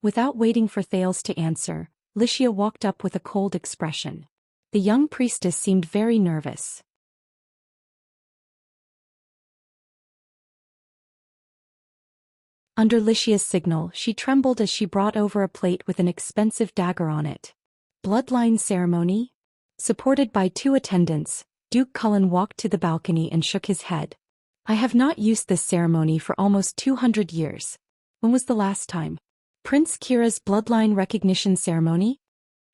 Without waiting for Thales to answer, Xianxia walked up with a cold expression. The young priestess seemed very nervous. Under Xianxia's signal, she trembled as she brought over a plate with an expensive dagger on it. Bloodline ceremony? Supported by 2 attendants, Duke Cullen walked to the balcony and shook his head. "I have not used this ceremony for almost 200 years. When was the last time?" "Prince Kira's bloodline recognition ceremony?"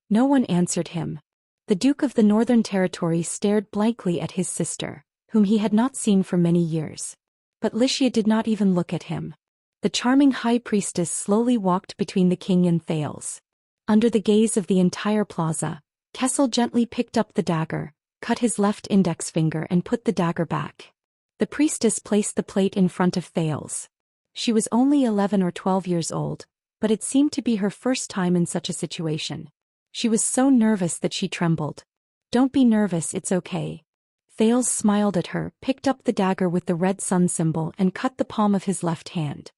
No one answered him. The Duke of the Northern Territory stared blankly at his sister, whom he had not seen for many years. But Xianxia did not even look at him. The charming high priestess slowly walked between the king and Thales. Under the gaze of the entire plaza, Kessel gently picked up the dagger, cut his left index finger and put the dagger back. The priestess placed the plate in front of Thales. She was only 11 or 12 years old, but it seemed to be her first time in such a situation. She was so nervous that she trembled. "Don't be nervous, it's okay." Thales smiled at her, picked up the dagger with the red sun symbol and cut the palm of his left hand.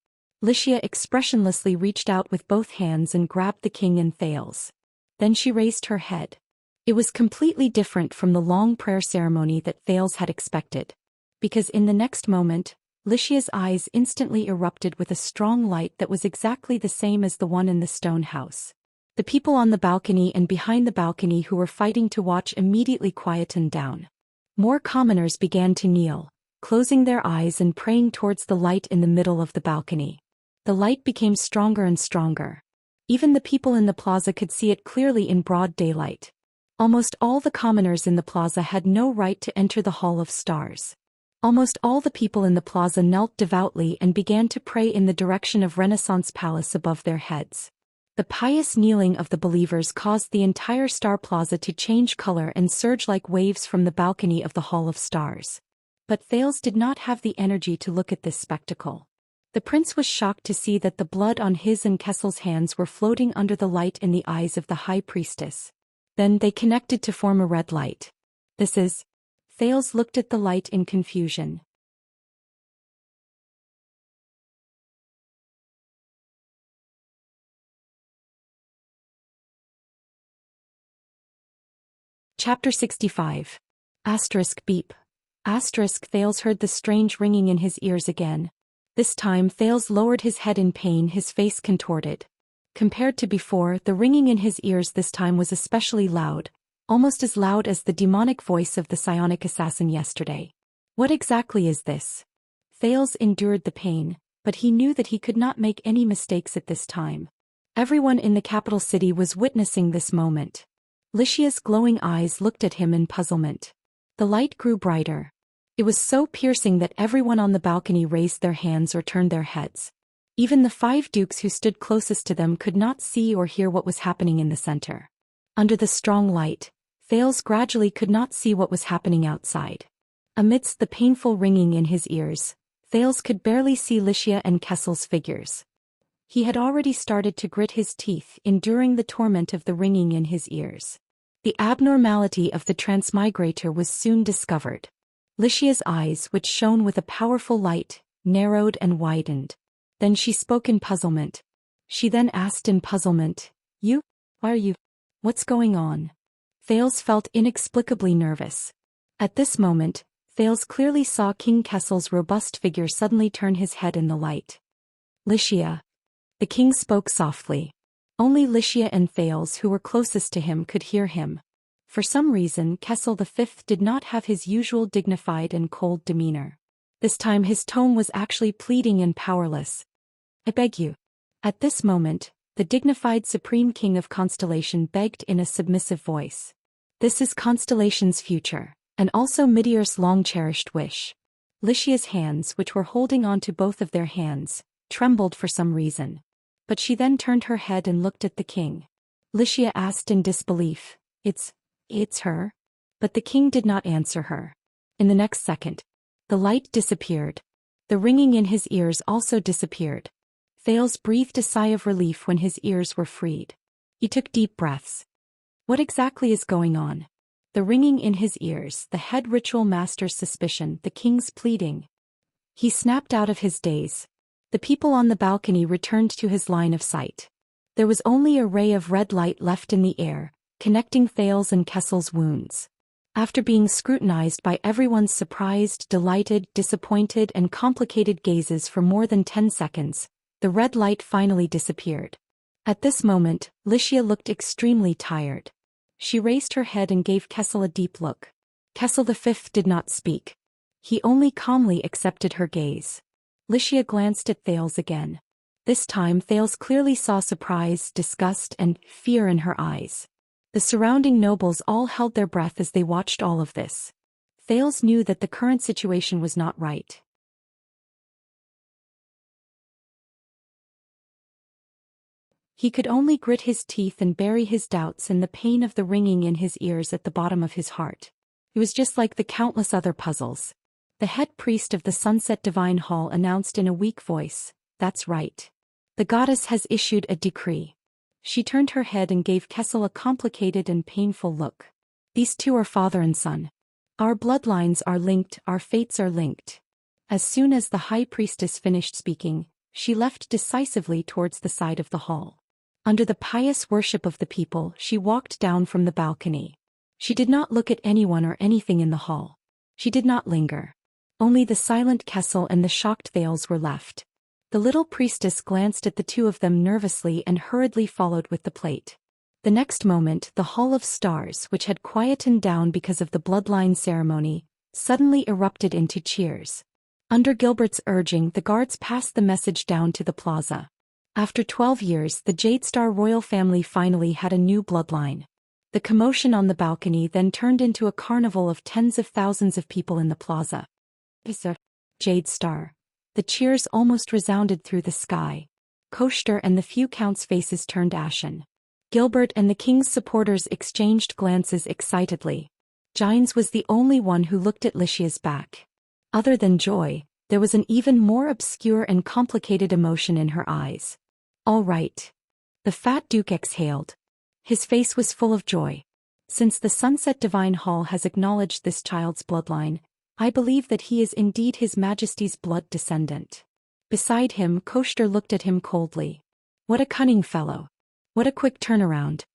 Xianxia expressionlessly reached out with both hands and grabbed the king and Thales. Then she raised her head. It was completely different from the long prayer ceremony that Thales had expected. Because in the next moment, Xianxia's eyes instantly erupted with a strong light that was exactly the same as the one in the stone house. The people on the balcony and behind the balcony who were fighting to watch immediately quietened down. More commoners began to kneel, closing their eyes and praying towards the light in the middle of the balcony. The light became stronger and stronger. Even the people in the plaza could see it clearly in broad daylight. Almost all the commoners in the plaza had no right to enter the Hall of Stars. Almost all the people in the plaza knelt devoutly and began to pray in the direction of Renaissance Palace above their heads. The pious kneeling of the believers caused the entire Star Plaza to change color and surge like waves from the balcony of the Hall of Stars. But Thales did not have the energy to look at this spectacle. The prince was shocked to see that the blood on his and Kessel's hands were floating under the light in the eyes of the high priestess. Then they connected to form a red light. "This is..." Thales looked at the light in confusion. Chapter 65. Asterisk beep. Asterisk Thales heard the strange ringing in his ears again. This time Thales lowered his head in pain, his face contorted. Compared to before, the ringing in his ears this time was especially loud, almost as loud as the demonic voice of the psionic assassin yesterday. What exactly is this? Thales endured the pain, but he knew that he could not make any mistakes at this time. Everyone in the capital city was witnessing this moment. Lycia's glowing eyes looked at him in puzzlement. The light grew brighter. It was so piercing that everyone on the balcony raised their hands or turned their heads. Even the 5 dukes who stood closest to them could not see or hear what was happening in the center. Under the strong light, Thales gradually could not see what was happening outside. Amidst the painful ringing in his ears, Thales could barely see Lycia and Kessel's figures. He had already started to grit his teeth, enduring the torment of the ringing in his ears. The abnormality of the transmigrator was soon discovered. Lycia's eyes, which shone with a powerful light, narrowed and widened. Then she spoke in puzzlement. She then asked in puzzlement, "You? Why are you? What's going on?" Thales felt inexplicably nervous. At this moment, Thales clearly saw King Kessel's robust figure suddenly turn his head in the light. "Lycia." The king spoke softly. Only Lycia and Thales, who were closest to him, could hear him. For some reason, Kessel V did not have his usual dignified and cold demeanor. This time his tone was actually pleading and powerless. "I beg you." At this moment, the dignified Supreme King of Constellation begged in a submissive voice. "This is Constellation's future, and also Meteor's long-cherished wish." Lycia's hands, which were holding on to both of their hands, trembled for some reason. But she then turned her head and looked at the king. Lycia asked in disbelief, It's her?" But the king did not answer her. In the next second, the light disappeared. The ringing in his ears also disappeared. Thales breathed a sigh of relief when his ears were freed. He took deep breaths. What exactly is going on? The ringing in his ears, the head ritual master's suspicion, the king's pleading. He snapped out of his daze. The people on the balcony returned to his line of sight. There was only a ray of red light left in the air, connecting Thales and Kessel's wounds. After being scrutinized by everyone's surprised, delighted, disappointed and complicated gazes for more than 10 seconds, the red light finally disappeared. At this moment, Lycia looked extremely tired. She raised her head and gave Kessel a deep look. Kessel V did not speak. He only calmly accepted her gaze. Lycia glanced at Thales again. This time Thales clearly saw surprise, disgust and fear in her eyes. The surrounding nobles all held their breath as they watched all of this. Thales knew that the current situation was not right. He could only grit his teeth and bury his doubts in the pain of the ringing in his ears at the bottom of his heart. It was just like the countless other puzzles. The head priest of the Sunset Divine Hall announced in a weak voice, "That's right. The goddess has issued a decree." She turned her head and gave Kessel a complicated and painful look. "These two are father and son. Our bloodlines are linked, our fates are linked." As soon as the high priestess finished speaking, she left decisively towards the side of the hall. Under the pious worship of the people, she walked down from the balcony. She did not look at anyone or anything in the hall. She did not linger. Only the silent Kessel and the shocked Thales were left. The little priestess glanced at the two of them nervously and hurriedly followed with the plate. The next moment, the Hall of Stars, which had quietened down because of the bloodline ceremony, suddenly erupted into cheers. Under Gilbert's urging, the guards passed the message down to the plaza. After 12 years, the Jadestar royal family finally had a new bloodline. The commotion on the balcony then turned into a carnival of tens of thousands of people in the plaza. Jadestar. The cheers almost resounded through the sky. Koster and the few counts' faces turned ashen. Gilbert and the king's supporters exchanged glances excitedly. Gines was the only one who looked at Lycia's back. Other than joy, there was an even more obscure and complicated emotion in her eyes. "All right." The fat duke exhaled. His face was full of joy. "Since the Sunset Divine Hall has acknowledged this child's bloodline, I believe that he is indeed His Majesty's blood descendant." Beside him, Koster looked at him coldly. "What a cunning fellow. What a quick turnaround.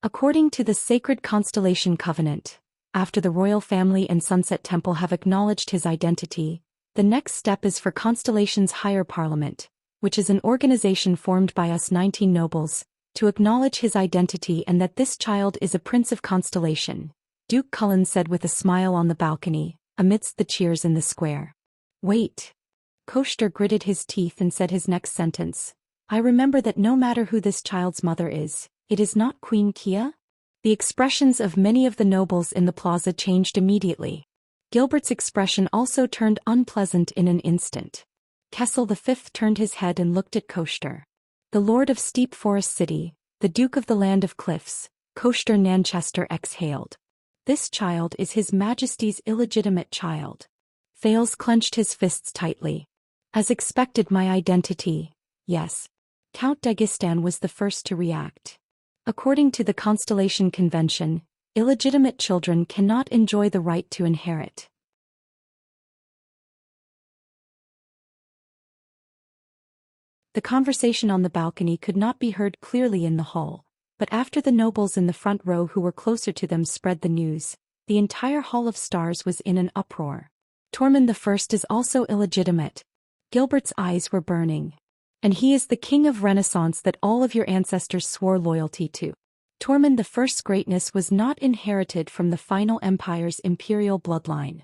According to the sacred constellation covenant, After the royal family and Sunset Temple have acknowledged his identity, the next step is for Constellation's higher parliament, which is an organization formed by us 19 nobles, to acknowledge his identity and that this child is a prince of Constellation, Duke Cullen said with a smile on the balcony, amidst the cheers in the square. Wait. Koshter gritted his teeth and said his next sentence. I remember that no matter who this child's mother is, it is not Queen Kia? The expressions of many of the nobles in the plaza changed immediately. Gilbert's expression also turned unpleasant in an instant. Kessel V turned his head and looked at Koshter. The Lord of Steep Forest City, the Duke of the Land of Cliffs, Koshter Nanchester exhaled. This child is His Majesty's illegitimate child. Thales clenched his fists tightly. As expected, my identity, yes. Count Dagestan was the first to react. According to the Constellation Convention, illegitimate children cannot enjoy the right to inherit. The conversation on the balcony could not be heard clearly in the hall, but after the nobles in the front row who were closer to them spread the news, the entire Hall of Stars was in an uproar. Tormund I is also illegitimate. Gilbert's eyes were burning. And he is the king of Renaissance that all of your ancestors swore loyalty to. Tormund I's greatness was not inherited from the final empire's imperial bloodline.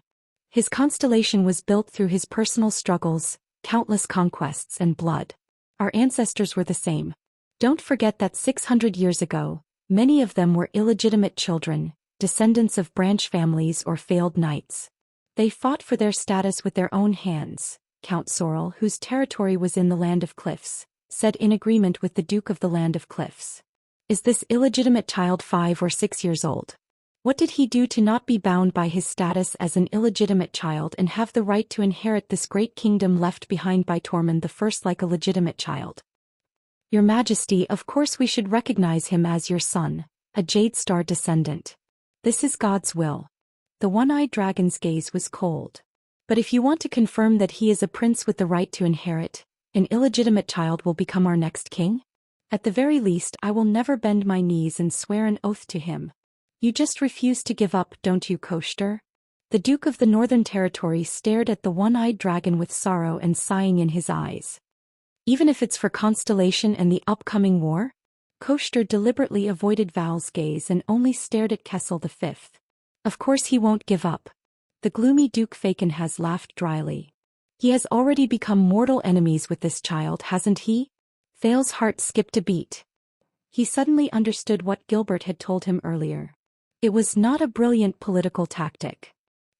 His constellation was built through his personal struggles, countless conquests and blood. Our ancestors were the same. Don't forget that 600 years ago, many of them were illegitimate children, descendants of branch families or failed knights. They fought for their status with their own hands. Count Sorrel, whose territory was in the Land of Cliffs, said in agreement with the Duke of the Land of Cliffs. Is this illegitimate child 5 or 6 years old? What did he do to not be bound by his status as an illegitimate child and have the right to inherit this great kingdom left behind by Tormund I like a legitimate child? Your Majesty, of course we should recognize him as your son, a Jade Star descendant. This is God's will. The one-eyed dragon's gaze was cold. But if you want to confirm that he is a prince with the right to inherit, an illegitimate child will become our next king? At the very least, I will never bend my knees and swear an oath to him. You just refuse to give up, don't you, Koshter? The Duke of the Northern Territory stared at the one-eyed dragon with sorrow and sighing in his eyes. Even if it's for Constellation and the upcoming war? Koshter deliberately avoided Val's gaze and only stared at Kessel V. Of course he won't give up. The gloomy Duke Faken has laughed dryly. He has already become mortal enemies with this child, hasn't he? Thale's heart skipped a beat. He suddenly understood what Gilbert had told him earlier. It was not a brilliant political tactic.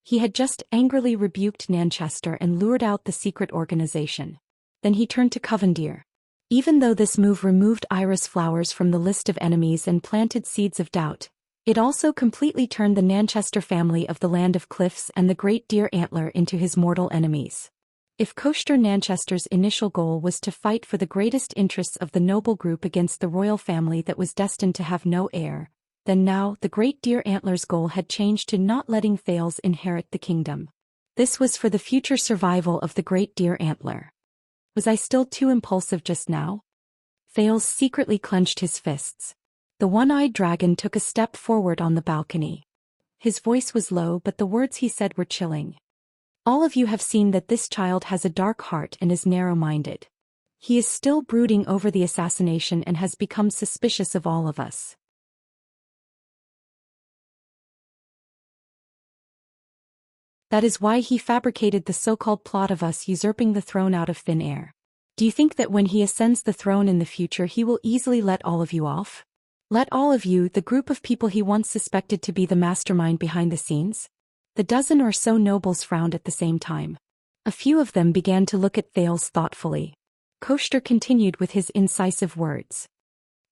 He had just angrily rebuked Nanchester and lured out the secret organization. Then he turned to Covendeer. Even though this move removed Iris Flowers from the list of enemies and planted seeds of doubt, it also completely turned the Nanchester family of the Land of Cliffs and the Great Deer Antler into his mortal enemies. If Koshter Nanchester's initial goal was to fight for the greatest interests of the noble group against the royal family that was destined to have no heir, then now the Great Deer Antler's goal had changed to not letting Thales inherit the kingdom. This was for the future survival of the Great Deer Antler. Was I still too impulsive just now? Thales secretly clenched his fists. The one-eyed dragon took a step forward on the balcony. His voice was low, but the words he said were chilling. All of you have seen that this child has a dark heart and is narrow-minded. He is still brooding over the assassination and has become suspicious of all of us. That is why he fabricated the so-called plot of us usurping the throne out of thin air. Do you think that when he ascends the throne in the future he will easily let all of you off? Let all of you, the group of people he once suspected to be the mastermind behind the scenes? The dozen or so nobles frowned at the same time. A few of them began to look at Thales thoughtfully. Koshter continued with his incisive words.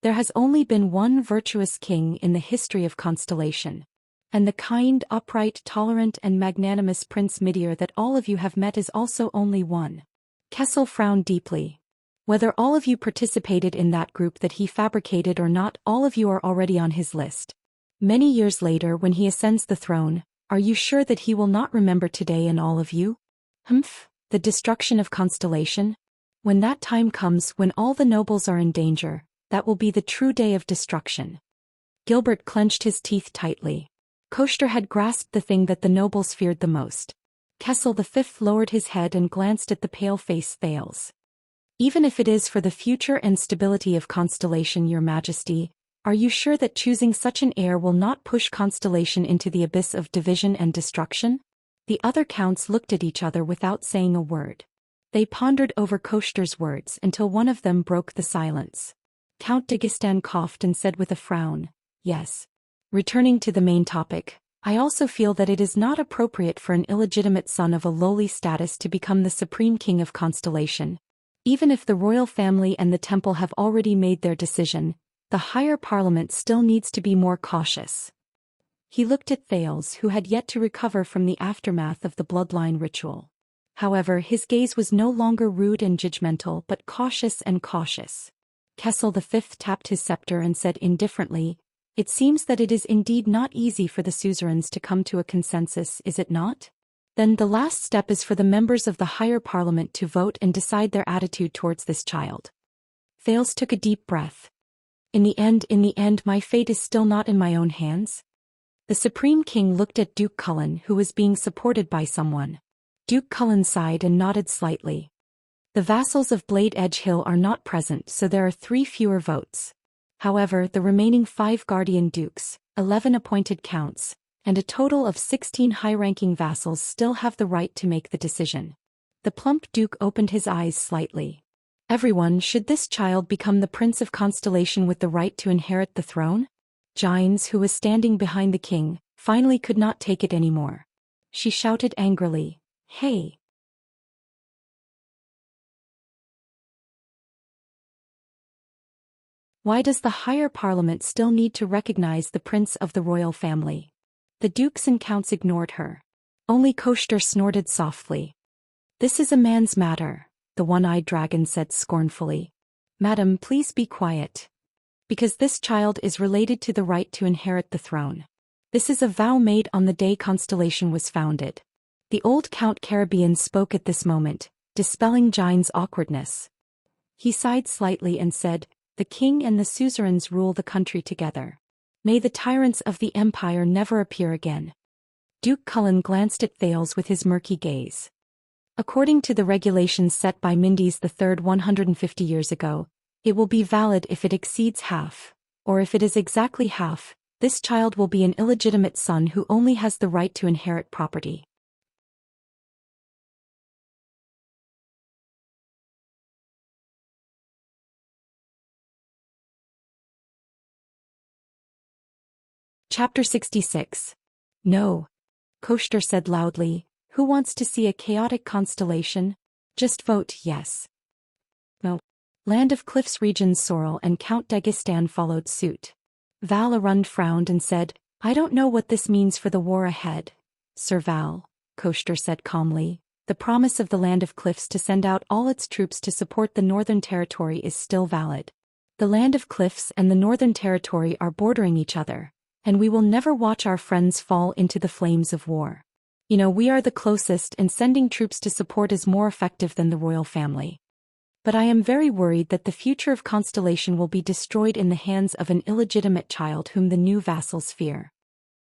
There has only been one virtuous king in the history of Constellation. And the kind, upright, tolerant and magnanimous Prince Midir that all of you have met is also only one. Kessel frowned deeply. Whether all of you participated in that group that he fabricated or not, all of you are already on his list. Many years later, when he ascends the throne, are you sure that he will not remember today and all of you? The destruction of Constellation? When that time comes, when all the nobles are in danger, that will be the true day of destruction. Gilbert clenched his teeth tightly. Koster had grasped the thing that the nobles feared the most. Kessel V lowered his head and glanced at the pale-faced Thales. Even if it is for the future and stability of Constellation, Your Majesty, are you sure that choosing such an heir will not push Constellation into the abyss of division and destruction? The other counts looked at each other without saying a word. They pondered over Koster's words until one of them broke the silence. Count Daoist coughed and said with a frown, "Yes. Returning to the main topic, I also feel that it is not appropriate for an illegitimate son of a lowly status to become the supreme king of Constellation. Even if the royal family and the temple have already made their decision, the higher parliament still needs to be more cautious." He looked at Thales, who had yet to recover from the aftermath of the bloodline ritual. However, his gaze was no longer rude and judgmental but cautious and cautious. Kessel V tapped his scepter and said indifferently, "It seems that it is indeed not easy for the suzerains to come to a consensus, is it not? Then the last step is for the members of the higher parliament to vote and decide their attitude towards this child." Thales took a deep breath. In the end, my fate is still not in my own hands." The Supreme King looked at Duke Cullen, who was being supported by someone. Duke Cullen sighed and nodded slightly. "The vassals of Blade Edge Hill are not present, so there are 3 fewer votes. However, the remaining 5 guardian dukes, 11 appointed counts, and a total of 16 high-ranking vassals still have the right to make the decision." The plump duke opened his eyes slightly. "Everyone, should this child become the Prince of Constellation with the right to inherit the throne?" Gines, who was standing behind the king, finally could not take it anymore. She shouted angrily, "Hey! Why does the higher parliament still need to recognize the prince of the royal family?" The dukes and counts ignored her. Only Koster snorted softly. "This is a man's matter," the one-eyed dragon said scornfully. "Madam, please be quiet. Because this child is related to the right to inherit the throne. This is a vow made on the day Constellation was founded." The old Count Caribbean spoke at this moment, dispelling Gine's awkwardness. He sighed slightly and said, "The king and the suzerains rule the country together. May the tyrants of the empire never appear again." Duke Cullen glanced at Thales with his murky gaze. "According to the regulations set by Mindes III 150 years ago, it will be valid if it exceeds half, or if it is exactly half, this child will be an illegitimate son who only has the right to inherit property." Chapter 66. "No," Koster said loudly, "who wants to see a chaotic constellation? Just vote yes." "No." Land of Cliffs region Sorrel and Count Daoist followed suit. Val Arund frowned and said, "I don't know what this means for the war ahead." "Sir Val," Koster said calmly, "the promise of the Land of Cliffs to send out all its troops to support the Northern Territory is still valid. The Land of Cliffs and the Northern Territory are bordering each other, and we will never watch our friends fall into the flames of war. We are the closest, and sending troops to support is more effective than the royal family. But I am very worried that the future of Constellation will be destroyed in the hands of an illegitimate child whom the new vassals fear."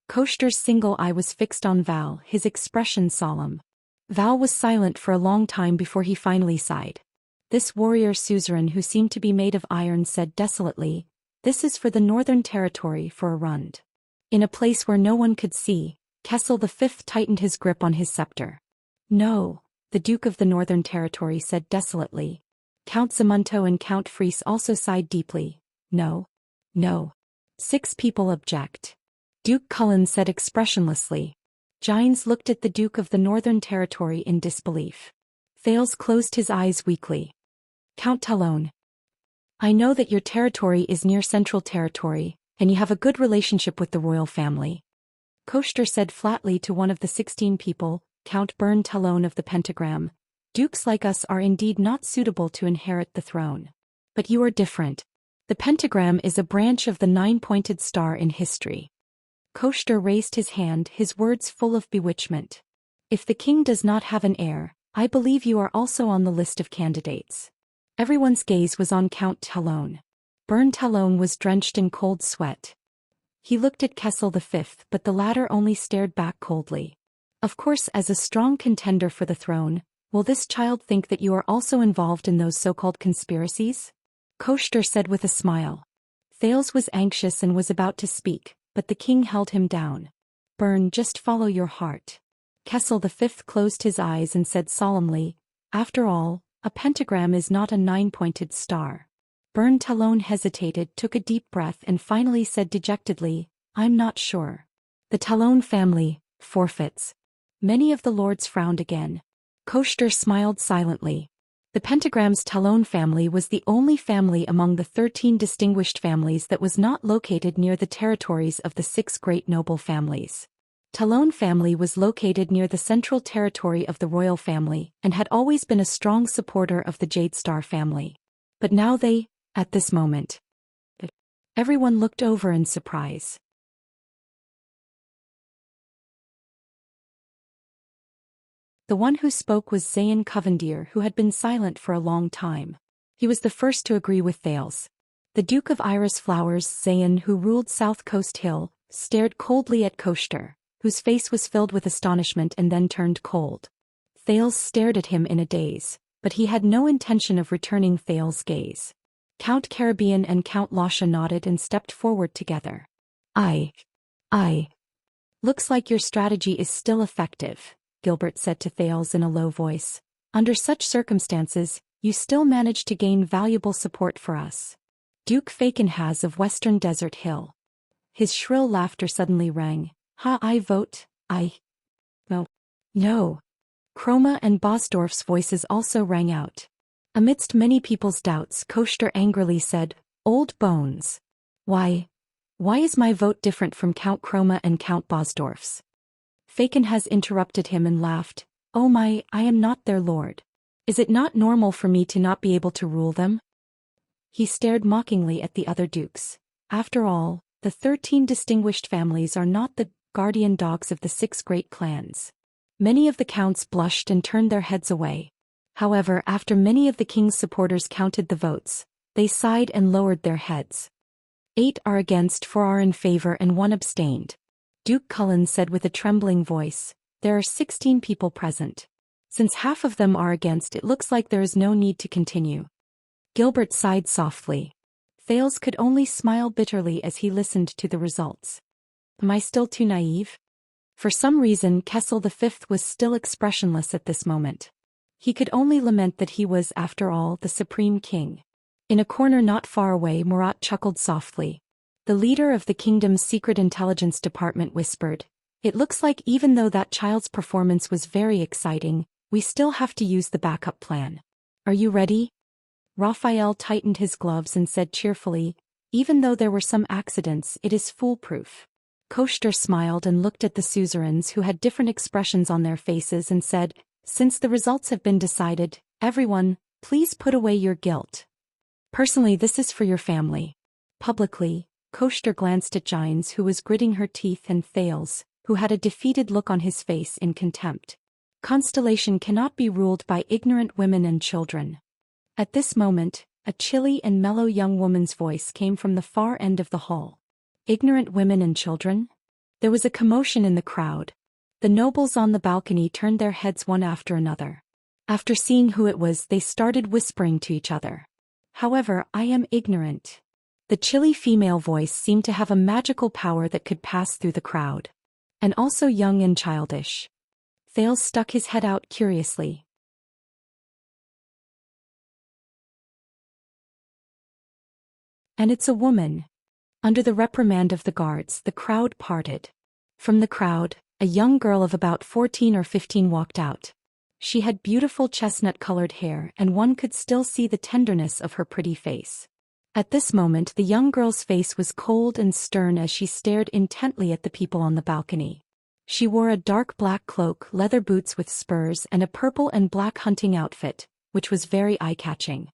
Koster's single eye was fixed on Val, his expression solemn. Val was silent for a long time before he finally sighed. This warrior suzerain who seemed to be made of iron said desolately, "This is for the Northern Territory for Arund." In a place where no one could see, Kessel V tightened his grip on his scepter. "No," the Duke of the Northern Territory said desolately. Count Zamunto and Count Fries also sighed deeply. "No. No. 6 people object." Duke Cullen said expressionlessly. Gines looked at the Duke of the Northern Territory in disbelief. Thales closed his eyes weakly. "Count Talon, I know that your territory is near Central Territory, and you have a good relationship with the royal family." Koster said flatly to one of the 16 people, Count Bern Talon of the Pentagram, "Dukes like us are indeed not suitable to inherit the throne. But you are different. The pentagram is a branch of the 9-pointed star in history." Koster raised his hand, his words full of bewitchment. "If the king does not have an heir, I believe you are also on the list of candidates." Everyone's gaze was on Count Talon. Bern Talon was drenched in cold sweat. He looked at Kessel V, but the latter only stared back coldly. Of course, as a strong contender for the throne, will this child think that you are also involved in those so-called conspiracies? Koster said with a smile. Thales was anxious and was about to speak, but the king held him down. Burn, just follow your heart. Kessel V closed his eyes and said solemnly, after all, a pentagram is not a 9-pointed star. Burn Talon hesitated, took a deep breath and finally said dejectedly, I'm not sure. The Talon family, forfeits. Many of the lords frowned again. Koster smiled silently. The pentagram's Talon family was the only family among the 13 distinguished families that was not located near the territories of the 6 great noble families. Talon family was located near the central territory of the royal family and had always been a strong supporter of the Jade Star family. But now they, at this moment. Everyone looked over in surprise. The one who spoke was Zayn Covendier, who had been silent for a long time. He was the first to agree with Thales. The Duke of Iris Flowers, Zayn, who ruled South Coast Hill, stared coldly at Koster, whose face was filled with astonishment and then turned cold. Thales stared at him in a daze, but he had no intention of returning Thales' gaze. Count Caribbean and Count Lasha nodded and stepped forward together. I. Looks like your strategy is still effective, Gilbert said to Thales in a low voice. Under such circumstances, you still manage to gain valuable support for us. Duke Fakenhaz of Western Desert Hill. His shrill laughter suddenly rang. Ha, I vote, No. Chroma and Bosdorf's voices also rang out. Amidst many people's doubts, Koster angrily said, Old bones. Why is my vote different from Count Chroma and Count Bosdorf's? Fakenhaz interrupted him and laughed. Oh my, I am not their lord. Is it not normal for me to not be able to rule them? He stared mockingly at the other dukes. After all, the 13 distinguished families are not the guardian dogs of the 6 great clans. Many of the counts blushed and turned their heads away. However, after many of the king's supporters counted the votes, they sighed and lowered their heads. 8 are against, 4 are in favor and 1 abstained. Duke Cullen said with a trembling voice, there are 16 people present. Since half of them are against, it looks like there is no need to continue. Gilbert sighed softly. Thales could only smile bitterly as he listened to the results. Am I still too naive? For some reason, Kessel V was still expressionless at this moment. He could only lament that he was, after all, the supreme king. In a corner not far away, Murat chuckled softly. The leader of the kingdom's secret intelligence department whispered, It looks like even though that child's performance was very exciting, we still have to use the backup plan. Are you ready? Raphael tightened his gloves and said cheerfully, Even though there were some accidents, it is foolproof. Koster smiled and looked at the suzerains who had different expressions on their faces and said, Since the results have been decided, everyone, please put away your guilt. Personally, this is for your family. Publicly, Koster glanced at Gines, who was gritting her teeth, and Thales, who had a defeated look on his face in contempt. Constellation cannot be ruled by ignorant women and children. At this moment, a chilly and mellow young woman's voice came from the far end of the hall. Ignorant women and children? There was a commotion in the crowd. The nobles on the balcony turned their heads one after another. After seeing who it was, they started whispering to each other. However, I am ignorant. The chilly female voice seemed to have a magical power that could pass through the crowd. And also young and childish. Thales stuck his head out curiously. And it's a woman. Under the reprimand of the guards, the crowd parted. From the crowd, a young girl of about 14 or 15 walked out. She had beautiful chestnut-colored hair, and one could still see the tenderness of her pretty face. At this moment, the young girl's face was cold and stern as she stared intently at the people on the balcony. She wore a dark black cloak, leather boots with spurs, and a purple and black hunting outfit, which was very eye-catching.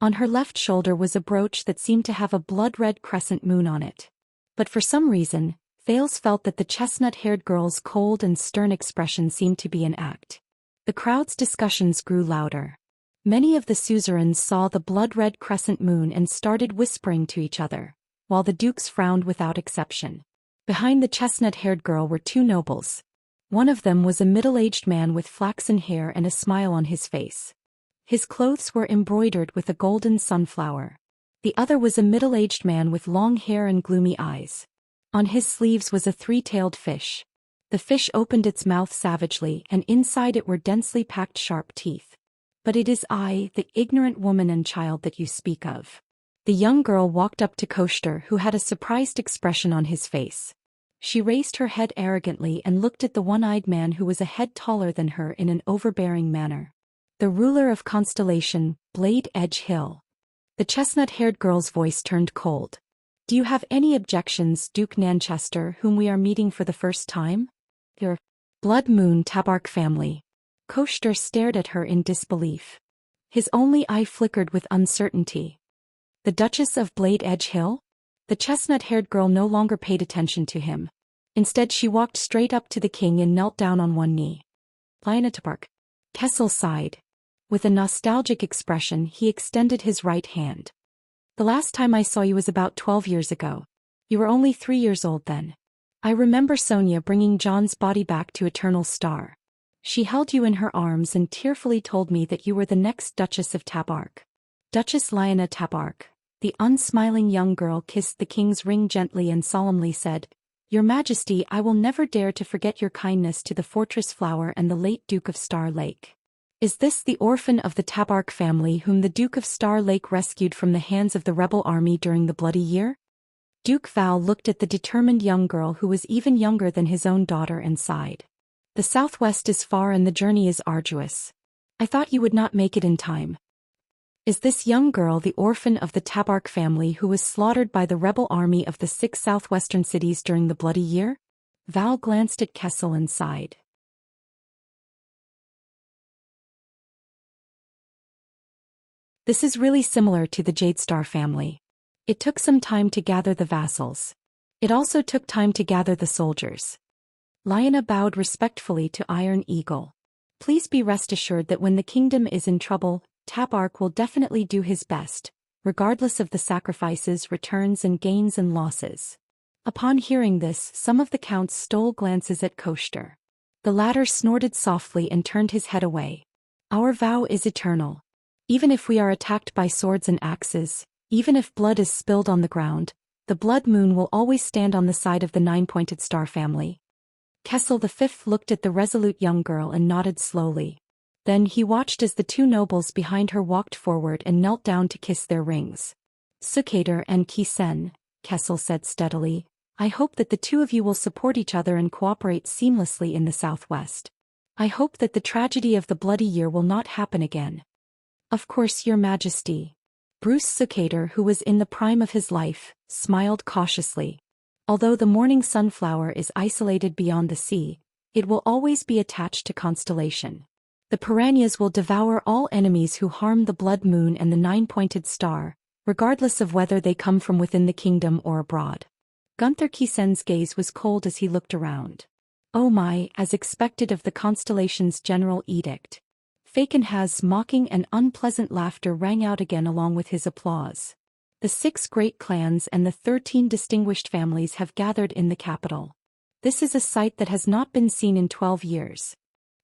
On her left shoulder was a brooch that seemed to have a blood-red crescent moon on it. But for some reason, Thales felt that the chestnut-haired girl's cold and stern expression seemed to be an act. The crowd's discussions grew louder. Many of the suzerains saw the blood-red crescent moon and started whispering to each other, while the dukes frowned without exception. Behind the chestnut-haired girl were two nobles. One of them was a middle-aged man with flaxen hair and a smile on his face. His clothes were embroidered with a golden sunflower. The other was a middle-aged man with long hair and gloomy eyes. On his sleeves was a three-tailed fish. The fish opened its mouth savagely, and inside it were densely packed sharp teeth. But it is I, the ignorant woman and child that you speak of. The young girl walked up to Koshter, who had a surprised expression on his face. She raised her head arrogantly and looked at the one-eyed man who was a head taller than her in an overbearing manner. The ruler of Constellation, Blade Edge Hill. The chestnut-haired girl's voice turned cold. Do you have any objections, Duke Nanchester, whom we are meeting for the first time? Your Blood Moon Tabark family. Koshter stared at her in disbelief. His only eye flickered with uncertainty. The Duchess of Blade Edge Hill? The chestnut-haired girl no longer paid attention to him. Instead she walked straight up to the king and knelt down on one knee. Lina Tabark. Kessel sighed. With a nostalgic expression he extended his right hand. The last time I saw you was about 12 years ago. You were only 3 years old then. I remember Sonia bringing John's body back to Eternal Star. She held you in her arms and tearfully told me that you were the next Duchess of Tabark. Duchess Lina Tabark. The unsmiling young girl kissed the king's ring gently and solemnly said, Your Majesty, I will never dare to forget your kindness to the Fortress Flower and the late Duke of Star Lake. Is this the orphan of the Tabark family whom the Duke of Star Lake rescued from the hands of the rebel army during the Bloody Year? Duke Val looked at the determined young girl who was even younger than his own daughter and sighed. The southwest is far and the journey is arduous. I thought you would not make it in time. Is this young girl the orphan of the Tabark family who was slaughtered by the rebel army of the 6 southwestern cities during the Bloody Year? Val glanced at Kessel and sighed. This is really similar to the Jadestar family. It took some time to gather the vassals. It also took time to gather the soldiers. Lina bowed respectfully to Iron Eagle. Please be rest assured that when the kingdom is in trouble, Tabark will definitely do his best, regardless of the sacrifices, returns and gains and losses. Upon hearing this, some of the counts stole glances at Koshter. The latter snorted softly and turned his head away. Our vow is eternal. Even if we are attacked by swords and axes, even if blood is spilled on the ground, the Blood Moon will always stand on the side of the Nine-Pointed Star family. Kessel V looked at the resolute young girl and nodded slowly. Then he watched as the two nobles behind her walked forward and knelt down to kiss their rings. Sukater and Kisen, Kessel said steadily, I hope that the two of you will support each other and cooperate seamlessly in the southwest. I hope that the tragedy of the Bloody Year will not happen again. Of course, Your Majesty. Bruce Sukater, who was in the prime of his life, smiled cautiously. Although the morning sunflower is isolated beyond the sea, it will always be attached to Constellation. The piranhas will devour all enemies who harm the Blood Moon and the Nine-Pointed Star, regardless of whether they come from within the kingdom or abroad. Gunther Kisen's gaze was cold as he looked around. Oh my, as expected of the Constellation's general edict. Fakenhaz's mocking and unpleasant laughter rang out again along with his applause. The 6 great clans and the 13 distinguished families have gathered in the capital. This is a sight that has not been seen in 12 years.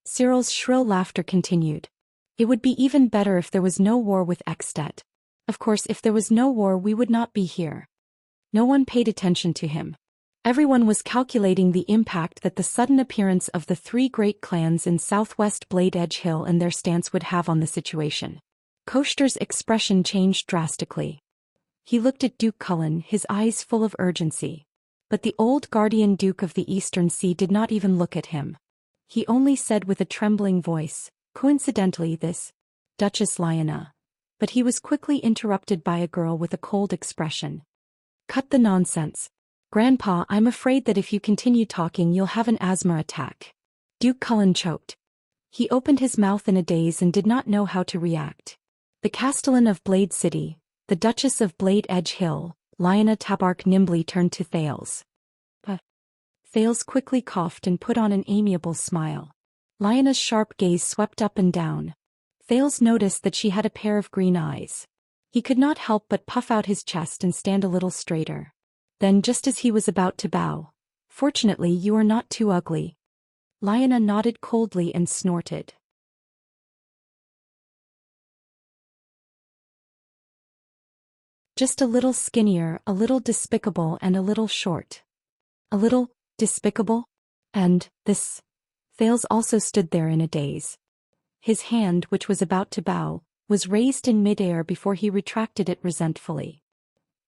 Cyril's shrill laughter continued. It would be even better if there was no war with Extet. Of course, if there was no war we would not be here. No one paid attention to him. Everyone was calculating the impact that the sudden appearance of the 3 great clans in southwest Blade Edge Hill and their stance would have on the situation. Koshter's expression changed drastically. He looked at Duke Cullen, his eyes full of urgency. But the old guardian Duke of the Eastern Sea did not even look at him. He only said with a trembling voice, coincidentally this, Duchess Lina. But he was quickly interrupted by a girl with a cold expression. Cut the nonsense. Grandpa, I'm afraid that if you continue talking you'll have an asthma attack. Duke Cullen choked. He opened his mouth in a daze and did not know how to react. The Castellan of Blade City, the Duchess of Blade Edge Hill, Lina Tabark nimbly turned to Thales. Thales quickly coughed and put on an amiable smile. Lina's sharp gaze swept up and down. Thales noticed that she had a pair of green eyes. He could not help but puff out his chest and stand a little straighter. Then just as he was about to bow, Fortunately you are not too ugly. Liana nodded coldly and snorted. Just a little skinnier, a little despicable and a little short. A little despicable? And this? Thales also stood there in a daze. His hand, which was about to bow, was raised in midair before he retracted it resentfully.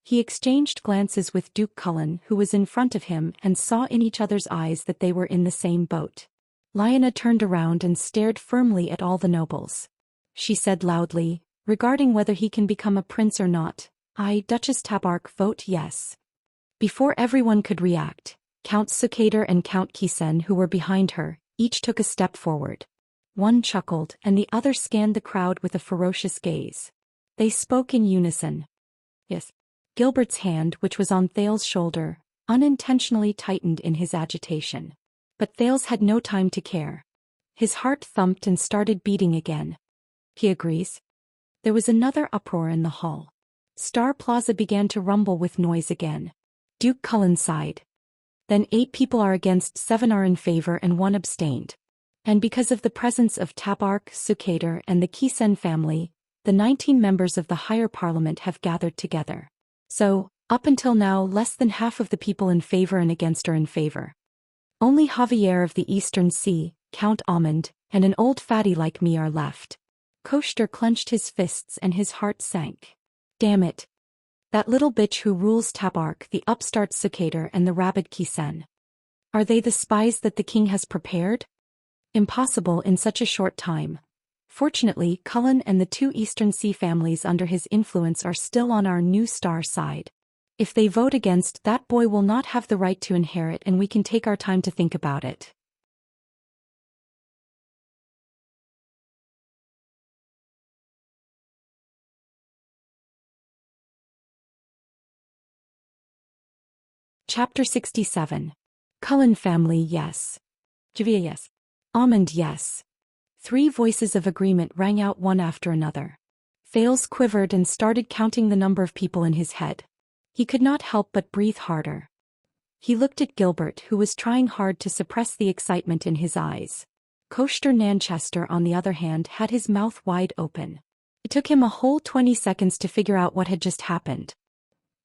He exchanged glances with Duke Cullen, who was in front of him, and saw in each other's eyes that they were in the same boat. Liana turned around and stared firmly at all the nobles. She said loudly, regarding whether he can become a prince or not, "I, Duchess Tabark, vote yes." Before everyone could react, Count Sukater and Count Xian, who were behind her, each took a step forward. One chuckled and the other scanned the crowd with a ferocious gaze. They spoke in unison. Yes. Gilbert's hand, which was on Thales' shoulder, unintentionally tightened in his agitation. But Thales had no time to care. His heart thumped and started beating again. He agrees. There was another uproar in the hall. Star Plaza began to rumble with noise again. Duke Cullen sighed. Then 8 people are against, 7 are in favor and 1 abstained. And because of the presence of Tabark, Sukater and the Xian family, the 19 members of the higher parliament have gathered together. So, up until now less than half of the people in favor and against are in favor. Only Javier of the Eastern Sea, Count Almond, and an old fatty like me are left. Koster clenched his fists and his heart sank. Damn it. That little bitch who rules Tabark, the upstart Sukater and the rabid Xian. Are they the spies that the king has prepared? Impossible in such a short time. Fortunately, Cullen and the 2 Eastern Sea families under his influence are still on our new star side. If they vote against, that boy will not have the right to inherit and we can take our time to think about it. Chapter 67. Cullen family, yes. Javier, yes. Almond, yes. 3 voices of agreement rang out one after another. Thales quivered and started counting the number of people in his head. He could not help but breathe harder. He looked at Gilbert, who was trying hard to suppress the excitement in his eyes. Koster Nanchester, on the other hand, had his mouth wide open. It took him a whole 20 seconds to figure out what had just happened.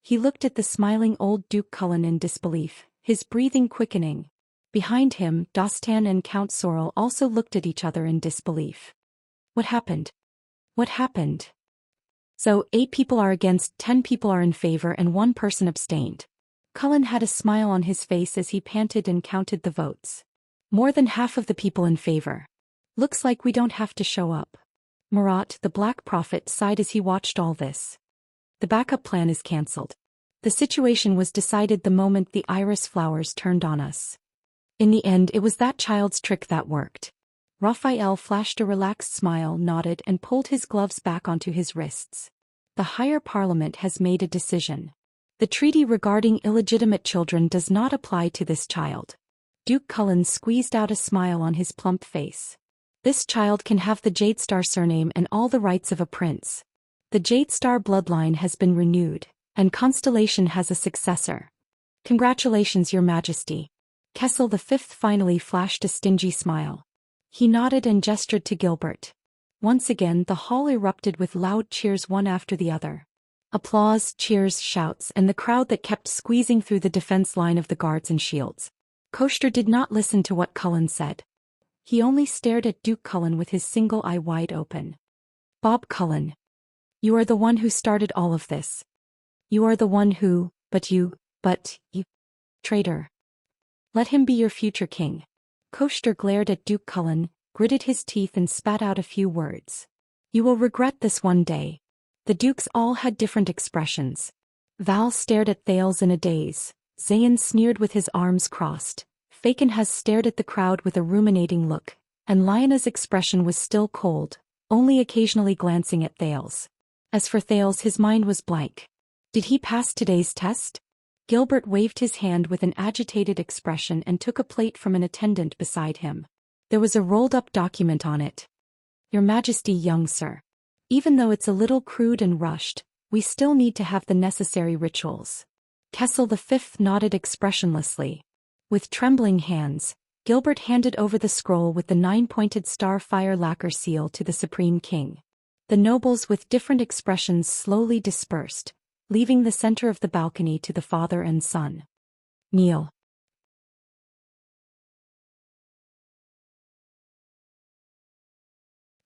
He looked at the smiling old Duke Cullen in disbelief, his breathing quickening. Behind him, Dostan and Count Sorrel also looked at each other in disbelief. What happened? What happened? So, 8 people are against, 10 people are in favor and 1 person abstained. Cullen had a smile on his face as he panted and counted the votes. More than half of the people in favor. Looks like we don't have to show up. Marat, the Black Prophet, sighed as he watched all this. The backup plan is cancelled. The situation was decided the moment the iris flowers turned on us. In the end, it was that child's trick that worked. Raphael flashed a relaxed smile, nodded and pulled his gloves back onto his wrists. The higher parliament has made a decision. The treaty regarding illegitimate children does not apply to this child. Duke Cullen squeezed out a smile on his plump face. This child can have the Jadestar surname and all the rights of a prince. The Jadestar bloodline has been renewed, and Constellation has a successor. Congratulations, Your Majesty. Kessel V finally flashed a stingy smile. He nodded and gestured to Gilbert. Once again the hall erupted with loud cheers one after the other. Applause, cheers, shouts, and the crowd that kept squeezing through the defense line of the guards and shields. Koster did not listen to what Cullen said. He only stared at Duke Cullen with his single eye wide open. Bob Cullen. You are the one who started all of this. You are the one who, but you, traitor. Let him be your future king. Koster glared at Duke Cullen, gritted his teeth and spat out a few words. You will regret this one day. The dukes all had different expressions. Val stared at Thales in a daze. Zayn sneered with his arms crossed. Fakenhas stared at the crowd with a ruminating look, and Liona's expression was still cold, only occasionally glancing at Thales. As for Thales, his mind was blank. Did he pass today's test? Gilbert waved his hand with an agitated expression and took a plate from an attendant beside him. There was a rolled-up document on it. Your Majesty, young sir. Even though it's a little crude and rushed, we still need to have the necessary rituals. Kessel V nodded expressionlessly. With trembling hands, Gilbert handed over the scroll with the 9-pointed star fire lacquer seal to the Supreme King. The nobles with different expressions slowly dispersed, leaving the center of the balcony to the father and son. Kneel.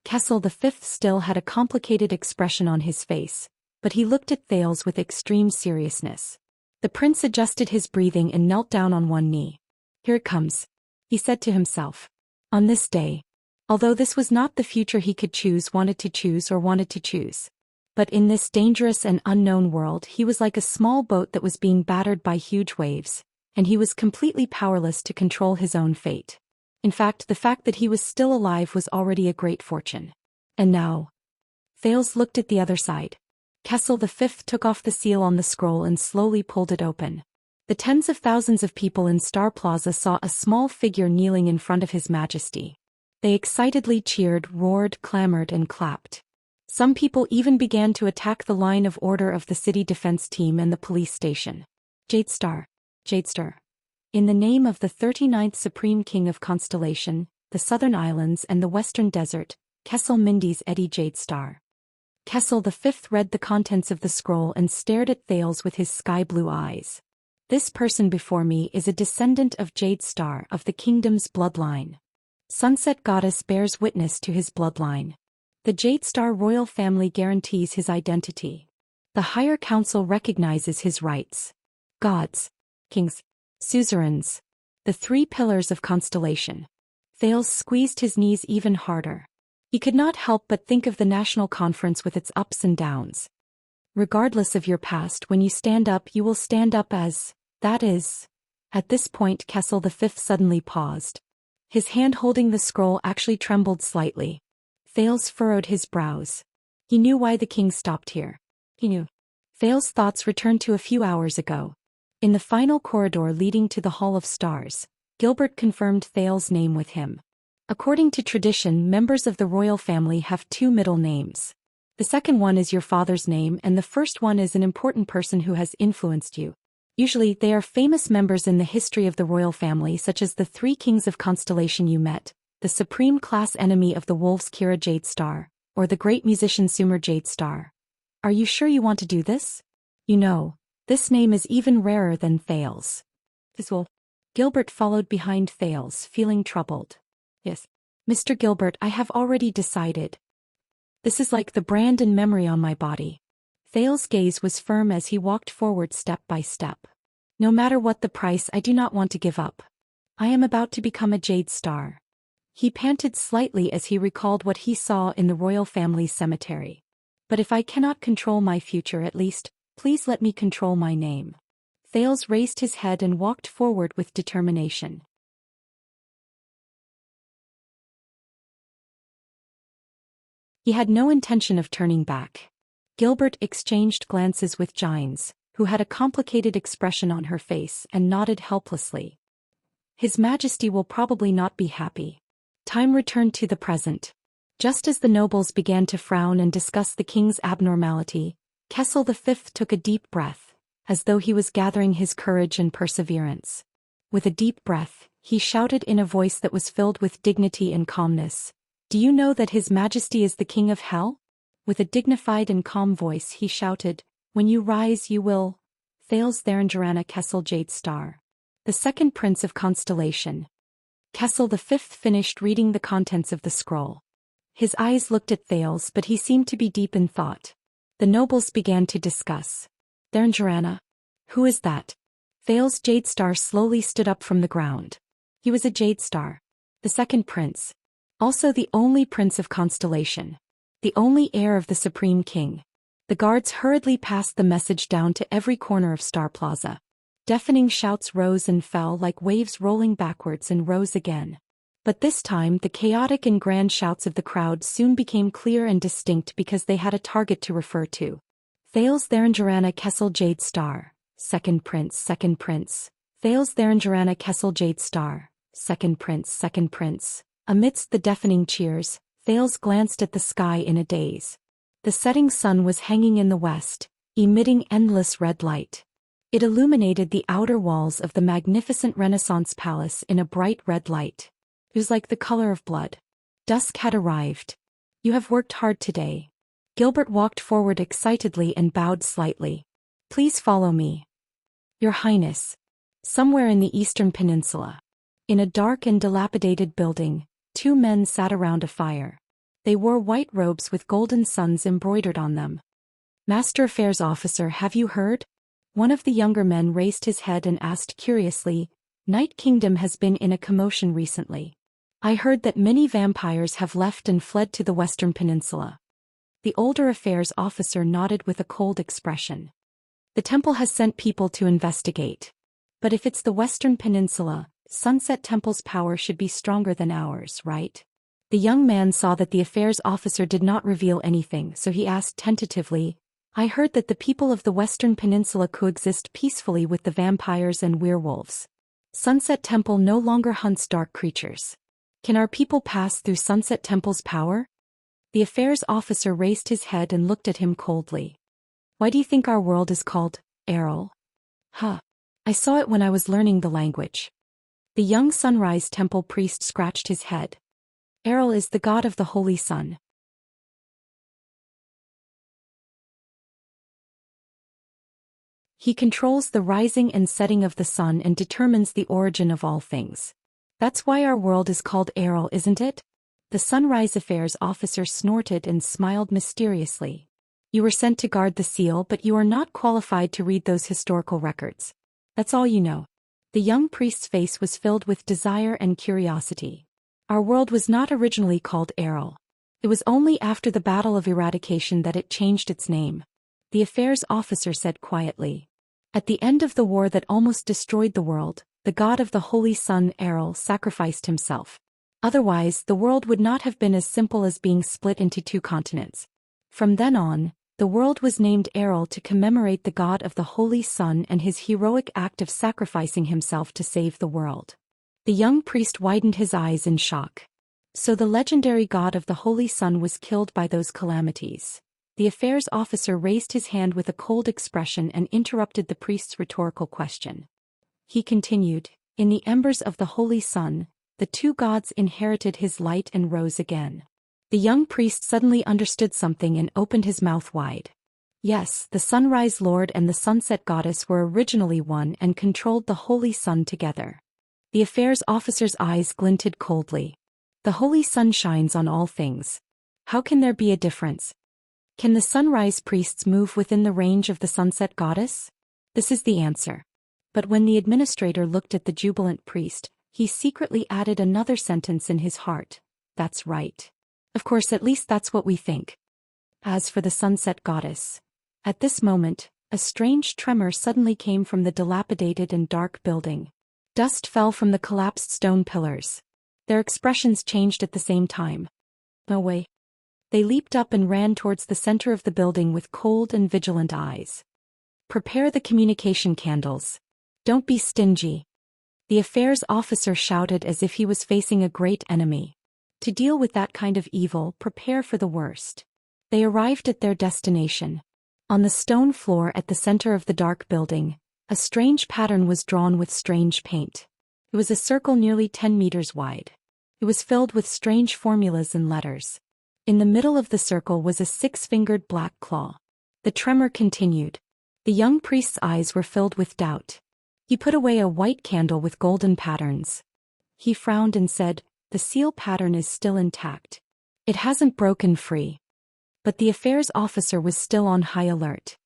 Kessel V still had a complicated expression on his face, but he looked at Thales with extreme seriousness. The prince adjusted his breathing and knelt down on one knee. Here it comes, he said to himself. On this day, although this was not the future he could choose, wanted to choose. But in this dangerous and unknown world he was like a small boat that was being battered by huge waves, and he was completely powerless to control his own fate. In fact, the fact that he was still alive was already a great fortune. And now? Thales looked at the other side. Kessel V took off the seal on the scroll and slowly pulled it open. The tens of thousands of people in Star Plaza saw a small figure kneeling in front of His Majesty. They excitedly cheered, roared, clamored, and clapped. Some people even began to attack the line of order of the city defense team and the police station. Jade Star. In the name of the 39th Supreme King of Constellation, the Southern Islands and the Western Desert, Kessel Mindy's Eddie Jade Star. Kessel V read the contents of the scroll and stared at Thales with his sky-blue eyes. This person before me is a descendant of Jade Star of the kingdom's bloodline. Sunset Goddess bears witness to his bloodline. The Jade Star royal family guarantees his identity. The higher council recognizes his rights. Gods, kings, suzerains, the three pillars of constellation. Thales squeezed his knees even harder. He could not help but think of the national conference with its ups and downs. Regardless of your past, when you stand up, you will stand up as, that is. At this point Kessel V suddenly paused. His hand holding the scroll actually trembled slightly. Thales furrowed his brows. He knew why the king stopped here. He knew. Thales' thoughts returned to a few hours ago. In the final corridor leading to the Hall of Stars, Gilbert confirmed Thales' name with him. According to tradition, members of the royal family have two middle names. The second one is your father's name and the first one is an important person who has influenced you. Usually they are famous members in the history of the royal family, such as the three kings of constellation you met, the supreme class enemy of the wolves Kira Jade Star, or the great musician Sumer Jade Star. Are you sure you want to do this? You know, this name is even rarer than Thales. Gilbert followed behind Thales, feeling troubled. Yes, Mr. Gilbert, I have already decided. This is like the brand and memory on my body. Thales' gaze was firm as he walked forward step by step. No matter what the price, I do not want to give up. I am about to become a Jade Star. He panted slightly as he recalled what he saw in the royal family's cemetery. But if I cannot control my future, at least, please let me control my name. Thales raised his head and walked forward with determination. He had no intention of turning back. Gilbert exchanged glances with Gines, who had a complicated expression on her face and nodded helplessly. His Majesty will probably not be happy. Time returned to the present. Just as the nobles began to frown and discuss the king's abnormality, Kessel V took a deep breath, as though he was gathering his courage and perseverance. With a deep breath, he shouted in a voice that was filled with dignity and calmness, "Do you know that His Majesty is the King of Hell?" With a dignified and calm voice he shouted, "When you rise you will." Thales Theranjarana Kessel Jade Star. The second prince of constellation. Kessel V finished reading the contents of the scroll. His eyes looked at Thales, but he seemed to be deep in thought. The nobles began to discuss. Theranjarana? Who is that? Thales Jade Star slowly stood up from the ground. He was a Jade Star. The second prince. Also the only prince of constellation. The only heir of the Supreme King. The guards hurriedly passed the message down to every corner of Star Plaza. Deafening shouts rose and fell like waves rolling backwards and rose again. But this time the chaotic and grand shouts of the crowd soon became clear and distinct because they had a target to refer to. Thales Theranjarana Kessel Jade Star, second prince, second prince. Thales Theranjarana Kessel Jade Star, second prince, second prince. Amidst the deafening cheers, Thales glanced at the sky in a daze. The setting sun was hanging in the west, emitting endless red light. It illuminated the outer walls of the magnificent Renaissance palace in a bright red light. It was like the color of blood. Dusk had arrived. You have worked hard today. Gilbert walked forward excitedly and bowed slightly. Please follow me. Your Highness. Somewhere in the Eastern Peninsula. In a dark and dilapidated building, two men sat around a fire. They wore white robes with golden suns embroidered on them. Master Affairs Officer, have you heard? One of the younger men raised his head and asked curiously, Night Kingdom has been in a commotion recently. I heard that many vampires have left and fled to the Western Peninsula. The older affairs officer nodded with a cold expression. The temple has sent people to investigate. But if it's the Western Peninsula, Sunset Temple's power should be stronger than ours, right? The young man saw that the affairs officer did not reveal anything, so he asked tentatively, I heard that the people of the Western Peninsula coexist peacefully with the vampires and werewolves. Sunset Temple no longer hunts dark creatures. Can our people pass through Sunset Temple's power? The affairs officer raised his head and looked at him coldly. Why do you think our world is called Errol? I saw it when I was learning the language. The young Sunrise Temple priest scratched his head. Errol is the god of the holy sun. He controls the rising and setting of the sun and determines the origin of all things. That's why our world is called Errol, isn't it? The Sunrise Affairs officer snorted and smiled mysteriously. You were sent to guard the seal, but you are not qualified to read those historical records. That's all you know. The young priest's face was filled with desire and curiosity. Our world was not originally called Errol. It was only after the Battle of Eradication that it changed its name. The affairs officer said quietly. At the end of the war that almost destroyed the world, the god of the holy sun Errol sacrificed himself. Otherwise, the world would not have been as simple as being split into two continents. From then on, the world was named Errol to commemorate the god of the holy sun and his heroic act of sacrificing himself to save the world. The young priest widened his eyes in shock. So the legendary god of the holy sun was killed by those calamities. The affairs officer raised his hand with a cold expression and interrupted the priest's rhetorical question. He continued, in the embers of the holy sun, the two gods inherited his light and rose again. The young priest suddenly understood something and opened his mouth wide. Yes, the Sunrise Lord and the Sunset Goddess were originally one and controlled the holy sun together. The affairs officer's eyes glinted coldly. The holy sun shines on all things. How can there be a difference? Can the sunrise priests move within the range of the Sunset Goddess? This is the answer. But when the administrator looked at the jubilant priest, he secretly added another sentence in his heart. That's right. Of course, at least that's what we think. As for the Sunset Goddess. At this moment, a strange tremor suddenly came from the dilapidated and dark building. Dust fell from the collapsed stone pillars. Their expressions changed at the same time. No way. They leaped up and ran towards the center of the building with cold and vigilant eyes. Prepare the communication candles. Don't be stingy. The affairs officer shouted as if he was facing a great enemy. To deal with that kind of evil, prepare for the worst. They arrived at their destination. On the stone floor at the center of the dark building, a strange pattern was drawn with strange paint. It was a circle nearly 10 meters wide. It was filled with strange formulas and letters. In the middle of the circle was a 6-fingered black claw. The tremor continued. The young priest's eyes were filled with doubt. He put away a white candle with golden patterns. He frowned and said, the seal pattern is still intact. It hasn't broken free. But the affairs officer was still on high alert.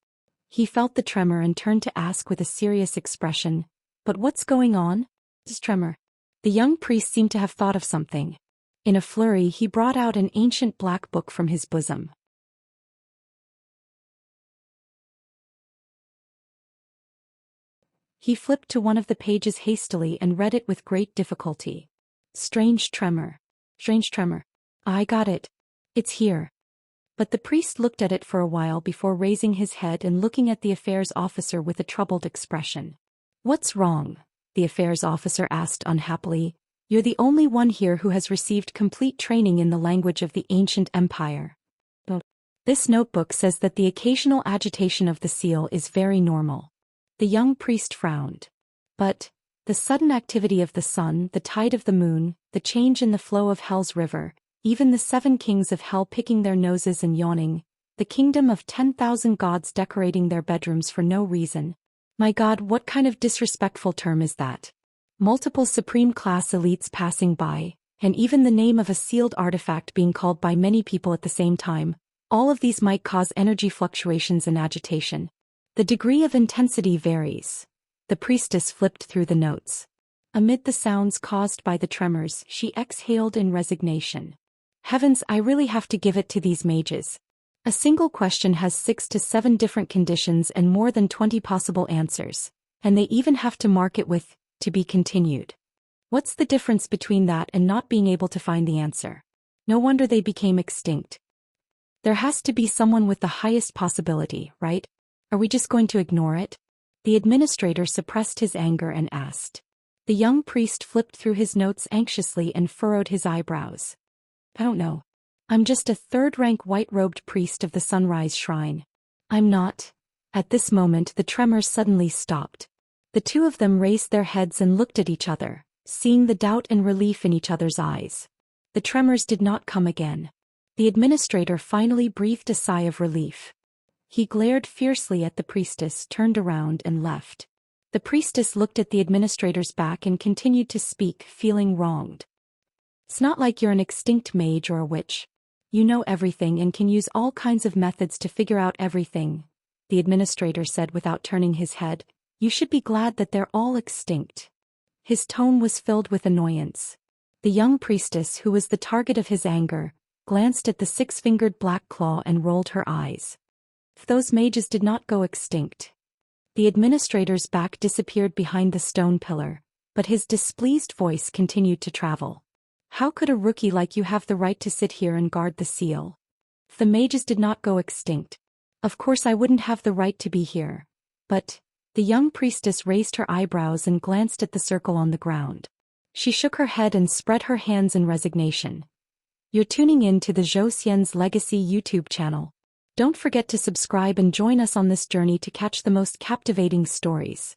He felt the tremor and turned to ask with a serious expression, but what's going on? This tremor. The young priest seemed to have thought of something. In a flurry, he brought out an ancient black book from his bosom. He flipped to one of the pages hastily and read it with great difficulty. Strange tremor. Strange tremor. I got it. It's here. But the priest looked at it for a while before raising his head and looking at the affairs officer with a troubled expression. What's wrong? The affairs officer asked unhappily. You're the only one here who has received complete training in the language of the ancient empire. This notebook says that the occasional agitation of the seal is very normal. The young priest frowned. But the sudden activity of the sun, the tide of the moon, the change in the flow of Hell's river, even the 7 kings of Hell picking their noses and yawning, the kingdom of 10,000 gods decorating their bedrooms for no reason. My God, what kind of disrespectful term is that? Multiple supreme class elites passing by, and even the name of a sealed artifact being called by many people at the same time, all of these might cause energy fluctuations and agitation. The degree of intensity varies. The priestess flipped through the notes. Amid the sounds caused by the tremors, she exhaled in resignation. Heavens, I really have to give it to these mages. A single question has 6 to 7 different conditions and more than 20 possible answers, and they even have to mark it with, "To be continued." What's the difference between that and not being able to find the answer? No wonder they became extinct. There has to be someone with the highest possibility, right? Are we just going to ignore it? The administrator suppressed his anger and asked. The young priest flipped through his notes anxiously and furrowed his eyebrows. I don't know. I'm just a third-rank white-robed priest of the Sunrise Shrine. I'm not. At this moment the tremors suddenly stopped. The two of them raised their heads and looked at each other, seeing the doubt and relief in each other's eyes. The tremors did not come again. The administrator finally breathed a sigh of relief. He glared fiercely at the priestess, turned around and left. The priestess looked at the administrator's back and continued to speak, feeling wronged. It's not like you're an extinct mage or a witch. You know everything and can use all kinds of methods to figure out everything, the administrator said without turning his head. You should be glad that they're all extinct. His tone was filled with annoyance. The young priestess, who was the target of his anger, glanced at the 6-fingered black claw and rolled her eyes. If those mages did not go extinct. The administrator's back disappeared behind the stone pillar, but his displeased voice continued to travel. How could a rookie like you have the right to sit here and guard the seal? If the mages did not go extinct, of course I wouldn't have the right to be here. But the young priestess raised her eyebrows and glanced at the circle on the ground. She shook her head and spread her hands in resignation. You're tuning in to the Zhou Xian's Legacy YouTube channel. Don't forget to subscribe and join us on this journey to catch the most captivating stories.